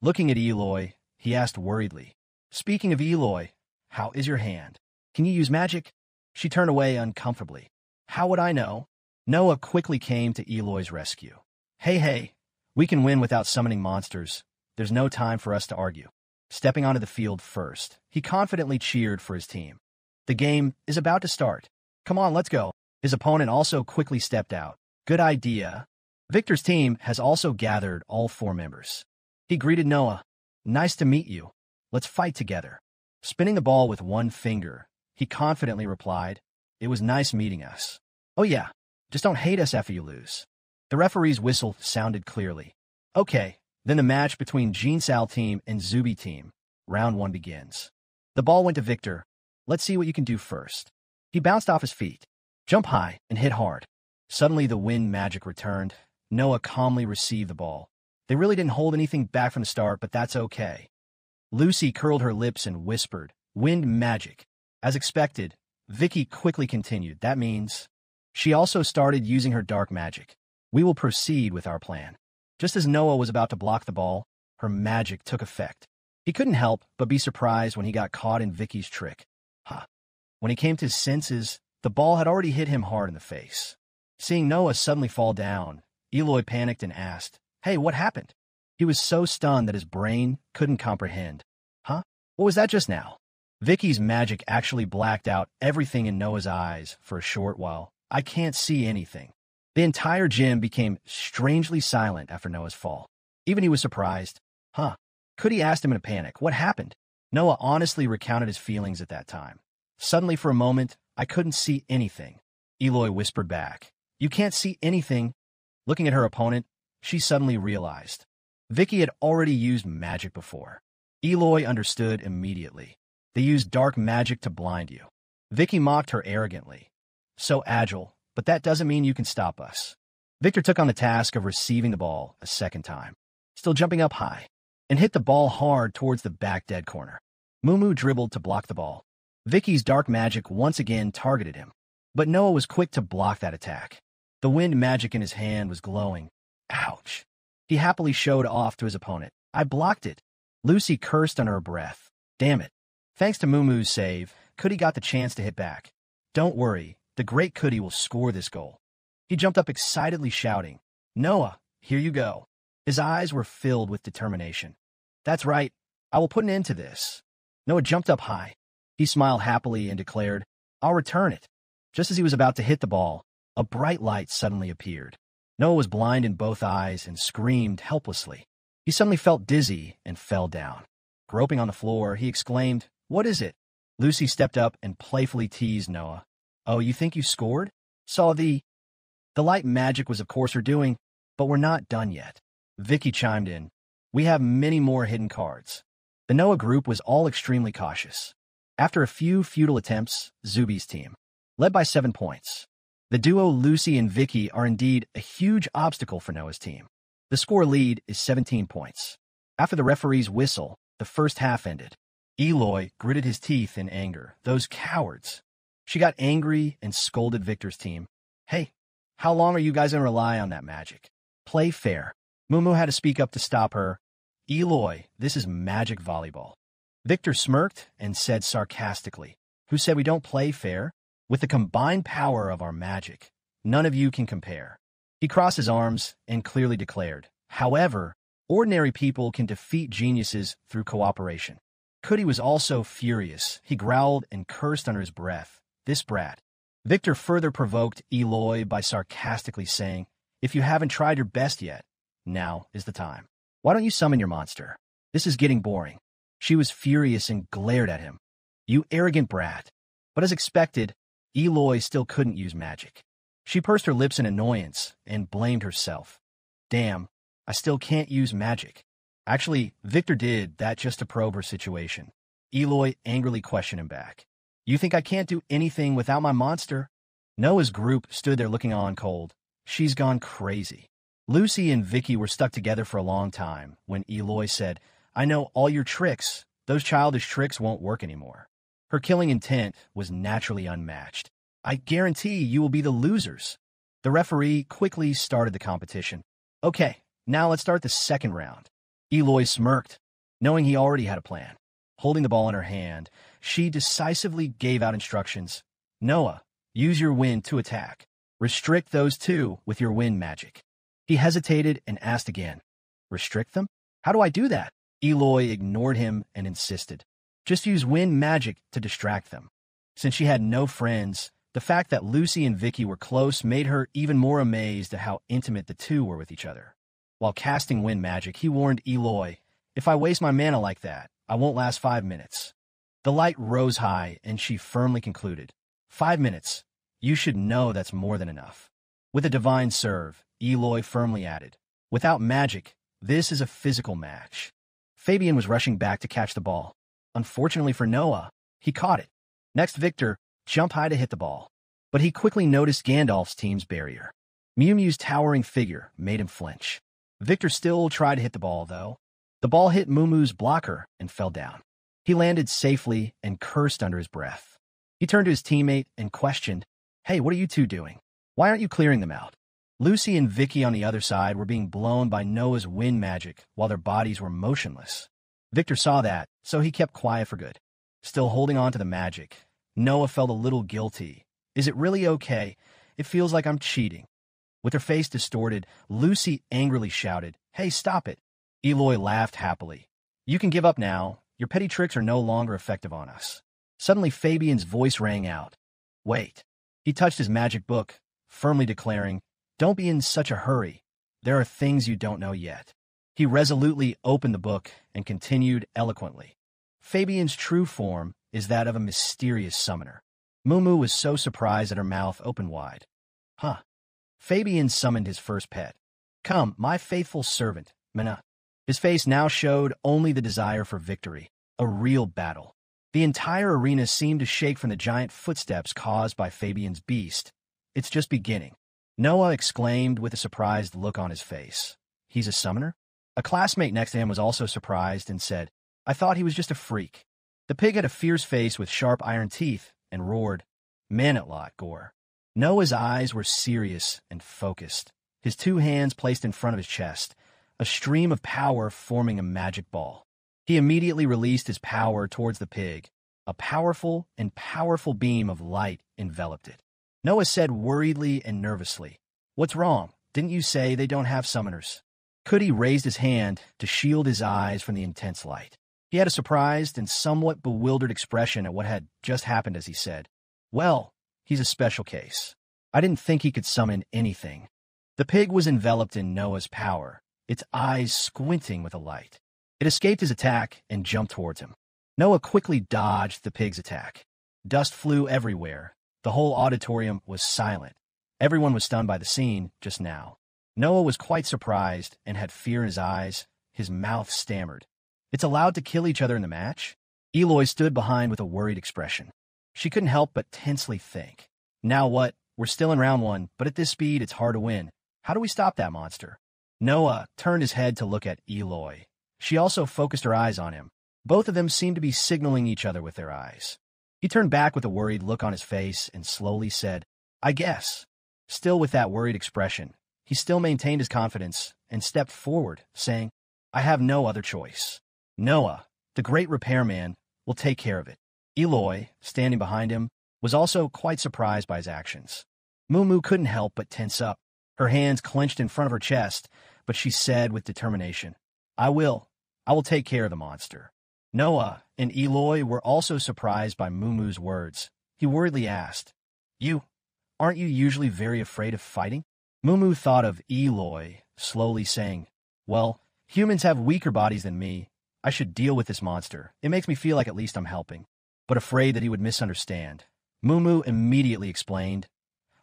[SPEAKER 1] Looking at Eloy, he asked worriedly. Speaking of Eloy, how is your hand? Can you use magic? She turned away uncomfortably. How would I know? Noah quickly came to Eloy's rescue. Hey, we can win without summoning monsters. There's no time for us to argue. Stepping onto the field first, he confidently cheered for his team. The game is about to start. Come on, let's go. His opponent also quickly stepped out. Good idea. Victor's team has also gathered all 4 members. He greeted Noah. Nice to meet you. Let's fight together. Spinning the ball with 1 finger, he confidently replied, it was nice meeting us. Oh yeah, just don't hate us after you lose. The referee's whistle sounded clearly. Okay, then the match between Jean-Sal team and Zuby team. Round 1 begins. The ball went to Victor. Let's see what you can do first. He bounced off his feet. Jump high and hit hard. Suddenly the wind magic returned. Noah calmly received the ball. They really didn't hold anything back from the start, but that's okay. Lucy curled her lips and whispered, wind magic. As expected, Vicky quickly continued. That means she also started using her dark magic. We will proceed with our plan. Just as Noah was about to block the ball, her magic took effect. He couldn't help but be surprised when he got caught in Vicky's trick. When he came to his senses, the ball had already hit him hard in the face. Seeing Noah suddenly fall down, Eloy panicked and asked, hey, what happened? He was so stunned that his brain couldn't comprehend. What was that just now? Vicky's magic actually blacked out everything in Noah's eyes for a short while. I can't see anything. The entire gym became strangely silent after Noah's fall. Even he was surprised. Huh. Cudi asked him in a panic, "What happened?" Noah honestly recounted his feelings at that time. Suddenly, for a moment, I couldn't see anything. Eloy whispered back, "You can't see anything." Looking at her opponent, she suddenly realized. Vicky had already used magic before. Eloy understood immediately. They used dark magic to blind you. Vicky mocked her arrogantly. "So agile, but that doesn't mean you can stop us." Victor took on the task of receiving the ball a second time, still jumping up high, and hit the ball hard towards the back dead corner. Mumu dribbled to block the ball. Vicky's dark magic once again targeted him, but Noah was quick to block that attack. The wind magic in his hand was glowing. Ouch. He happily showed off to his opponent. "I blocked it." Lucy cursed under her breath. "Damn it." Thanks to Mumu's save, Cudi got the chance to hit back. "Don't worry, the great Cudi will score this goal." He jumped up excitedly shouting, "Noah, here you go." His eyes were filled with determination. "That's right, I will put an end to this." Noah jumped up high. He smiled happily and declared, "I'll return it." Just as he was about to hit the ball, a bright light suddenly appeared. Noah was blind in both eyes and screamed helplessly. He suddenly felt dizzy and fell down. Groping on the floor, he exclaimed, "What is it?" Lucy stepped up and playfully teased Noah. "Oh, you think you scored?" Saw the light magic was of course her doing, but we're not done yet. Vicky chimed in. "We have many more hidden cards." The Noah group was all extremely cautious. After a few futile attempts, Zuby's team, led by 7 points. The duo Lucy and Vicky are indeed a huge obstacle for Noah's team. The score lead is 17 points. After the referee's whistle, the first half ended. Eloy gritted his teeth in anger. "Those cowards." She got angry and scolded Victor's team. "Hey, how long are you guys going to rely on that magic? Play fair." Mumu had to speak up to stop her. "Eloy, this is magic volleyball." Victor smirked and said sarcastically, "Who said we don't play fair? With the combined power of our magic, none of you can compare." He crossed his arms and clearly declared, "However, ordinary people can defeat geniuses through cooperation." Cudi was also furious. He growled and cursed under his breath. "This brat." Victor further provoked Eloy by sarcastically saying, "If you haven't tried your best yet, now is the time. Why don't you summon your monster? This is getting boring." She was furious and glared at him. "You arrogant brat." But as expected, Eloy still couldn't use magic. She pursed her lips in annoyance and blamed herself. "Damn, I still can't use magic." Actually, Victor did that just to probe her situation. Eloy angrily questioned him back. "You think I can't do anything without my monster?" Noah's group stood there looking on cold. She's gone crazy. Lucy and Vicky were stuck together for a long time when Eloy said, "I know all your tricks. Those childish tricks won't work anymore." Her killing intent was naturally unmatched. "I guarantee you will be the losers." The referee quickly started the competition. "Okay, now let's start the second round." Eloy smirked, knowing he already had a plan. Holding the ball in her hand, she decisively gave out instructions. "Noah, use your wind to attack. Restrict those two with your wind magic." He hesitated and asked again, "Restrict them? How do I do that?" Eloy ignored him and insisted, "Just use wind magic to distract them." Since she had no friends, the fact that Lucy and Vicky were close made her even more amazed at how intimate the two were with each other. While casting wind magic, he warned Eloy, "If I waste my mana like that, I won't last 5 minutes." The light rose high, and she firmly concluded, 5 minutes. You should know that's more than enough." With a divine serve, Eloy firmly added, "Without magic, this is a physical match." Fabian was rushing back to catch the ball. Unfortunately for Noah, he caught it. Next, Victor jumped high to hit the ball, but he quickly noticed Gandalf's team's barrier. Mew Mew's towering figure made him flinch. Victor still tried to hit the ball, though. The ball hit Mumu's blocker and fell down. He landed safely and cursed under his breath. He turned to his teammate and questioned, "Hey, what are you two doing? Why aren't you clearing them out?" Lucy and Vicky on the other side were being blown by Noah's wind magic while their bodies were motionless. Victor saw that, so he kept quiet for good. Still holding on to the magic, Noah felt a little guilty. "Is it really okay? It feels like I'm cheating." With her face distorted, Lucy angrily shouted, "Hey, stop it." Eloy laughed happily. "You can give up now. Your petty tricks are no longer effective on us." Suddenly, Fabian's voice rang out. "Wait." He touched his magic book, firmly declaring, Don't be in such a hurry. There are things you don't know yet. He resolutely opened the book and continued eloquently. Fabian's true form is that of a mysterious summoner. Mumu was so surprised that her mouth opened wide. Huh. Fabian summoned his first pet. Come, my faithful servant, Mana. His face now showed only the desire for victory, a real battle. The entire arena seemed to shake from the giant footsteps caused by Fabian's beast. It's just beginning. Noah exclaimed with a surprised look on his face. He's a summoner? A classmate next to him was also surprised and said, I thought he was just a freak. The pig had a fierce face with sharp iron teeth and roared, Manhwa gore. Noah's eyes were serious and focused, his two hands placed in front of his chest, a stream of power forming a magic ball. He immediately released his power towards the pig. A powerful and powerful beam of light enveloped it. Noah said worriedly and nervously, What's wrong? Didn't you say they don't have summoners? Cudi raised his hand to shield his eyes from the intense light. He had a surprised and somewhat bewildered expression at what had just happened as he said, Well, he's a special case. I didn't think he could summon anything. The pig was enveloped in Noah's power, its eyes squinting with a light. It escaped his attack and jumped towards him. Noah quickly dodged the pig's attack. Dust flew everywhere. The whole auditorium was silent. Everyone was stunned by the scene just now. Noah was quite surprised and had fear in his eyes. His mouth stammered. It's allowed to kill each other in the match? Eloy stood behind with a worried expression. She couldn't help but tensely think. Now what? We're still in round one, but at this speed it's hard to win. How do we stop that monster? Noah turned his head to look at Eloy. She also focused her eyes on him. Both of them seemed to be signaling each other with their eyes. He turned back with a worried look on his face and slowly said, I guess. Still with that worried expression, he still maintained his confidence and stepped forward, saying, I have no other choice. Noah, the great repairman, will take care of it. Eloy, standing behind him, was also quite surprised by his actions. Mumu couldn't help but tense up. Her hands clenched in front of her chest, but she said with determination, I will take care of the monster. Noah and Eloy were also surprised by Mumu's words. He worriedly asked, Aren't you usually very afraid of fighting? Mumu thought of Eloy, slowly saying, Well, humans have weaker bodies than me. I should deal with this monster. It makes me feel like at least I'm helping. But afraid that he would misunderstand, Mumu immediately explained,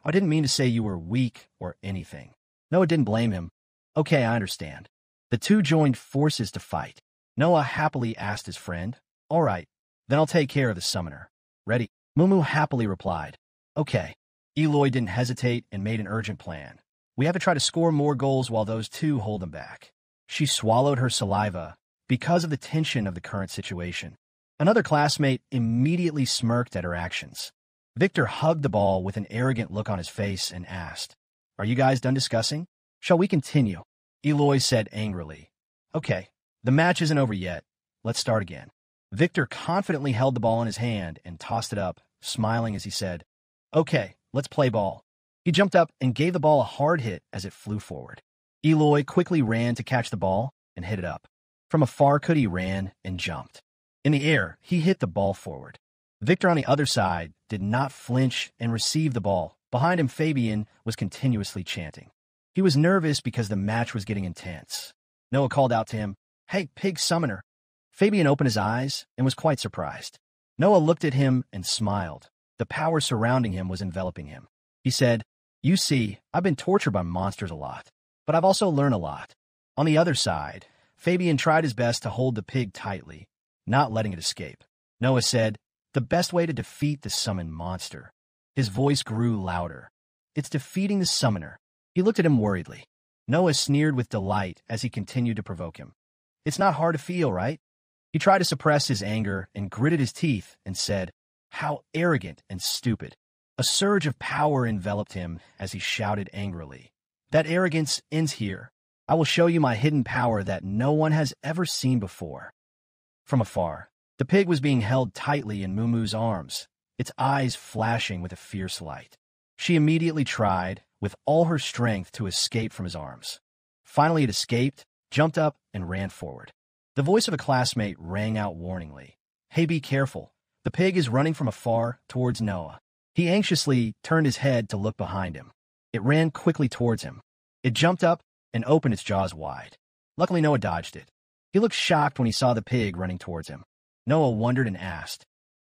[SPEAKER 1] I didn't mean to say you were weak or anything. Noah didn't blame him. Okay, I understand. The two joined forces to fight. Noah happily asked his friend, All right, then I'll take care of the summoner. Ready? Mumu happily replied, Okay. Eloy didn't hesitate and made an urgent plan. We have to try to score more goals while those two hold them back. She swallowed her saliva because of the tension of the current situation. Another classmate immediately smirked at her actions. Victor hugged the ball with an arrogant look on his face and asked, Are you guys done discussing? Shall we continue? Eloy said angrily, Okay, the match isn't over yet. Let's start again. Victor confidently held the ball in his hand and tossed it up, smiling as he said, Okay, let's play ball. He jumped up and gave the ball a hard hit as it flew forward. Eloy quickly ran to catch the ball and hit it up. From afar, Cudi ran and jumped. In the air, he hit the ball forward. Victor on the other side did not flinch and receive the ball. Behind him, Fabian was continuously chanting. He was nervous because the match was getting intense. Noah called out to him, Hey, pig summoner. Fabian opened his eyes and was quite surprised. Noah looked at him and smiled. The power surrounding him was enveloping him. He said, You see, I've been tortured by monsters a lot, but I've also learned a lot. On the other side, Fabian tried his best to hold the pig tightly, not letting it escape. Noah said, The best way to defeat the summoned monster. His voice grew louder. It's defeating the summoner. He looked at him worriedly. Noah sneered with delight as he continued to provoke him. It's not hard to feel, right? He tried to suppress his anger and gritted his teeth and said, How arrogant and stupid. A surge of power enveloped him as he shouted angrily. That arrogance ends here. I will show you my hidden power that no one has ever seen before. From afar, the pig was being held tightly in Mumu's arms, its eyes flashing with a fierce light. She immediately tried, with all her strength, to escape from his arms. Finally, it escaped, jumped up, and ran forward. The voice of a classmate rang out warningly. Hey, be careful. The pig is running from afar towards Noah. He anxiously turned his head to look behind him. It ran quickly towards him. It jumped up and opened its jaws wide. Luckily, Noah dodged it. He looked shocked when he saw the pig running towards him. Noah wondered and asked,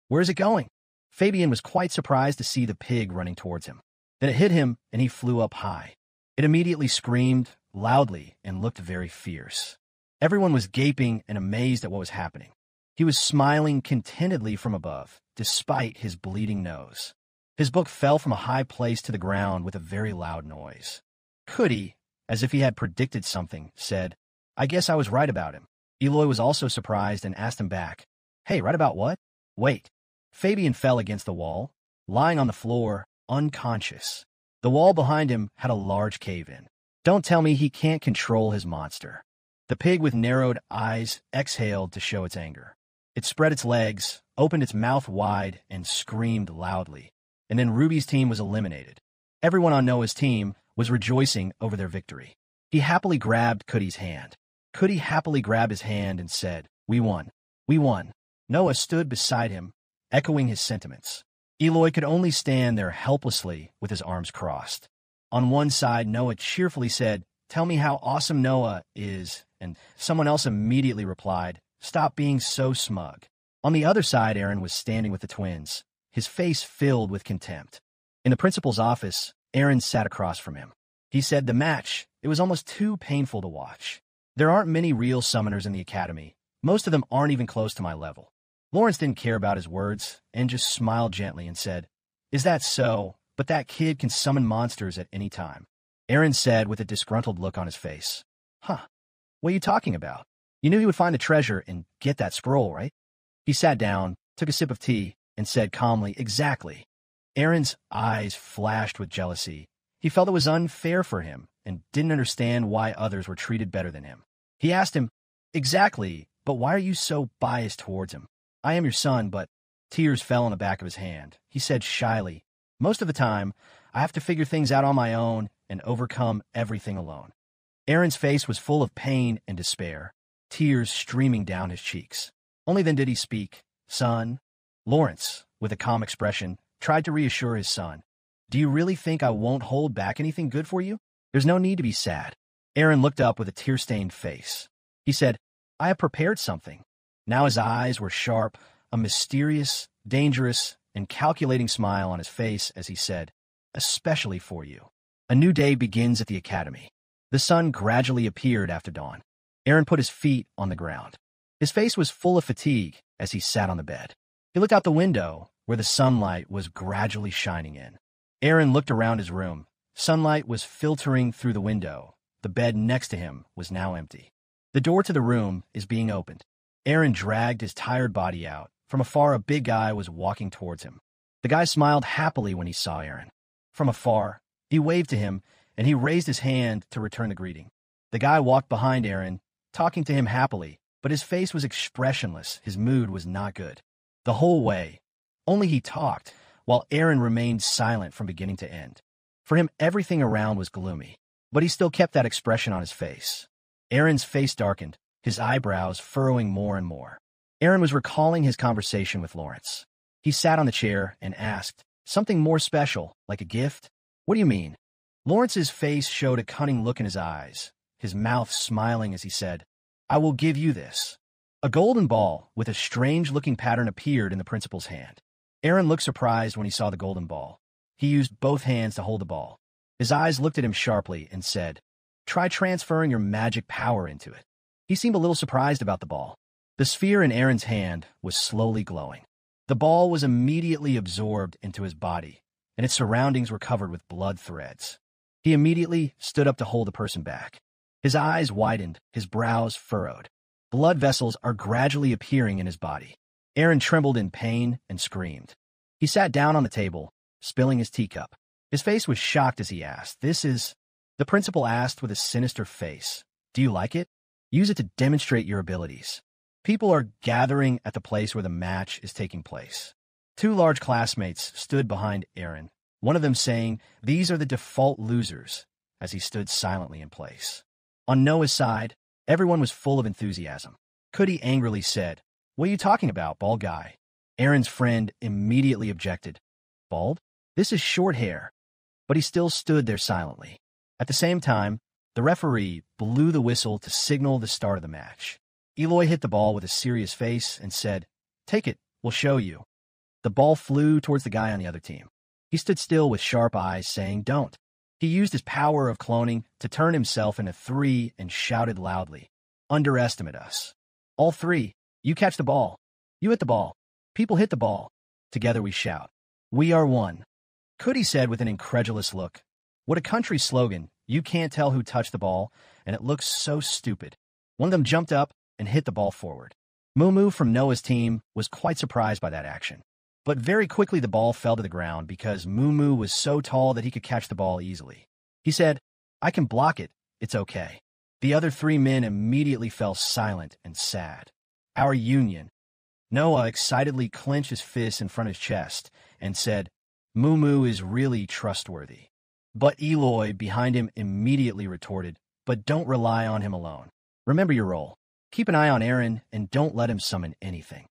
[SPEAKER 1] "Where is it going?" Fabian was quite surprised to see the pig running towards him. Then it hit him, and he flew up high. It immediately screamed loudly and looked very fierce. Everyone was gaping and amazed at what was happening. He was smiling contentedly from above, despite his bleeding nose. His book fell from a high place to the ground with a very loud noise. Cootie, as if he had predicted something, said, "I guess I was right about him." Eloy was also surprised and asked him back, "Hey, right about what?" "Wait." Fabian fell against the wall, lying on the floor, unconscious. The wall behind him had a large cave-in. Don't tell me he can't control his monster. The pig with narrowed eyes exhaled to show its anger. It spread its legs, opened its mouth wide, and screamed loudly. And then Ruby's team was eliminated. Everyone on Noah's team was rejoicing over their victory. He happily grabbed Cootie's hand. Cootie happily grabbed his hand and said, "We won. We won." Noah stood beside him, echoing his sentiments. Eloy could only stand there helplessly with his arms crossed. On one side, Noah cheerfully said, "Tell me how awesome Noah is," and someone else immediately replied, "Stop being so smug." On the other side, Aaron was standing with the twins, his face filled with contempt. In the principal's office, Aaron sat across from him. He said, "The match, it was almost too painful to watch. There aren't many real summoners in the academy. Most of them aren't even close to my level." Lawrence didn't care about his words and just smiled gently and said, "Is that so? But that kid can summon monsters at any time." Aaron said with a disgruntled look on his face, "Huh, what are you talking about? You knew he would find the treasure and get that scroll, right?" He sat down, took a sip of tea, and said calmly, "Exactly." Aaron's eyes flashed with jealousy. He felt it was unfair for him and didn't understand why others were treated better than him. He asked him, "Exactly, but why are you so biased towards him? I am your son, but—" Tears fell on the back of his hand. He said shyly, "Most of the time, I have to figure things out on my own and overcome everything alone." Aaron's face was full of pain and despair, tears streaming down his cheeks. Only then did he speak. "Son." Lawrence, with a calm expression, tried to reassure his son. "Do you really think I won't hold back anything good for you? There's no need to be sad." Aaron looked up with a tear-stained face. He said, "I have prepared something." Now his eyes were sharp, a mysterious, dangerous, and calculating smile on his face as he said, "Especially for you. A new day begins at the academy." The sun gradually appeared after dawn. Aaron put his feet on the ground. His face was full of fatigue as he sat on the bed. He looked out the window, where the sunlight was gradually shining in. Aaron looked around his room. Sunlight was filtering through the window. The bed next to him was now empty. The door to the room is being opened. Aaron dragged his tired body out. From afar, a big guy was walking towards him. The guy smiled happily when he saw Aaron. From afar, he waved to him, and he raised his hand to return the greeting. The guy walked behind Aaron, talking to him happily, but his face was expressionless. His mood was not good. The whole way, only he talked, while Aaron remained silent from beginning to end. For him, everything around was gloomy, but he still kept that expression on his face. Aaron's face darkened, his eyebrows furrowing more and more. Aaron was recalling his conversation with Lawrence. He sat on the chair and asked, "Something more special, like a gift?" "What do you mean?" Lawrence's face showed a cunning look in his eyes, his mouth smiling as he said, "I will give you this." A golden ball with a strange-looking pattern appeared in the principal's hand. Aaron looked surprised when he saw the golden ball. He used both hands to hold the ball. His eyes looked at him sharply and said, "Try transferring your magic power into it." He seemed a little surprised about the ball. The sphere in Aaron's hand was slowly glowing. The ball was immediately absorbed into his body, and its surroundings were covered with blood threads. He immediately stood up to hold the person back. His eyes widened, his brows furrowed. Blood vessels are gradually appearing in his body. Aaron trembled in pain and screamed. He sat down on the table, spilling his teacup. His face was shocked as he asked, "This is—" The principal asked with a sinister face, "Do you like it? Use it to demonstrate your abilities." People are gathering at the place where the match is taking place. Two large classmates stood behind Aaron, one of them saying, "These are the default losers," as he stood silently in place. On Noah's side, everyone was full of enthusiasm. Cootie angrily said, "What are you talking about, bald guy?" Aaron's friend immediately objected. "Bald? This is short hair." but he still stood there silently. At the same time, the referee blew the whistle to signal the start of the match. Eloy hit the ball with a serious face and said, "Take it, we'll show you." The ball flew towards the guy on the other team. He stood still with sharp eyes, saying, "Don't." He used his power of cloning to turn himself into three and shouted loudly, "Underestimate us. All three. You catch the ball. You hit the ball. People hit the ball. Together we shout. We are one." Cootie said with an incredulous look, "What a country slogan. You can't tell who touched the ball, and it looks so stupid." One of them jumped up and hit the ball forward. Moo from Noah's team was quite surprised by that action. But very quickly the ball fell to the ground because Moo was so tall that he could catch the ball easily. He said, "I can block it. It's okay." The other three men immediately fell silent and sad. Our union. Noah excitedly clenched his fist in front of his chest and said, "Moo is really trustworthy." But Eloy behind him immediately retorted, "But don't rely on him alone. Remember your role. Keep an eye on Aaron and don't let him summon anything."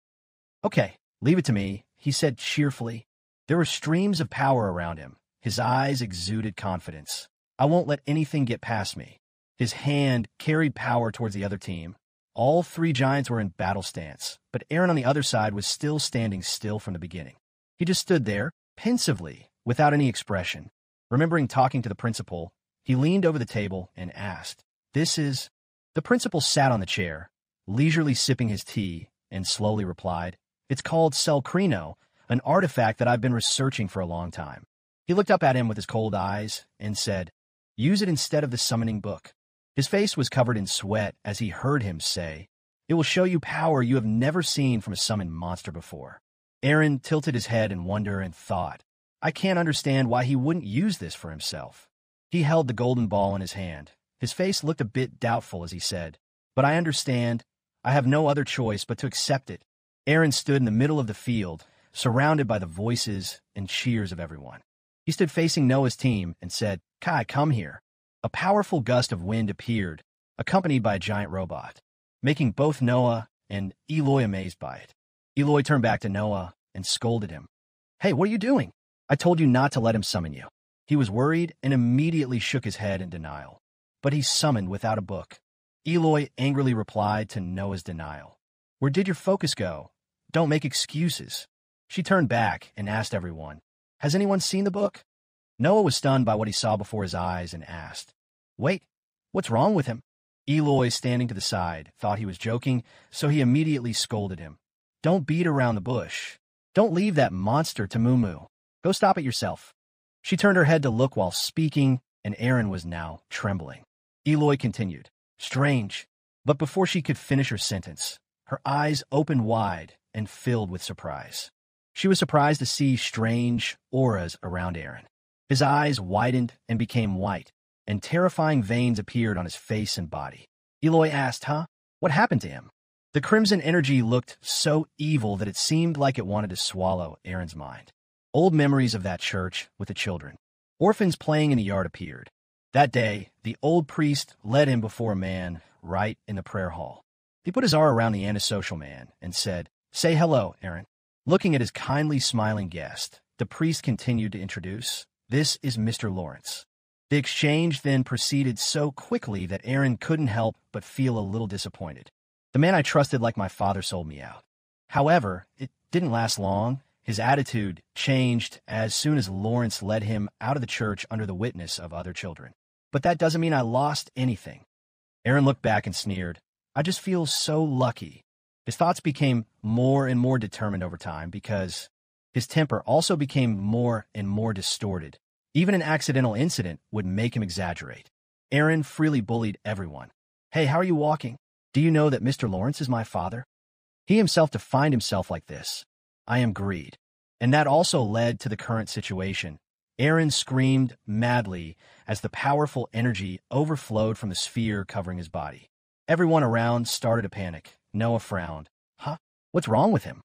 [SPEAKER 1] "Okay, leave it to me," he said cheerfully. There were streams of power around him. His eyes exuded confidence. "I won't let anything get past me." His hand carried power towards the other team. All three giants were in battle stance, but Aaron on the other side was still standing still from the beginning. He just stood there, pensively, without any expression. Remembering talking to the principal, he leaned over the table and asked, "This is—" The principal sat on the chair, leisurely sipping his tea, and slowly replied, "It's called Selkrino, an artifact that I've been researching for a long time." He looked up at him with his cold eyes and said, "Use it instead of the summoning book." His face was covered in sweat as he heard him say, "It will show you power you have never seen from a summoned monster before." Aaron tilted his head in wonder and thought, "I can't understand why he wouldn't use this for himself." He held the golden ball in his hand. His face looked a bit doubtful as he said, "But I understand. I have no other choice but to accept it." Aaron stood in the middle of the field, surrounded by the voices and cheers of everyone. He stood facing Noah's team and said, "Kai, come here." A powerful gust of wind appeared, accompanied by a giant robot, making both Noah and Eloy amazed by it. Eloy turned back to Noah and scolded him. "Hey, what are you doing? I told you not to let him summon you." He was worried and immediately shook his head in denial. "But he's summoned without a book." Eloy angrily replied to Noah's denial. "Where did your focus go? Don't make excuses." She turned back and asked everyone, "Has anyone seen the book?" Noah was stunned by what he saw before his eyes and asked, "Wait, what's wrong with him?" Eloy, standing to the side, thought he was joking, so he immediately scolded him. "Don't beat around the bush. Don't leave that monster to Moo. Go stop it yourself." She turned her head to look while speaking, and Aaron was now trembling. Eloy continued, "Strange." But before she could finish her sentence, her eyes opened wide and filled with surprise. She was surprised to see strange auras around Aaron. His eyes widened and became white, and terrifying veins appeared on his face and body. Eloy asked, What happened to him?" The crimson energy looked so evil that it seemed like it wanted to swallow Aaron's mind. Old memories of that church with the children. Orphans playing in the yard appeared. That day, the old priest led him before a man right in the prayer hall. He put his arm around the antisocial man and said, "Say hello, Aaron." Looking at his kindly smiling guest, the priest continued to introduce, "This is Mr. Lawrence." The exchange then proceeded so quickly that Aaron couldn't help but feel a little disappointed. The man I trusted like my father sold me out. However, it didn't last long. His attitude changed as soon as Lawrence led him out of the church under the witness of other children. "But that doesn't mean I lost anything." Aaron looked back and sneered, "I just feel so lucky." His thoughts became more and more determined over time because his temper also became more and more distorted. Even an accidental incident would make him exaggerate. Aaron freely bullied everyone. "Hey, how are you walking? Do you know that Mr. Lawrence is my father?" He himself defined himself like this: "I am greed." And that also led to the current situation. Aaron screamed madly as the powerful energy overflowed from the sphere covering his body. Everyone around started to panic. Noah frowned. What's wrong with him?"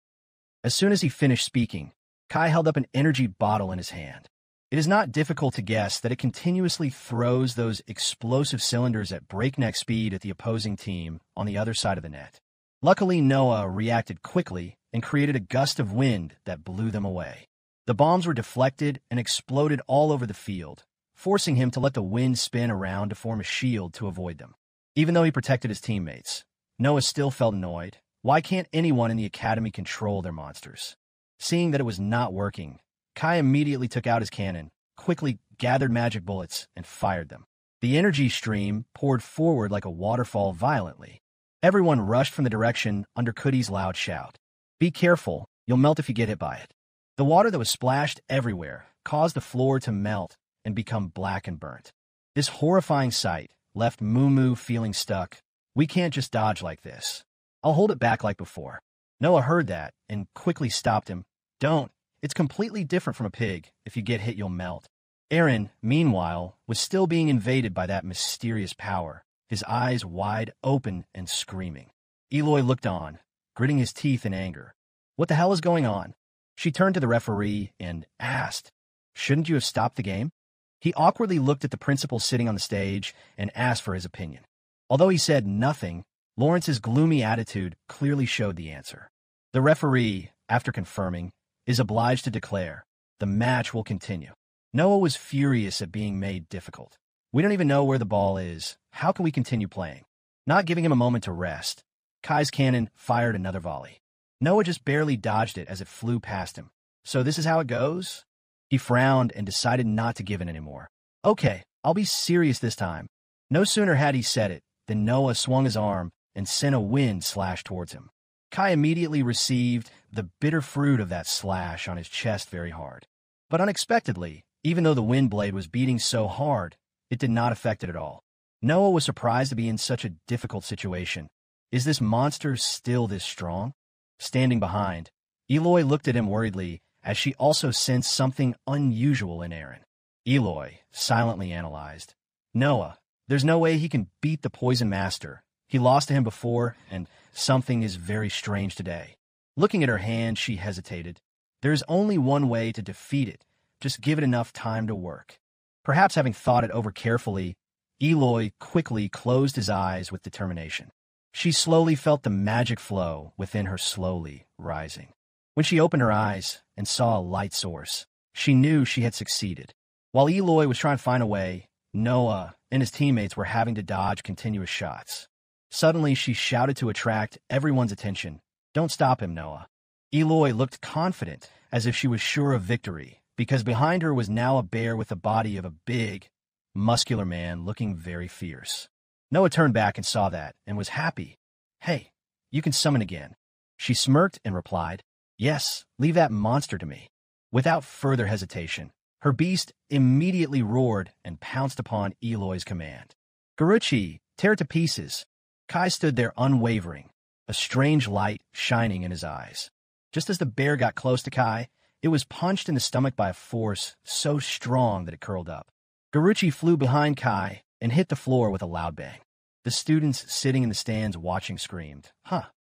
[SPEAKER 1] As soon as he finished speaking, Kai held up an energy bottle in his hand. It is not difficult to guess that it continuously throws those explosive cylinders at breakneck speed at the opposing team on the other side of the net. Luckily, Noah reacted quickly and created a gust of wind that blew them away. The bombs were deflected and exploded all over the field, forcing him to let the wind spin around to form a shield to avoid them. Even though he protected his teammates, Noah still felt annoyed. Why can't anyone in the academy control their monsters? Seeing that it was not working, Kai immediately took out his cannon, quickly gathered magic bullets, and fired them. The energy stream poured forward like a waterfall violently. Everyone rushed from the direction under Coodie's loud shout. "Be careful, you'll melt if you get hit by it." The water that was splashed everywhere caused the floor to melt and become black and burnt. This horrifying sight left Moo feeling stuck. "We can't just dodge like this. I'll hold it back like before." Noah heard that and quickly stopped him. "Don't. It's completely different from a pig. If you get hit, you'll melt." Eren, meanwhile, was still being invaded by that mysterious power, his eyes wide open and screaming. Eloy looked on, gritting his teeth in anger. "What the hell is going on?" She turned to the referee and asked, "Shouldn't you have stopped the game?" He awkwardly looked at the principal sitting on the stage and asked for his opinion. Although he said nothing, Lawrence's gloomy attitude clearly showed the answer. The referee, after confirming, is obliged to declare, "The match will continue." Noah was furious at being made difficult. "We don't even know where the ball is. How can we continue playing?" Not giving him a moment to rest, Kai's cannon fired another volley. Noah just barely dodged it as it flew past him. "So this is how it goes?" He frowned and decided not to give in anymore. "Okay, I'll be serious this time." No sooner had he said it than Noah swung his arm and sent a wind slash towards him. Kai immediately received the bitter fruit of that slash on his chest very hard. But unexpectedly, even though the wind blade was beating so hard, it did not affect it at all. Noah was surprised to be in such a difficult situation. Is this monster still this strong? Standing behind, Eloy looked at him worriedly as she also sensed something unusual in Eren. Eloy silently analyzed. "Noah, there's no way he can beat the Poison Master. He lost to him before, and something is very strange today." Looking at her hand, she hesitated. "There is only one way to defeat it. Just give it enough time to work." Perhaps having thought it over carefully, Eloy quickly closed his eyes with determination. She slowly felt the magic flow within her slowly rising. When she opened her eyes and saw a light source, she knew she had succeeded. While Eloy was trying to find a way, Noah and his teammates were having to dodge continuous shots. Suddenly, she shouted to attract everyone's attention. "Don't stop him, Noah." Eloy looked confident, as if she was sure of victory, because behind her was now a bear with the body of a big, muscular man looking very fierce. Noah turned back and saw that, and was happy. "Hey, you can summon again." She smirked and replied, "Yes, leave that monster to me." Without further hesitation, her beast immediately roared and pounced upon Eloy's command. "Garuchi, tear it to pieces." Kai stood there unwavering, a strange light shining in his eyes. Just as the bear got close to Kai, it was punched in the stomach by a force so strong that it curled up. Garuchi flew behind Kai and hit the floor with a loud bang. The students sitting in the stands watching screamed, "Huh?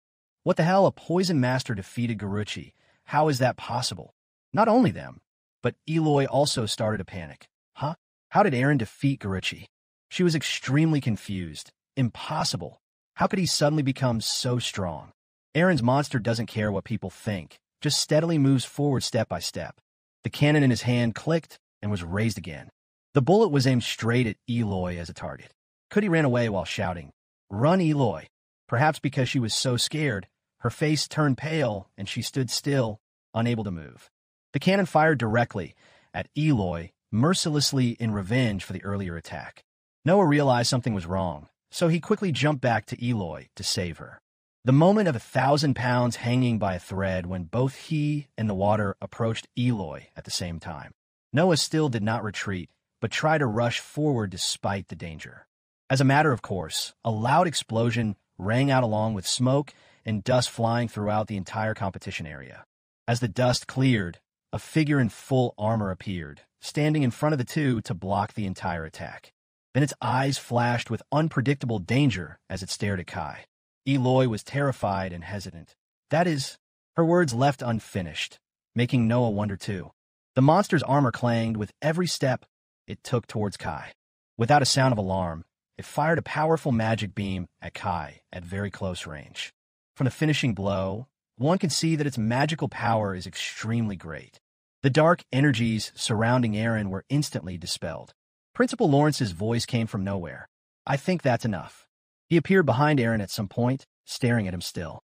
[SPEAKER 1] What the hell? A Poison Master defeated Garuchi. How is that possible?" Not only them, but Eloy also started to panic. "Huh? How did Eren defeat Garuchi?" She was extremely confused. Impossible. How could he suddenly become so strong? Eren's monster doesn't care what people think, just steadily moves forward step by step. The cannon in his hand clicked and was raised again. The bullet was aimed straight at Eloy as a target. Cuddy ran away while shouting, "Run, Eloy!" Perhaps because she was so scared, her face turned pale and she stood still, unable to move. The cannon fired directly at Eloy, mercilessly in revenge for the earlier attack. Noah realized something was wrong, so he quickly jumped back to Eloy to save her. The moment of 1,000 pounds hanging by a thread when both he and the water approached Eloy at the same time. Noah still did not retreat, but tried to rush forward despite the danger. As a matter of course, a loud explosion rang out along with smoke and dust flying throughout the entire competition area. As the dust cleared, a figure in full armor appeared, standing in front of the two to block the entire attack. Then its eyes flashed with unpredictable danger as it stared at Kai. Eloy was terrified and hesitant. That is, her words left unfinished, making Noah wonder too. The monster's armor clanged with every step it took towards Kai. Without a sound of alarm, it fired a powerful magic beam at Kai at very close range. From the finishing blow, one can see that its magical power is extremely great. The dark energies surrounding Aaron were instantly dispelled. Principal Lawrence's voice came from nowhere. I think that's enough. He appeared behind Aaron at some point, staring at him still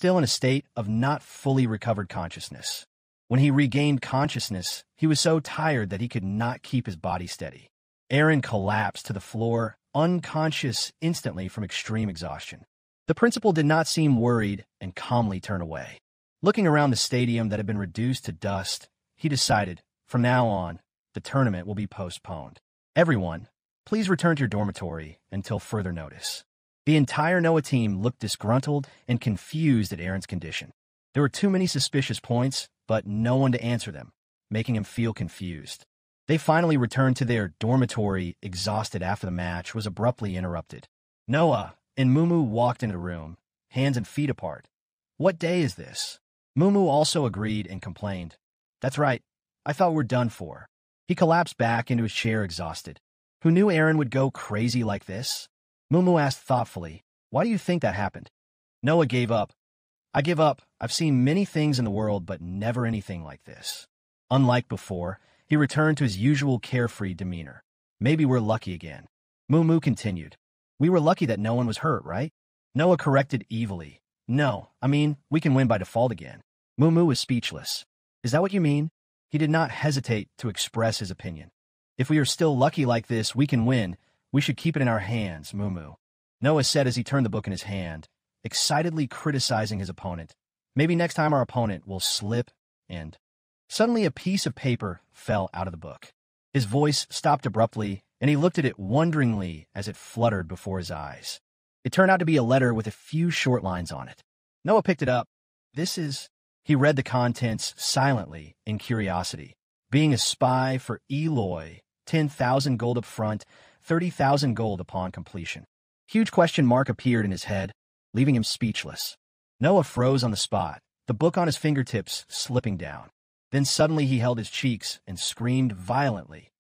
[SPEAKER 1] in a state of not fully recovered consciousness. When he regained consciousness, he was so tired that he could not keep his body steady. Aaron collapsed to the floor, unconscious instantly from extreme exhaustion. The principal did not seem worried and calmly turned away. Looking around the stadium that had been reduced to dust, he decided, from now on, the tournament will be postponed. Everyone, please return to your dormitory until further notice. The entire Noah team looked disgruntled and confused at Aaron's condition. There were too many suspicious points, but no one to answer them, making him feel confused. They finally returned to their dormitory, exhausted after the match was abruptly interrupted. Noah and Mumu walked into the room, hands and feet apart. What day is this? Mumu also agreed and complained. That's right, I thought we were done for. He collapsed back into his chair exhausted. Who knew Aaron would go crazy like this? Mumu asked thoughtfully, why do you think that happened? Noah gave up. I give up. I've seen many things in the world, but never anything like this. Unlike before, he returned to his usual carefree demeanor. Maybe we're lucky again. Mumu continued. We were lucky that no one was hurt, right? Noah corrected evilly. No, I mean, we can win by default again. Mumu was speechless. Is that what you mean? He did not hesitate to express his opinion. If we are still lucky like this, we can win. We should keep it in our hands, Mumu. Noah said as he turned the book in his hand, excitedly criticizing his opponent. Maybe next time our opponent will slip and... Suddenly a piece of paper fell out of the book. His voice stopped abruptly, and he looked at it wonderingly as it fluttered before his eyes. It turned out to be a letter with a few short lines on it. Noah picked it up. This is... He read the contents silently in curiosity. Being a spy for Eloy, 10,000 gold up front, 30,000 gold upon completion. Huge question mark appeared in his head, leaving him speechless. Noah froze on the spot, the book on his fingertips slipping down. Then suddenly he held his cheeks and screamed violently.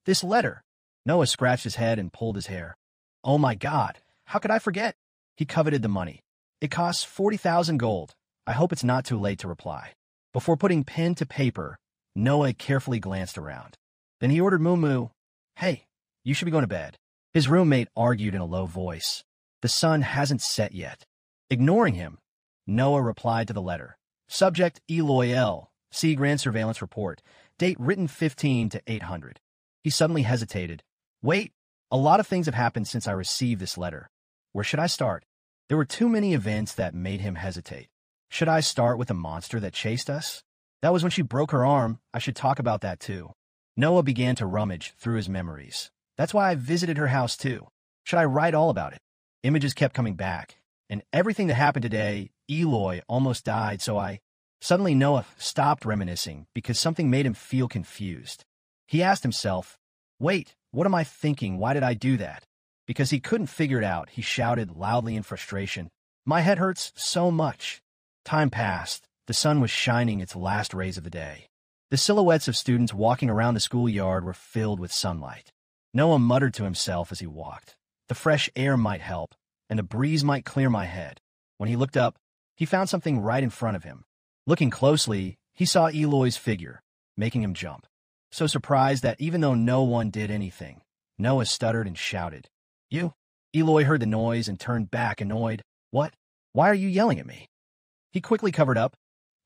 [SPEAKER 1] This letter! Noah scratched his head and pulled his hair. Oh my God, how could I forget? He coveted the money. It costs 40,000 gold. I hope it's not too late to reply. Before putting pen to paper, Noah carefully glanced around. Then he ordered Mumu, hey, you should be going to bed. His roommate argued in a low voice. The sun hasn't set yet. Ignoring him, Noah replied to the letter. Subject Eloy L. See Grand Surveillance Report. Date written 15 to 800. He suddenly hesitated. Wait, a lot of things have happened since I received this letter. Where should I start? There were too many events that made him hesitate. Should I start with the monster that chased us? That was when she broke her arm. I should talk about that too. Noah began to rummage through his memories. That's why I visited her house too. Should I write all about it? Images kept coming back. And everything that happened today, Eloy almost died, so Suddenly Noah stopped reminiscing because something made him feel confused. He asked himself, wait, what am I thinking? Why did I do that? Because he couldn't figure it out, he shouted loudly in frustration. My head hurts so much. Time passed. The sun was shining its last rays of the day. The silhouettes of students walking around the schoolyard were filled with sunlight. Noah muttered to himself as he walked. The fresh air might help, and the breeze might clear my head. When he looked up, he found something right in front of him. Looking closely, he saw Eloy's figure, making him jump. So surprised that even though no one did anything, Noah stuttered and shouted, You? Eloy heard the noise and turned back annoyed. What? Why are you yelling at me? He quickly covered up.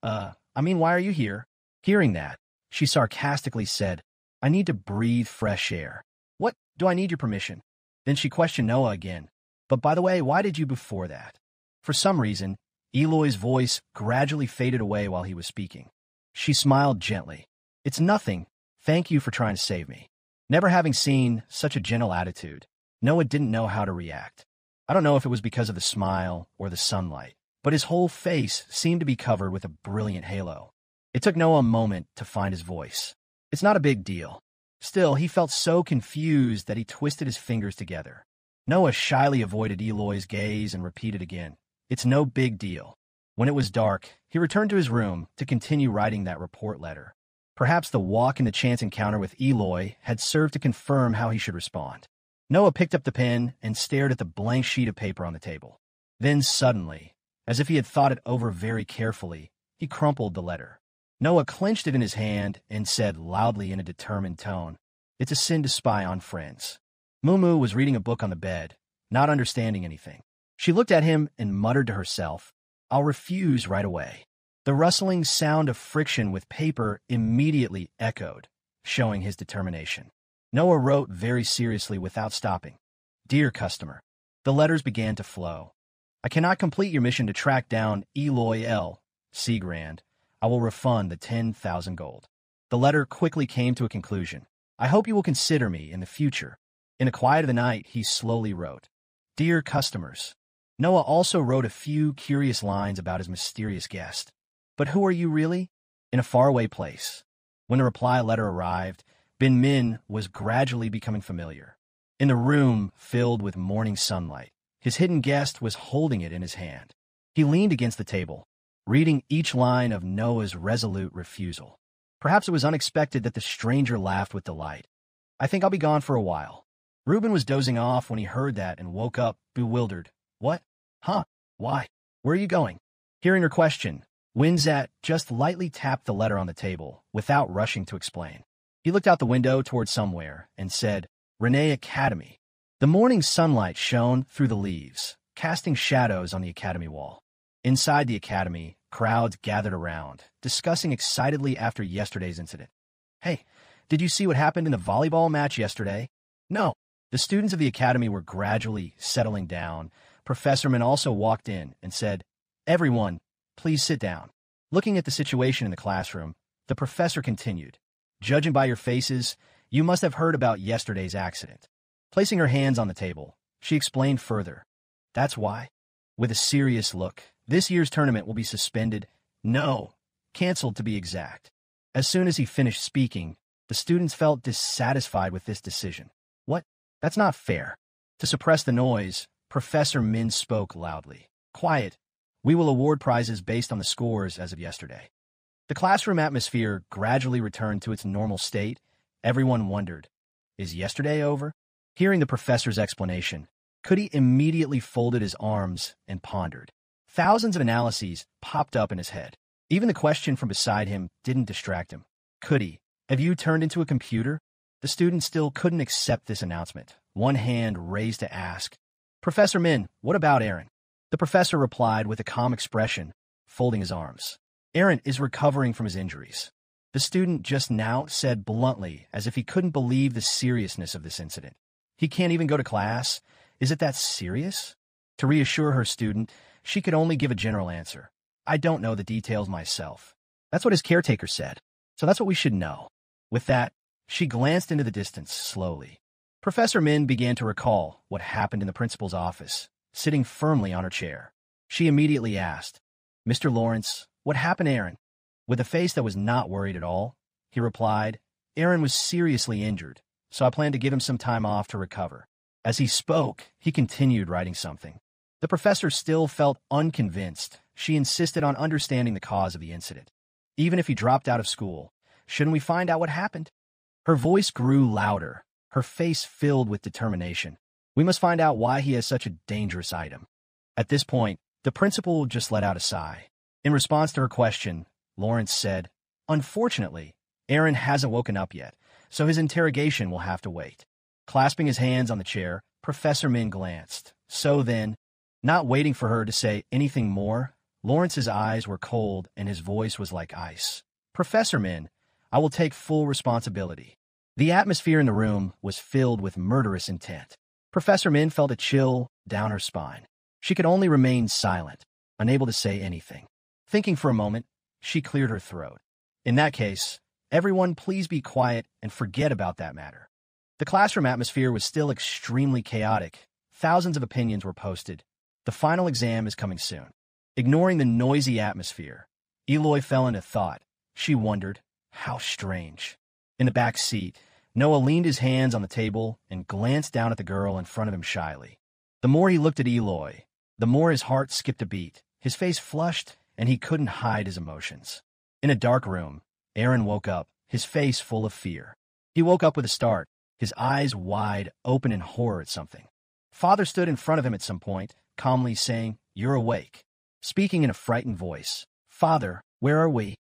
[SPEAKER 1] Why are you here? Hearing that, she sarcastically said, I need to breathe fresh air. What? Do I need your permission? Then she questioned Noah again. But by the way, why did you before that? For some reason, Eloy's voice gradually faded away while he was speaking. She smiled gently. It's nothing. Thank you for trying to save me. Never having seen such a gentle attitude, Noah didn't know how to react. I don't know if it was because of the smile or the sunlight, but his whole face seemed to be covered with a brilliant halo. It took Noah a moment to find his voice. It's not a big deal. Still, he felt so confused that he twisted his fingers together. Noah shyly avoided Eloy's gaze and repeated again, It's no big deal. When it was dark, he returned to his room to continue writing that report letter. Perhaps the walk and the chance encounter with Eloy had served to confirm how he should respond. Noah picked up the pen and stared at the blank sheet of paper on the table. Then suddenly, as if he had thought it over very carefully, he crumpled the letter. Noah clenched it in his hand and said loudly in a determined tone, "It's a sin to spy on friends." Mumu was reading a book on the bed, not understanding anything. She looked at him and muttered to herself, "I'll refuse right away." The rustling sound of friction with paper immediately echoed, showing his determination. Noah wrote very seriously without stopping. "Dear customer." The letters began to flow. "I cannot complete your mission to track down Eloy L. Seagrand. I will refund the 10,000 gold." The letter quickly came to a conclusion. "I hope you will consider me in the future." In the quiet of the night, he slowly wrote, "Dear customers." Noah also wrote a few curious lines about his mysterious guest. "But who are you really?" In a faraway place. When the reply letter arrived, Bin Min was gradually becoming familiar. In the room filled with morning sunlight, his hidden guest was holding it in his hand. He leaned against the table, reading each line of Noah's resolute refusal. Perhaps it was unexpected that the stranger laughed with delight. "I think I'll be gone for a while." Reuben was dozing off when he heard that and woke up, bewildered. "What? Huh? Why? Where are you going?" Hearing her question, Winzat just lightly tapped the letter on the table, without rushing to explain. He looked out the window toward somewhere and said, "Renee Academy." The morning sunlight shone through the leaves, casting shadows on the academy wall. Inside the academy, crowds gathered around, discussing excitedly after yesterday's incident. "Hey, did you see what happened in the volleyball match yesterday?" "No." The students of the academy were gradually settling down. Professor Min also walked in and said, "Everyone, please sit down." Looking at the situation in the classroom, the professor continued, "Judging by your faces, you must have heard about yesterday's accident." Placing her hands on the table, she explained further, "That's why." With a serious look, "This year's tournament will be suspended. No, canceled to be exact." As soon as he finished speaking, the students felt dissatisfied with this decision. "What? That's not fair." To suppress the noise, Professor Min spoke loudly. "Quiet. We will award prizes based on the scores as of yesterday." The classroom atmosphere gradually returned to its normal state. Everyone wondered, is yesterday over? Hearing the professor's explanation, Cudi immediately folded his arms and pondered. Thousands of analyses popped up in his head. Even the question from beside him didn't distract him. "Cudi, have you turned into a computer?" The student still couldn't accept this announcement, one hand raised to ask, "Professor Min, what about Aaron?" The professor replied with a calm expression, folding his arms. "Aaron is recovering from his injuries." The student just now said bluntly, as if he couldn't believe the seriousness of this incident. "He can't even go to class? Is it that serious?" To reassure her student, she could only give a general answer. "I don't know the details myself. That's what his caretaker said, so that's what we should know." With that, she glanced into the distance slowly. Professor Min began to recall what happened in the principal's office, sitting firmly on her chair. She immediately asked, "Mr. Lawrence, what happened to Aaron?" With a face that was not worried at all, he replied, "Aaron was seriously injured, so I plan to give him some time off to recover." As he spoke, he continued writing something. The professor still felt unconvinced. She insisted on understanding the cause of the incident. "Even if he dropped out of school, shouldn't we find out what happened?" Her voice grew louder, her face filled with determination. "We must find out why he has such a dangerous item." At this point, the principal just let out a sigh. In response to her question, Lawrence said, "Unfortunately, Aaron hasn't woken up yet, so his interrogation will have to wait." Clasping his hands on the chair, Professor Min glanced. So then, not waiting for her to say anything more, Lawrence's eyes were cold and his voice was like ice. "Professor Min, I will take full responsibility." The atmosphere in the room was filled with murderous intent. Professor Min felt a chill down her spine. She could only remain silent, unable to say anything. Thinking for a moment, she cleared her throat. "In that case, everyone please be quiet and forget about that matter." The classroom atmosphere was still extremely chaotic. Thousands of opinions were posted. The final exam is coming soon. Ignoring the noisy atmosphere, Eloy fell into thought. She wondered, how strange. In the back seat, Noah leaned his hands on the table and glanced down at the girl in front of him shyly. The more he looked at Eloy, the more his heart skipped a beat. His face flushed, and he couldn't hide his emotions. In a dark room, Aaron woke up, his face full of fear. He woke up with a start, his eyes wide open in horror at something. Father stood in front of him at some point, calmly saying, "You're awake." Speaking in a frightened voice, "Father, where are we?"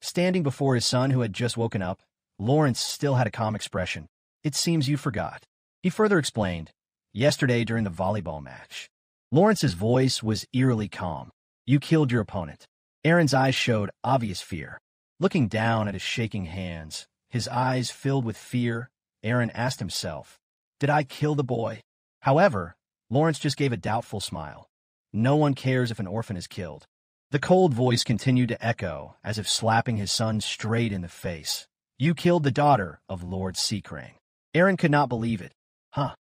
[SPEAKER 1] Standing before his son who had just woken up, Lawrence still had a calm expression. It seems you forgot. He further explained, yesterday during the volleyball match. Lawrence's voice was eerily calm. You killed your opponent. Aaron's eyes showed obvious fear. Looking down at his shaking hands, his eyes filled with fear, Aaron asked himself, did I kill the boy? However, Lawrence just gave a doubtful smile. No one cares if an orphan is killed. The cold voice continued to echo, as if slapping his son straight in the face. You killed the daughter of Lord Seacrane. Aaron could not believe it. Huh.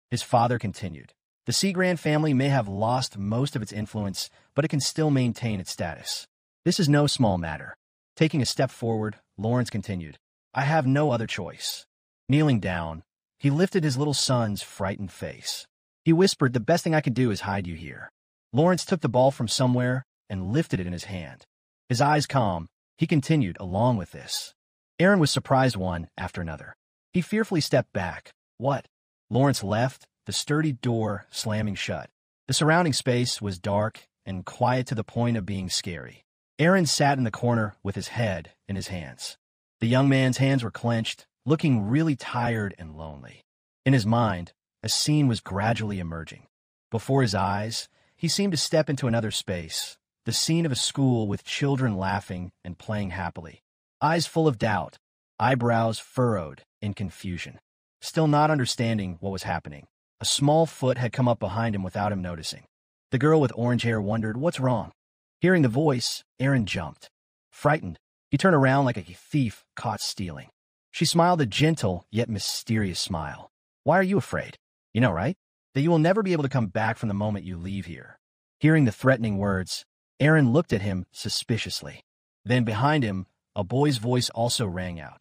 [SPEAKER 1] His father continued. The Seagrand family may have lost most of its influence, but it can still maintain its status. This is no small matter. Taking a step forward, Lawrence continued. I have no other choice. Kneeling down, he lifted his little son's frightened face. He whispered, the best thing I can do is hide you here. Lawrence took the ball from somewhere and lifted it in his hand. His eyes calm, he continued along with this. Aaron was surprised one after another. He fearfully stepped back. What? Lawrence left, the sturdy door slamming shut. The surrounding space was dark and quiet to the point of being scary. Aaron sat in the corner with his head in his hands. The young man's hands were clenched, looking really tired and lonely. In his mind, a scene was gradually emerging. Before his eyes, he seemed to step into another space, the scene of a school with children laughing and playing happily. Eyes full of doubt, eyebrows furrowed in confusion. Still not understanding what was happening, a small foot had come up behind him without him noticing. The girl with orange hair wondered, what's wrong? Hearing the voice, Aaron jumped. Frightened, he turned around like a thief caught stealing. She smiled a gentle yet mysterious smile. Why are you afraid? You know, right? That you will never be able to come back from the moment you leave here. Hearing the threatening words, Aaron looked at him suspiciously. Then behind him, a boy's voice also rang out.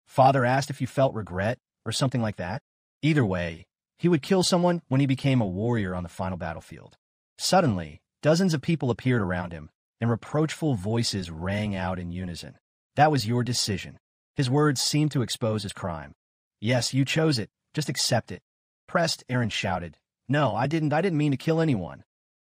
[SPEAKER 1] Father asked if you felt regret or something like that. Either way, he would kill someone when he became a warrior on the final battlefield. Suddenly, dozens of people appeared around him, and reproachful voices rang out in unison. That was your decision. His words seemed to expose his crime. Yes, you chose it. Just accept it. Pressed, Aaron shouted. No, I didn't mean to kill anyone.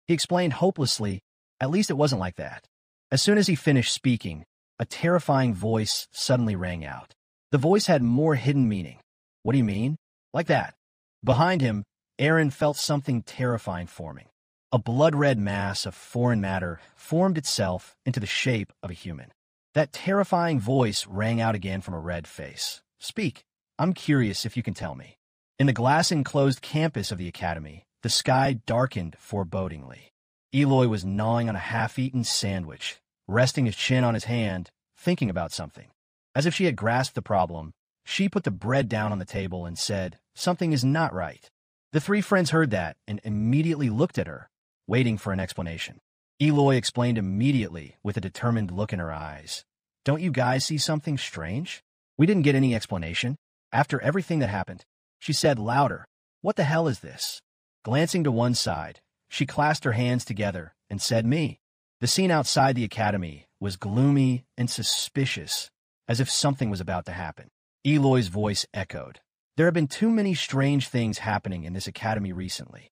[SPEAKER 1] He explained hopelessly, at least it wasn't like that. As soon as he finished speaking, a terrifying voice suddenly rang out. The voice had more hidden meaning. What do you mean? Like that. Behind him, Aaron felt something terrifying forming. A blood-red mass of foreign matter formed itself into the shape of a human. That terrifying voice rang out again from a red face. Speak. I'm curious if you can tell me. In the glass-enclosed campus of the academy, the sky darkened forebodingly. Eloy was gnawing on a half-eaten sandwich, resting his chin on his hand, thinking about something. As if she had grasped the problem, she put the bread down on the table and said, something is not right. The three friends heard that and immediately looked at her, waiting for an explanation. Eloy explained immediately with a determined look in her eyes. Don't you guys see something strange? We didn't get any explanation. After everything that happened, she said louder, what the hell is this? Glancing to one side, she clasped her hands together and said, me. The scene outside the academy was gloomy and suspicious, as if something was about to happen. Eloy's voice echoed. There have been too many strange things happening in this academy recently.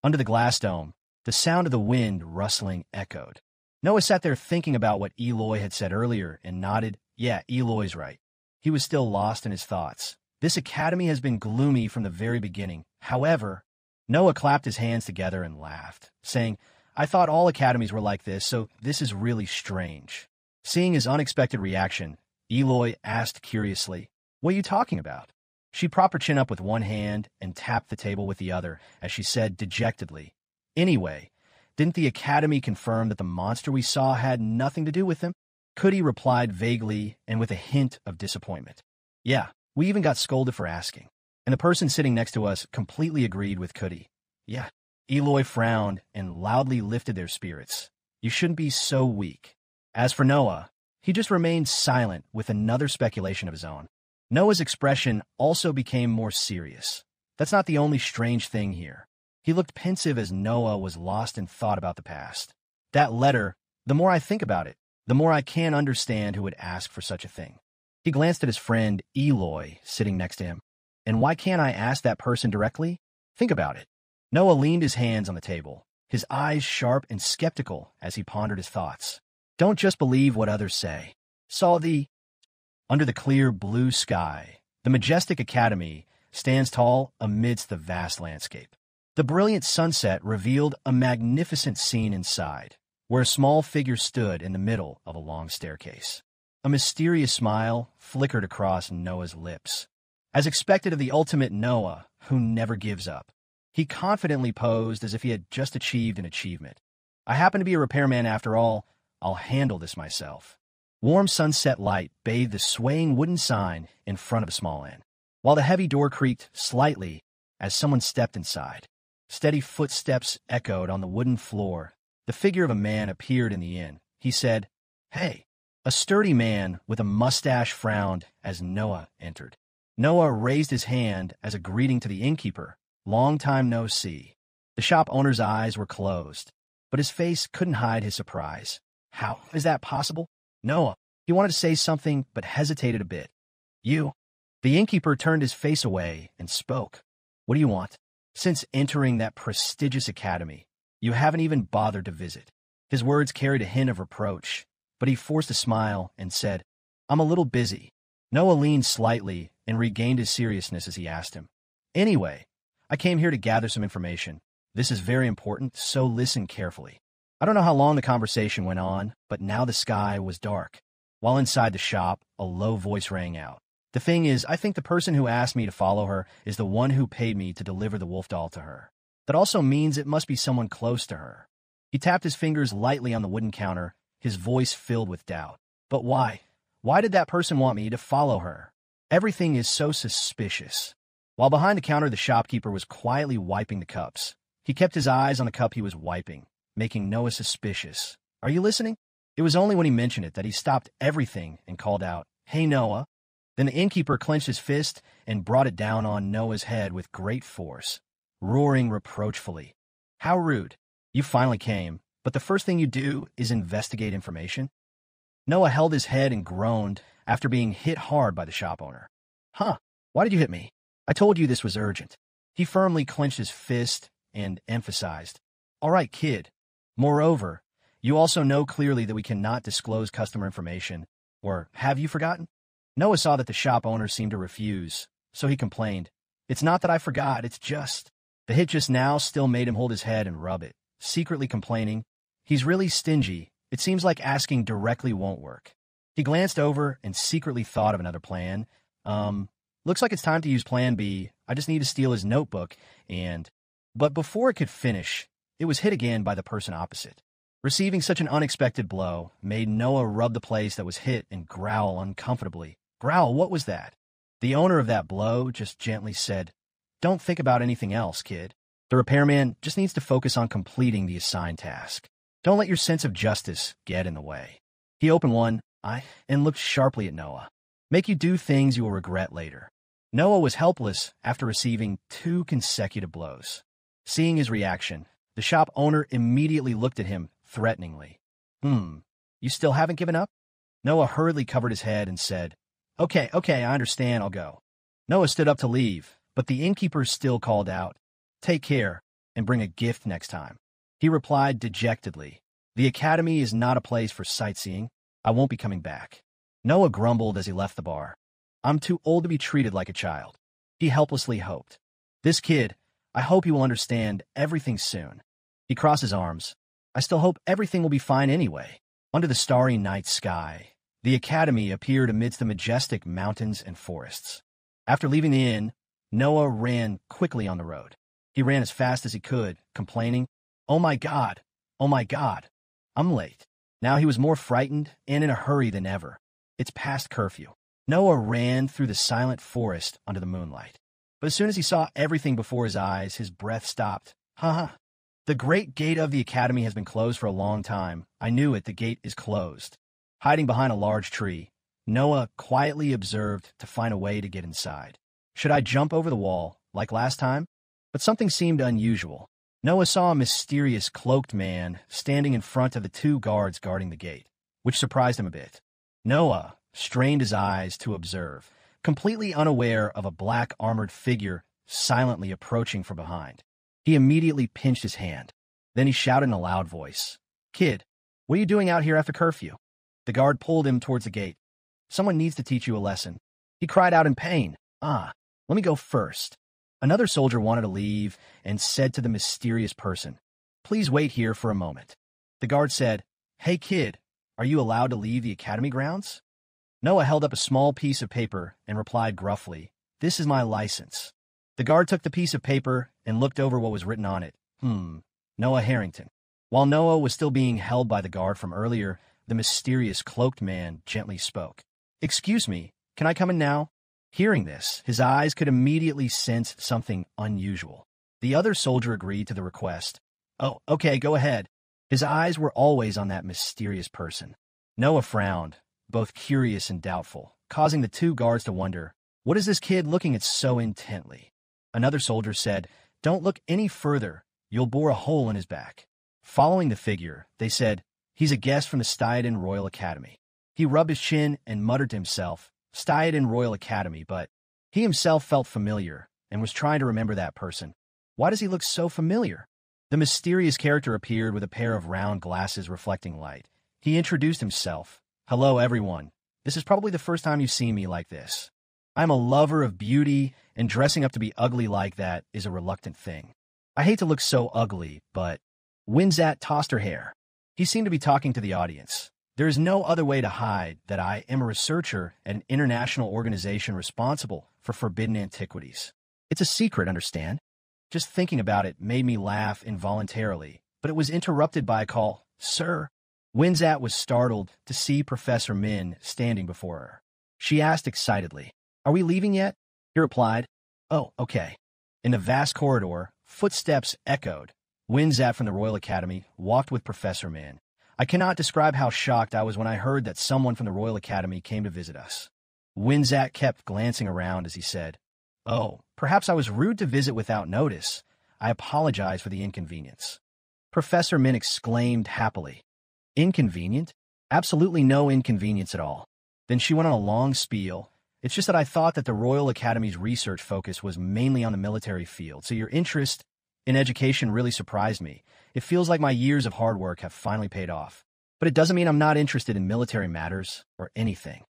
[SPEAKER 1] Under the glass dome, the sound of the wind rustling echoed. Noah sat there thinking about what Eloy had said earlier and nodded, yeah, Eloy's right. He was still lost in his thoughts. This academy has been gloomy from the very beginning. However, Noah clapped his hands together and laughed, saying, I thought all academies were like this, so this is really strange. Seeing his unexpected reaction, Eloy asked curiously, what are you talking about? She propped her chin up with one hand and tapped the table with the other as she said dejectedly, anyway, didn't the academy confirm that the monster we saw had nothing to do with him? Cootie replied vaguely and with a hint of disappointment. Yeah, we even got scolded for asking. And the person sitting next to us completely agreed with Cootie. Yeah. Eloy frowned and loudly lifted their spirits. You shouldn't be so weak. As for Noah, he just remained silent with another speculation of his own. Noah's expression also became more serious. That's not the only strange thing here. He looked pensive as Noah was lost in thought about the past. That letter, the more I think about it, the more I can't understand who would ask for such a thing. He glanced at his friend Eloy sitting next to him. And why can't I ask that person directly? Think about it. Noah leaned his hands on the table, his eyes sharp and skeptical as he pondered his thoughts. Don't just believe what others say. saw under the clear blue sky, the majestic academy stands tall amidst the vast landscape. The brilliant sunset revealed a magnificent scene inside, where a small figure stood in the middle of a long staircase. A mysterious smile flickered across Noah's lips. As expected of the ultimate Noah, who never gives up, he confidently posed as if he had just achieved an achievement. I happen to be a repairman after all. I'll handle this myself. Warm sunset light bathed the swaying wooden sign in front of a small inn, while the heavy door creaked slightly as someone stepped inside. Steady footsteps echoed on the wooden floor. The figure of a man appeared in the inn. He said, "Hey." A sturdy man with a mustache frowned as Noah entered. Noah raised his hand as a greeting to the innkeeper. "Long time no see." The shop owner's eyes were closed, but his face couldn't hide his surprise. "How is that possible?" Noah. He wanted to say something, but hesitated a bit. "You." The innkeeper turned his face away and spoke. "What do you want? Since entering that prestigious academy, you haven't even bothered to visit." His words carried a hint of reproach, but he forced a smile and said, "I'm a little busy." Noah leaned slightly and regained his seriousness as he asked him, "Anyway, I came here to gather some information. This is very important, so listen carefully." I don't know how long the conversation went on, but now the sky was dark. While inside the shop, a low voice rang out. "The thing is, I think the person who asked me to follow her is the one who paid me to deliver the wolf doll to her. That also means it must be someone close to her." He tapped his fingers lightly on the wooden counter, his voice filled with doubt. "But why? Why did that person want me to follow her? Everything is so suspicious." While behind the counter, the shopkeeper was quietly wiping the cups. He kept his eyes on the cup he was wiping, making Noah suspicious. "Are you listening?" It was only when he mentioned it that he stopped everything and called out, "Hey, Noah." Then the innkeeper clenched his fist and brought it down on Noah's head with great force, roaring reproachfully. "How rude. You finally came, but the first thing you do is investigate information?" Noah held his head and groaned after being hit hard by the shop owner. "Huh, why did you hit me? I told you this was urgent." He firmly clenched his fist and emphasized, "All right, kid. Moreover, you also know clearly that we cannot disclose customer information, or have you forgotten?" Noah saw that the shop owner seemed to refuse, so he complained, "It's not that I forgot, it's just..." The hit just now still made him hold his head and rub it, secretly complaining, "He's really stingy. It seems like asking directly won't work." He glanced over and secretly thought of another plan. Looks like it's time to use plan B. I just need to steal his notebook and..." But before it could finish, it was hit again by the person opposite. Receiving such an unexpected blow made Noah rub the place that was hit and growl uncomfortably. "Growl, what was that?" The owner of that blow just gently said, "Don't think about anything else, kid. The repairman just needs to focus on completing the assigned task. Don't let your sense of justice get in the way." He opened one eye and looked sharply at Noah. "Make you do things you will regret later." Noah was helpless after receiving 2 consecutive blows. Seeing his reaction, the shop owner immediately looked at him threateningly. You still haven't given up?" Noah hurriedly covered his head and said, Okay, I understand, I'll go." Noah stood up to leave, but the innkeeper still called out, "Take care, and bring a gift next time." He replied dejectedly, "The academy is not a place for sightseeing. I won't be coming back." Noah grumbled as he left the bar. "I'm too old to be treated like a child." He helplessly hoped. "This kid, I hope he will understand everything soon." He crossed his arms. "I still hope everything will be fine anyway." Under the starry night sky, the academy appeared amidst the majestic mountains and forests. After leaving the inn, Noah ran quickly on the road. He ran as fast as he could, complaining, oh my God, I'm late." Now he was more frightened and in a hurry than ever. It's past curfew. Noah ran through the silent forest under the moonlight. But as soon as he saw everything before his eyes, his breath stopped. The great gate of the academy has been closed for a long time. I knew it, the gate is closed. Hiding behind a large tree, Noah quietly observed to find a way to get inside. Should I jump over the wall, like last time? But something seemed unusual. Noah saw a mysterious cloaked man standing in front of the 2 guards guarding the gate, which surprised him a bit. Noah strained his eyes to observe, completely unaware of a black armored figure silently approaching from behind. He immediately pinched his hand. Then he shouted in a loud voice, "Kid, what are you doing out here after curfew?" The guard pulled him towards the gate. Someone needs to teach you a lesson. He cried out in pain. Ah, let me go first. Another soldier wanted to leave and said to the mysterious person, please wait here for a moment. The guard said, hey kid, are you allowed to leave the academy grounds? Noah held up a small piece of paper and replied gruffly, this is my license. The guard took the piece of paper and looked over what was written on it. Noah Harrington. While Noah was still being held by the guard from earlier, the mysterious cloaked man gently spoke. Excuse me, can I come in now? Hearing this, his eyes could immediately sense something unusual. The other soldier agreed to the request. Oh, okay, go ahead. His eyes were always on that mysterious person. Noah frowned, both curious and doubtful, causing the two guards to wonder, what is this kid looking at so intently? Another soldier said, don't look any further, you'll bore a hole in his back. Following the figure, they said, he's a guest from the Styadin Royal Academy. He rubbed his chin and muttered to himself, Styadin Royal Academy, but he himself felt familiar and was trying to remember that person. Why does he look so familiar? The mysterious character appeared with a pair of round glasses reflecting light. He introduced himself. Hello, everyone. This is probably the first time you've seen me like this. I'm a lover of beauty, and dressing up to be ugly like that is a reluctant thing. I hate to look so ugly, but Winzat tossed her hair. He seemed to be talking to the audience. There is no other way to hide that I am a researcher at an international organization responsible for forbidden antiquities. It's a secret, understand? Just thinking about it made me laugh involuntarily, but it was interrupted by a call. Sir? Winzat was startled to see Professor Min standing before her. She asked excitedly, are we leaving yet? He replied, oh, okay. In the vast corridor, footsteps echoed. Winzat from the Royal Academy walked with Professor Min. I cannot describe how shocked I was when I heard that someone from the Royal Academy came to visit us. Winzat kept glancing around as he said, oh, perhaps I was rude to visit without notice. I apologize for the inconvenience. Professor Min exclaimed happily. Inconvenient? Absolutely no inconvenience at all. Then she went on a long spiel. It's just that I thought that the Royal Academy's research focus was mainly on the military field, so your interest in education really surprised me. It feels like my years of hard work have finally paid off. But it doesn't mean I'm not interested in military matters or anything.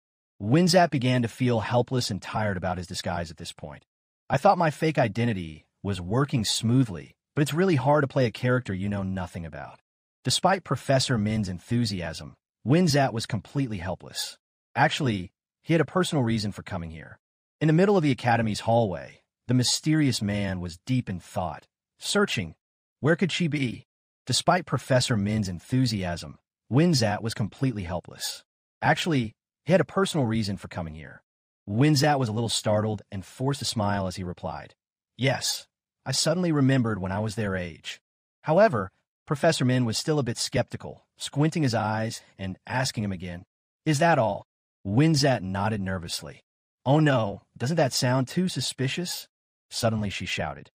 [SPEAKER 1] Winzat began to feel helpless and tired about his disguise at this point. I thought my fake identity was working smoothly, but it's really hard to play a character you know nothing about. Despite Professor Min's enthusiasm, Winzat was completely helpless. Actually, he had a personal reason for coming here. In the middle of the academy's hallway, the mysterious man was deep in thought, searching. Where could she be? Despite Professor Min's enthusiasm, Winzat was completely helpless. Actually, he had a personal reason for coming here. Winzat was a little startled and forced a smile as he replied, yes, I suddenly remembered when I was their age. However, Professor Min was still a bit skeptical, squinting his eyes and asking him again, is that all? Winzat nodded nervously. Oh no, doesn't that sound too suspicious? Suddenly she shouted.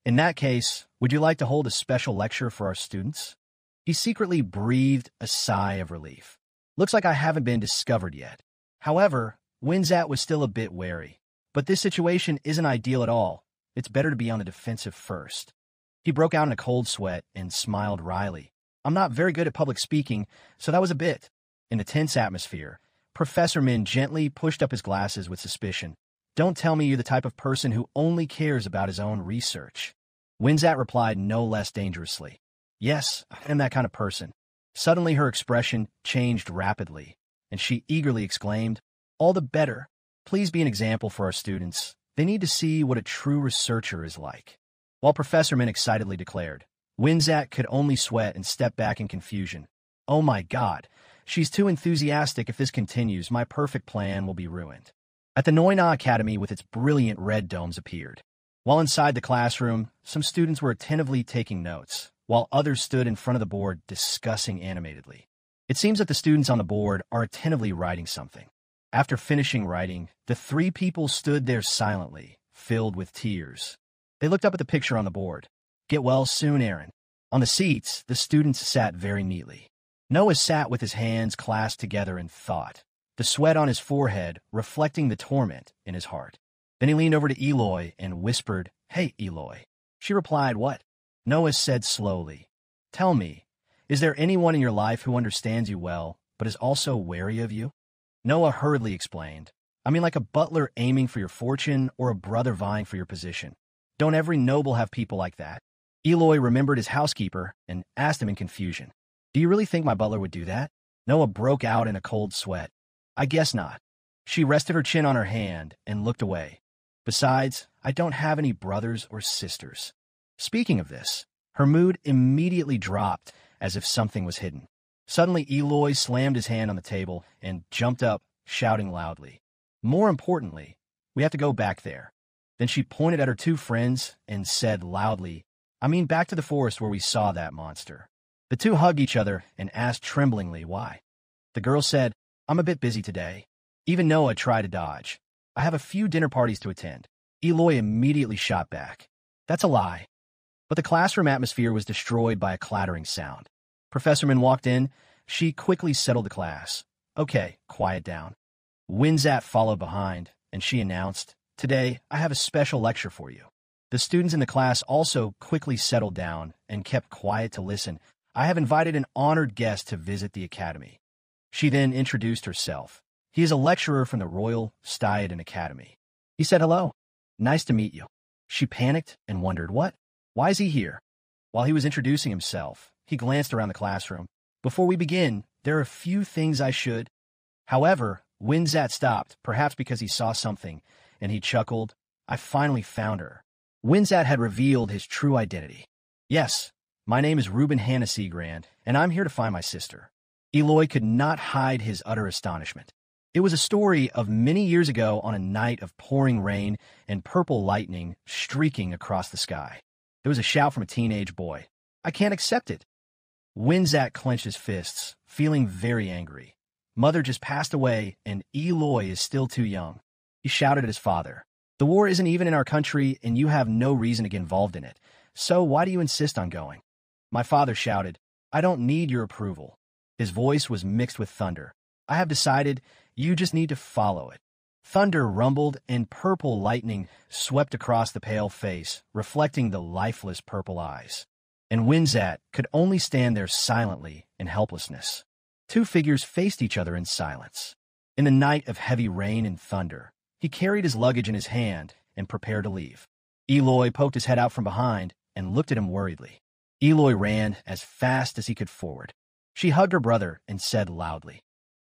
[SPEAKER 1] In that case, would you like to hold a special lecture for our students? He secretly breathed a sigh of relief. Looks like I haven't been discovered yet. However, Winzat was still a bit wary. But this situation isn't ideal at all. It's better to be on the defensive first. He broke out in a cold sweat and smiled wryly. I'm not very good at public speaking, so that was a bit. In the tense atmosphere, Professor Min gently pushed up his glasses with suspicion. Don't tell me you're the type of person who only cares about his own research. Winzat replied no less dangerously. Yes, I am that kind of person. Suddenly her expression changed rapidly, and she eagerly exclaimed, all the better. Please be an example for our students. They need to see what a true researcher is like. While Professor Min excitedly declared, Winzat could only sweat and step back in confusion. Oh my God, she's too enthusiastic. If this continues, my perfect plan will be ruined. At the Noina Academy with its brilliant red domes appeared. While inside the classroom, some students were attentively taking notes, while others stood in front of the board discussing animatedly. It seems that the students on the board are attentively writing something. After finishing writing, the three people stood there silently, filled with tears. They looked up at the picture on the board. Get well soon, Aaron. On the seats, the students sat very neatly. Noah sat with his hands clasped together in thought, the sweat on his forehead reflecting the torment in his heart. Then he leaned over to Eloy and whispered, Hey, Eloy. She replied, What? Noah said slowly, Tell me, is there anyone in your life who understands you well, but is also wary of you? Noah hurriedly explained. I mean like a butler aiming for your fortune or a brother vying for your position. Don't every noble have people like that? Eloy remembered his housekeeper and asked him in confusion. Do you really think my butler would do that? Noah broke out in a cold sweat. I guess not. She rested her chin on her hand and looked away. Besides, I don't have any brothers or sisters. Speaking of this, her mood immediately dropped as if something was hidden. Suddenly, Eloy slammed his hand on the table and jumped up, shouting loudly. More importantly, we have to go back there. Then she pointed at her two friends and said loudly, I mean back to the forest where we saw that monster. The two hugged each other and asked tremblingly why. The girl said, I'm a bit busy today. Even Noah tried to dodge. I have a few dinner parties to attend. Eloy immediately shot back. That's a lie. But the classroom atmosphere was destroyed by a clattering sound. Professor Min walked in. She quickly settled the class. Okay, quiet down. Winzat followed behind, and she announced, Today, I have a special lecture for you. The students in the class also quickly settled down and kept quiet to listen. I have invited an honored guest to visit the academy. She then introduced herself. He is a lecturer from the Royal Styadin Academy. He said hello. Nice to meet you. She panicked and wondered, what? Why is he here? While he was introducing himself, he glanced around the classroom. Before we begin, there are a few things I should... However, Winzat stopped, perhaps because he saw something, and he chuckled. I finally found her. Winzat had revealed his true identity. Yes, my name is Reuben Hannah Seagrand, and I'm here to find my sister. Eloy could not hide his utter astonishment. It was a story of many years ago on a night of pouring rain and purple lightning streaking across the sky. There was a shout from a teenage boy. I can't accept it. Winzat clenched his fists, feeling very angry. Mother just passed away, and Eloy is still too young. He shouted at his father. The war isn't even in our country, and you have no reason to get involved in it. So why do you insist on going? My father shouted, I don't need your approval. His voice was mixed with thunder. I have decided you just need to follow it. Thunder rumbled, and purple lightning swept across the pale face, reflecting the lifeless purple eyes. And Winzat could only stand there silently in helplessness. Two figures faced each other in silence. In the night of heavy rain and thunder, he carried his luggage in his hand and prepared to leave. Eloy poked his head out from behind and looked at him worriedly. Eloy ran as fast as he could forward. She hugged her brother and said loudly,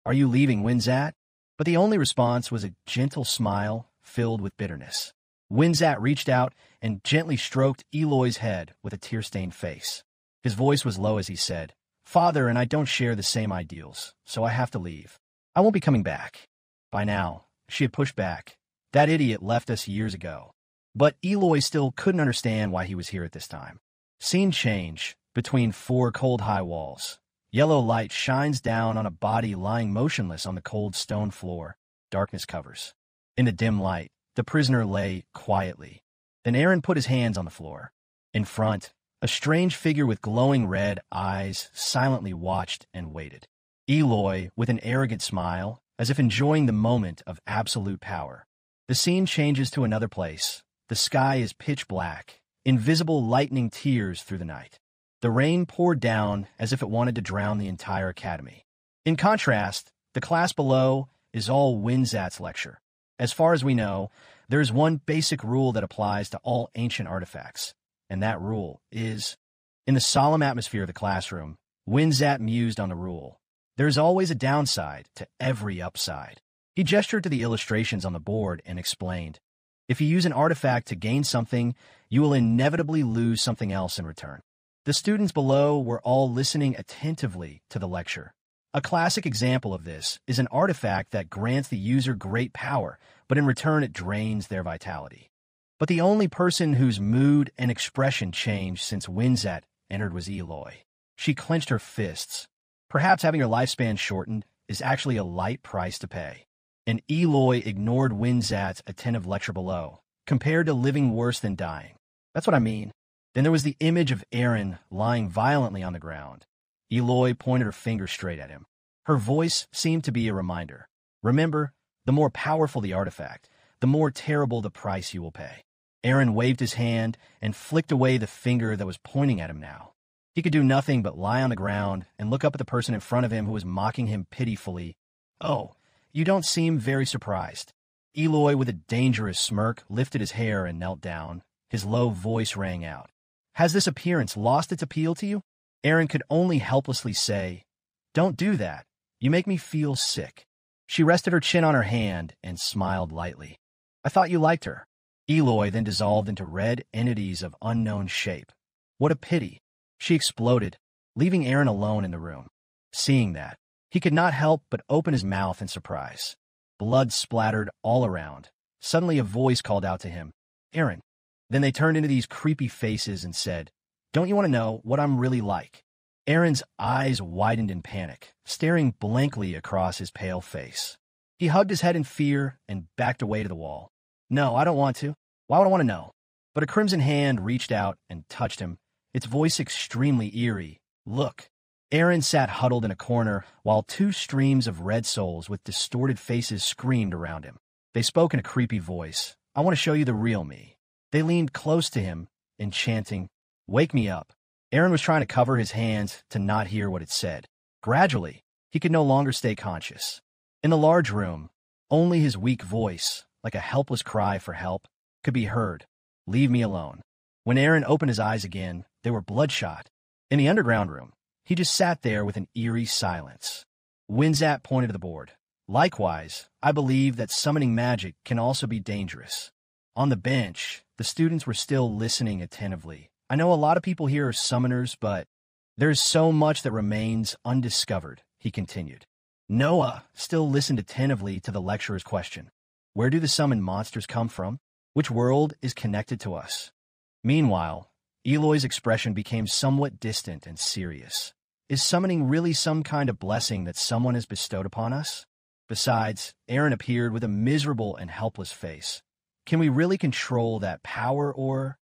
[SPEAKER 1] Are you leaving, Winzat? But the only response was a gentle smile filled with bitterness. Winzat reached out and gently stroked Eloy's head with a tear-stained face. His voice was low as he said, Father and I don't share the same ideals, so I have to leave. I won't be coming back. By now, she had pushed back. That idiot left us years ago. But Eloy still couldn't understand why he was here at this time. Scene change between four cold high walls. Yellow light shines down on a body lying motionless on the cold stone floor. Darkness covers. In the dim light, the prisoner lay quietly. Then Aaron put his hands on the floor. In front, a strange figure with glowing red eyes silently watched and waited. Eloy, with an arrogant smile, as if enjoying the moment of absolute power. The scene changes to another place. The sky is pitch black, invisible lightning tears through the night. The rain poured down as if it wanted to drown the entire academy. In contrast, the class below is all Winzat's lecture. As far as we know, there is one basic rule that applies to all ancient artifacts, and that rule is, in the solemn atmosphere of the classroom, Winzat mused on the rule. There is always a downside to every upside. He gestured to the illustrations on the board and explained, if you use an artifact to gain something, you will inevitably lose something else in return. The students below were all listening attentively to the lecture. A classic example of this is an artifact that grants the user great power, but in return it drains their vitality. But the only person whose mood and expression changed since Winzat entered was Eloy. She clenched her fists. Perhaps having her lifespan shortened is actually a light price to pay. And Eloy ignored Winzat's attentive lecture below, compared to living worse than dying. That's what I mean. Then there was the image of Aaron lying violently on the ground. Eloy pointed her finger straight at him. Her voice seemed to be a reminder. Remember, the more powerful the artifact, the more terrible the price you will pay. Aaron waved his hand and flicked away the finger that was pointing at him now. He could do nothing but lie on the ground and look up at the person in front of him who was mocking him pitifully. "Oh, you don't seem very surprised." Eloy, with a dangerous smirk, lifted his hair and knelt down. His low voice rang out. "Has this appearance lost its appeal to you?" Aaron could only helplessly say, "Don't do that. You make me feel sick." She rested her chin on her hand and smiled lightly. "I thought you liked her." Eloy then dissolved into red entities of unknown shape. "What a pity." She exploded, leaving Aaron alone in the room. Seeing that, he could not help but open his mouth in surprise. Blood splattered all around. Suddenly a voice called out to him, "Aaron." Then they turned into these creepy faces and said, "Don't you want to know what I'm really like?" Aaron's eyes widened in panic, staring blankly across his pale face. He hugged his head in fear and backed away to the wall. "No, I don't want to. Why would I want to know?" But a crimson hand reached out and touched him, its voice extremely eerie. "Look." Aaron sat huddled in a corner while two streams of red souls with distorted faces screamed around him. They spoke in a creepy voice. "I want to show you the real me." They leaned close to him, enchanting, "Wake me up." Aaron was trying to cover his hands to not hear what it said. Gradually, he could no longer stay conscious. In the large room, only his weak voice, like a helpless cry for help, could be heard. "Leave me alone." When Aaron opened his eyes again, they were bloodshot. In the underground room, he just sat there with an eerie silence. Winzat pointed to the board. "Likewise, I believe that summoning magic can also be dangerous." On the bench, the students were still listening attentively. "I know a lot of people here are summoners, but there's so much that remains undiscovered," he continued. Noah still listened attentively to the lecturer's question. "Where do the summoned monsters come from? Which world is connected to us?" Meanwhile, Eloy's expression became somewhat distant and serious. "Is summoning really some kind of blessing that someone has bestowed upon us?" Besides, Aaron appeared with a miserable and helpless face. "Can we really control that power, or—"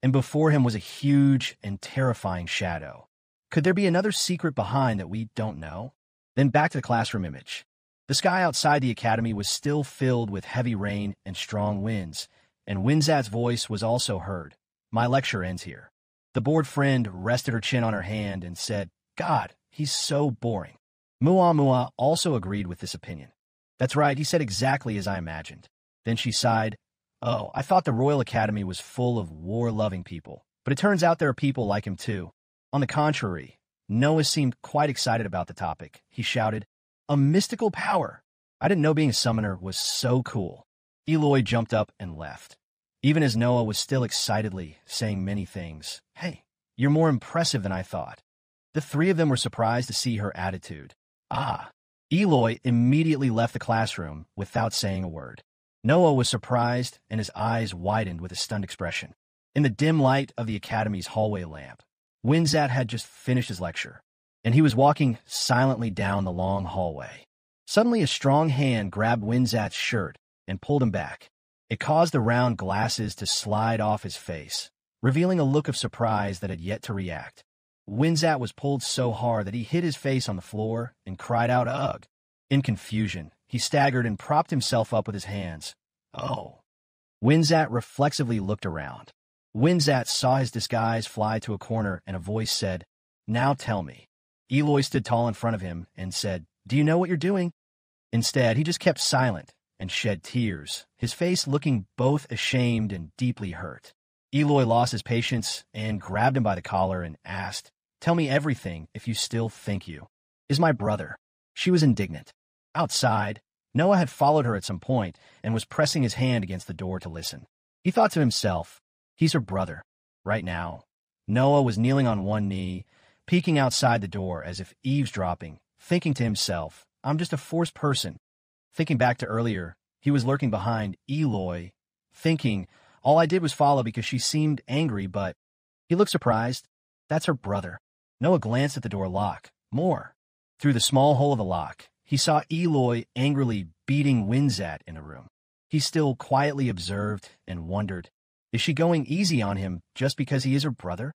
[SPEAKER 1] And before him was a huge and terrifying shadow. Could there be another secret behind that we don't know? Then back to the classroom image. The sky outside the academy was still filled with heavy rain and strong winds, and Winzat's voice was also heard. "My lecture ends here." The bored friend rested her chin on her hand and said, "God, he's so boring." Mua also agreed with this opinion. "That's right, he said exactly as I imagined." Then she sighed. "Oh, I thought the Royal Academy was full of war-loving people, but it turns out there are people like him too." On the contrary, Noah seemed quite excited about the topic. He shouted, "A mystical power! I didn't know being a summoner was so cool." Eloy jumped up and left, even as Noah was still excitedly saying many things. "Hey, you're more impressive than I thought." The three of them were surprised to see her attitude. "Ah." Eloy immediately left the classroom without saying a word. Noah was surprised, and his eyes widened with a stunned expression. In the dim light of the academy's hallway lamp, Winzat had just finished his lecture, and he was walking silently down the long hallway. Suddenly, a strong hand grabbed Winzat's shirt and pulled him back. It caused the round glasses to slide off his face, revealing a look of surprise that had yet to react. Winzat was pulled so hard that he hit his face on the floor and cried out, "Ugh!" In confusion, he staggered and propped himself up with his hands. "Oh." Winzat reflexively looked around. Winzat saw his disguise fly to a corner, and a voice said, "Now tell me." Eloy stood tall in front of him and said, "Do you know what you're doing?" Instead, he just kept silent and shed tears, his face looking both ashamed and deeply hurt. Eloy lost his patience and grabbed him by the collar and asked, "Tell me everything if you still think you is my brother." She was indignant. Outside, Noah had followed her at some point and was pressing his hand against the door to listen. He thought to himself, he's her brother. Right now, Noah was kneeling on one knee, peeking outside the door as if eavesdropping, thinking to himself, "I'm just a forced person." Thinking back to earlier, he was lurking behind Eloy, thinking, all I did was follow because she seemed angry, but he looked surprised. That's her brother. Noah glanced at the door lock. More. Through the small hole of the lock, he saw Eloy angrily beating Winzat in the room. He still quietly observed and wondered, is she going easy on him just because he is her brother?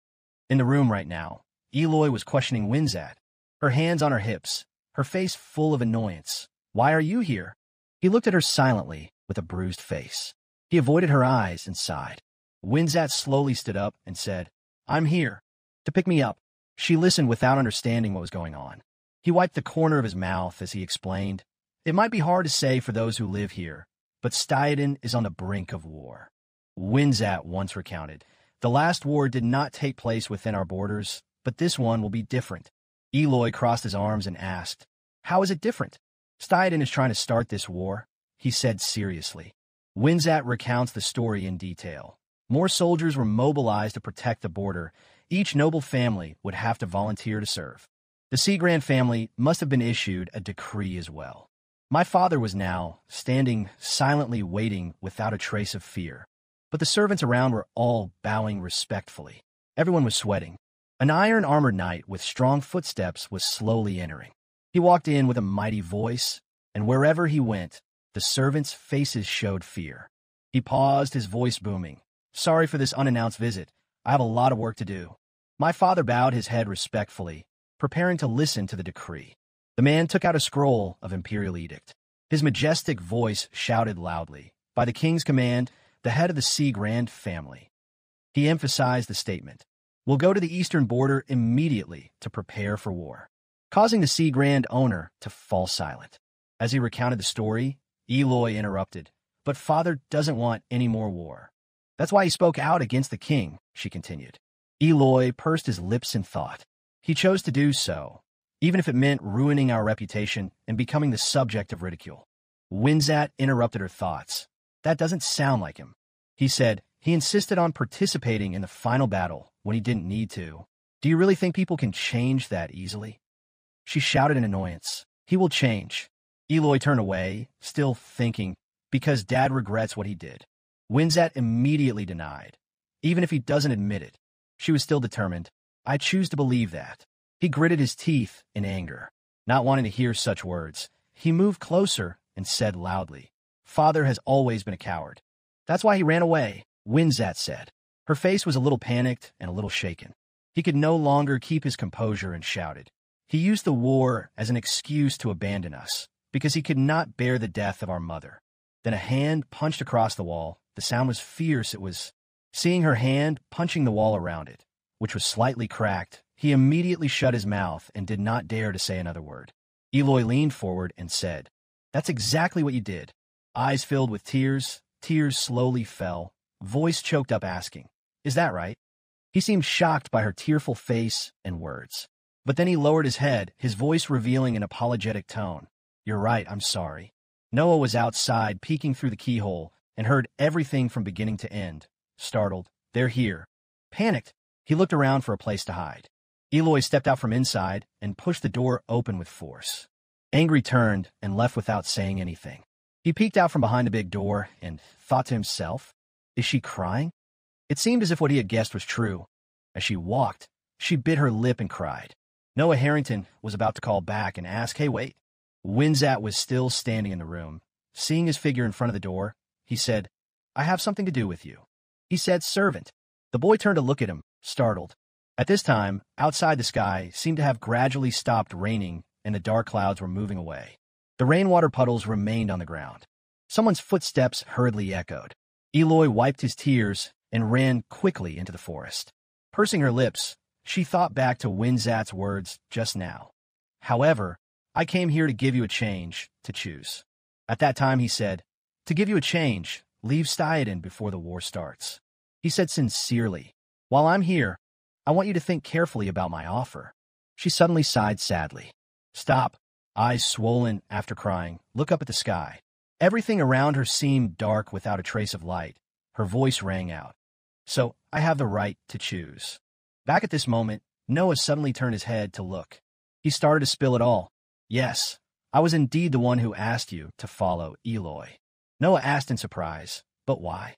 [SPEAKER 1] In the room right now, Eloy was questioning Winzat, her hands on her hips, her face full of annoyance. "Why are you here?" He looked at her silently with a bruised face. He avoided her eyes and sighed. Winzat slowly stood up and said, "I'm here to pick me up." She listened without understanding what was going on. He wiped the corner of his mouth as he explained, "It might be hard to say for those who live here, but Stuyden is on the brink of war." Winzat once recounted, "The last war did not take place within our borders, but this one will be different." Eloy crossed his arms and asked, "How is it different?" "Stuyden is trying to start this war," he said seriously. Winzat recounts the story in detail. More soldiers were mobilized to protect the border. Each noble family would have to volunteer to serve. The Seagrand family must have been issued a decree as well. My father was now standing silently waiting without a trace of fear. But the servants around were all bowing respectfully. Everyone was sweating. An iron-armored knight with strong footsteps was slowly entering. He walked in with a mighty voice, and wherever he went, the servants' faces showed fear. He paused, his voice booming. "Sorry for this unannounced visit. I have a lot of work to do." My father bowed his head respectfully, preparing to listen to the decree. The man took out a scroll of imperial edict. His majestic voice shouted loudly, "By the king's command, the head of the Seagrand family." He emphasized the statement, "Will go to the eastern border immediately to prepare for war," causing the Seagrand owner to fall silent. As he recounted the story, Eloy interrupted, "But father doesn't want any more war. That's why he spoke out against the king," she continued. Eloy pursed his lips in thought. He chose to do so, even if it meant ruining our reputation and becoming the subject of ridicule. Winzat interrupted her thoughts. "That doesn't sound like him," he said. "He insisted on participating in the final battle when he didn't need to. Do you really think people can change that easily?" She shouted in annoyance, "He will change." Eloy turned away, still thinking, "Because Dad regrets what he did." Winzat immediately denied, "Even if he doesn't admit it." She was still determined. "I choose to believe that." He gritted his teeth in anger. Not wanting to hear such words, he moved closer and said loudly, "Father has always been a coward. That's why he ran away," Winzat said. Her face was a little panicked and a little shaken. He could no longer keep his composure and shouted, "He used the war as an excuse to abandon us, because he could not bear the death of our mother." Then a hand punched across the wall. The sound was fierce. It was seeing her hand punching the wall around it, which was slightly cracked. He immediately shut his mouth and did not dare to say another word. Eloy leaned forward and said, "That's exactly what you did." Eyes filled with tears, tears slowly fell, voice choked up asking, "Is that right?" He seemed shocked by her tearful face and words. But then he lowered his head, his voice revealing an apologetic tone. "You're right, I'm sorry." Noah was outside, peeking through the keyhole, and heard everything from beginning to end. Startled, "They're here." Panicked, he looked around for a place to hide. Eloy stepped out from inside and pushed the door open with force. Angry turned and left without saying anything. He peeked out from behind the big door and thought to himself, "Is she crying?" It seemed as if what he had guessed was true. As she walked, she bit her lip and cried. Noah Harrington was about to call back and ask, "Hey, wait." Winzat was still standing in the room. Seeing his figure in front of the door, he said, "I have something to do with you." He said, "Servant." The boy turned to look at him, startled. At this time, outside the sky seemed to have gradually stopped raining and the dark clouds were moving away. The rainwater puddles remained on the ground. Someone's footsteps hurriedly echoed. Eloy wiped his tears and ran quickly into the forest. Pursing her lips, she thought back to Winzat's words just now. "However, I came here to give you a change to choose." At that time he said, "To give you a change, leave Stuyden before the war starts." He said sincerely, "While I'm here, I want you to think carefully about my offer." She suddenly sighed sadly. "Stop." Eyes swollen after crying, look up at the sky. Everything around her seemed dark without a trace of light. Her voice rang out. "So, I have the right to choose." Back at this moment, Noah suddenly turned his head to look. He started to spill it all. "Yes, I was indeed the one who asked you to follow Eloy." Noah asked in surprise, "But why?"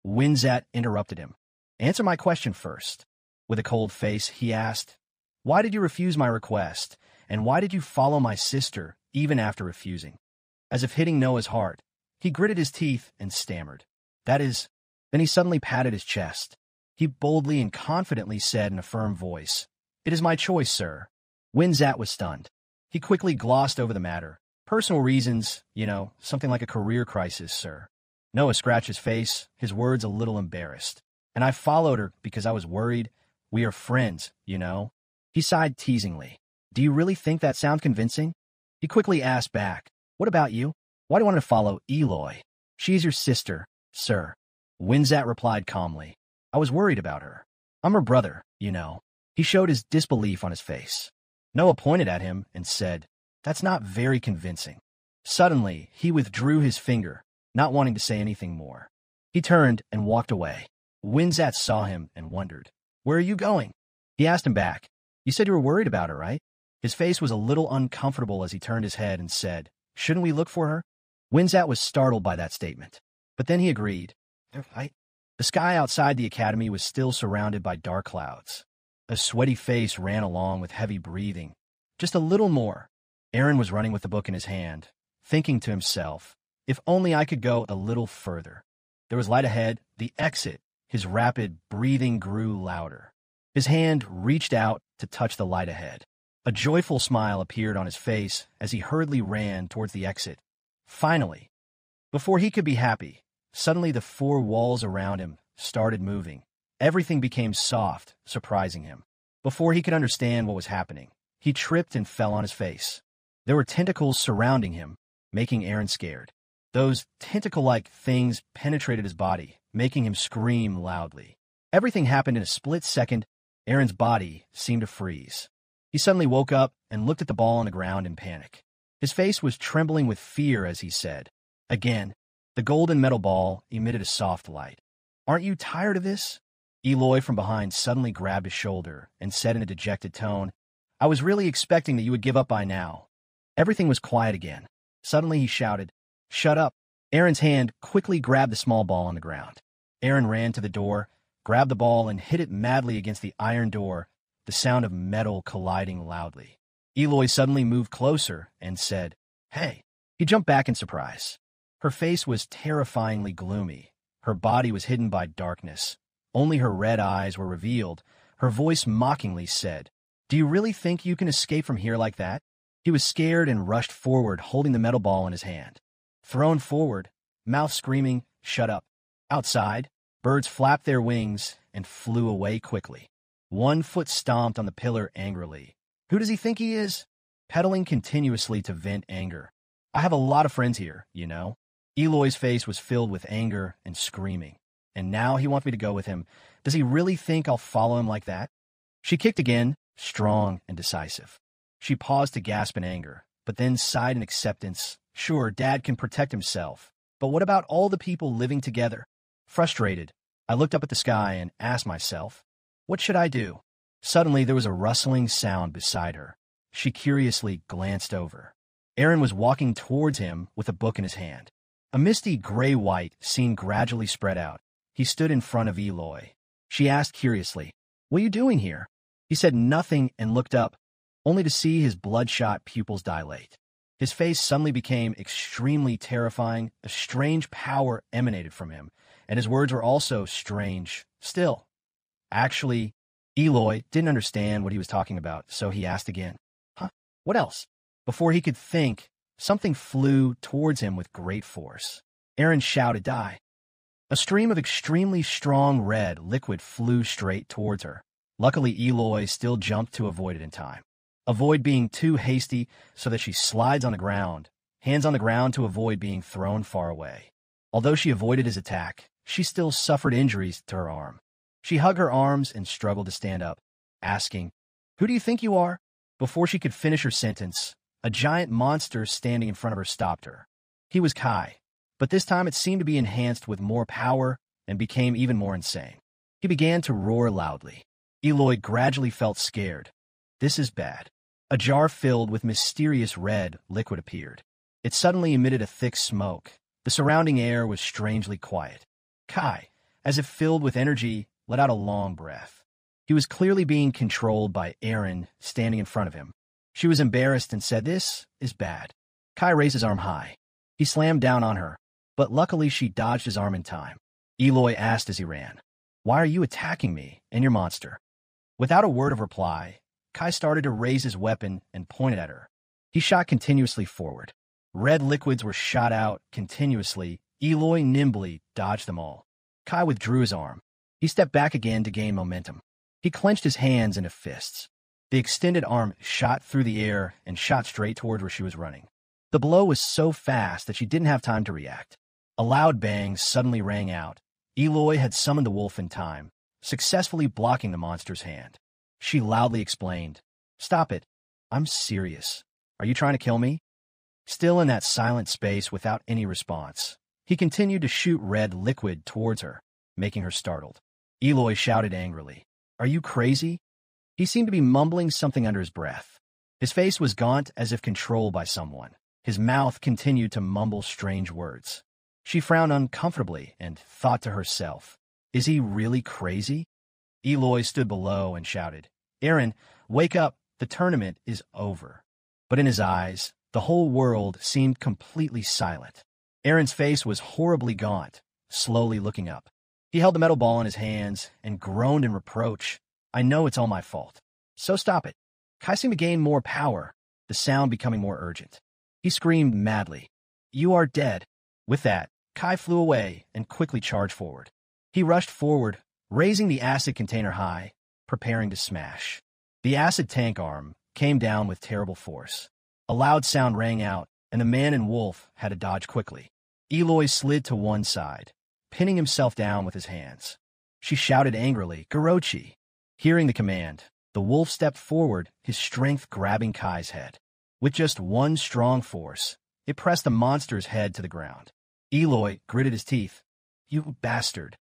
[SPEAKER 1] Winzat interrupted him. "Answer my question first." With a cold face, he asked, "Why did you refuse my request, and why did you follow my sister even after refusing?" As if hitting Noah's heart, he gritted his teeth and stammered, "That is..." Then he suddenly patted his chest. He boldly and confidently said in a firm voice, "It is my choice, sir." Winzat was stunned. He quickly glossed over the matter. "Personal reasons, something like a career crisis, sir." Noah scratched his face, his words a little embarrassed. "And I followed her because I was worried. We are friends, He sighed teasingly. Do you really think that sounds convincing? He quickly asked back, what about you? Why do you want to follow Eloy? She's your sister, sir. Winzat replied calmly. I was worried about her. I'm her brother, you know. He showed his disbelief on his face. Noah pointed at him and said, that's not very convincing. Suddenly, he withdrew his finger, not wanting to say anything more. He turned and walked away. Winzat saw him and wondered, where are you going? He asked him back. You said you were worried about her, right? His face was a little uncomfortable as he turned his head and said, shouldn't we look for her? Winzat was startled by that statement, but then he agreed. Right. The sky outside the academy was still surrounded by dark clouds. A sweaty face ran along with heavy breathing. Just a little more. Aaron was running with the book in his hand, thinking to himself, if only I could go a little further. There was light ahead, the exit. His rapid breathing grew louder. His hand reached out to touch the light ahead. A joyful smile appeared on his face as he hurriedly ran towards the exit. Finally, before he could be happy, suddenly the four walls around him started moving. Everything became soft, surprising him. Before he could understand what was happening, he tripped and fell on his face. There were tentacles surrounding him, making Aaron scared. Those tentacle-like things penetrated his body, making him scream loudly. Everything happened in a split second. Aaron's body seemed to freeze. He suddenly woke up and looked at the ball on the ground in panic. His face was trembling with fear as he said, again, the golden metal ball emitted a soft light. Aren't you tired of this? Eloy from behind suddenly grabbed his shoulder and said in a dejected tone, I was really expecting that you would give up by now. Everything was quiet again. Suddenly he shouted, shut up. Aaron's hand quickly grabbed the small ball on the ground. Aaron ran to the door, grabbed the ball, and hit it madly against the iron door, the sound of metal colliding loudly. Eloy suddenly moved closer and said, hey. He jumped back in surprise. Her face was terrifyingly gloomy. Her body was hidden by darkness. Only her red eyes were revealed. Her voice mockingly said, do you really think you can escape from here like that? He was scared and rushed forward, holding the metal ball in his hand. Thrown forward, mouth screaming, shut up. Outside, birds flapped their wings and flew away quickly. One foot stomped on the pillar angrily. Who does he think he is? Pedaling continuously to vent anger. I have a lot of friends here, you know. Eloy's face was filled with anger and screaming. And now he wants me to go with him. Does he really think I'll follow him like that? She kicked again, strong and decisive. She paused to gasp in anger, but then sighed in acceptance. Sure, Dad can protect himself, but what about all the people living together? Frustrated, I looked up at the sky and asked myself, what should I do? Suddenly, there was a rustling sound beside her. She curiously glanced over. Aaron was walking towards him with a book in his hand. A misty gray-white scene gradually spread out. He stood in front of Eloy. She asked curiously, what are you doing here? He said nothing and looked up, only to see his bloodshot pupils dilate. His face suddenly became extremely terrifying. A strange power emanated from him, and his words were also strange. Still, actually, Eloy didn't understand what he was talking about, so he asked again, huh? What else? Before he could think, something flew towards him with great force. Aaron shouted, die. A stream of extremely strong red liquid flew straight towards her. Luckily, Eloy still jumped to avoid it in time. Avoid being too hasty so that she slides on the ground, hands on the ground to avoid being thrown far away. Although she avoided his attack, she still suffered injuries to her arm. She hugged her arms and struggled to stand up, asking, who do you think you are? Before she could finish her sentence, a giant monster standing in front of her stopped her. He was Kai, but this time it seemed to be enhanced with more power and became even more insane. He began to roar loudly. Eloy gradually felt scared. This is bad. A jar filled with mysterious red liquid appeared. It suddenly emitted a thick smoke. The surrounding air was strangely quiet. Kai, as if filled with energy, let out a long breath. He was clearly being controlled by Aaron standing in front of him. She was embarrassed and said, this is bad. Kai raised his arm high. He slammed down on her, but luckily she dodged his arm in time. Eloy asked as he ran, why are you attacking me and your monster? Without a word of reply, Kai started to raise his weapon and pointed at her. He shot continuously forward. Red liquids were shot out continuously. Eloy nimbly dodged them all. Kai withdrew his arm. He stepped back again to gain momentum. He clenched his hands into fists. The extended arm shot through the air and shot straight toward where she was running. The blow was so fast that she didn't have time to react. A loud bang suddenly rang out. Eloy had summoned the wolf in time, successfully blocking the monster's hand. She loudly explained, "Stop it. I'm serious. Are you trying to kill me?" Still in that silent space without any response, he continued to shoot red liquid towards her, making her startled. Eloy shouted angrily, "Are you crazy?" He seemed to be mumbling something under his breath. His face was gaunt as if controlled by someone. His mouth continued to mumble strange words. She frowned uncomfortably and thought to herself, "Is he really crazy?" Eloy stood below and shouted, "Aaron, wake up, the tournament is over." But in his eyes, the whole world seemed completely silent. Aaron's face was horribly gaunt, slowly looking up. He held the metal ball in his hands and groaned in reproach. "I know it's all my fault. So stop it." Kai seemed to gain more power, the sound becoming more urgent. He screamed madly, "You are dead." With that, Kai flew away and quickly charged forward. He rushed forward, raising the acid container high, preparing to smash. The acid tank arm came down with terrible force. A loud sound rang out, and the man and wolf had to dodge quickly. Eloy slid to one side, pinning himself down with his hands. She shouted angrily, "Gorochi!" Hearing the command, the wolf stepped forward, his strength grabbing Kai's head. With just one strong force, it pressed the monster's head to the ground. Eloy gritted his teeth. "You bastard."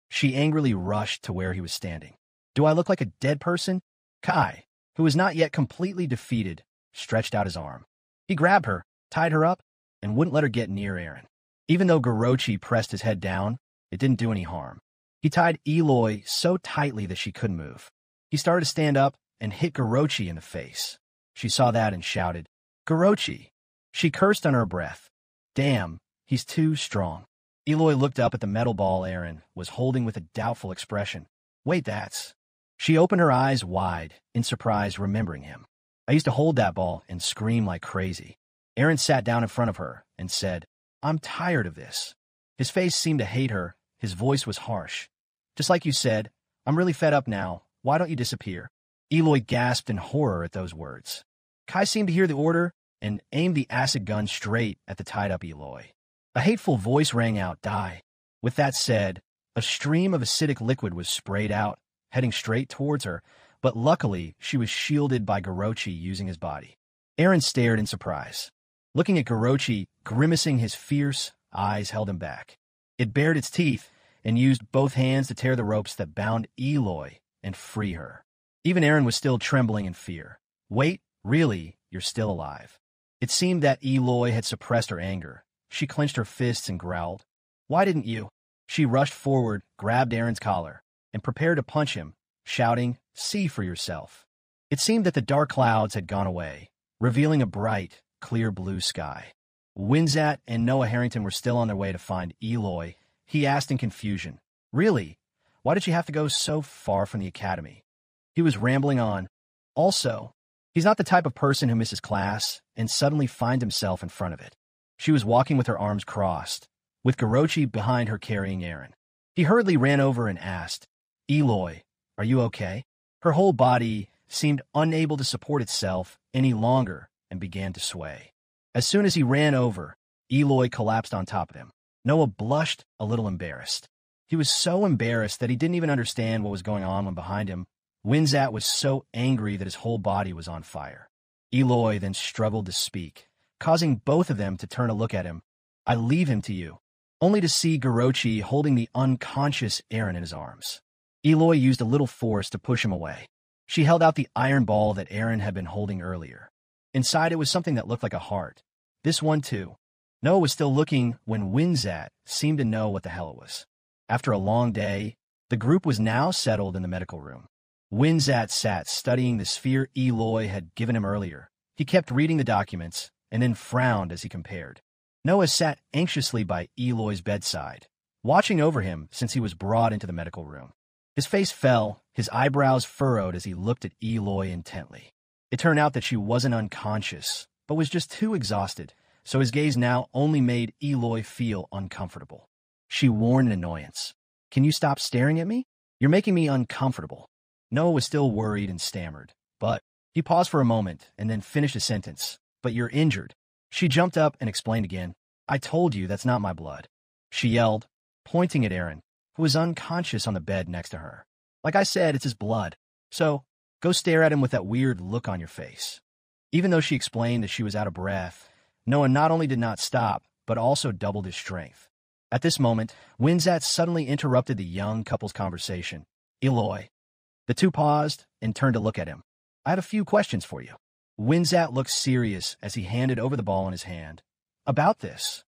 [SPEAKER 1] She angrily rushed to where he was standing. "Do I look like a dead person?" Kai, who was not yet completely defeated, stretched out his arm. He grabbed her, tied her up, and wouldn't let her get near Aaron. Even though Gorochi pressed his head down, it didn't do any harm. He tied Eloy so tightly that she couldn't move. He started to stand up and hit Gorochi in the face. She saw that and shouted, "Gorochi!" She cursed under her breath. "Damn, he's too strong." Eloy looked up at the metal ball Aaron was holding with a doubtful expression. "Wait, that's..." She opened her eyes wide, in surprise, remembering him. "I used to hold that ball and scream like crazy." Aaron sat down in front of her and said, "I'm tired of this." His face seemed to hate her. His voice was harsh. "Just like you said, I'm really fed up now. Why don't you disappear?" Eloy gasped in horror at those words. Kai seemed to hear the order and aimed the acid gun straight at the tied-up Eloy. A hateful voice rang out, "Die." With that said, a stream of acidic liquid was sprayed out, heading straight towards her, but luckily she was shielded by Gorochi using his body. Aaron stared in surprise. Looking at Gorochi, grimacing, his fierce eyes held him back. It bared its teeth and used both hands to tear the ropes that bound Eloy and free her. Even Aaron was still trembling in fear. "Wait, really, you're still alive." It seemed that Eloy had suppressed her anger. She clenched her fists and growled, "Why didn't you?" She rushed forward, grabbed Aaron's collar, and prepared to punch him, shouting, "See for yourself." It seemed that the dark clouds had gone away, revealing a bright, clear blue sky. Winzat and Noah Harrington were still on their way to find Eloy. He asked in confusion, "Really? Why did you have to go so far from the academy?" He was rambling on. Also, he's not the type of person who misses class and suddenly finds himself in front of it. She was walking with her arms crossed, with Gorochi behind her carrying Aaron. He hurriedly ran over and asked, "Eloy, are you okay?" Her whole body seemed unable to support itself any longer and began to sway. As soon as he ran over, Eloy collapsed on top of him. Noah blushed, a little embarrassed. He was so embarrassed that he didn't even understand what was going on when behind him. Winzat was so angry that his whole body was on fire. Eloy then struggled to speak, causing both of them to turn to look at him. "I leave him to you," only to see Gorochi holding the unconscious Aaron in his arms. Eloy used a little force to push him away. She held out the iron ball that Aaron had been holding earlier. Inside it was something that looked like a heart. This one too. Noah was still looking when Winzat seemed to know what the hell it was. After a long day, the group was now settled in the medical room. Winzat sat studying the sphere Eloy had given him earlier. He kept reading the documents and then frowned as he compared. Noah sat anxiously by Eloy's bedside, watching over him since he was brought into the medical room. His face fell, his eyebrows furrowed as he looked at Eloy intently. It turned out that she wasn't unconscious, but was just too exhausted, so his gaze now only made Eloy feel uncomfortable. She warned in annoyance, "Can you stop staring at me? You're making me uncomfortable." Noah was still worried and stammered, "But He paused for a moment and then finished his sentence. But you're injured. She jumped up and explained again. I told you that's not my blood. She yelled, pointing at Aaron, who was unconscious on the bed next to her. Like I said, it's his blood. So, go stare at him with that weird look on your face. Even though she explained that she was out of breath, Noah not only did not stop, but also doubled his strength. At this moment, Winzat suddenly interrupted the young couple's conversation. Eloy. The two paused and turned to look at him. I have a few questions for you. Winzat looked serious as he handed over the ball in his hand. About this.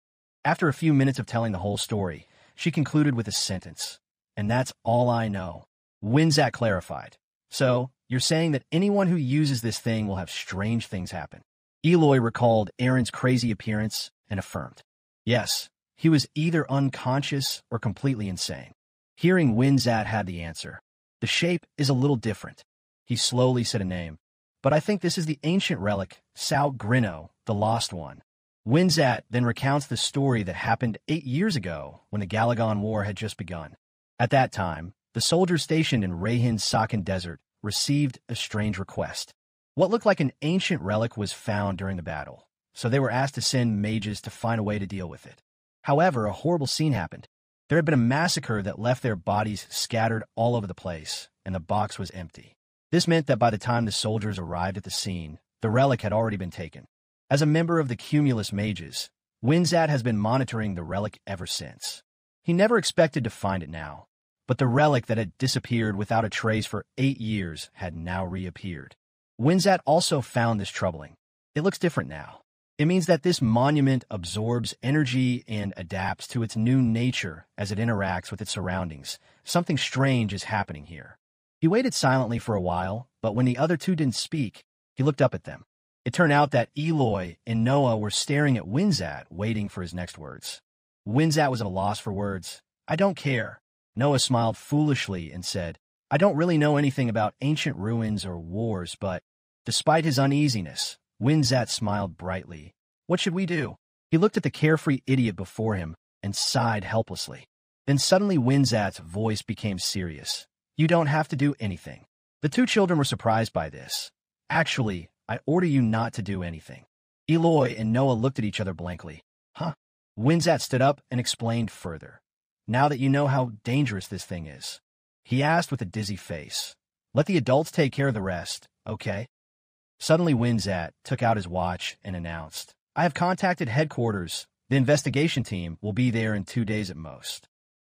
[SPEAKER 1] After a few minutes of telling the whole story, she concluded with a sentence. And that's all I know. Winzat clarified. So, you're saying that anyone who uses this thing will have strange things happen. Eloy recalled Aaron's crazy appearance and affirmed. Yes, he was either unconscious or completely insane. Hearing Winzat had the answer. The shape is a little different. He slowly said a name. But I think this is the ancient relic, Sao Grino, the lost one. Winzat then recounts the story that happened 8 years ago when the Galagon War had just begun. At that time, the soldiers stationed in Rayhin's Sakan Desert received a strange request. What looked like an ancient relic was found during the battle, so they were asked to send mages to find a way to deal with it. However, a horrible scene happened. There had been a massacre that left their bodies scattered all over the place, and the box was empty. This meant that by the time the soldiers arrived at the scene, the relic had already been taken. As a member of the Cumulus Mages, Winzat has been monitoring the relic ever since. He never expected to find it now, but the relic that had disappeared without a trace for 8 years had now reappeared. Winzat also found this troubling. It looks different now. It means that this monument absorbs energy and adapts to its new nature as it interacts with its surroundings. Something strange is happening here. He waited silently for a while, but when the other two didn't speak, he looked up at them. It turned out that Eloy and Noah were staring at Winzat, waiting for his next words. Winzat was at a loss for words. I don't care. Noah smiled foolishly and said, I don't really know anything about ancient ruins or wars, but despite his uneasiness, Winzat smiled brightly. What should we do? He looked at the carefree idiot before him and sighed helplessly. Then suddenly Winzat's voice became serious. You don't have to do anything. The two children were surprised by this. Actually, I order you not to do anything. Eloy and Noah looked at each other blankly. Huh? Winzat stood up and explained further. Now that you know how dangerous this thing is, he asked with a dizzy face. Let the adults take care of the rest, okay? Suddenly Winzat took out his watch and announced, I have contacted headquarters. The investigation team will be there in 2 days at most.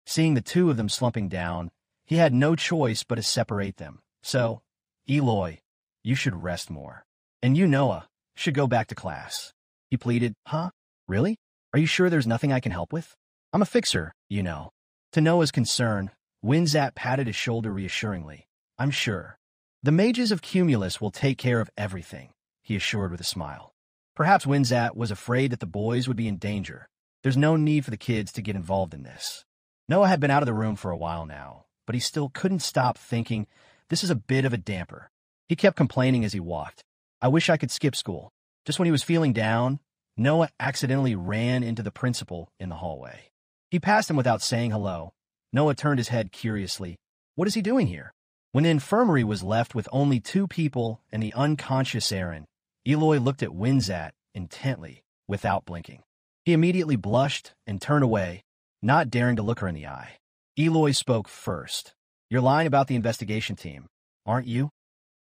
[SPEAKER 1] Seeing the two of them slumping down, he had no choice but to separate them. So, Eloy, you should rest more. And you, Noah, should go back to class. He pleaded, Huh? Really? Are you sure there's nothing I can help with? I'm a fixer, you know. To Noah's concern, Winzat patted his shoulder reassuringly. I'm sure. The mages of Cumulus will take care of everything, he assured with a smile. Perhaps Winzat was afraid that the boys would be in danger. There's no need for the kids to get involved in this. Noah had been out of the room for a while now, but he still couldn't stop thinking, this is a bit of a damper. He kept complaining as he walked. I wish I could skip school. Just when he was feeling down, Noah accidentally ran into the principal in the hallway. He passed him without saying hello. Noah turned his head curiously. What is he doing here? When the infirmary was left with only 2 people and the unconscious Aaron, Eloy looked at Winzat intently, without blinking. He immediately blushed and turned away, not daring to look her in the eye. Eloy spoke first. You're lying about the investigation team, aren't you?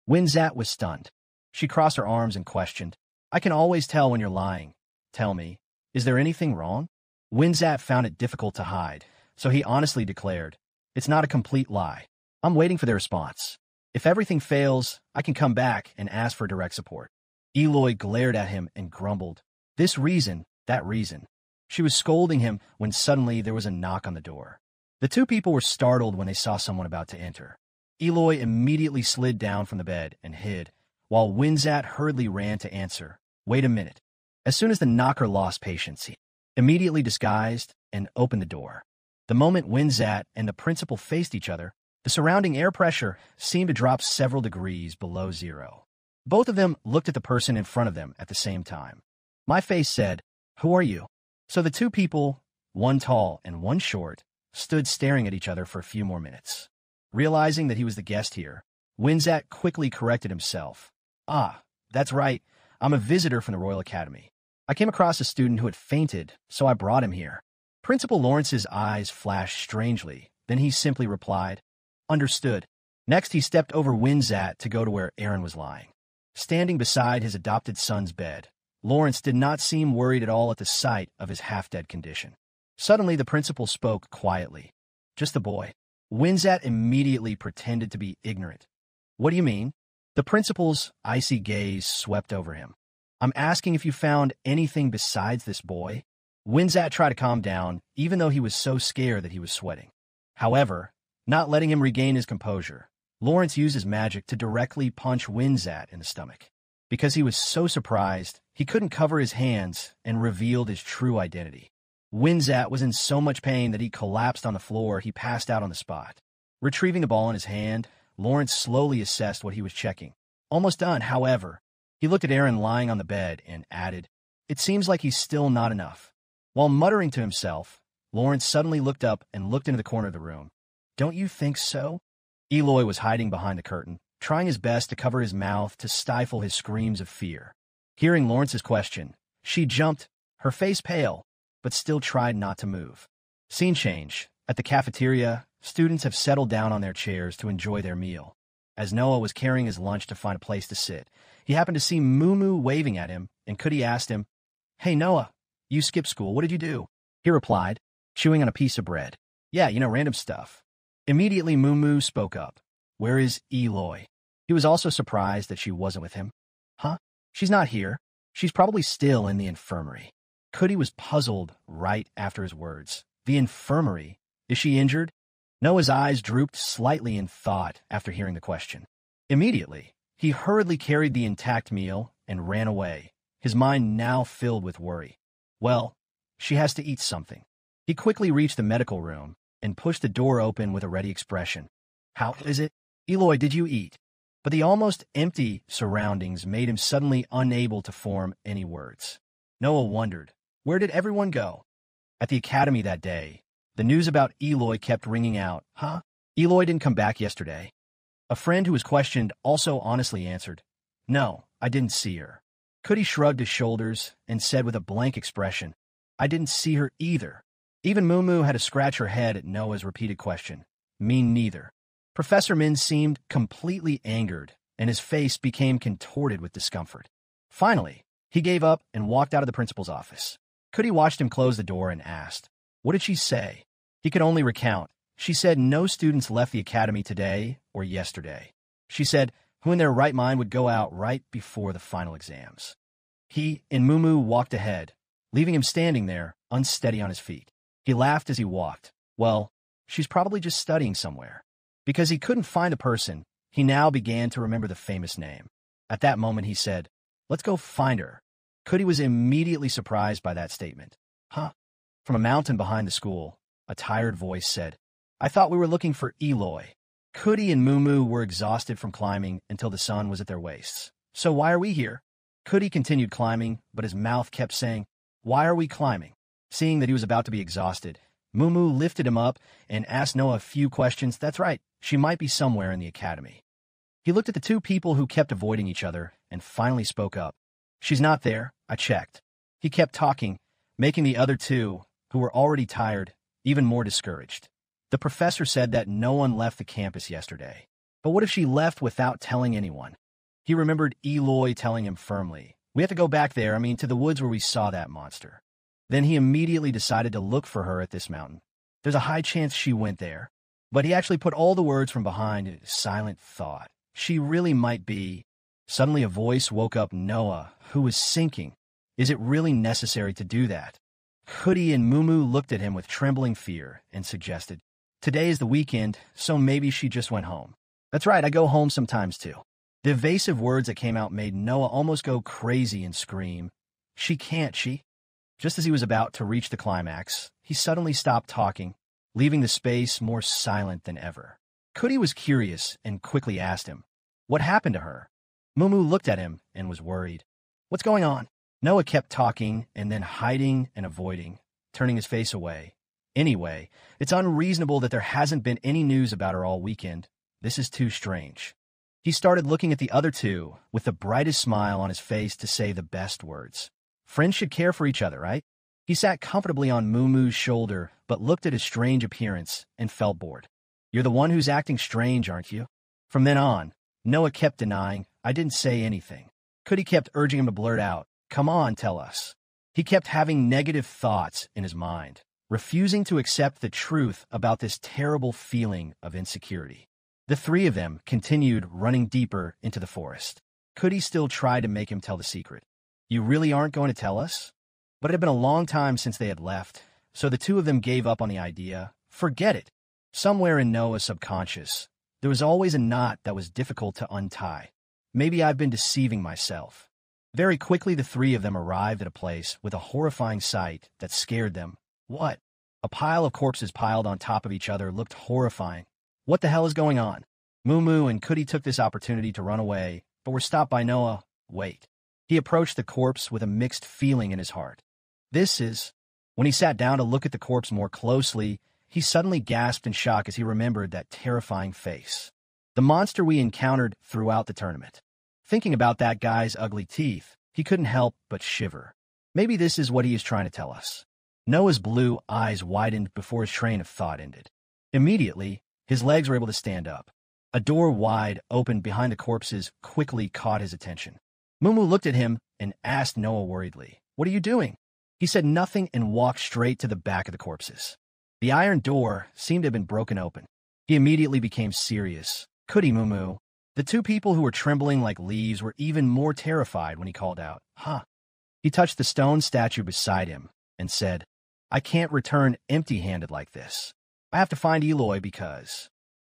[SPEAKER 1] Winzat was stunned. She crossed her arms and questioned. I can always tell when you're lying. Tell me, is there anything wrong? Winzat found it difficult to hide, so he honestly declared, it's not a complete lie. I'm waiting for their response. If everything fails, I can come back and ask for direct support. Eloy glared at him and grumbled. This reason, that reason. She was scolding him when suddenly there was a knock on the door. The 2 people were startled when they saw someone about to enter. Eloy immediately slid down from the bed and hid, while Winzat hurriedly ran to answer. Wait a minute. As soon as the knocker lost patience, he immediately disguised and opened the door. The moment Winzat and the principal faced each other, the surrounding air pressure seemed to drop several degrees below zero. Both of them looked at the person in front of them at the same time. My face said, Who are you? So the 2 people, one tall and one short, stood staring at each other for a few more minutes. Realizing that he was the guest here, Winzat quickly corrected himself. Ah, that's right. I'm a visitor from the Royal Academy. I came across a student who had fainted, so I brought him here. Principal Lawrence's eyes flashed strangely. Then he simply replied, Understood. Next, he stepped over Winzat to go to where Aaron was lying. Standing beside his adopted son's bed, Lawrence did not seem worried at all at the sight of his half-dead condition. Suddenly, the principal spoke quietly. Just the boy. Winzat immediately pretended to be ignorant. What do you mean? The principal's icy gaze swept over him. I'm asking if you found anything besides this boy. Winzat tried to calm down, even though he was so scared that he was sweating. However, not letting him regain his composure, Lawrence used his magic to directly punch Winzat in the stomach. Because he was so surprised, he couldn't cover his hands and revealed his true identity. Winzat was in so much pain that he collapsed on the floor. He passed out on the spot. Retrieving the ball in his hand, Lawrence slowly assessed what he was checking. Almost done, however. He looked at Aaron lying on the bed and added, It seems like he's still not enough. While muttering to himself, Lawrence suddenly looked up and looked into the corner of the room. Don't you think so? Eloy was hiding behind the curtain, trying his best to cover his mouth to stifle his screams of fear. Hearing Lawrence's question, she jumped, her face pale, but still tried not to move. Scene change. At the cafeteria, students have settled down on their chairs to enjoy their meal. As Noah was carrying his lunch to find a place to sit, he happened to see Moo waving at him, and Cootie asked him, Hey Noah, you skipped school, what did you do? He replied, chewing on a piece of bread. Yeah, random stuff. Immediately Moo spoke up. Where is Eloy? He was also surprised that she wasn't with him. Huh? She's not here. She's probably still in the infirmary. Cootie was puzzled right after his words. The infirmary? Is she injured? Noah's eyes drooped slightly in thought after hearing the question. Immediately, he hurriedly carried the intact meal and ran away, his mind now filled with worry. Well, she has to eat something. He quickly reached the medical room and pushed the door open with a ready expression. How is it? Eloy, did you eat? But the almost empty surroundings made him suddenly unable to form any words. Noah wondered, where did everyone go? At the academy that day, the news about Eloy kept ringing out. Huh? Eloy didn't come back yesterday. A friend who was questioned also honestly answered, No, I didn't see her. Cootie shrugged his shoulders and said with a blank expression, I didn't see her either. Even Moo had to scratch her head at Noah's repeated question. Me neither. Professor Min seemed completely angered, and his face became contorted with discomfort. Finally, he gave up and walked out of the principal's office. Cootie watched him close the door and asked, What did she say? He could only recount. She said no students left the academy today or yesterday. She said who in their right mind would go out right before the final exams. He and Moo walked ahead, leaving him standing there, unsteady on his feet. He laughed as he walked. Well, she's probably just studying somewhere. Because he couldn't find a person, he now began to remember the famous name. At that moment, he said, Let's go find her. Cootie was immediately surprised by that statement. Huh? From a mountain behind the school, a tired voice said, I thought we were looking for Eloy. Cootie and Moo were exhausted from climbing until the sun was at their waists. So why are we here? Cootie continued climbing, but his mouth kept saying, Why are we climbing? Seeing that he was about to be exhausted, Moo lifted him up and asked Noah a few questions. That's right, she might be somewhere in the academy. He looked at the two people who kept avoiding each other and finally spoke up. She's not there, I checked. He kept talking, making the other two, who were already tired, even more discouraged. The professor said that no one left the campus yesterday. But what if she left without telling anyone? He remembered Eloy telling him firmly, We have to go back there, to the woods where we saw that monster. Then he immediately decided to look for her at this mountain. There's a high chance she went there. But he actually put all the words from behind in silent thought. She really might be. Suddenly a voice woke up Noah, who was sinking. Is it really necessary to do that? Cootie and Moo looked at him with trembling fear and suggested, Today is the weekend, so maybe she just went home. That's right, I go home sometimes too. The evasive words that came out made Noah almost go crazy and scream, She can't, she? Just as he was about to reach the climax, he suddenly stopped talking, leaving the space more silent than ever. Cootie was curious and quickly asked him, What happened to her? Moo looked at him and was worried. What's going on? Noah kept talking and then hiding and avoiding, turning his face away. Anyway, it's unreasonable that there hasn't been any news about her all weekend. This is too strange. He started looking at the other two with the brightest smile on his face to say the best words. Friends should care for each other, right? He sat comfortably on Mumu's shoulder, but looked at his strange appearance and felt bored. You're the one who's acting strange, aren't you? From then on, Noah kept denying, I didn't say anything. Cudi kept urging him to blurt out, come on, tell us. He kept having negative thoughts in his mind, refusing to accept the truth about this terrible feeling of insecurity. The three of them continued running deeper into the forest. Cudi still tried to make him tell the secret. You really aren't going to tell us? But it had been a long time since they had left, so the two of them gave up on the idea. Forget it. Somewhere in Noah's subconscious, there was always a knot that was difficult to untie. Maybe I've been deceiving myself. Very quickly, the three of them arrived at a place with a horrifying sight that scared them. What? A pile of corpses piled on top of each other looked horrifying. What the hell is going on? Mumu and Cudi took this opportunity to run away, but were stopped by Noah. Wait. He approached the corpse with a mixed feeling in his heart. This is... When he sat down to look at the corpse more closely, he suddenly gasped in shock as he remembered that terrifying face. The monster we encountered throughout the tournament. Thinking about that guy's ugly teeth, he couldn't help but shiver. Maybe this is what he is trying to tell us. Noah's blue eyes widened before his train of thought ended. Immediately, his legs were able to stand up. A door wide open behind the corpses quickly caught his attention. Mumu looked at him and asked Noah worriedly, What are you doing? He said nothing and walked straight to the back of the corpses. The iron door seemed to have been broken open. He immediately became serious. Cudi, Mumu. The two people who were trembling like leaves were even more terrified when he called out, Huh? He touched the stone statue beside him and said, I can't return empty-handed like this. I have to find Eloy because...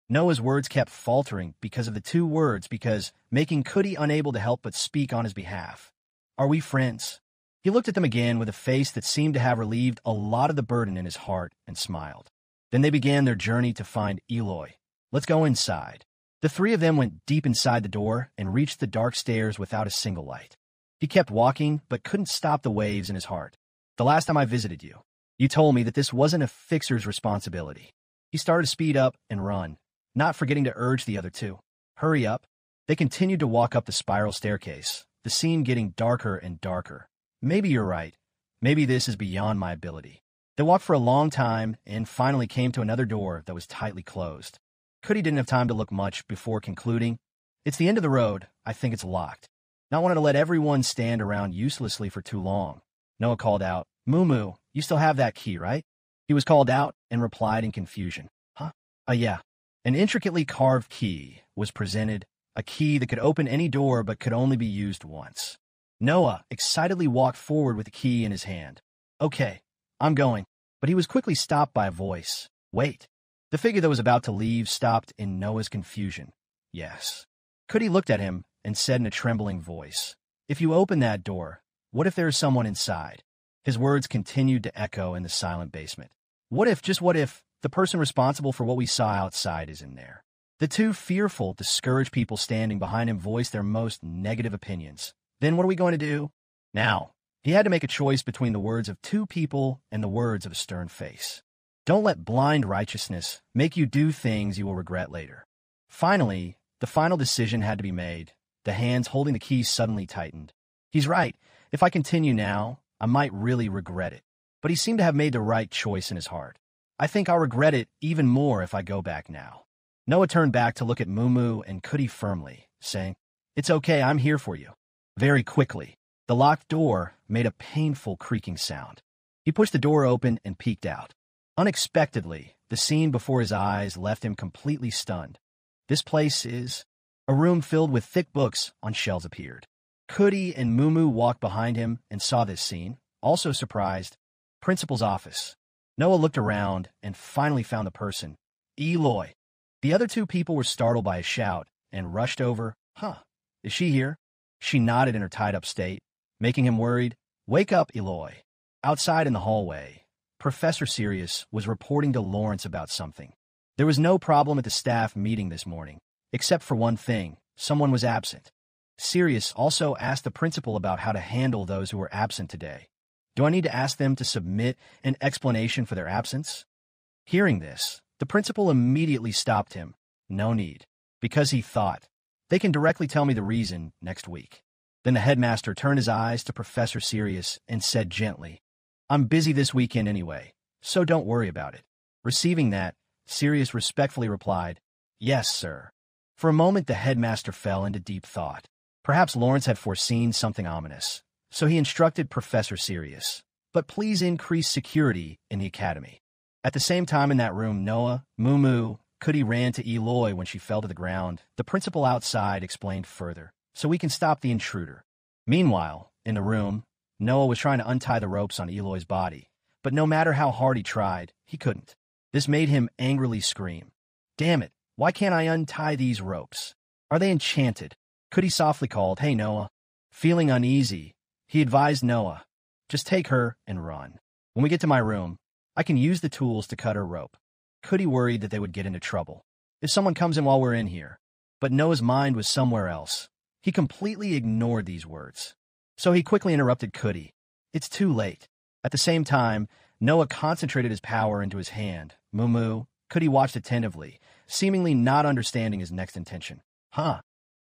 [SPEAKER 1] Noah's words kept faltering because of the two words because, making Cudi unable to help but speak on his behalf. Are we friends? He looked at them again with a face that seemed to have relieved a lot of the burden in his heart and smiled. Then they began their journey to find Eloy. Let's go inside. The three of them went deep inside the door and reached the dark stairs without a single light. He kept walking but couldn't stop the waves in his heart. The last time I visited you, you told me that this wasn't a fixer's responsibility. He started to speed up and run, not forgetting to urge the other two. Hurry up. They continued to walk up the spiral staircase, the scene getting darker and darker. Maybe you're right. Maybe this is beyond my ability. They walked for a long time and finally came to another door that was tightly closed. Cudi didn't have time to look much before concluding, It's the end of the road. I think it's locked. Not wanting to let everyone stand around uselessly for too long. Noah called out, Mumu, you still have that key, right? He was called out and replied in confusion. Huh? Yeah. An intricately carved key was presented, a key that could open any door but could only be used once. Noah excitedly walked forward with the key in his hand. Okay, I'm going. But he was quickly stopped by a voice. Wait. The figure that was about to leave stopped in Noah's confusion. Yes. Cudi looked at him and said in a trembling voice, If you open that door, what if there is someone inside? His words continued to echo in the silent basement. What if, just what if, the person responsible for what we saw outside is in there? The two fearful, discouraged people standing behind him voiced their most negative opinions. Then what are we going to do? Now, he had to make a choice between the words of two people and the words of a stern face. Don't let blind righteousness make you do things you will regret later. Finally, the final decision had to be made. The hands holding the key suddenly tightened. He's right. If I continue now, I might really regret it. But he seemed to have made the right choice in his heart. I think I'll regret it even more if I go back now. Noah turned back to look at Mumu and Cudi firmly, saying, It's okay, I'm here for you. Very quickly, the locked door made a painful creaking sound. He pushed the door open and peeked out. Unexpectedly, the scene before his eyes left him completely stunned. This place is... A room filled with thick books on shelves appeared. Cudi and Mumu walked behind him and saw this scene, also surprised. Principal's office. Noah looked around and finally found the person, Eloy. The other two people were startled by a shout and rushed over. Huh, is she here? She nodded in her tied-up state, making him worried. Wake up, Eloy. Outside in the hallway, Professor Sirius was reporting to Lawrence about something. There was no problem at the staff meeting this morning, except for one thing. Someone was absent. Sirius also asked the principal about how to handle those who were absent today. Do I need to ask them to submit an explanation for their absence? Hearing this, the principal immediately stopped him. No need. Because he thought, They can directly tell me the reason next week." Then the headmaster turned his eyes to Professor Sirius and said gently, "I'm busy this weekend anyway, so don't worry about it." Receiving that, Sirius respectfully replied, "Yes, sir." For a moment, the headmaster fell into deep thought. Perhaps Lawrence had foreseen something ominous, so he instructed Professor Sirius, "But please increase security in the academy." At the same time in that room, Noah, Moo, Cootie ran to Eloy when she fell to the ground. The principal outside explained further, "So we can stop the intruder." Meanwhile, in the room, Noah was trying to untie the ropes on Eloy's body, but no matter how hard he tried, he couldn't. This made him angrily scream, "Damn it, why can't I untie these ropes? Are they enchanted?" Cootie softly called, "Hey, Noah." Feeling uneasy, he advised Noah, "Just take her and run. When we get to my room, I can use the tools to cut her rope." Cootie worried that they would get into trouble if someone comes in while we're in here, but Noah's mind was somewhere else. He completely ignored these words. So he quickly interrupted Cootie. "It's too late." At the same time, Noah concentrated his power into his hand. Moo, Cootie watched attentively, seemingly not understanding his next intention. "Huh?"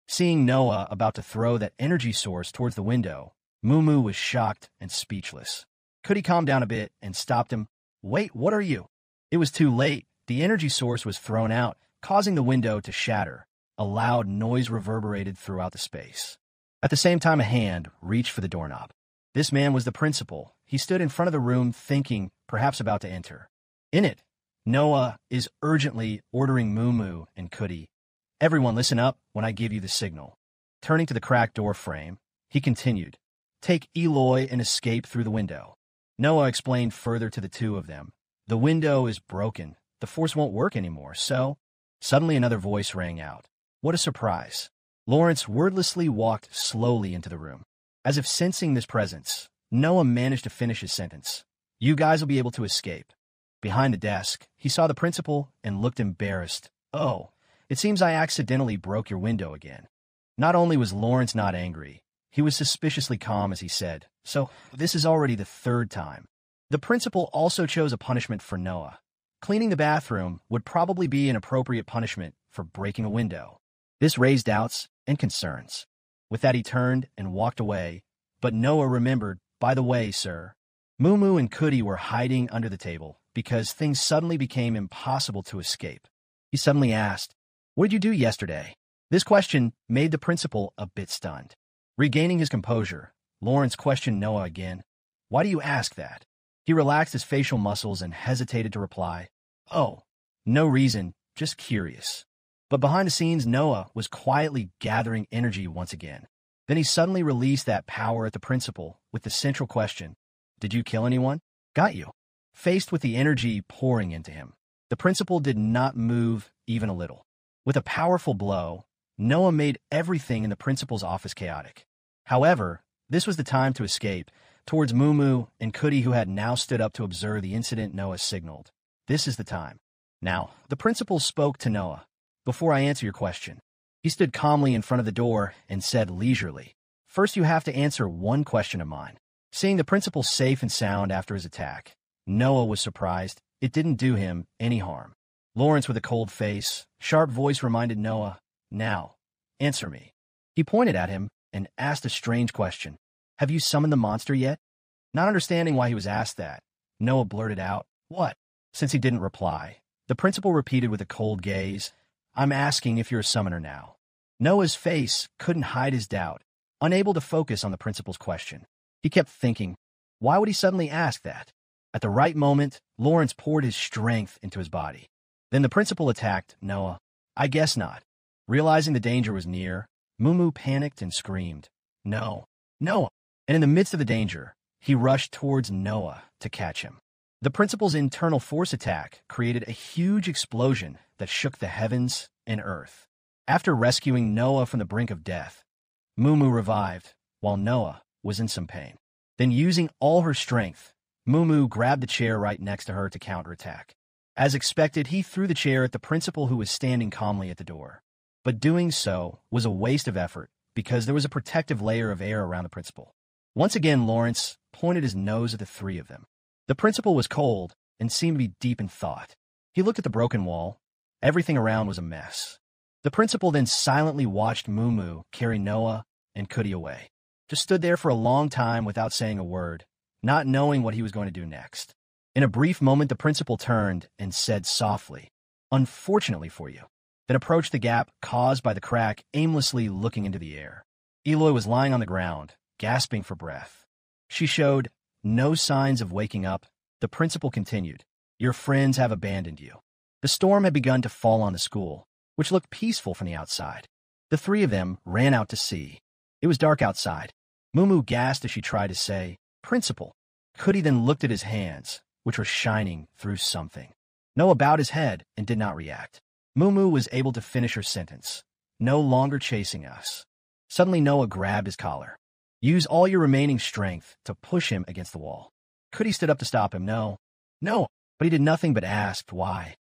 [SPEAKER 1] Seeing Noah about to throw that energy source towards the window, Moo was shocked and speechless. Cootie calmed down a bit and stopped him. "Wait, what are you?" It was too late. The energy source was thrown out, causing the window to shatter. A loud noise reverberated throughout the space. At the same time, a hand reached for the doorknob. This man was the principal. He stood in front of the room, thinking, perhaps about to enter. In it, Noah is urgently ordering Moo and Cootie, "Everyone listen up when I give you the signal." Turning to the cracked door frame, he continued, "Take Eloy and escape through the window." Noah explained further to the two of them, "The window is broken. The force won't work anymore, so—" Suddenly another voice rang out. What a surprise. Lawrence wordlessly walked slowly into the room. As if sensing this presence, Noah managed to finish his sentence. "You guys will be able to escape." Behind the desk, he saw the principal and looked embarrassed. "Oh, it seems I accidentally broke your window again." Not only was Lawrence not angry, he was suspiciously calm as he said, "So, this is already the third time." The principal also chose a punishment for Noah. Cleaning the bathroom would probably be an appropriate punishment for breaking a window. This raised doubts and concerns. With that, he turned and walked away, but Noah remembered, "By the way, sir." Moo and Cootie were hiding under the table because things suddenly became impossible to escape. He suddenly asked, "What did you do yesterday?" This question made the principal a bit stunned. Regaining his composure, Lawrence questioned Noah again. "Why do you ask that?" He relaxed his facial muscles and hesitated to reply. "Oh, no reason, just curious." But behind the scenes, Noah was quietly gathering energy once again. Then he suddenly released that power at the principal with the central question, "Did you kill anyone?" "Got you." Faced with the energy pouring into him, the principal did not move even a little. With a powerful blow, Noah made everything in the principal's office chaotic. However, this was the time to escape. Towards Moo and Cootie, who had now stood up to observe the incident, Noah signaled, "This is the time." Now, the principal spoke to Noah. "Before I answer your question." He stood calmly in front of the door and said leisurely, "First you have to answer one question of mine." Seeing the principal safe and sound after his attack, Noah was surprised. It didn't do him any harm. Lawrence, with a cold face, sharp voice reminded Noah, "Now, answer me." He pointed at him and asked a strange question. "Have you summoned the monster yet?" Not understanding why he was asked that, Noah blurted out, "What?" Since he didn't reply, the principal repeated with a cold gaze, "I'm asking if you're a summoner now." Noah's face couldn't hide his doubt, unable to focus on the principal's question. He kept thinking, why would he suddenly ask that? At the right moment, Lawrence poured his strength into his body. Then the principal attacked Noah. "I guess not." Realizing the danger was near, Moo panicked and screamed, "No, Noah!" And in the midst of the danger, he rushed towards Noah to catch him. The principal's internal force attack created a huge explosion that shook the heavens and earth. After rescuing Noah from the brink of death, Moo revived, while Noah was in some pain. Then, using all her strength, Moo grabbed the chair right next to her to counterattack. As expected, he threw the chair at the principal, who was standing calmly at the door. But doing so was a waste of effort because there was a protective layer of air around the principal. Once again, Lawrence pointed his nose at the three of them. The principal was cold and seemed to be deep in thought. He looked at the broken wall. Everything around was a mess. The principal then silently watched Mumu carry Noah and Cudi away. Just stood there for a long time without saying a word, not knowing what he was going to do next. In a brief moment, the principal turned and said softly, "Unfortunately for you," then approached the gap caused by the crack, aimlessly looking into the air. Eloy was lying on the ground, gasping for breath. She showed no signs of waking up. The principal continued, "Your friends have abandoned you." The storm had begun to fall on the school, which looked peaceful from the outside. The three of them ran out to sea. It was dark outside. Mumu gasped as she tried to say, "Principal." Cudi then looked at his hands, which were shining through something. Noah bowed his head and did not react. Mumu was able to finish her sentence. "No longer chasing us." Suddenly Noah grabbed his collar. "Use all your remaining strength to push him against the wall." Cudi stood up to stop him. No, but he did nothing but asked why.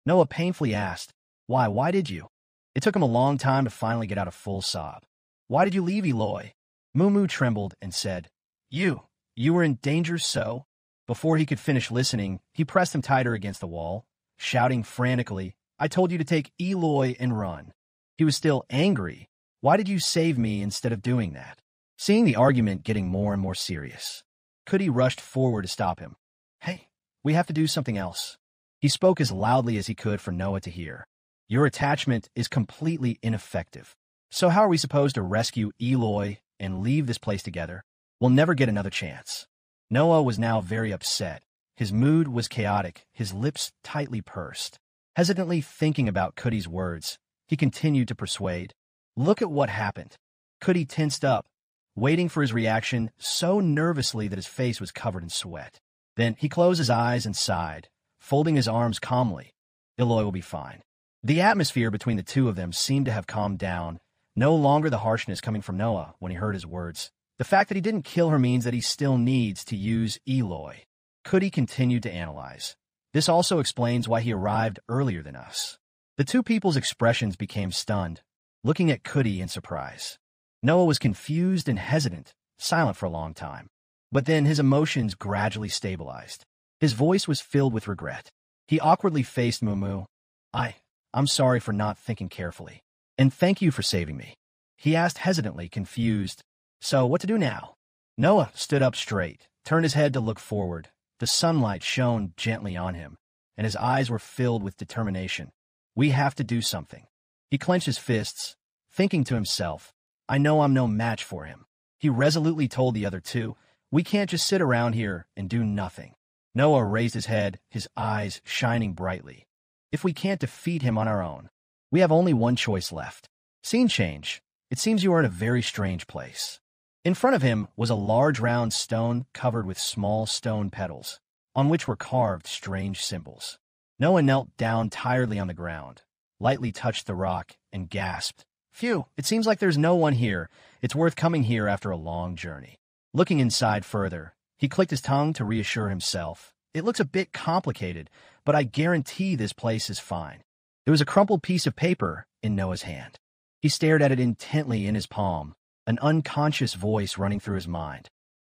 [SPEAKER 1] Noah painfully asked, "Why? Why did you?" It took him a long time to finally get out a full sob. "Why did you leave, Eloy?" Mumu trembled and said, You were in danger, so?" Before he could finish listening, he pressed him tighter against the wall, shouting frantically, "I told you to take Eloy and run." He was still angry. "Why did you save me instead of doing that?" Seeing the argument getting more and more serious, Cudi rushed forward to stop him. "Hey, we have to do something else." He spoke as loudly as he could for Noah to hear. "Your attachment is completely ineffective. So how are we supposed to rescue Eloy and leave this place together? We'll never get another chance." Noah was now very upset. His mood was chaotic, his lips tightly pursed. Hesitantly thinking about Cudi's words, he continued to persuade. "Look at what happened." Cudi tensed up, waiting for his reaction so nervously that his face was covered in sweat. Then he closed his eyes and sighed, folding his arms calmly. "Eloy will be fine." The atmosphere between the two of them seemed to have calmed down, no longer the harshness coming from Noah when he heard his words. The fact that he didn't kill her means that he still needs to use Eloy. Cudi continued to analyze. This also explains why he arrived earlier than us. The two people's expressions became stunned, looking at Cudi in surprise. Noah was confused and hesitant, silent for a long time. But then his emotions gradually stabilized. His voice was filled with regret. He awkwardly faced Mumu. I'm sorry for not thinking carefully. And thank you for saving me." He asked hesitantly, confused. "So what to do now?" Noah stood up straight, turned his head to look forward. The sunlight shone gently on him, and his eyes were filled with determination. "We have to do something." He clenched his fists, thinking to himself, "I know I'm no match for him." He resolutely told the other two, "We can't just sit around here and do nothing." Noah raised his head, his eyes shining brightly. "If we can't defeat him on our own, we have only one choice left." Scene change. It seems you are in a very strange place. In front of him was a large round stone covered with small stone petals, on which were carved strange symbols. Noah knelt down tiredly on the ground, lightly touched the rock, and gasped, "Phew, it seems like there's no one here. It's worth coming here after a long journey." Looking inside further, he clicked his tongue to reassure himself. "It looks a bit complicated, but I guarantee this place is fine." There was a crumpled piece of paper in Noah's hand. He stared at it intently in his palm, an unconscious voice running through his mind.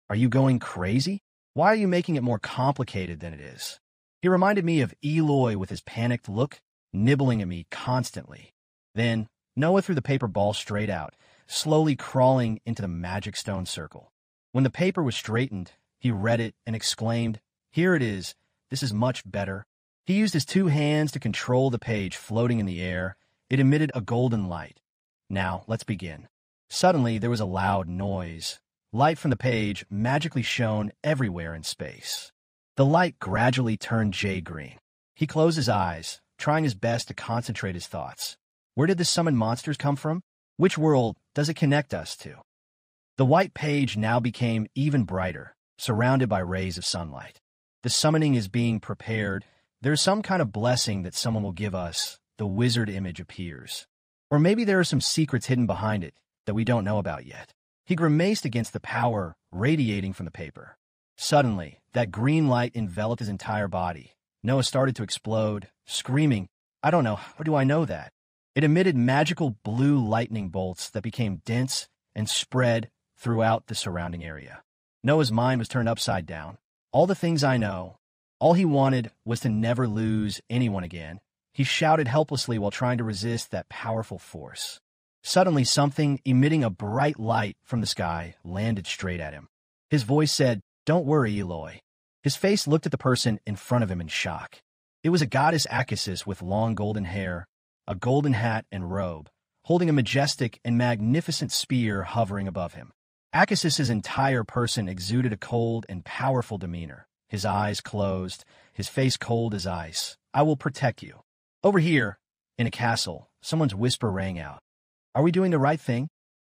[SPEAKER 1] "Are you going crazy? Why are you making it more complicated than it is?" He reminded me of Eloy with his panicked look, nibbling at me constantly. Then Noah threw the paper ball straight out, slowly crawling into the magic stone circle. When the paper was straightened, he read it and exclaimed, "Here it is. This is much better." He used his two hands to control the page floating in the air. It emitted a golden light. "Now, let's begin." Suddenly, there was a loud noise. Light from the page magically shone everywhere in space. The light gradually turned jade-green. He closed his eyes, trying his best to concentrate his thoughts. Where did the summoned monsters come from? Which world does it connect us to? The white page now became even brighter, surrounded by rays of sunlight. The summoning is being prepared. There's some kind of blessing that someone will give us. The wizard image appears. Or maybe there are some secrets hidden behind it that we don't know about yet. He grimaced against the power radiating from the paper. Suddenly, that green light enveloped his entire body. Noah started to explode, screaming, "I don't know, how do I know that?" It emitted magical blue lightning bolts that became dense and spread throughout the surrounding area. Noah's mind was turned upside down. All the things I know. All he wanted was to never lose anyone again. He shouted helplessly while trying to resist that powerful force. Suddenly, something emitting a bright light from the sky landed straight at him. His voice said, "Don't worry, Eloy." His face looked at the person in front of him in shock. It was a goddess Acasis with long golden hair, a golden hat and robe, holding a majestic and magnificent spear hovering above him. Acasis's entire person exuded a cold and powerful demeanor, his eyes closed, his face cold as ice. "I will protect you." Over here, in a castle, someone's whisper rang out. "Are we doing the right thing?"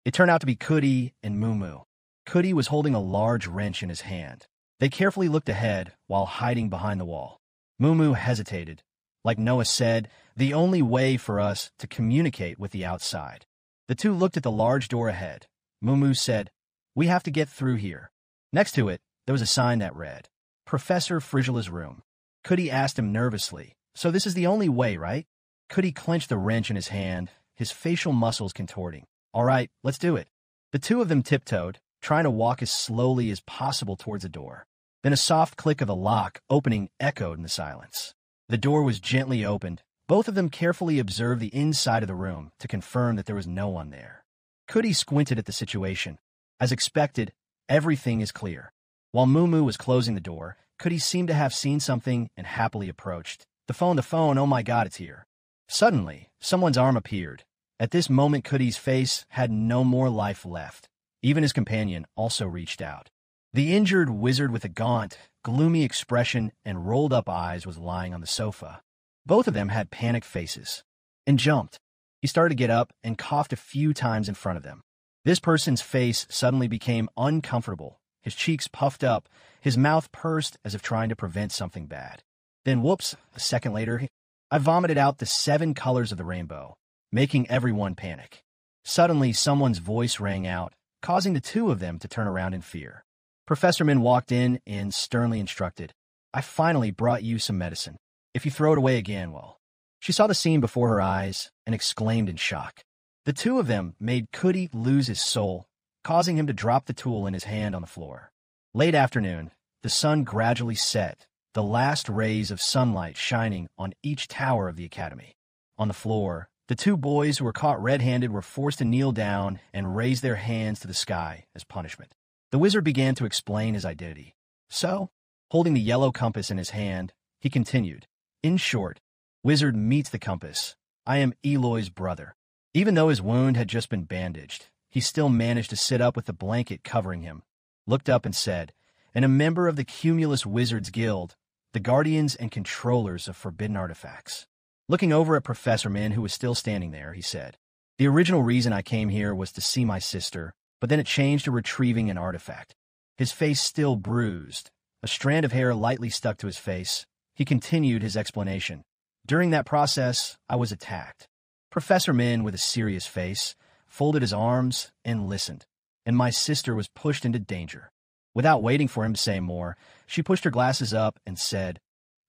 [SPEAKER 1] It turned out to be Kudi and Mumu. Kudi was holding a large wrench in his hand. They carefully looked ahead while hiding behind the wall. Mumu hesitated. Like Noah said, the only way for us to communicate with the outside. The two looked at the large door ahead. Mumu said, "We have to get through here." Next to it, there was a sign that read, "Professor Frigula's room." Kudi asked him nervously, "So this is the only way, right?" Kudi clenched the wrench in his hand, his facial muscles contorting. "All right, let's do it." The two of them tiptoed, trying to walk as slowly as possible towards the door. Then a soft click of the lock opening echoed in the silence. The door was gently opened. Both of them carefully observed the inside of the room to confirm that there was no one there. Kudi squinted at the situation. As expected, everything is clear. While Mumu was closing the door, Kudi seemed to have seen something and happily approached. The phone, oh my god, it's here." Suddenly, someone's arm appeared. At this moment, Kudi's face had no more life left. Even his companion also reached out. The injured wizard with a gaunt, gloomy expression and rolled-up eyes was lying on the sofa. Both of them had panicked faces. And jumped. He started to get up and coughed a few times in front of them. This person's face suddenly became uncomfortable. His cheeks puffed up, his mouth pursed as if trying to prevent something bad. Then whoops, a second later, I vomited out the 7 colors of the rainbow, making everyone panic. Suddenly, someone's voice rang out, causing the two of them to turn around in fear. Professor Min walked in and sternly instructed, "I finally brought you some medicine. If you throw it away again, well." She saw the scene before her eyes and exclaimed in shock. The two of them made Kudi lose his soul, causing him to drop the tool in his hand on the floor. Late afternoon, the sun gradually set, the last rays of sunlight shining on each tower of the academy. On the floor, the two boys who were caught red-handed were forced to kneel down and raise their hands to the sky as punishment. The wizard began to explain his identity. So, holding the yellow compass in his hand, he continued, "In short, wizard meets the compass. I am Eloy's brother." Even though his wound had just been bandaged, he still managed to sit up with the blanket covering him, looked up and said, "And a member of the Cumulus Wizards Guild, the guardians and controllers of forbidden artifacts." Looking over at Professor Min, who was still standing there, he said, "The original reason I came here was to see my sister, but then it changed to retrieving an artifact." His face still bruised, a strand of hair lightly stuck to his face. He continued his explanation. "During that process, I was attacked." Professor Min, with a serious face, folded his arms and listened, and my sister was pushed into danger. Without waiting for him to say more, she pushed her glasses up and said,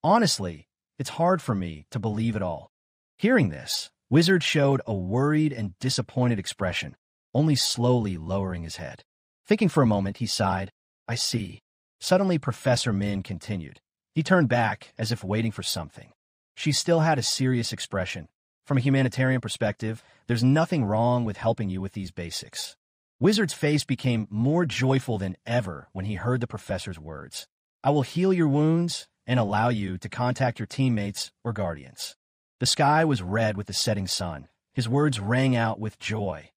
[SPEAKER 1] "Honestly, it's hard for me to believe it all." Hearing this, Wizard showed a worried and disappointed expression, only slowly lowering his head. Thinking for a moment, he sighed, "I see." Suddenly, Professor Min continued. He turned back as if waiting for something. She still had a serious expression. "From a humanitarian perspective, there's nothing wrong with helping you with these basics." Wizard's face became more joyful than ever when he heard the professor's words. "I will heal your wounds and allow you to contact your teammates or guardians." The sky was red with the setting sun. His words rang out with joy.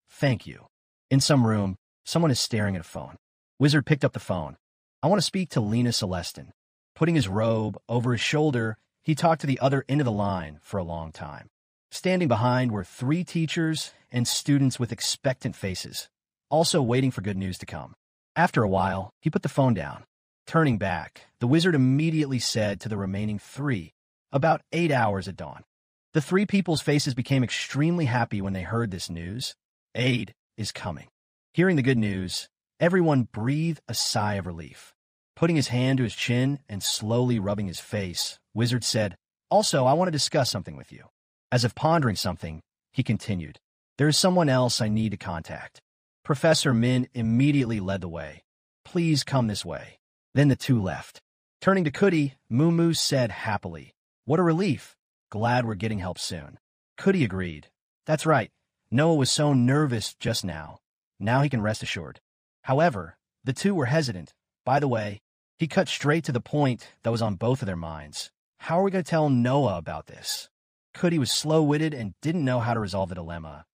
[SPEAKER 1] "Thank you." In some room, someone is staring at a phone. Wizard picked up the phone. "I want to speak to Lena Celestin." Putting his robe over his shoulder, he talked to the other end of the line for a long time. Standing behind were 3 teachers and students with expectant faces, also waiting for good news to come. After a while, he put the phone down. Turning back, the wizard immediately said to the remaining 3, "About 8 hours at dawn." The 3 people's faces became extremely happy when they heard this news. Aid is coming. Hearing the good news, everyone breathed a sigh of relief. Putting his hand to his chin and slowly rubbing his face, Wizard said, "Also, I want to discuss something with you." As if pondering something, he continued, "There is someone else I need to contact." Professor Min immediately led the way. "Please come this way." Then the two left. Turning to Kudi, Mumu said happily, "What a relief. Glad we're getting help soon. Cudi agreed. That's right. Noah was so nervous just now. Now he can rest assured. However, the two were hesitant. By the way, he cut straight to the point that was on both of their minds. How are we going to tell Noah about this? Cudi was slow-witted and didn't know how to resolve the dilemma.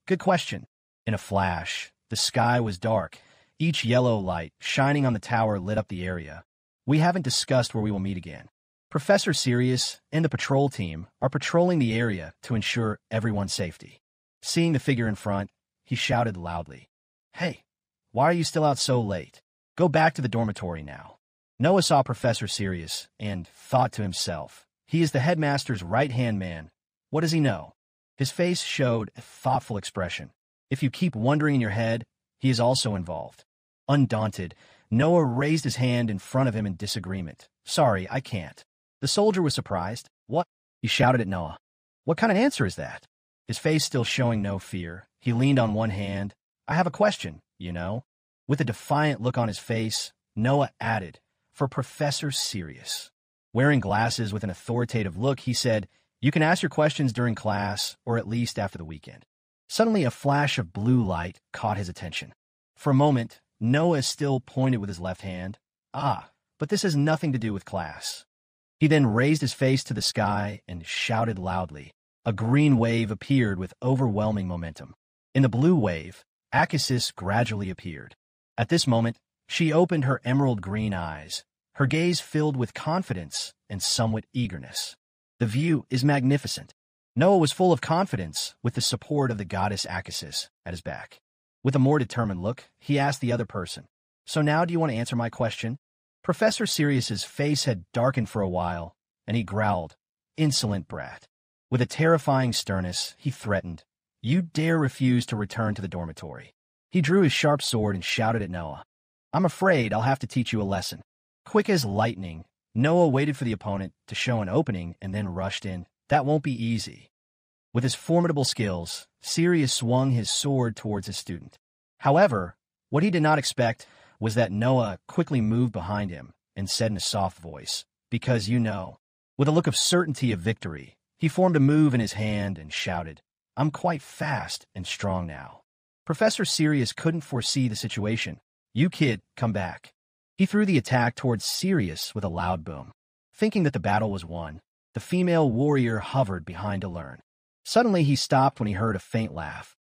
[SPEAKER 1] Good question. In a flash, the sky was dark. Each yellow light shining on the tower lit up the area. We haven't discussed where we will meet again. Professor Sirius and the patrol team are patrolling the area to ensure everyone's safety. Seeing the figure in front, he shouted loudly. Hey, why are you still out so late? Go back to the dormitory now. Noah saw Professor Sirius and thought to himself, he is the headmaster's right-hand man. What does he know? His face showed a thoughtful expression. If you keep wondering in your head, he is also involved. Undaunted, Noah raised his hand in front of him in disagreement. Sorry, I can't. The soldier was surprised. What? He shouted at Noah. What kind of answer is that? His face still showing no fear, he leaned on one hand. I have a question, you know? With a defiant look on his face, Noah added, for Professor Sirius. Wearing glasses with an authoritative look, he said, you can ask your questions during class, or at least after the weekend. Suddenly, a flash of blue light caught his attention. For a moment, Noah still pointed with his left hand. But this has nothing to do with class. He then raised his face to the sky and shouted loudly. A green wave appeared with overwhelming momentum. In the blue wave, Akasis gradually appeared. At this moment, she opened her emerald green eyes, her gaze filled with confidence and somewhat eagerness. The view is magnificent. Noah was full of confidence with the support of the goddess Akasis at his back. With a more determined look, he asked the other person, so now do you want to answer my question? Professor Sirius's face had darkened for a while, and he growled, insolent brat. With a terrifying sternness, he threatened, you dare refuse to return to the dormitory. He drew his sharp sword and shouted at Noah. I'm afraid I'll have to teach you a lesson. Quick as lightning, Noah waited for the opponent to show an opening and then rushed in. That won't be easy. With his formidable skills, Sirius swung his sword towards his student. However, what he did not expect was that Noah quickly moved behind him and said in a soft voice, because you know. With a look of certainty of victory, he formed a move in his hand and shouted, I'm quite fast and strong now. Professor Sirius couldn't foresee the situation. You kid, come back. He threw the attack towards Sirius with a loud boom. Thinking that the battle was won, the female warrior hovered behind to learn. Suddenly he stopped when he heard a faint laugh.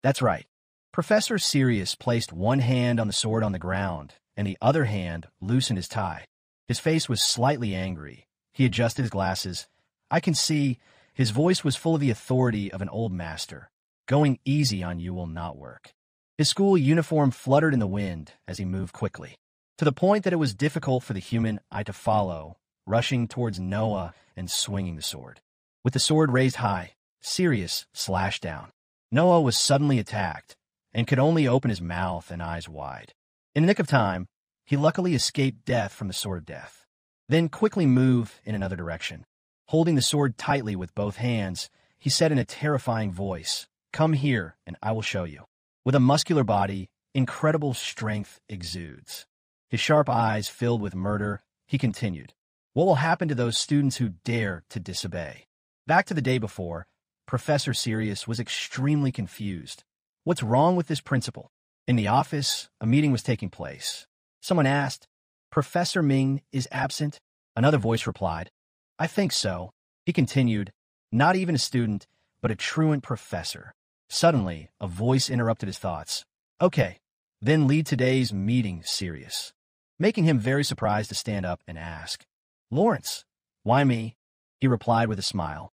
[SPEAKER 1] That's right. Professor Sirius placed one hand on the sword on the ground, and the other hand loosened his tie. His face was slightly angry. He adjusted his glasses. I can see. His voice was full of the authority of an old master. Going easy on you will not work. His school uniform fluttered in the wind as he moved quickly, to the point that it was difficult for the human eye to follow, rushing towards Noah and swinging the sword. With the sword raised high, Sirius slashed down. Noah was suddenly attacked and could only open his mouth and eyes wide. In the nick of time, he luckily escaped death from the sword of death, then quickly moved in another direction. Holding the sword tightly with both hands, he said in a terrifying voice, Come here, and I will show you. With a muscular body, incredible strength exudes. His sharp eyes filled with murder, he continued, What will happen to those students who dare to disobey? Back to the day before, Professor Sirius was extremely confused. What's wrong with this principal? In the office, a meeting was taking place. Someone asked, Professor Ming is absent? Another voice replied, I think so. He continued, not even a student, but a truant professor. Suddenly, a voice interrupted his thoughts. Okay, then lead today's meeting, Sirius. Making him very surprised to stand up and ask, Lawrence, why me? He replied with a smile.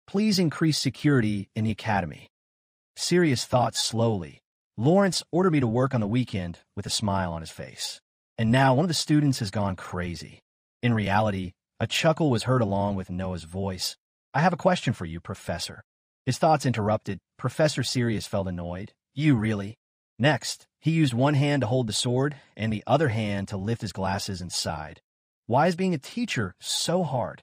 [SPEAKER 1] Please increase security in the academy. Sirius thought slowly. Lawrence ordered me to work on the weekend with a smile on his face. And now one of the students has gone crazy. In reality, a chuckle was heard along with Noah's voice. I have a question for you, Professor. His thoughts interrupted. Professor Sirius felt annoyed. You really? Next, he used one hand to hold the sword and the other hand to lift his glasses and sighed. Why is being a teacher so hard?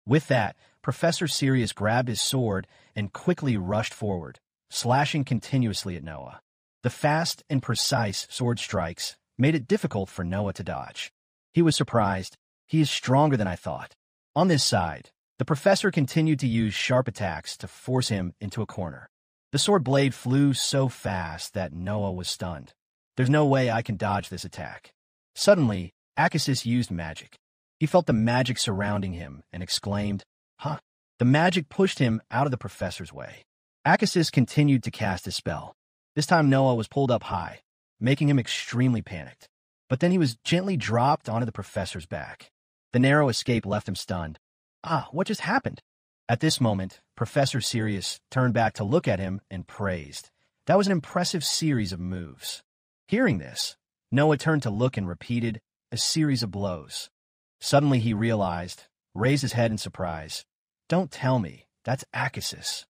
[SPEAKER 1] With that, Professor Sirius grabbed his sword and quickly rushed forward, slashing continuously at Noah. The fast and precise sword strikes made it difficult for Noah to dodge. He was surprised. He is stronger than I thought. On this side, The professor continued to use sharp attacks to force him into a corner. The sword blade flew so fast that Noah was stunned. There's no way I can dodge this attack. Suddenly, Akasis used magic. He felt the magic surrounding him and exclaimed, "Huh!" The magic pushed him out of the professor's way. Akasis continued to cast his spell. This time Noah was pulled up high, making him extremely panicked. But then he was gently dropped onto the professor's back. The narrow escape left him stunned. What just happened? At this moment, Professor Sirius turned back to look at him and praised. That was an impressive series of moves. Hearing this, Noah turned to look and repeated a series of blows. Suddenly he realized, raised his head in surprise. Don't tell me, that's Akasis.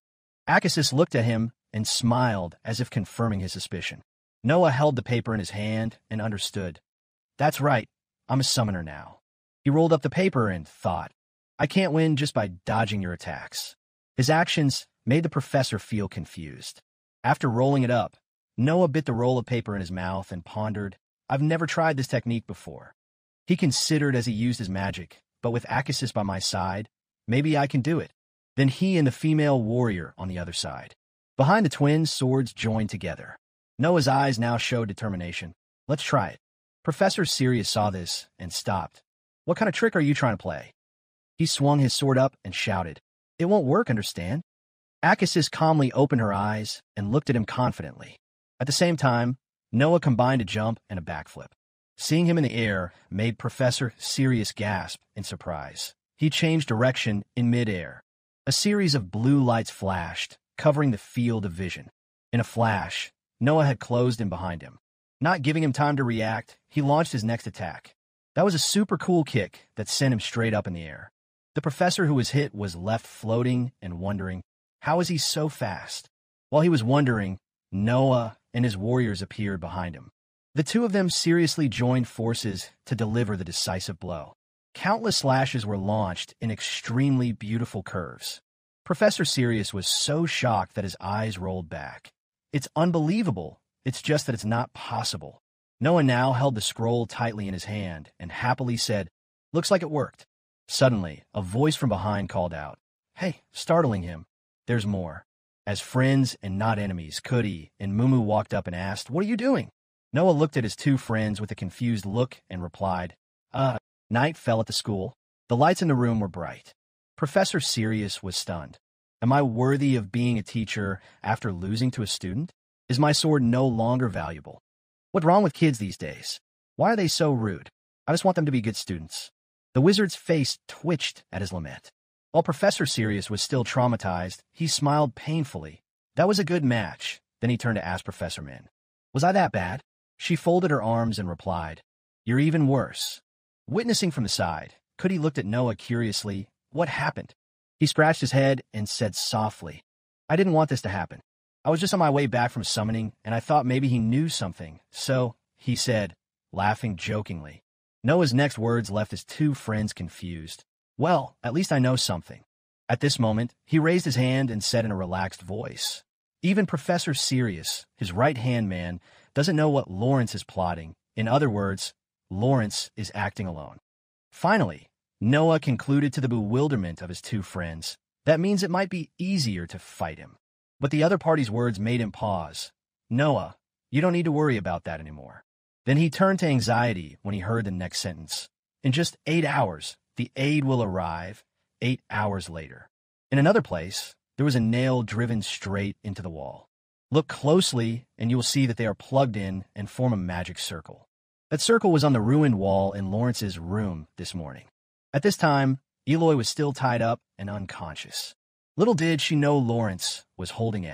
[SPEAKER 1] Akasis looked at him and smiled as if confirming his suspicion. Noah held the paper in his hand and understood. That's right, I'm a summoner now. He rolled up the paper and thought, I can't win just by dodging your attacks. His actions made the professor feel confused. After rolling it up, Noah bit the roll of paper in his mouth and pondered, I've never tried this technique before. He considered as he used his magic, but with Akasis by my side, maybe I can do it. Then he and the female warrior on the other side. Behind the twins, swords joined together. Noah's eyes now showed determination. Let's try it. Professor Sirius saw this and stopped. What kind of trick are you trying to play? He swung his sword up and shouted. It won't work, understand? Akasis calmly opened her eyes and looked at him confidently. At the same time, Noah combined a jump and a backflip. Seeing him in the air made Professor Sirius gasp in surprise. He changed direction in midair. A series of blue lights flashed, covering the field of vision. In a flash, Noah had closed in behind him. Not giving him time to react, he launched his next attack. That was a super cool kick that sent him straight up in the air. The professor who was hit was left floating and wondering, how is he so fast? While he was wondering, Noah and his warriors appeared behind him. The two of them seriously joined forces to deliver the decisive blow. Countless slashes were launched in extremely beautiful curves. Professor Sirius was so shocked that his eyes rolled back. It's unbelievable. It's just that it's not possible. Noah now held the scroll tightly in his hand and happily said, looks like it worked. Suddenly, a voice from behind called out, hey, startling him. There's more. As friends and not enemies, Kudi and Mumu walked up and asked, what are you doing? Noah looked at his two friends with a confused look and replied, night fell at the school. The lights in the room were bright. Professor Sirius was stunned. Am I worthy of being a teacher after losing to a student? Is my sword no longer valuable? What's wrong with kids these days? Why are they so rude? I just want them to be good students. The wizard's face twitched at his lament. While Professor Sirius was still traumatized, he smiled painfully. That was a good match. Then he turned to ask Professor Min. Was I that bad? She folded her arms and replied, you're even worse. Witnessing from the side, Kudi looked at Noah curiously. What happened? He scratched his head and said softly, I didn't want this to happen. I was just on my way back from summoning, and I thought maybe he knew something. So, he said, laughing jokingly. Noah's next words left his two friends confused. Well, at least I know something. At this moment, he raised his hand and said in a relaxed voice, even Professor Sirius, his right-hand man, doesn't know what Lawrence is plotting. In other words, Lawrence is acting alone. Finally, Noah concluded to the bewilderment of his two friends. That means it might be easier to fight him. But the other party's words made him pause. Noah, you don't need to worry about that anymore. Then he turned to anxiety when he heard the next sentence. In just 8 hours, the aid will arrive. 8 hours later. In another place, there was a nail driven straight into the wall. Look closely, and you will see that they are plugged in and form a magic circle. That circle was on the ruined wall in Lawrence's room this morning. At this time, Eloy was still tied up and unconscious. Little did she know Lawrence was holding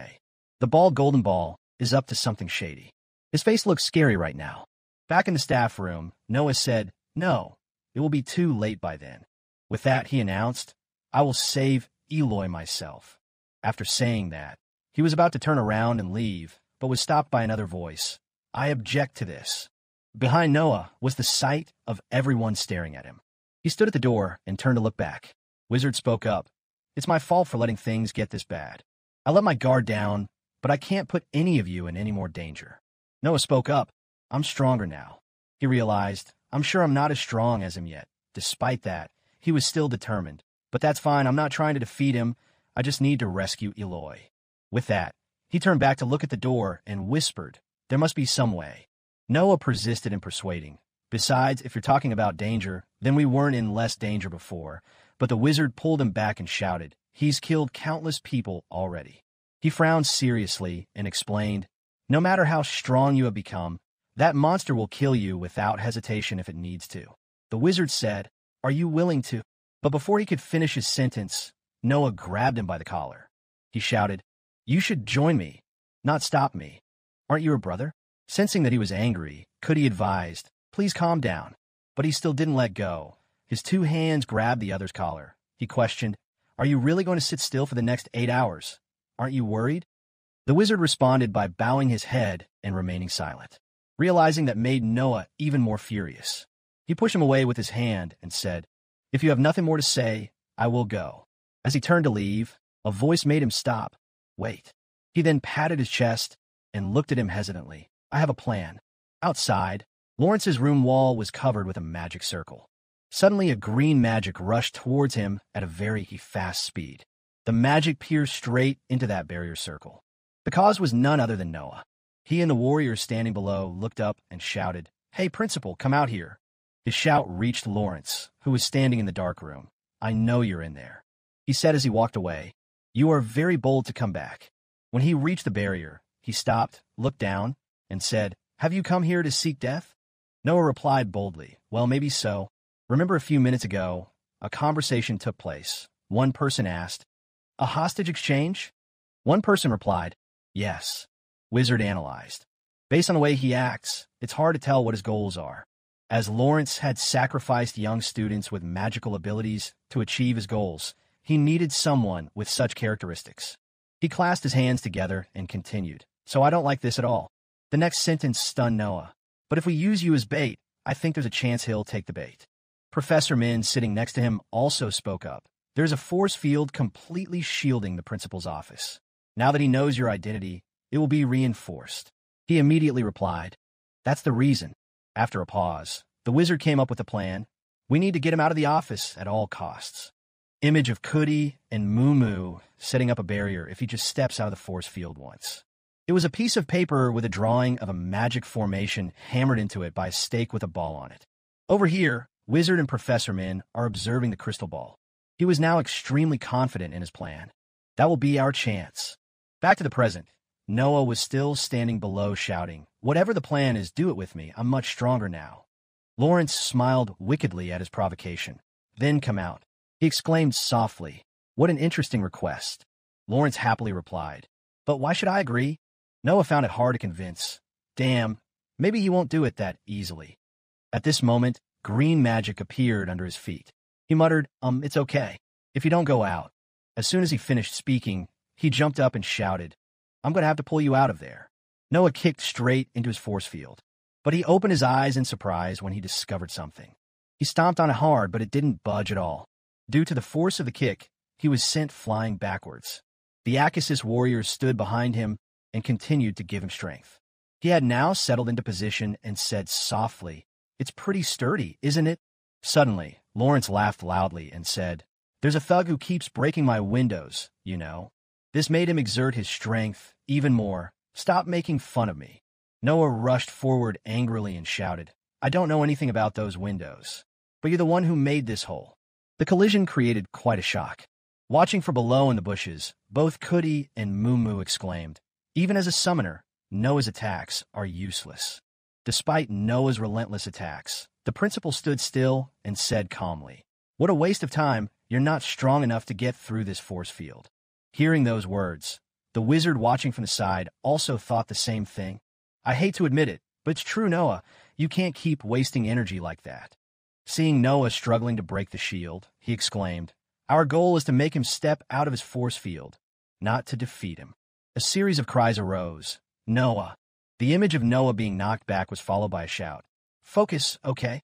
[SPEAKER 1] the bald golden ball is up to something shady. His face looked scary right now. Back in the staff room, Noah said, no, it will be too late by then. With that, he announced, I will save Eloy myself. After saying that, he was about to turn around and leave, but was stopped by another voice. I object to this. Behind Noah was the sight of everyone staring at him. He stood at the door and turned to look back. Wizard spoke up. It's my fault for letting things get this bad. I let my guard down, but I can't put any of you in any more danger. Noah spoke up. I'm stronger now. He realized, I'm sure I'm not as strong as him yet. Despite that, he was still determined. But that's fine, I'm not trying to defeat him. I just need to rescue Eloy. With that, he turned back to look at the door and whispered, there must be some way. Noah persisted in persuading. Besides, if you're talking about danger, then we weren't in less danger before. But the wizard pulled him back and shouted, he's killed countless people already. He frowned seriously and explained, no matter how strong you have become, that monster will kill you without hesitation if it needs to. The wizard said, are you willing to? But before he could finish his sentence, Noah grabbed him by the collar. He shouted, you should join me, not stop me. Aren't you a brother? Sensing that he was angry, Cudi advised, please calm down. But he still didn't let go. His two hands grabbed the other's collar. He questioned, are you really going to sit still for the next 8 hours? Aren't you worried? The wizard responded by bowing his head and remaining silent. Realizing that made Noah even more furious. He pushed him away with his hand and said, if you have nothing more to say, I will go. As he turned to leave, a voice made him stop. Wait. He then patted his chest and looked at him hesitantly. I have a plan. Outside, Lawrence's room wall was covered with a magic circle. Suddenly, a green magic rushed towards him at a very fast speed. The magic pierced straight into that barrier circle. The cause was none other than Noah. He and the warriors standing below looked up and shouted, hey, Principal, come out here. His shout reached Lawrence, who was standing in the dark room. I know you're in there. He said as he walked away, you are very bold to come back. When he reached the barrier, he stopped, looked down, and said, have you come here to seek death? Noah replied boldly, well, maybe so. Remember a few minutes ago, a conversation took place. One person asked, a hostage exchange? One person replied, yes. Wizard analyzed. Based on the way he acts, it's hard to tell what his goals are. As Lawrence had sacrificed young students with magical abilities to achieve his goals, he needed someone with such characteristics. He clasped his hands together and continued, so I don't like this at all. The next sentence stunned Noah. But if we use you as bait, I think there's a chance he'll take the bait. Professor Min, sitting next to him, also spoke up. There's a force field completely shielding the principal's office. Now that he knows your identity, it will be reinforced. He immediately replied, that's the reason. After a pause, the wizard came up with a plan. We need to get him out of the office at all costs. Image of Cudi and Moo setting up a barrier if he just steps out of the force field once. It was a piece of paper with a drawing of a magic formation hammered into it by a stake with a ball on it. Over here, Wizard and Professor Min are observing the crystal ball. He was now extremely confident in his plan. That will be our chance. Back to the present. Noah was still standing below shouting, whatever the plan is, do it with me. I'm much stronger now. Lawrence smiled wickedly at his provocation. Then come out. He exclaimed softly, what an interesting request. Lawrence happily replied, but why should I agree? Noah found it hard to convince. Damn, maybe he won't do it that easily. At this moment, green magic appeared under his feet. He muttered, it's okay. If you don't go out. As soon as he finished speaking, he jumped up and shouted, I'm going to have to pull you out of there. Noah kicked straight into his force field. But he opened his eyes in surprise when he discovered something. He stomped on it hard, but it didn't budge at all. Due to the force of the kick, he was sent flying backwards. The Akasis warriors stood behind him and continued to give him strength. He had now settled into position and said softly, it's pretty sturdy, isn't it? Suddenly, Lawrence laughed loudly and said, there's a thug who keeps breaking my windows, you know. This made him exert his strength even more. Stop making fun of me. Noah rushed forward angrily and shouted, I don't know anything about those windows. But you're the one who made this hole. The collision created quite a shock. Watching from below in the bushes, both Cudi and Moo exclaimed, even as a summoner, Noah's attacks are useless. Despite Noah's relentless attacks, the principal stood still and said calmly, what a waste of time, you're not strong enough to get through this force field. Hearing those words, the wizard watching from the side also thought the same thing. I hate to admit it, but it's true, Noah. You can't keep wasting energy like that. Seeing Noah struggling to break the shield, he exclaimed, our goal is to make him step out of his force field, not to defeat him. A series of cries arose. Noah. The image of Noah being knocked back was followed by a shout. Focus, okay?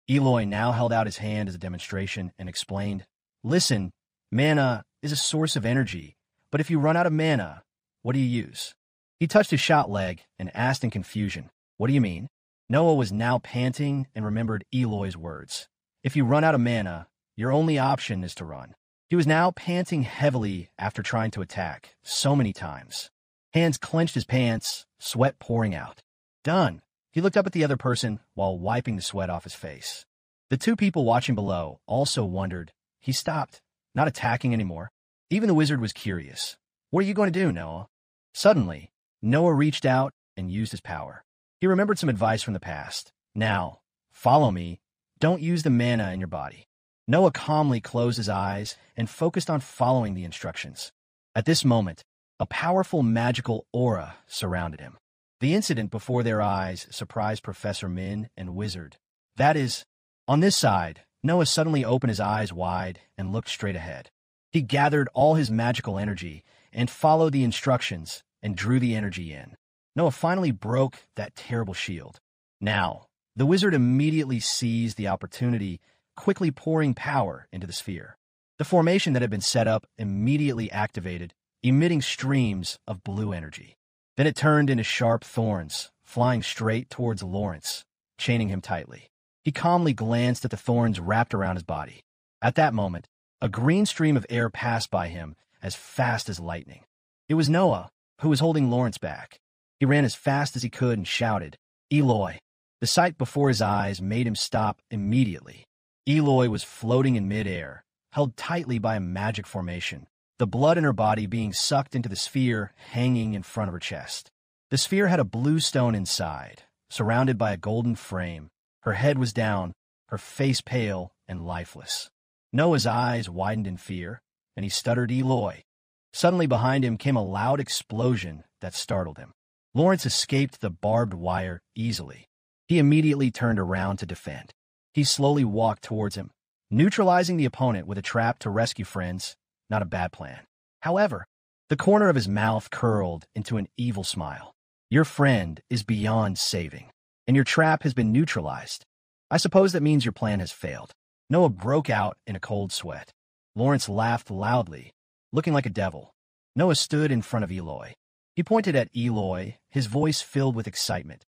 [SPEAKER 1] Eloy now held out his hand as a demonstration and explained, listen, mana is a source of energy, but if you run out of mana, what do you use? He touched his shot leg and asked in confusion, what do you mean? Noah was now panting and remembered Eloy's words. If you run out of mana, your only option is to run. He was now panting heavily after trying to attack so many times. Hands clenched his pants, sweat pouring out. Done. He looked up at the other person while wiping the sweat off his face. The two people watching below also wondered. He stopped, not attacking anymore. Even the wizard was curious. What are you going to do, Noah? Suddenly, Noah reached out and used his power. He remembered some advice from the past. Now, follow me. Don't use the mana in your body. Noah calmly closed his eyes and focused on following the instructions. At this moment, a powerful magical aura surrounded him. The incident before their eyes surprised Professor Min and Wizard. That is, on this side, Noah suddenly opened his eyes wide and looked straight ahead. He gathered all his magical energy and followed the instructions and drew the energy in. Noah finally broke that terrible shield. Now, the wizard immediately seized the opportunity, quickly pouring power into the sphere. The formation that had been set up immediately activated, emitting streams of blue energy. Then it turned into sharp thorns, flying straight towards Lawrence, chaining him tightly. He calmly glanced at the thorns wrapped around his body. At that moment, a green stream of air passed by him as fast as lightning. It was Noah, who was holding Lawrence back. He ran as fast as he could and shouted, "Eloy!" The sight before his eyes made him stop immediately. Eloy was floating in midair, held tightly by a magic formation, the blood in her body being sucked into the sphere hanging in front of her chest. The sphere had a blue stone inside, surrounded by a golden frame. Her head was down, her face pale and lifeless. Noah's eyes widened in fear, and he stuttered, "Eloy." Suddenly behind him came a loud explosion that startled him. Lawrence escaped the barbed wire easily. He immediately turned around to defend. He slowly walked towards him, neutralizing the opponent with a trap to rescue friends. Not a bad plan. However, the corner of his mouth curled into an evil smile. Your friend is beyond saving, and your trap has been neutralized. I suppose that means your plan has failed. Noah broke out in a cold sweat. Lawrence laughed loudly, looking like a devil. Noah stood in front of Eloy. He pointed at Eloy, his voice filled with excitement.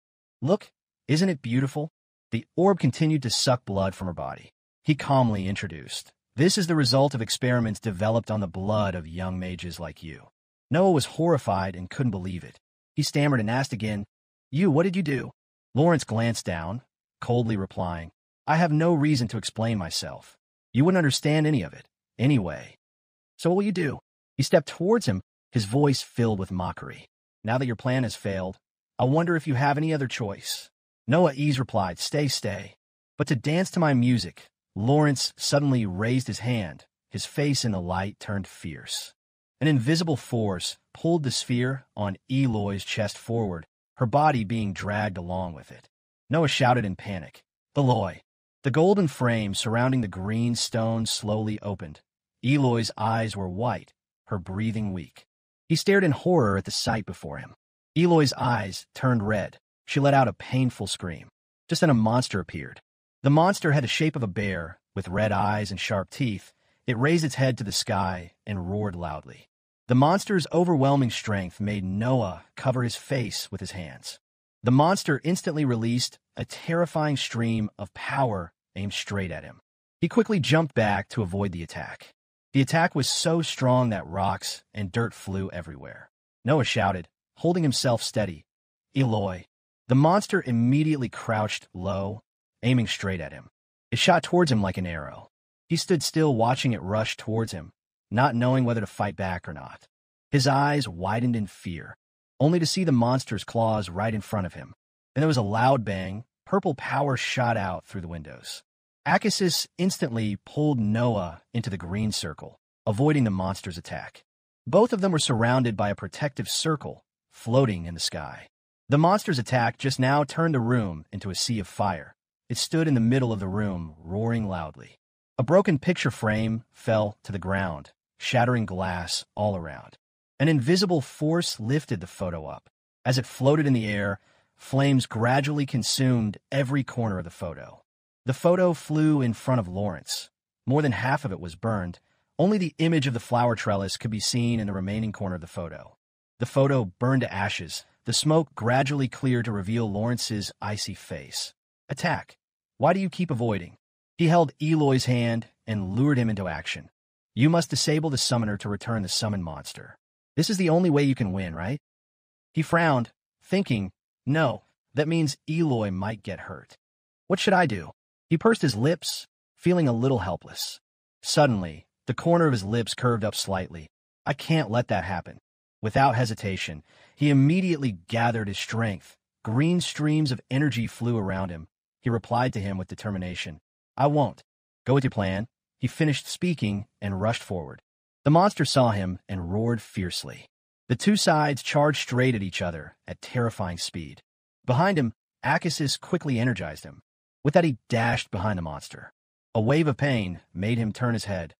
[SPEAKER 1] Look, isn't it beautiful? The orb continued to suck blood from her body. He calmly introduced, "This is the result of experiments developed on the blood of young mages like you." Noah was horrified and couldn't believe it. He stammered and asked again, What did you do?" Lawrence glanced down, coldly replying, "I have no reason to explain myself. You wouldn't understand any of it, anyway. So what will you do?" He stepped towards him, his voice filled with mockery. "Now that your plan has failed, I wonder if you have any other choice." Noah Ease replied, Stay. But to dance to my music, Lawrence suddenly raised his hand. His face in the light turned fierce. An invisible force pulled the sphere on Eloy's chest forward, her body being dragged along with it. Noah shouted in panic, "Eloy!" The golden frame surrounding the green stone slowly opened. Eloy's eyes were white, her breathing weak. He stared in horror at the sight before him. Eloy's eyes turned red. She let out a painful scream. Just then a monster appeared. The monster had the shape of a bear, with red eyes and sharp teeth. It raised its head to the sky and roared loudly. The monster's overwhelming strength made Noah cover his face with his hands. The monster instantly released a terrifying stream of power aimed straight at him. He quickly jumped back to avoid the attack. The attack was so strong that rocks and dirt flew everywhere. Noah shouted, holding himself steady, "Eloy!" The monster immediately crouched low, aiming straight at him. It shot towards him like an arrow. He stood still watching it rush towards him, not knowing whether to fight back or not. His eyes widened in fear, only to see the monster's claws right in front of him. Then there was a loud bang. Purple power shot out through the windows. Akasis instantly pulled Noah into the green circle, avoiding the monster's attack. Both of them were surrounded by a protective circle, floating in the sky. The monster's attack just now turned the room into a sea of fire. It stood in the middle of the room, roaring loudly. A broken picture frame fell to the ground, shattering glass all around. An invisible force lifted the photo up. As it floated in the air, flames gradually consumed every corner of the photo. The photo flew in front of Lawrence. More than half of it was burned. Only the image of the flower trellis could be seen in the remaining corner of the photo. The photo burned to ashes. The smoke gradually cleared to reveal Lawrence's icy face. "Attack! Why do you keep avoiding?" He held Eloy's hand and lured him into action. You must disable the summoner to return the summoned monster. This is the only way you can win, right? He frowned, thinking, no, that means Eloy might get hurt. What should I do? He pursed his lips, feeling a little helpless. Suddenly, the corner of his lips curved up slightly. I can't let that happen. Without hesitation, he immediately gathered his strength. Green streams of energy flew around him. He replied to him with determination. I won't. Go with your plan. He finished speaking and rushed forward. The monster saw him and roared fiercely. The two sides charged straight at each other at terrifying speed. Behind him, Akasis quickly energized him. With that, he dashed behind the monster. A wave of pain made him turn his head.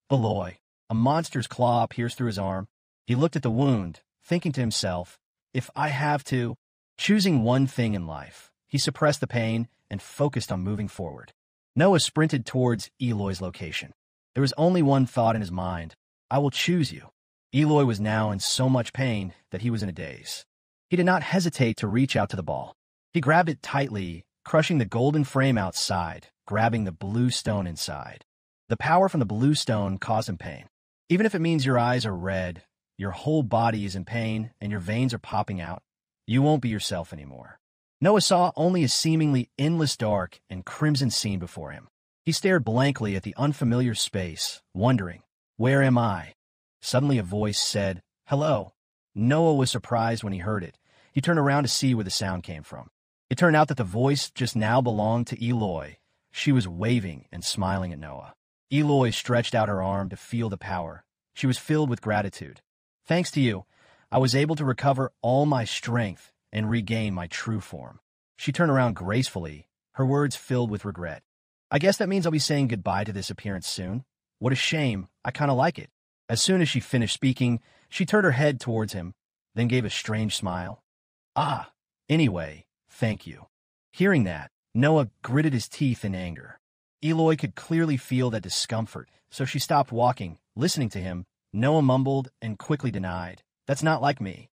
[SPEAKER 1] Beloy, a monster's claw pierced through his arm. He looked at the wound, thinking to himself, if I have to, choosing one thing in life, he suppressed the pain and focused on moving forward. Noah sprinted towards Eloy's location. There was only one thought in his mind. I will choose you. Eloy was now in so much pain that he was in a daze. He did not hesitate to reach out to the ball. He grabbed it tightly, crushing the golden frame outside, grabbing the blue stone inside. The power from the blue stone caused him pain. Even if it means your eyes are red, your whole body is in pain, and your veins are popping out, you won't be yourself anymore. Noah saw only a seemingly endless dark and crimson scene before him. He stared blankly at the unfamiliar space, wondering, where am I? Suddenly a voice said, hello. Noah was surprised when he heard it. He turned around to see where the sound came from. It turned out that the voice just now belonged to Eloy. She was waving and smiling at Noah. Eloy stretched out her arm to feel the power. She was filled with gratitude. Thanks to you, I was able to recover all my strength and regain my true form. She turned around gracefully, her words filled with regret. I guess that means I'll be saying goodbye to this appearance soon. What a shame, I kinda like it. As soon as she finished speaking, she turned her head towards him, then gave a strange smile. Ah, anyway, thank you. Hearing that, Noah gritted his teeth in anger. Eloy could clearly feel that discomfort, so she stopped walking, listening to him. Noah mumbled and quickly denied, that's not like me.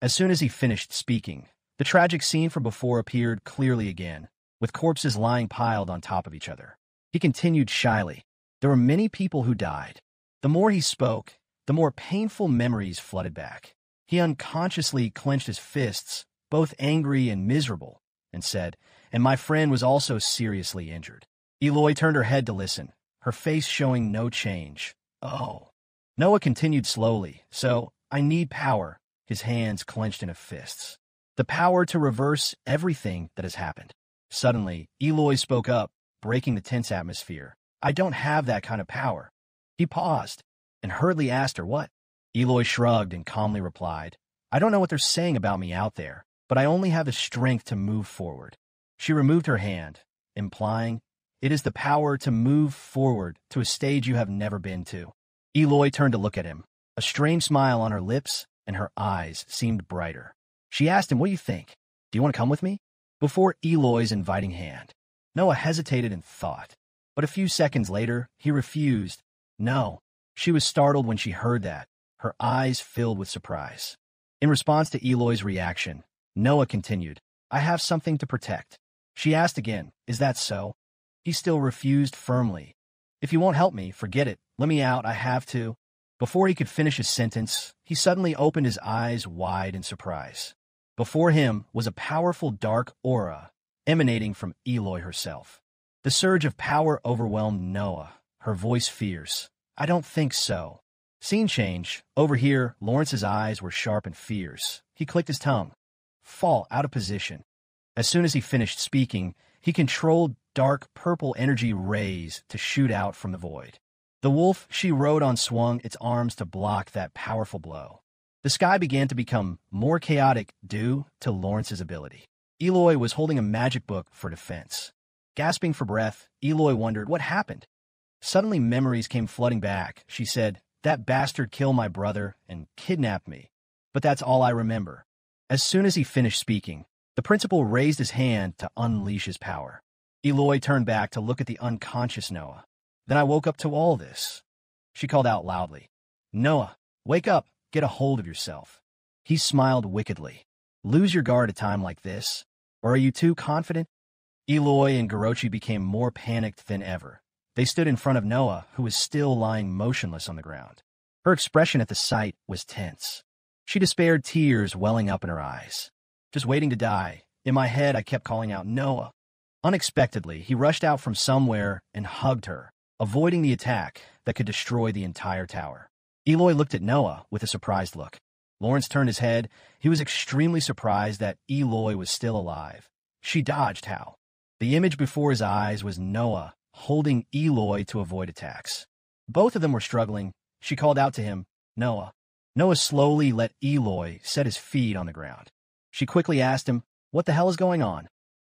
[SPEAKER 1] As soon as he finished speaking, the tragic scene from before appeared clearly again, with corpses lying piled on top of each other. He continued shyly, there were many people who died. The more he spoke, the more painful memories flooded back. He unconsciously clenched his fists, both angry and miserable, and said, and my friend was also seriously injured. Eloy turned her head to listen, her face showing no change. Oh. Noah continued slowly, so, I need power, his hands clenched into fists. The power to reverse everything that has happened. Suddenly, Eloy spoke up, breaking the tense atmosphere. I don't have that kind of power. He paused, and hurriedly asked her what. Eloy shrugged and calmly replied, I don't know what they're saying about me out there, but I only have the strength to move forward. She removed her hand, implying, it is the power to move forward to a stage you have never been to. Eloy turned to look at him, a strange smile on her lips, and her eyes seemed brighter. She asked him, what do you think? Do you want to come with me? Before Eloy's inviting hand, Noah hesitated and thought. But a few seconds later, he refused. No. She was startled when she heard that, her eyes filled with surprise. In response to Eloy's reaction, Noah continued, I have something to protect. She asked again, is that so? He still refused firmly. If you won't help me, forget it. Let me out, I have to. Before he could finish his sentence, he suddenly opened his eyes wide in surprise. Before him was a powerful dark aura emanating from Eloy herself. The surge of power overwhelmed Noah, her voice fierce. I don't think so. Scene change. Over here, Lawrence's eyes were sharp and fierce. He clicked his tongue. Fall out of position. As soon as he finished speaking, he controlled dark purple energy rays to shoot out from the void. The wolf she rode on swung its arms to block that powerful blow. The sky began to become more chaotic due to Lawrence's ability. Eloy was holding a magic book for defense. Gasping for breath, Eloy wondered what happened. Suddenly memories came flooding back. She said, that bastard killed my brother and kidnapped me. But that's all I remember. As soon as he finished speaking, the principal raised his hand to unleash his power. Eloy turned back to look at the unconscious Noah. Then I woke up to all this. She called out loudly, Noah, wake up, get a hold of yourself. He smiled wickedly. Lose your guard at a time like this? Or are you too confident? Eloy and Gorochi became more panicked than ever. They stood in front of Noah, who was still lying motionless on the ground. Her expression at the sight was tense. She despaired, tears welling up in her eyes. Just waiting to die. In my head, I kept calling out, Noah. Unexpectedly, he rushed out from somewhere and hugged her, avoiding the attack that could destroy the entire tower. Eloy looked at Noah with a surprised look. Lawrence turned his head. He was extremely surprised that Eloy was still alive. She dodged how. The image before his eyes was Noah holding Eloy to avoid attacks. Both of them were struggling. She called out to him, Noah. Noah slowly let Eloy set his feet on the ground. She quickly asked him, what the hell is going on?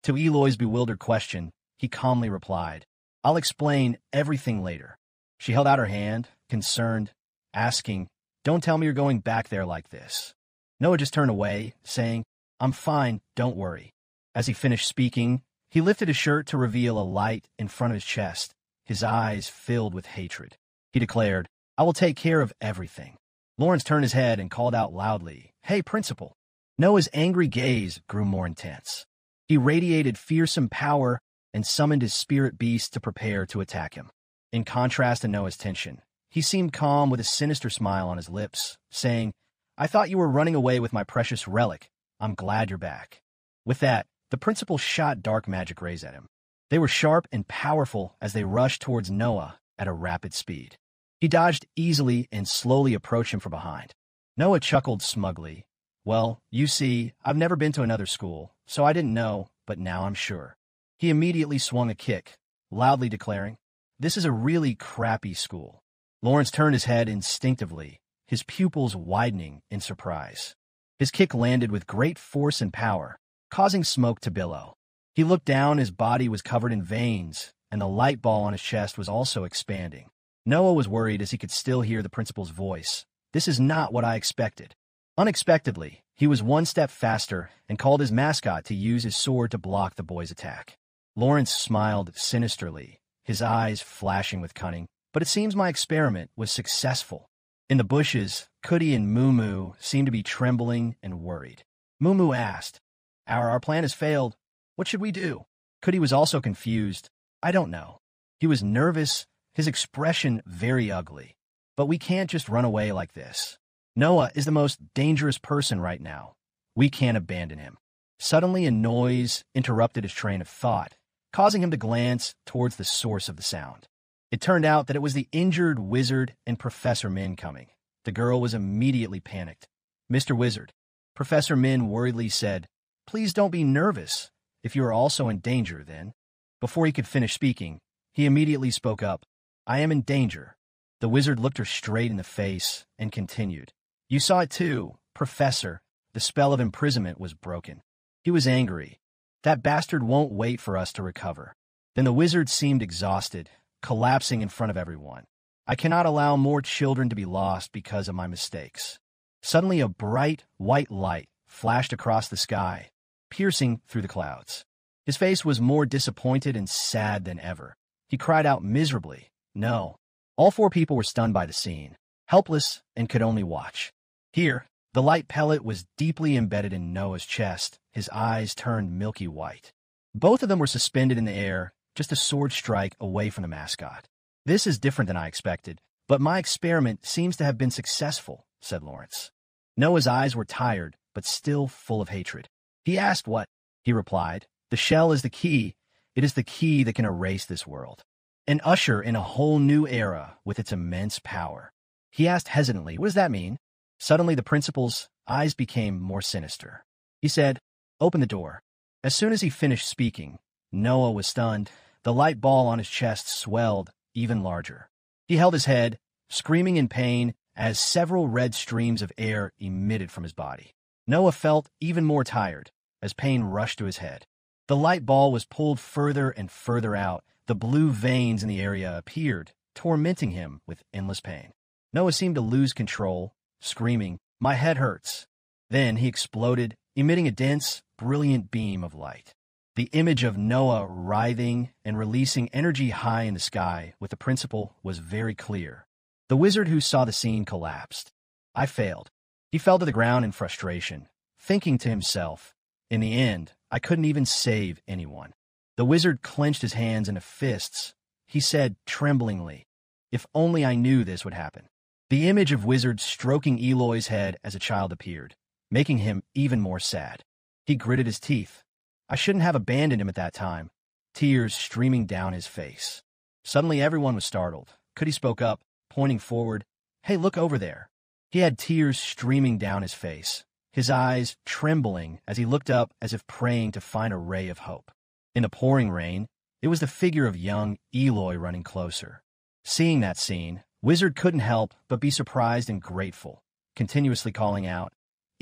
[SPEAKER 1] To Eloy's bewildered question, he calmly replied, I'll explain everything later. She held out her hand, concerned, asking, don't tell me you're going back there like this. Noah just turned away, saying, I'm fine, don't worry. As he finished speaking, he lifted his shirt to reveal a light in front of his chest, his eyes filled with hatred. He declared, I will take care of everything. Lawrence turned his head and called out loudly, Hey, Principal. Noah's angry gaze grew more intense. He radiated fearsome power and summoned his spirit beast to prepare to attack him. In contrast to Noah's tension, he seemed calm with a sinister smile on his lips, saying, I thought you were running away with my precious relic. I'm glad you're back. With that, the principal shot dark magic rays at him. They were sharp and powerful as they rushed towards Noah at a rapid speed. He dodged easily and slowly approached him from behind. Noah chuckled smugly. Well, you see, I've never been to another school, so I didn't know, but now I'm sure. He immediately swung a kick, loudly declaring, This is a really crappy school. Lawrence turned his head instinctively, his pupils widening in surprise. His kick landed with great force and power, causing smoke to billow. He looked down, his body was covered in veins, and the light ball on his chest was also expanding. Noah was worried as he could still hear the principal's voice. This is not what I expected. Unexpectedly, he was one step faster and called his mascot to use his sword to block the boy's attack. Lawrence smiled sinisterly, his eyes flashing with cunning. But it seems my experiment was successful. In the bushes, Cootie and Moo seemed to be trembling and worried. Moo asked, Our plan has failed. What should we do? Cootie was also confused. I don't know. He was nervous, his expression very ugly. But we can't just run away like this. Noah is the most dangerous person right now. We can't abandon him. Suddenly, a noise interrupted his train of thought, causing him to glance towards the source of the sound. It turned out that it was the injured wizard and Professor Min coming. The girl was immediately panicked. Mr. Wizard, Professor Min worriedly said, Please don't be nervous. If you are also in danger, then. Before he could finish speaking, he immediately spoke up. I am in danger. The wizard looked her straight in the face and continued. You saw it too, Professor. The spell of imprisonment was broken. He was angry. That bastard won't wait for us to recover. Then the wizard seemed exhausted, collapsing in front of everyone. I cannot allow more children to be lost because of my mistakes. Suddenly a bright, white light flashed across the sky, piercing through the clouds. His face was more disappointed and sad than ever. He cried out miserably, No. All four people were stunned by the scene, helpless and could only watch. Here, the light pellet was deeply embedded in Noah's chest. His eyes turned milky white. Both of them were suspended in the air, just a sword strike away from the mascot. This is different than I expected, but my experiment seems to have been successful, said Lawrence. Noah's eyes were tired, but still full of hatred. He asked what? He replied, The shell is the key. It is the key that can erase this world and usher in a whole new era with its immense power. He asked hesitantly, What does that mean? Suddenly the principal's eyes became more sinister. He said, Open the door. As soon as he finished speaking, Noah was stunned. The light ball on his chest swelled even larger. He held his head, screaming in pain as several red streams of air emitted from his body. Noah felt even more tired as pain rushed to his head. The light ball was pulled further and further out. The blue veins in the area appeared, tormenting him with endless pain. Noah seemed to lose control, screaming, My head hurts. Then he exploded, emitting a dense, brilliant beam of light. The image of Noah writhing and releasing energy high in the sky with the principal was very clear. The wizard who saw the scene collapsed. I failed. He fell to the ground in frustration, thinking to himself, In the end, I couldn't even save anyone. The wizard clenched his hands into fists. he said tremblingly. If only I knew this would happen. The image of Wizard stroking Eloy's head as a child appeared, making him even more sad. He gritted his teeth. I shouldn't have abandoned him at that time, tears streaming down his face. Suddenly everyone was startled. Cuddy spoke up, pointing forward. Hey, look over there. He had tears streaming down his face, his eyes trembling as he looked up as if praying to find a ray of hope. In the pouring rain, it was the figure of young Eloy running closer. Seeing that scene, Wizard couldn't help but be surprised and grateful, continuously calling out,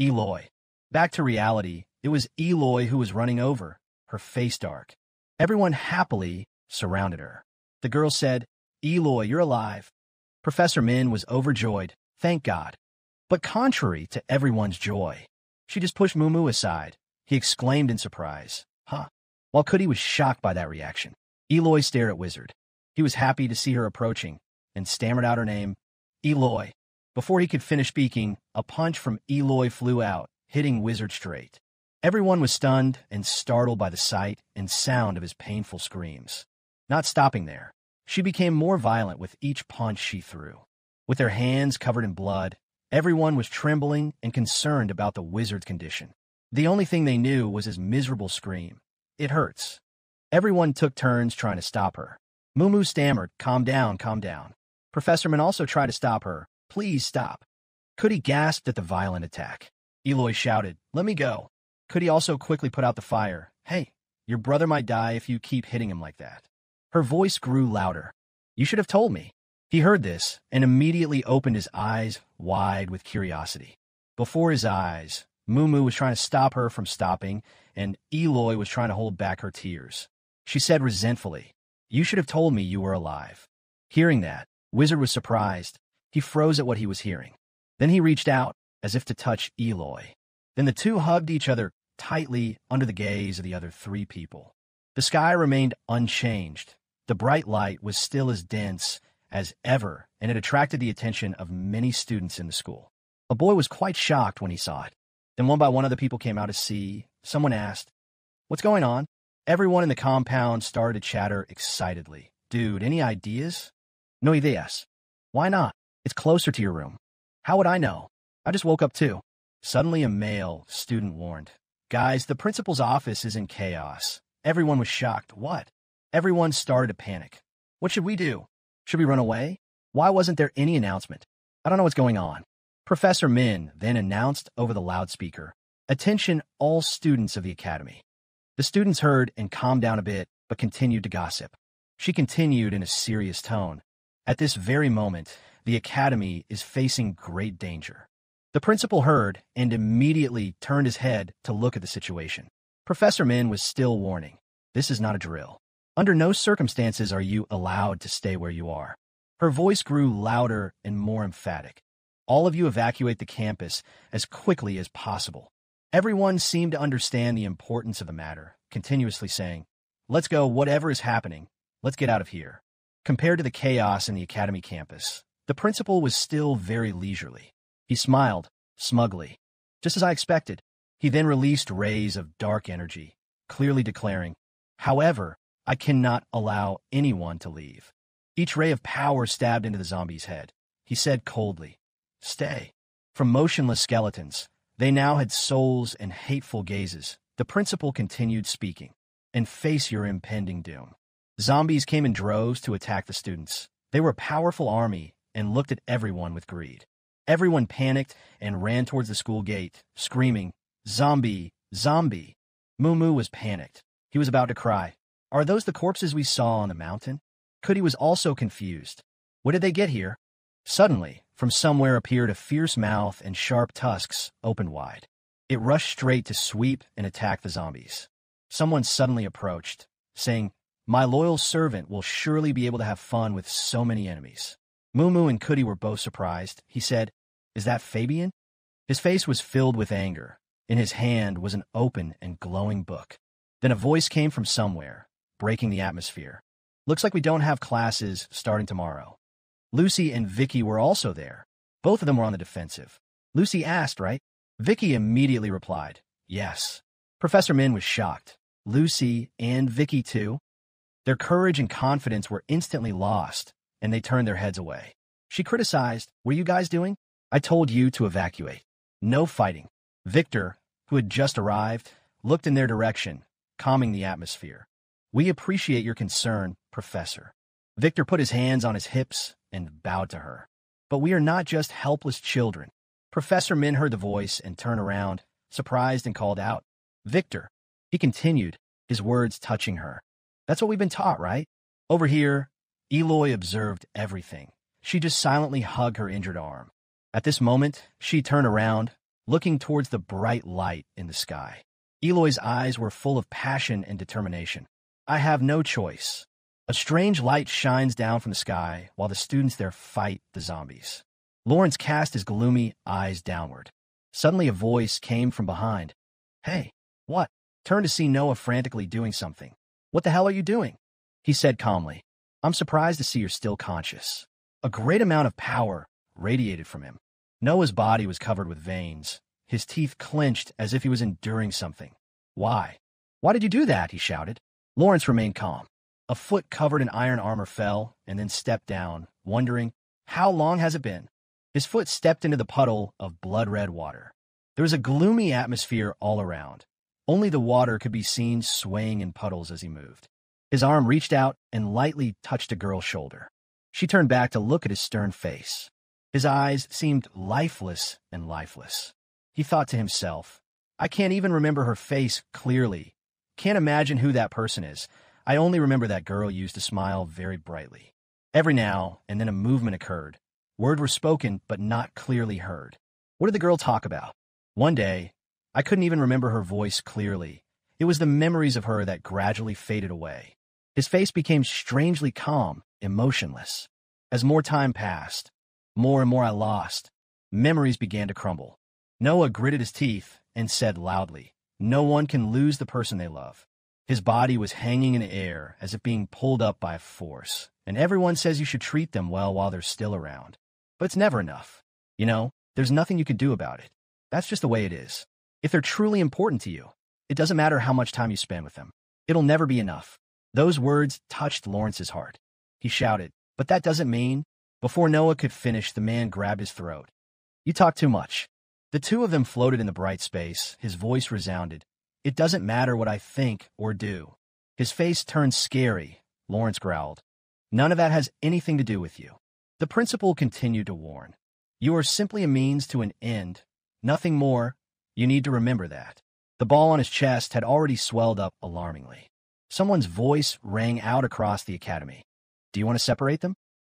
[SPEAKER 1] Eloy. Back to reality, it was Eloy who was running over, her face dark. Everyone happily surrounded her. The girl said, Eloy, you're alive. Professor Min was overjoyed, thank God. But contrary to everyone's joy, she just pushed Mumu aside. He exclaimed in surprise, huh? While Cuddy was shocked by that reaction, Eloy stared at Wizard. He was happy to see her approaching, and stammered out her name, Eloy. Before he could finish speaking, a punch from Eloy flew out, hitting Wizard straight. Everyone was stunned and startled by the sight and sound of his painful screams. Not stopping there, she became more violent with each punch she threw. With their hands covered in blood, everyone was trembling and concerned about the Wizard's condition. The only thing they knew was his miserable scream. It hurts. Everyone took turns trying to stop her. Mumu stammered, calm down, calm down. Professor Min also tried to stop her. Please stop. Cuddy gasped at the violent attack. Eloy shouted, let me go. Cuddy also quickly put out the fire. Hey, your brother might die if you keep hitting him like that. Her voice grew louder. You should have told me. He heard this and immediately opened his eyes wide with curiosity. Before his eyes, Mumu was trying to stop her from stopping, and Eloy was trying to hold back her tears. She said resentfully, you should have told me you were alive. Hearing that, Wizard was surprised. He froze at what he was hearing. Then he reached out, as if to touch Eloy. Then the two hugged each other tightly under the gaze of the other three people. The sky remained unchanged. The bright light was still as dense as ever, and it attracted the attention of many students in the school. A boy was quite shocked when he saw it. Then one by one other people came out to see. Someone asked, what's going on? Everyone in the compound started to chatter excitedly. Dude, any ideas? No ideas. Why not? It's closer to your room. How would I know? I just woke up too. Suddenly a male student warned. Guys, the principal's office is in chaos. Everyone was shocked. What? Everyone started to panic. What should we do? Should we run away? Why wasn't there any announcement? I don't know what's going on. Professor Min then announced over the loudspeaker, attention all students of the academy. The students heard and calmed down a bit, but continued to gossip. She continued in a serious tone. At this very moment, the academy is facing great danger. The principal heard and immediately turned his head to look at the situation. Professor Min was still warning. This is not a drill. Under no circumstances are you allowed to stay where you are. Her voice grew louder and more emphatic. All of you evacuate the campus as quickly as possible. Everyone seemed to understand the importance of the matter, continuously saying, let's go, whatever is happening. Let's get out of here. Compared to the chaos in the academy campus, the principal was still very leisurely. He smiled, smugly. Just as I expected. He then released rays of dark energy, clearly declaring, however, I cannot allow anyone to leave. Each ray of power stabbed into the zombie's head. He said coldly, stay. From motionless skeletons, they now had souls and hateful gazes. The principal continued speaking, and face your impending doom. Zombies came in droves to attack the students. They were a powerful army and looked at everyone with greed. Everyone panicked and ran towards the school gate, screaming, zombie, zombie. Mumu was panicked. He was about to cry. Are those the corpses we saw on the mountain? Cuddy was also confused. What did they get here? Suddenly, from somewhere appeared a fierce mouth and sharp tusks opened wide. It rushed straight to sweep and attack the zombies. Someone suddenly approached, saying, my loyal servant will surely be able to have fun with so many enemies. Mumu and Cuddy were both surprised. He said, is that Fabian? His face was filled with anger. In his hand was an open and glowing book. Then a voice came from somewhere, breaking the atmosphere. Looks like we don't have classes starting tomorrow. Lucy and Vicky were also there. Both of them were on the defensive. Lucy asked, right? Vicky immediately replied, yes. Professor Min was shocked. Lucy and Vicky too? Their courage and confidence were instantly lost, and they turned their heads away. She criticized, "What are you guys doing? I told you to evacuate. No fighting." Victor, who had just arrived, looked in their direction, calming the atmosphere. "We appreciate your concern, Professor." Victor put his hands on his hips and bowed to her. "But we are not just helpless children." Professor Min heard the voice and turned around, surprised, and called out, "Victor." He continued, his words touching her. "That's what we've been taught, right?" Over here, Eloy observed everything. She just silently hugged her injured arm. At this moment, she turned around, looking towards the bright light in the sky. Eloy's eyes were full of passion and determination. "I have no choice." A strange light shines down from the sky while the students there fight the zombies. Lawrence cast his gloomy eyes downward. Suddenly a voice came from behind. "Hey, what?" Turned to see Noah frantically doing something. "What the hell are you doing?" He said calmly. "I'm surprised to see you're still conscious." A great amount of power radiated from him. Noah's body was covered with veins, his teeth clenched as if he was enduring something. "Why? Why did you do that?" he shouted. Lawrence remained calm. A foot covered in iron armor fell and then stepped down, wondering, "How long has it been?" His foot stepped into the puddle of blood-red water. There was a gloomy atmosphere all around. Only the water could be seen swaying in puddles as he moved. His arm reached out and lightly touched a girl's shoulder. She turned back to look at his stern face. His eyes seemed lifeless and lifeless. He thought to himself, "I can't even remember her face clearly. Can't imagine who that person is. I only remember that girl used to smile very brightly." Every now and then a movement occurred. Words were spoken but not clearly heard. What did the girl talk about? One day, I couldn't even remember her voice clearly. It was the memories of her that gradually faded away. His face became strangely calm, emotionless. As more time passed, more and more I lost. Memories began to crumble. Noah gritted his teeth and said loudly, "No one can lose the person they love." His body was hanging in the air as if being pulled up by a force, and everyone says you should treat them well while they're still around. But it's never enough. You know, there's nothing you can do about it. That's just the way it is. If they're truly important to you, it doesn't matter how much time you spend with them. It'll never be enough. Those words touched Lawrence's heart. He shouted, "But that doesn't mean—" Before Noah could finish, the man grabbed his throat. "You talk too much." The two of them floated in the bright space. His voice resounded. "It doesn't matter what I think or do." His face turned scary. Lawrence growled, "None of that has anything to do with you." The principal continued to warn, "You are simply a means to an end. Nothing more. You need to remember that." The ball on his chest had already swelled up alarmingly. Someone's voice rang out across the academy. "Do you want to separate them?"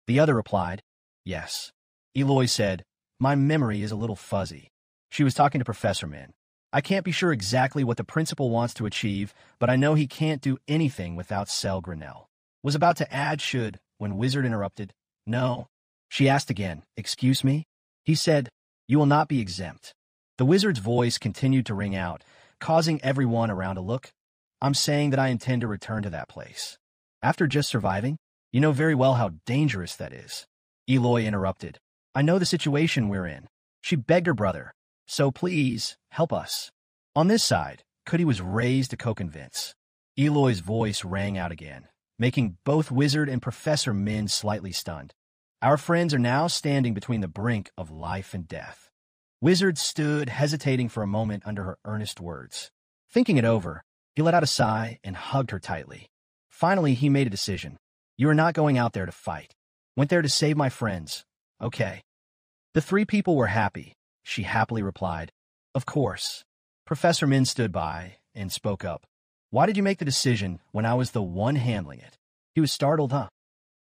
[SPEAKER 1] The other replied, "Yes." Eloy said, "My memory is a little fuzzy." She was talking to Professor Min. "I can't be sure exactly what the principal wants to achieve, but I know he can't do anything without Cell Grinnell." Was about to add should when Wizard interrupted. "No." She asked again, "Excuse me?" He said, "You will not be exempt." The wizard's voice continued to ring out, causing everyone around to look. "I'm saying that I intend to return to that place. After just surviving, you know very well how dangerous that is." Eloy interrupted. "I know the situation we're in." She begged her brother, "So please, help us." On this side, Cootie was raised to co-convince. Eloy's voice rang out again, making both Wizard and Professor Min slightly stunned. Our friends are now standing between the brink of life and death. Wizard stood, hesitating for a moment under her earnest words. Thinking it over, he let out a sigh and hugged her tightly. Finally, he made a decision. "You are not going out there to fight. Went there to save my friends. Okay." The three people were happy. She happily replied, "Of course." Professor Min stood by and spoke up. "Why did you make the decision when I was the one handling it?" He was startled, huh?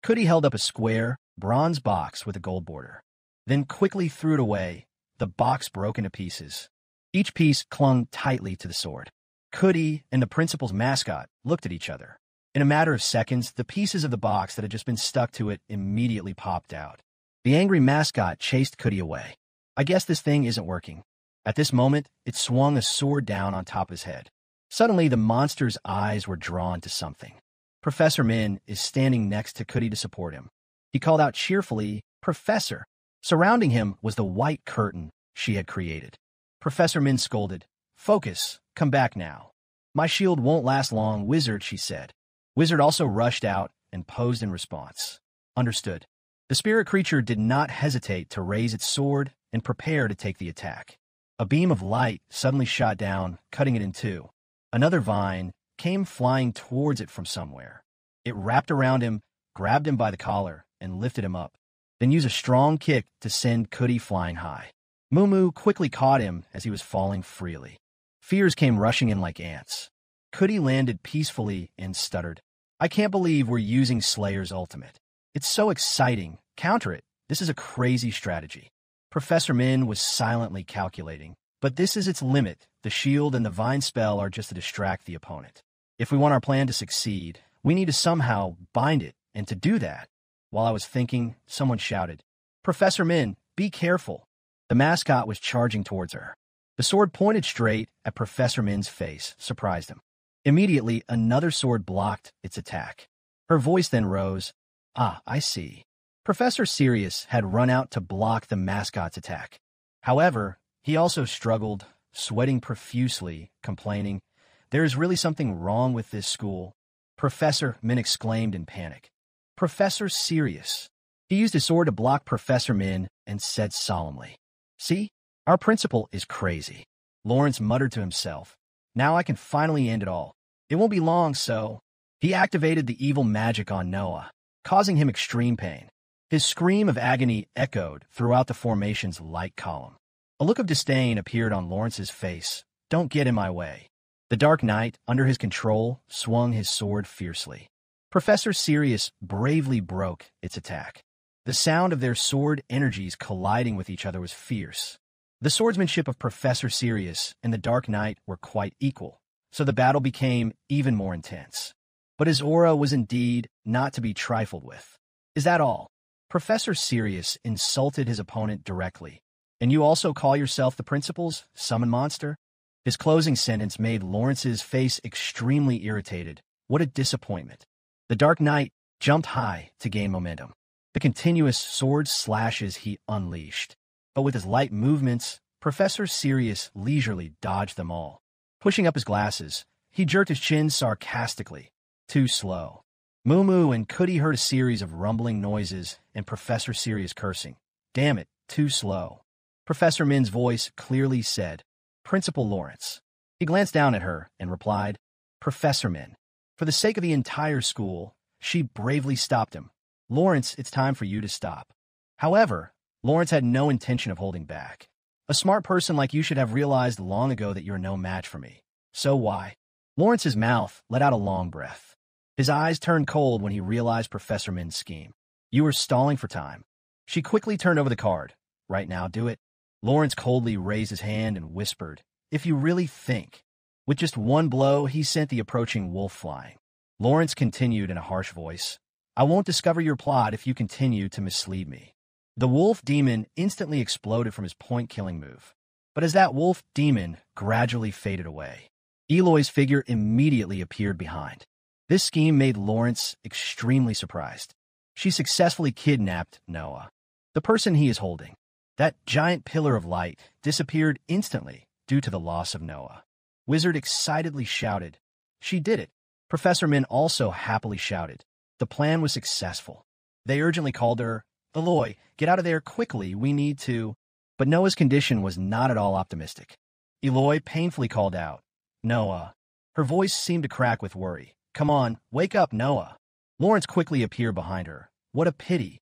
[SPEAKER 1] Cootie held up a square, bronze box with a gold border, then quickly threw it away. The box broke into pieces. Each piece clung tightly to the sword. Cootie and the principal's mascot looked at each other. In a matter of seconds, the pieces of the box that had just been stuck to it immediately popped out. The angry mascot chased Cootie away. "I guess this thing isn't working." At this moment, it swung a sword down on top of his head. Suddenly, the monster's eyes were drawn to something. Professor Min is standing next to Cootie to support him. He called out cheerfully, "Professor!" Surrounding him was the white curtain she had created. Professor Min scolded, "Focus, come back now." "My shield won't last long, Wizard," she said. Wizard also rushed out and posed in response. Understood. The spirit creature did not hesitate to raise its sword and prepare to take the attack. A beam of light suddenly shot down, cutting it in two. Another vine came flying towards it from somewhere. It wrapped around him, grabbed him by the collar, and lifted him up, then used a strong kick to send Cootie flying high. Moo quickly caught him as he was falling freely. Fears came rushing in like ants. Cootie landed peacefully and stuttered. I can't believe we're using Slayer's ultimate. It's so exciting. Counter it. This is a crazy strategy. Professor Min was silently calculating. But this is its limit. The shield and the vine spell are just to distract the opponent. If we want our plan to succeed, we need to somehow bind it, and to do that, while I was thinking, someone shouted, "Professor Min, be careful." The mascot was charging towards her. The sword pointed straight at Professor Min's face, surprised him. Immediately, another sword blocked its attack. Her voice then rose, "Ah, I see." Professor Sirius had run out to block the mascot's attack. However, he also struggled, sweating profusely, complaining, "There is really something wrong with this school." Professor Min exclaimed in panic. "Professor Sirius." He used his sword to block Professor Min and said solemnly, "See, our principal is crazy." Lawrence muttered to himself, "Now I can finally end it all. It won't be long, so..." He activated the evil magic on Noah, causing him extreme pain. His scream of agony echoed throughout the formation's light column. A look of disdain appeared on Lawrence's face. "Don't get in my way." The Dark Knight, under his control, swung his sword fiercely. Professor Sirius bravely broke its attack. The sound of their sword energies colliding with each other was fierce. The swordsmanship of Professor Sirius and the Dark Knight were quite equal, so the battle became even more intense. But his aura was indeed not to be trifled with. "Is that all?" Professor Sirius insulted his opponent directly. "And you also call yourself the principal's summon monster?" His closing sentence made Lawrence's face extremely irritated. What a disappointment. The Dark Knight jumped high to gain momentum. The continuous sword slashes he unleashed. But with his light movements, Professor Sirius leisurely dodged them all. Pushing up his glasses, he jerked his chin sarcastically. Too slow. Moo and Cootie heard a series of rumbling noises and Professor Sirius cursing. "Damn it, too slow." Professor Min's voice clearly said, "Principal Lawrence." He glanced down at her and replied, "Professor Min." For the sake of the entire school, she bravely stopped him. "Lawrence, it's time for you to stop." However, Lawrence had no intention of holding back. "A smart person like you should have realized long ago that you're no match for me. So why?" Lawrence's mouth let out a long breath. His eyes turned cold when he realized Professor Min's scheme. "You were stalling for time." She quickly turned over the card. "Right now, do it." Lawrence coldly raised his hand and whispered, "If you really think." With just one blow, he sent the approaching wolf flying. Lawrence continued in a harsh voice, "I won't discover your plot if you continue to mislead me." The wolf demon instantly exploded from his point-killing move. But as that wolf demon gradually faded away, Eloy's figure immediately appeared behind. This scheme made Lawrence extremely surprised. She successfully kidnapped Noah, the person he is holding. That giant pillar of light disappeared instantly due to the loss of Noah. Wizard excitedly shouted, "She did it." Professor Min also happily shouted. The plan was successful. They urgently called her, "Eloy, get out of there quickly, we need to..." But Noah's condition was not at all optimistic. Eloy painfully called out, "Noah." Her voice seemed to crack with worry. "Come on, wake up, Noah." Lawrence quickly appeared behind her. What a pity.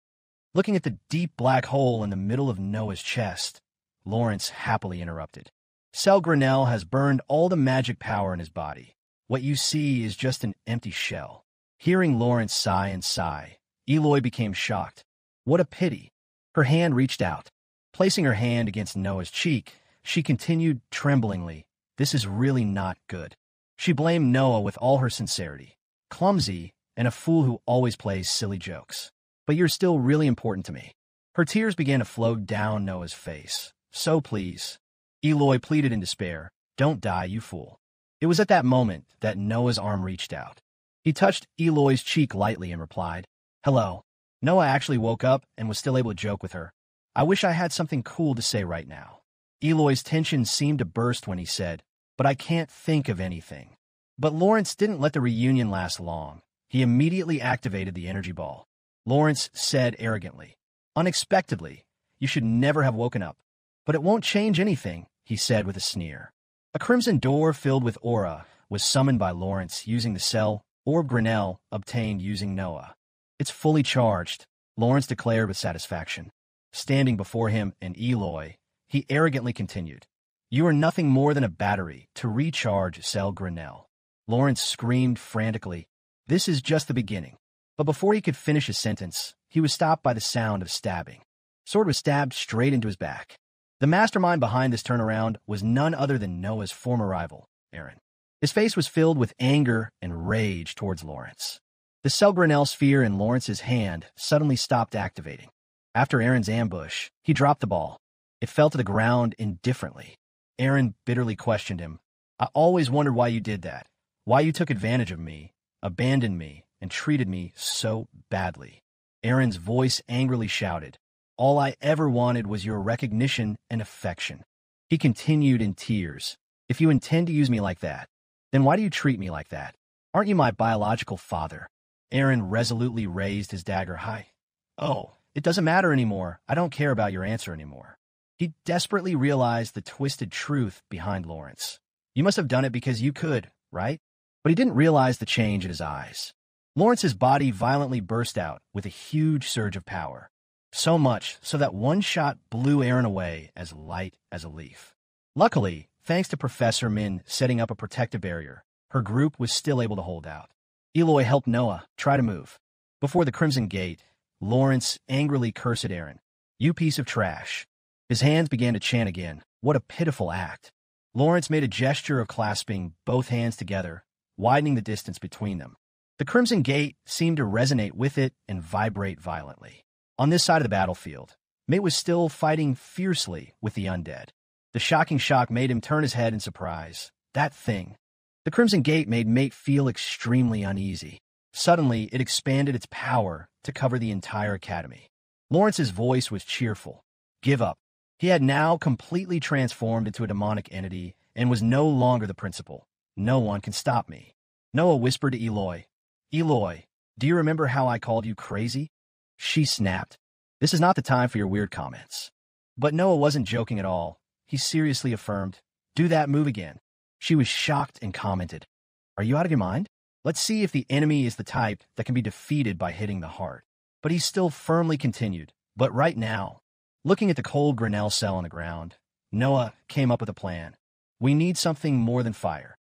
[SPEAKER 1] Looking at the deep black hole in the middle of Noah's chest, Lawrence happily interrupted. "Sel Grinnell has burned all the magic power in his body. What you see is just an empty shell." Hearing Lawrence sigh and sigh, Eloy became shocked. What a pity. Her hand reached out. Placing her hand against Noah's cheek, she continued tremblingly, "This is really not good." She blamed Noah with all her sincerity. "Clumsy, and a fool who always plays silly jokes. But you're still really important to me." Her tears began to flow down Noah's face. "So please." Eloy pleaded in despair, "Don't die, you fool." It was at that moment that Noah's arm reached out. He touched Eloy's cheek lightly and replied, "Hello." Noah actually woke up and was still able to joke with her. "I wish I had something cool to say right now." Eloy's tension seemed to burst when he said, "But I can't think of anything." But Lawrence didn't let the reunion last long. He immediately activated the energy ball. Lawrence said arrogantly, "Unexpectedly, you should never have woken up." "But it won't change anything," he said with a sneer. A crimson door filled with aura was summoned by Lawrence using the cell Orb Grinnell obtained using Noah. "It's fully charged," Lawrence declared with satisfaction. Standing before him and Eloy, he arrogantly continued, "You are nothing more than a battery to recharge Cell Grinnell." Lawrence screamed frantically, "This is just the beginning." But before he could finish his sentence, he was stopped by the sound of stabbing. Sword was stabbed straight into his back. The mastermind behind this turnaround was none other than Noah's former rival, Aaron. His face was filled with anger and rage towards Lawrence. The Cell Grinnell sphere in Lawrence's hand suddenly stopped activating. After Aaron's ambush, he dropped the ball. It fell to the ground indifferently. Aaron bitterly questioned him. "I always wondered why you did that, why you took advantage of me, abandoned me, and treated me so badly." Aaron's voice angrily shouted, "All I ever wanted was your recognition and affection." He continued in tears, "If you intend to use me like that, then why do you treat me like that? Aren't you my biological father?" Aaron resolutely raised his dagger high. "Oh, it doesn't matter anymore. I don't care about your answer anymore." He desperately realized the twisted truth behind Lawrence. "You must have done it because you could, right?" But he didn't realize the change in his eyes. Lawrence's body violently burst out with a huge surge of power. So much so that one shot blew Aaron away as light as a leaf. Luckily, thanks to Professor Min setting up a protective barrier, her group was still able to hold out. Eloy helped Noah try to move. Before the Crimson Gate, Lawrence angrily cursed at Aaron. "You piece of trash." His hands began to chant again. What a pitiful act. Lawrence made a gesture of clasping both hands together, widening the distance between them. The Crimson Gate seemed to resonate with it and vibrate violently. On this side of the battlefield, Mate was still fighting fiercely with the undead. The shocking shock made him turn his head in surprise. That thing. The Crimson Gate made Mate feel extremely uneasy. Suddenly, it expanded its power to cover the entire academy. Lawrence's voice was cheerful. "Give up." He had now completely transformed into a demonic entity and was no longer the principal. "No one can stop me." Noah whispered to Eloy, "Eloy, do you remember how I called you crazy?" She snapped, "This is not the time for your weird comments." But Noah wasn't joking at all. He seriously affirmed, "Do that move again." She was shocked and commented, "Are you out of your mind? Let's see if the enemy is the type that can be defeated by hitting the heart." But he still firmly continued, "But right now." Looking at the cold Grinnell cell on the ground, Noah came up with a plan. "We need something more than fire."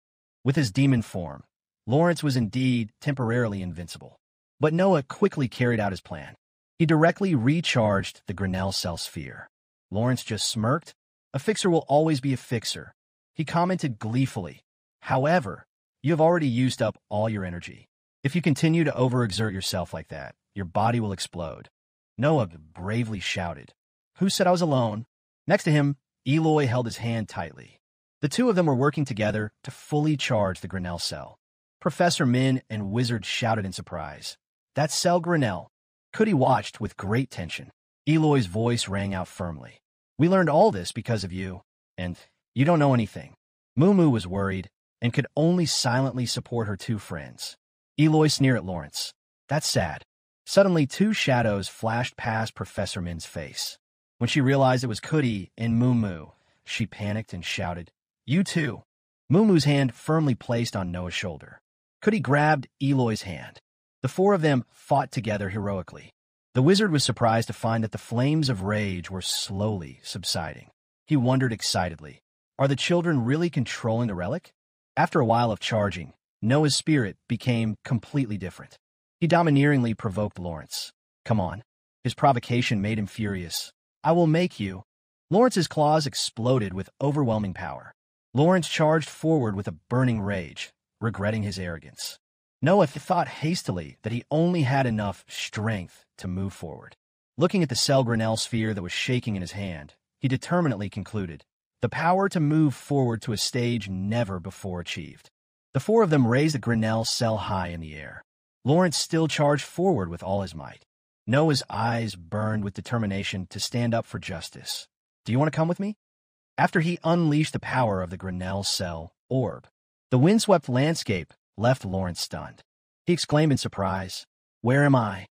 [SPEAKER 1] With his demon form, Lawrence was indeed temporarily invincible. But Noah quickly carried out his plan. He directly recharged the Grinnell cell sphere. Lawrence just smirked. "A fixer will always be a fixer." He commented gleefully, "However, you have already used up all your energy. If you continue to overexert yourself like that, your body will explode." Noah bravely shouted, "Who said I was alone?" Next to him, Eloy held his hand tightly. The two of them were working together to fully charge the Grinnell cell. Professor Min and Wizard shouted in surprise, "That's Cell Grinnell." Cootie watched with great tension. Eloy's voice rang out firmly. "We learned all this because of you, and you don't know anything." Moo was worried and could only silently support her two friends. Eloy sneered at Lawrence. "That's sad." Suddenly, two shadows flashed past Professor Min's face. When she realized it was Cootie and Moo, she panicked and shouted, "You too." Moo's hand firmly placed on Noah's shoulder. Cootie grabbed Eloy's hand. The four of them fought together heroically. The wizard was surprised to find that the flames of rage were slowly subsiding. He wondered excitedly, are the children really controlling the relic? After a while of charging, Noah's spirit became completely different. He domineeringly provoked Lawrence. "Come on." His provocation made him furious. "I will make you." Lawrence's claws exploded with overwhelming power. Lawrence charged forward with a burning rage, regretting his arrogance. Noah thought hastily that he only had enough strength to move forward. Looking at the Cell Grinnell sphere that was shaking in his hand, he determinedly concluded, the power to move forward to a stage never before achieved. The four of them raised the Grinnell cell high in the air. Lawrence still charged forward with all his might. Noah's eyes burned with determination to stand up for justice. "Do you want to come with me?" After he unleashed the power of the Grinnell cell orb, the windswept landscape left Lawrence stunned. He exclaimed in surprise. Where am I?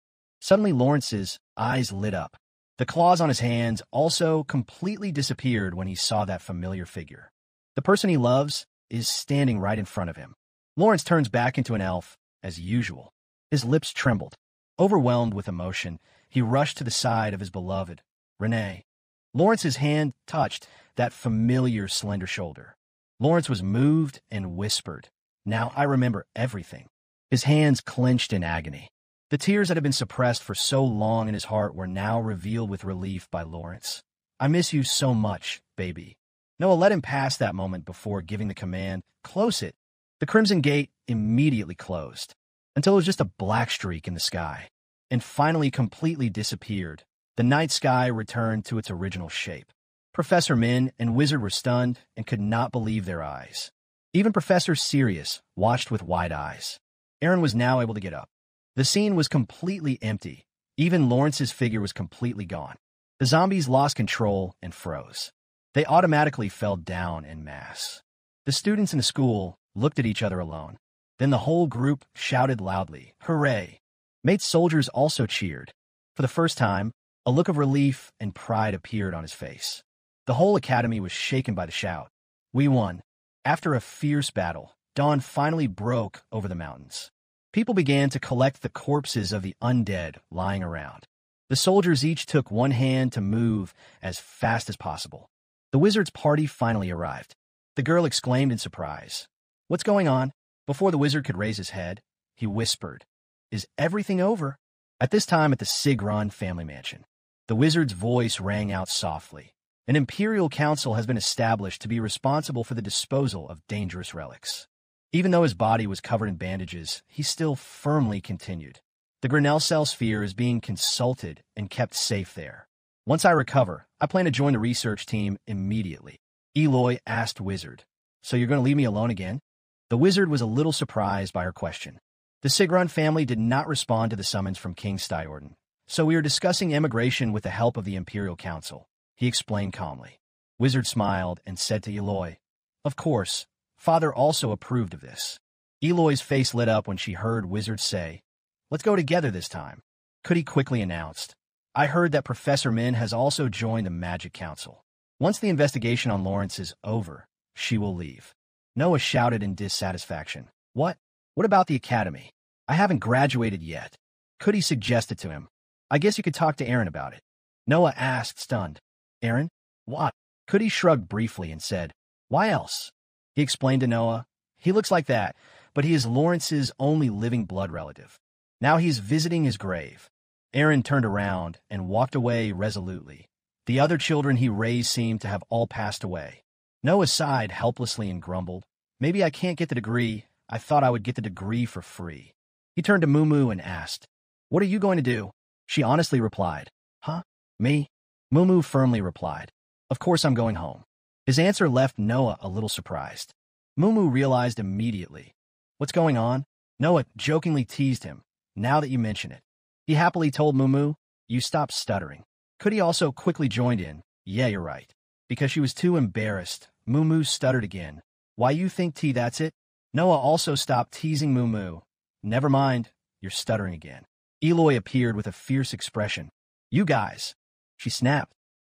[SPEAKER 1] Suddenly Lawrence's eyes lit up. The claws on his hands also completely disappeared when he saw that familiar figure. The person he loves is standing right in front of him. Lawrence turns back into an elf, as usual. His lips trembled. Overwhelmed with emotion, he rushed to the side of his beloved, Renee. Lawrence's hand touched that familiar slender shoulder. Lawrence was moved and whispered, Now I remember everything. His hands clenched in agony. The tears that had been suppressed for so long in his heart were now revealed with relief by Lawrence. I miss you so much, baby. Noah let him pass that moment before giving the command, Close it. The Crimson Gate immediately closed, until it was just a black streak in the sky, and finally completely disappeared. The night sky returned to its original shape. Professor Min and Wizard were stunned and could not believe their eyes. Even Professor Sirius watched with wide eyes. Aaron was now able to get up. The scene was completely empty. Even Lawrence's figure was completely gone. The zombies lost control and froze. They automatically fell down en masse. The students in the school looked at each other alone. Then the whole group shouted loudly, Hooray! Mate's soldiers also cheered. For the first time, a look of relief and pride appeared on his face. The whole academy was shaken by the shout. We won. After a fierce battle, dawn finally broke over the mountains. People began to collect the corpses of the undead lying around. The soldiers each took one hand to move as fast as possible. The wizard's party finally arrived. The girl exclaimed in surprise. What's going on? Before the wizard could raise his head, he whispered, Is everything over? At this time at the Sigron family mansion, the wizard's voice rang out softly. An imperial council has been established to be responsible for the disposal of dangerous relics. Even though his body was covered in bandages, he still firmly continued. The Grinnell Cell Sphere is being consulted and kept safe there. Once I recover, I plan to join the research team immediately. Eloy asked Wizard, So you're going to leave me alone again? The wizard was a little surprised by her question. The Sigron family did not respond to the summons from King Styordan, so we are discussing emigration with the help of the Imperial Council, he explained calmly. Wizard smiled and said to Eloy, Of course, Father also approved of this. Eloy's face lit up when she heard Wizard say, Let's go together this time. Cootie quickly announced, I heard that Professor Min has also joined the Magic Council. Once the investigation on Lawrence is over, she will leave. Noah shouted in dissatisfaction. What? What about the academy? I haven't graduated yet. Cootie suggested to him. I guess you could talk to Aaron about it. Noah asked, stunned. Aaron? What? Cootie shrugged briefly and said, Why else? He explained to Noah. He looks like that, but he is Lawrence's only living blood relative. Now he's visiting his grave. Aaron turned around and walked away resolutely. The other children he raised seemed to have all passed away. Noah sighed helplessly and grumbled, Maybe I can't get the degree. I thought I would get the degree for free. He turned to Mumu and asked, What are you going to do? She honestly replied, Huh? Me? Mumu firmly replied, Of course I'm going home. His answer left Noah a little surprised. Mumu realized immediately. What's going on? Noah jokingly teased him. Now that you mention it. He happily told Mumu, You stop stuttering. Cootie also quickly joined in. Yeah, you're right. Because she was too embarrassed, Mumu stuttered again. Why you think that's it? Noah also stopped teasing Mumu. Never mind, you're stuttering again. Eloy appeared with a fierce expression. You guys. She snapped.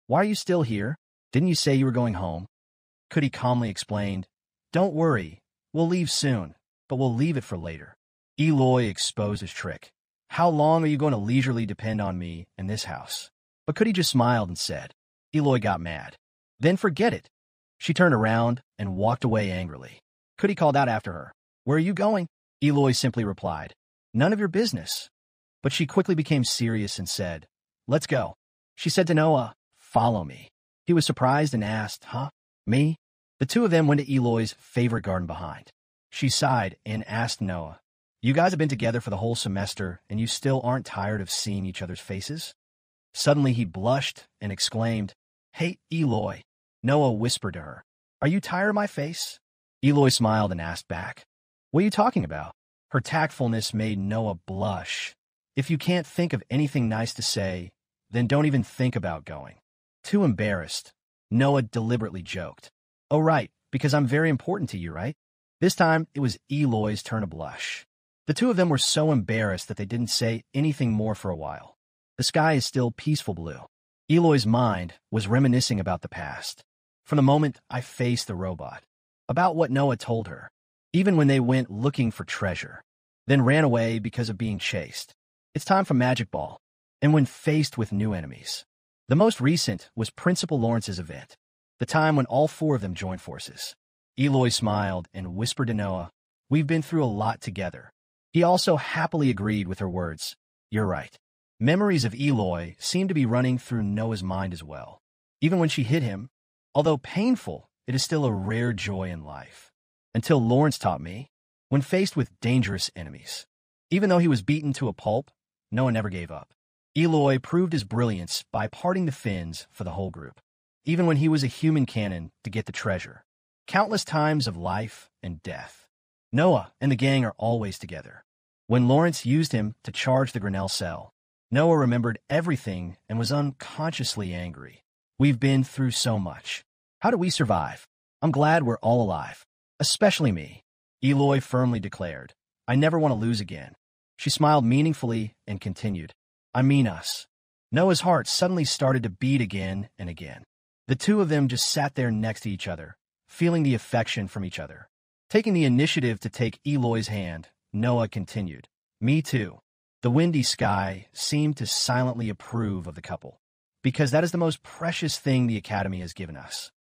[SPEAKER 1] Why are you still here? Didn't you say you were going home? Cootie calmly explained. Don't worry, we'll leave soon, but we'll leave it for later. Eloy exposed his trick. How long are you going to leisurely depend on me in this house? But Cootie just smiled and said. Eloy got mad. Then forget it. She turned around and walked away angrily. Cootie called out after her. Where are you going? Eloy simply replied. None of your business. But she quickly became serious and said, Let's go. She said to Noah, Follow me. He was surprised and asked, Huh? Me? The two of them went to Eloy's favorite garden behind. She sighed and asked Noah, You guys have been together for the whole semester and you still aren't tired of seeing each other's faces? Suddenly he blushed and exclaimed, Hey, Eloy. Noah whispered to her, Are you tired of my face? Eloy smiled and asked back, What are you talking about? Her tactfulness made Noah blush. If you can't think of anything nice to say, then don't even think about going. Too embarrassed, Noah deliberately joked. Oh right, because I'm very important to you, right? This time it was Eloy's turn to blush. The two of them were so embarrassed that they didn't say anything more for a while. The sky is still peaceful blue. Eloy's mind was reminiscing about the past. From the moment I faced the robot, about what Noah told her, even when they went looking for treasure, then ran away because of being chased. It's time for Magic Ball, and when faced with new enemies. The most recent was Principal Lawrence's event, the time when all four of them joined forces. Eloy smiled and whispered to Noah, "We've been through a lot together." He also happily agreed with her words. "You're right." Memories of Eloy seemed to be running through Noah's mind as well. Even when she hit him, although painful, it is still a rare joy in life. Until Lawrence taught me, when faced with dangerous enemies. Even though he was beaten to a pulp, Noah never gave up. Eloy proved his brilliance by parting the fins for the whole group, even when he was a human cannon to get the treasure. Countless times of life and death. Noah and the gang are always together. When Lawrence used him to charge the Grinnell cell, Noah remembered everything and was unconsciously angry. We've been through so much. How do we survive? I'm glad we're all alive. Especially me, Eloy firmly declared. I never want to lose again. She smiled meaningfully and continued. I mean us. Noah's heart suddenly started to beat again and again. The two of them just sat there next to each other, feeling the affection from each other. Taking the initiative to take Eloy's hand, Noah continued. Me too. The windy sky seemed to silently approve of the couple, because that is the most precious thing the Academy has given us.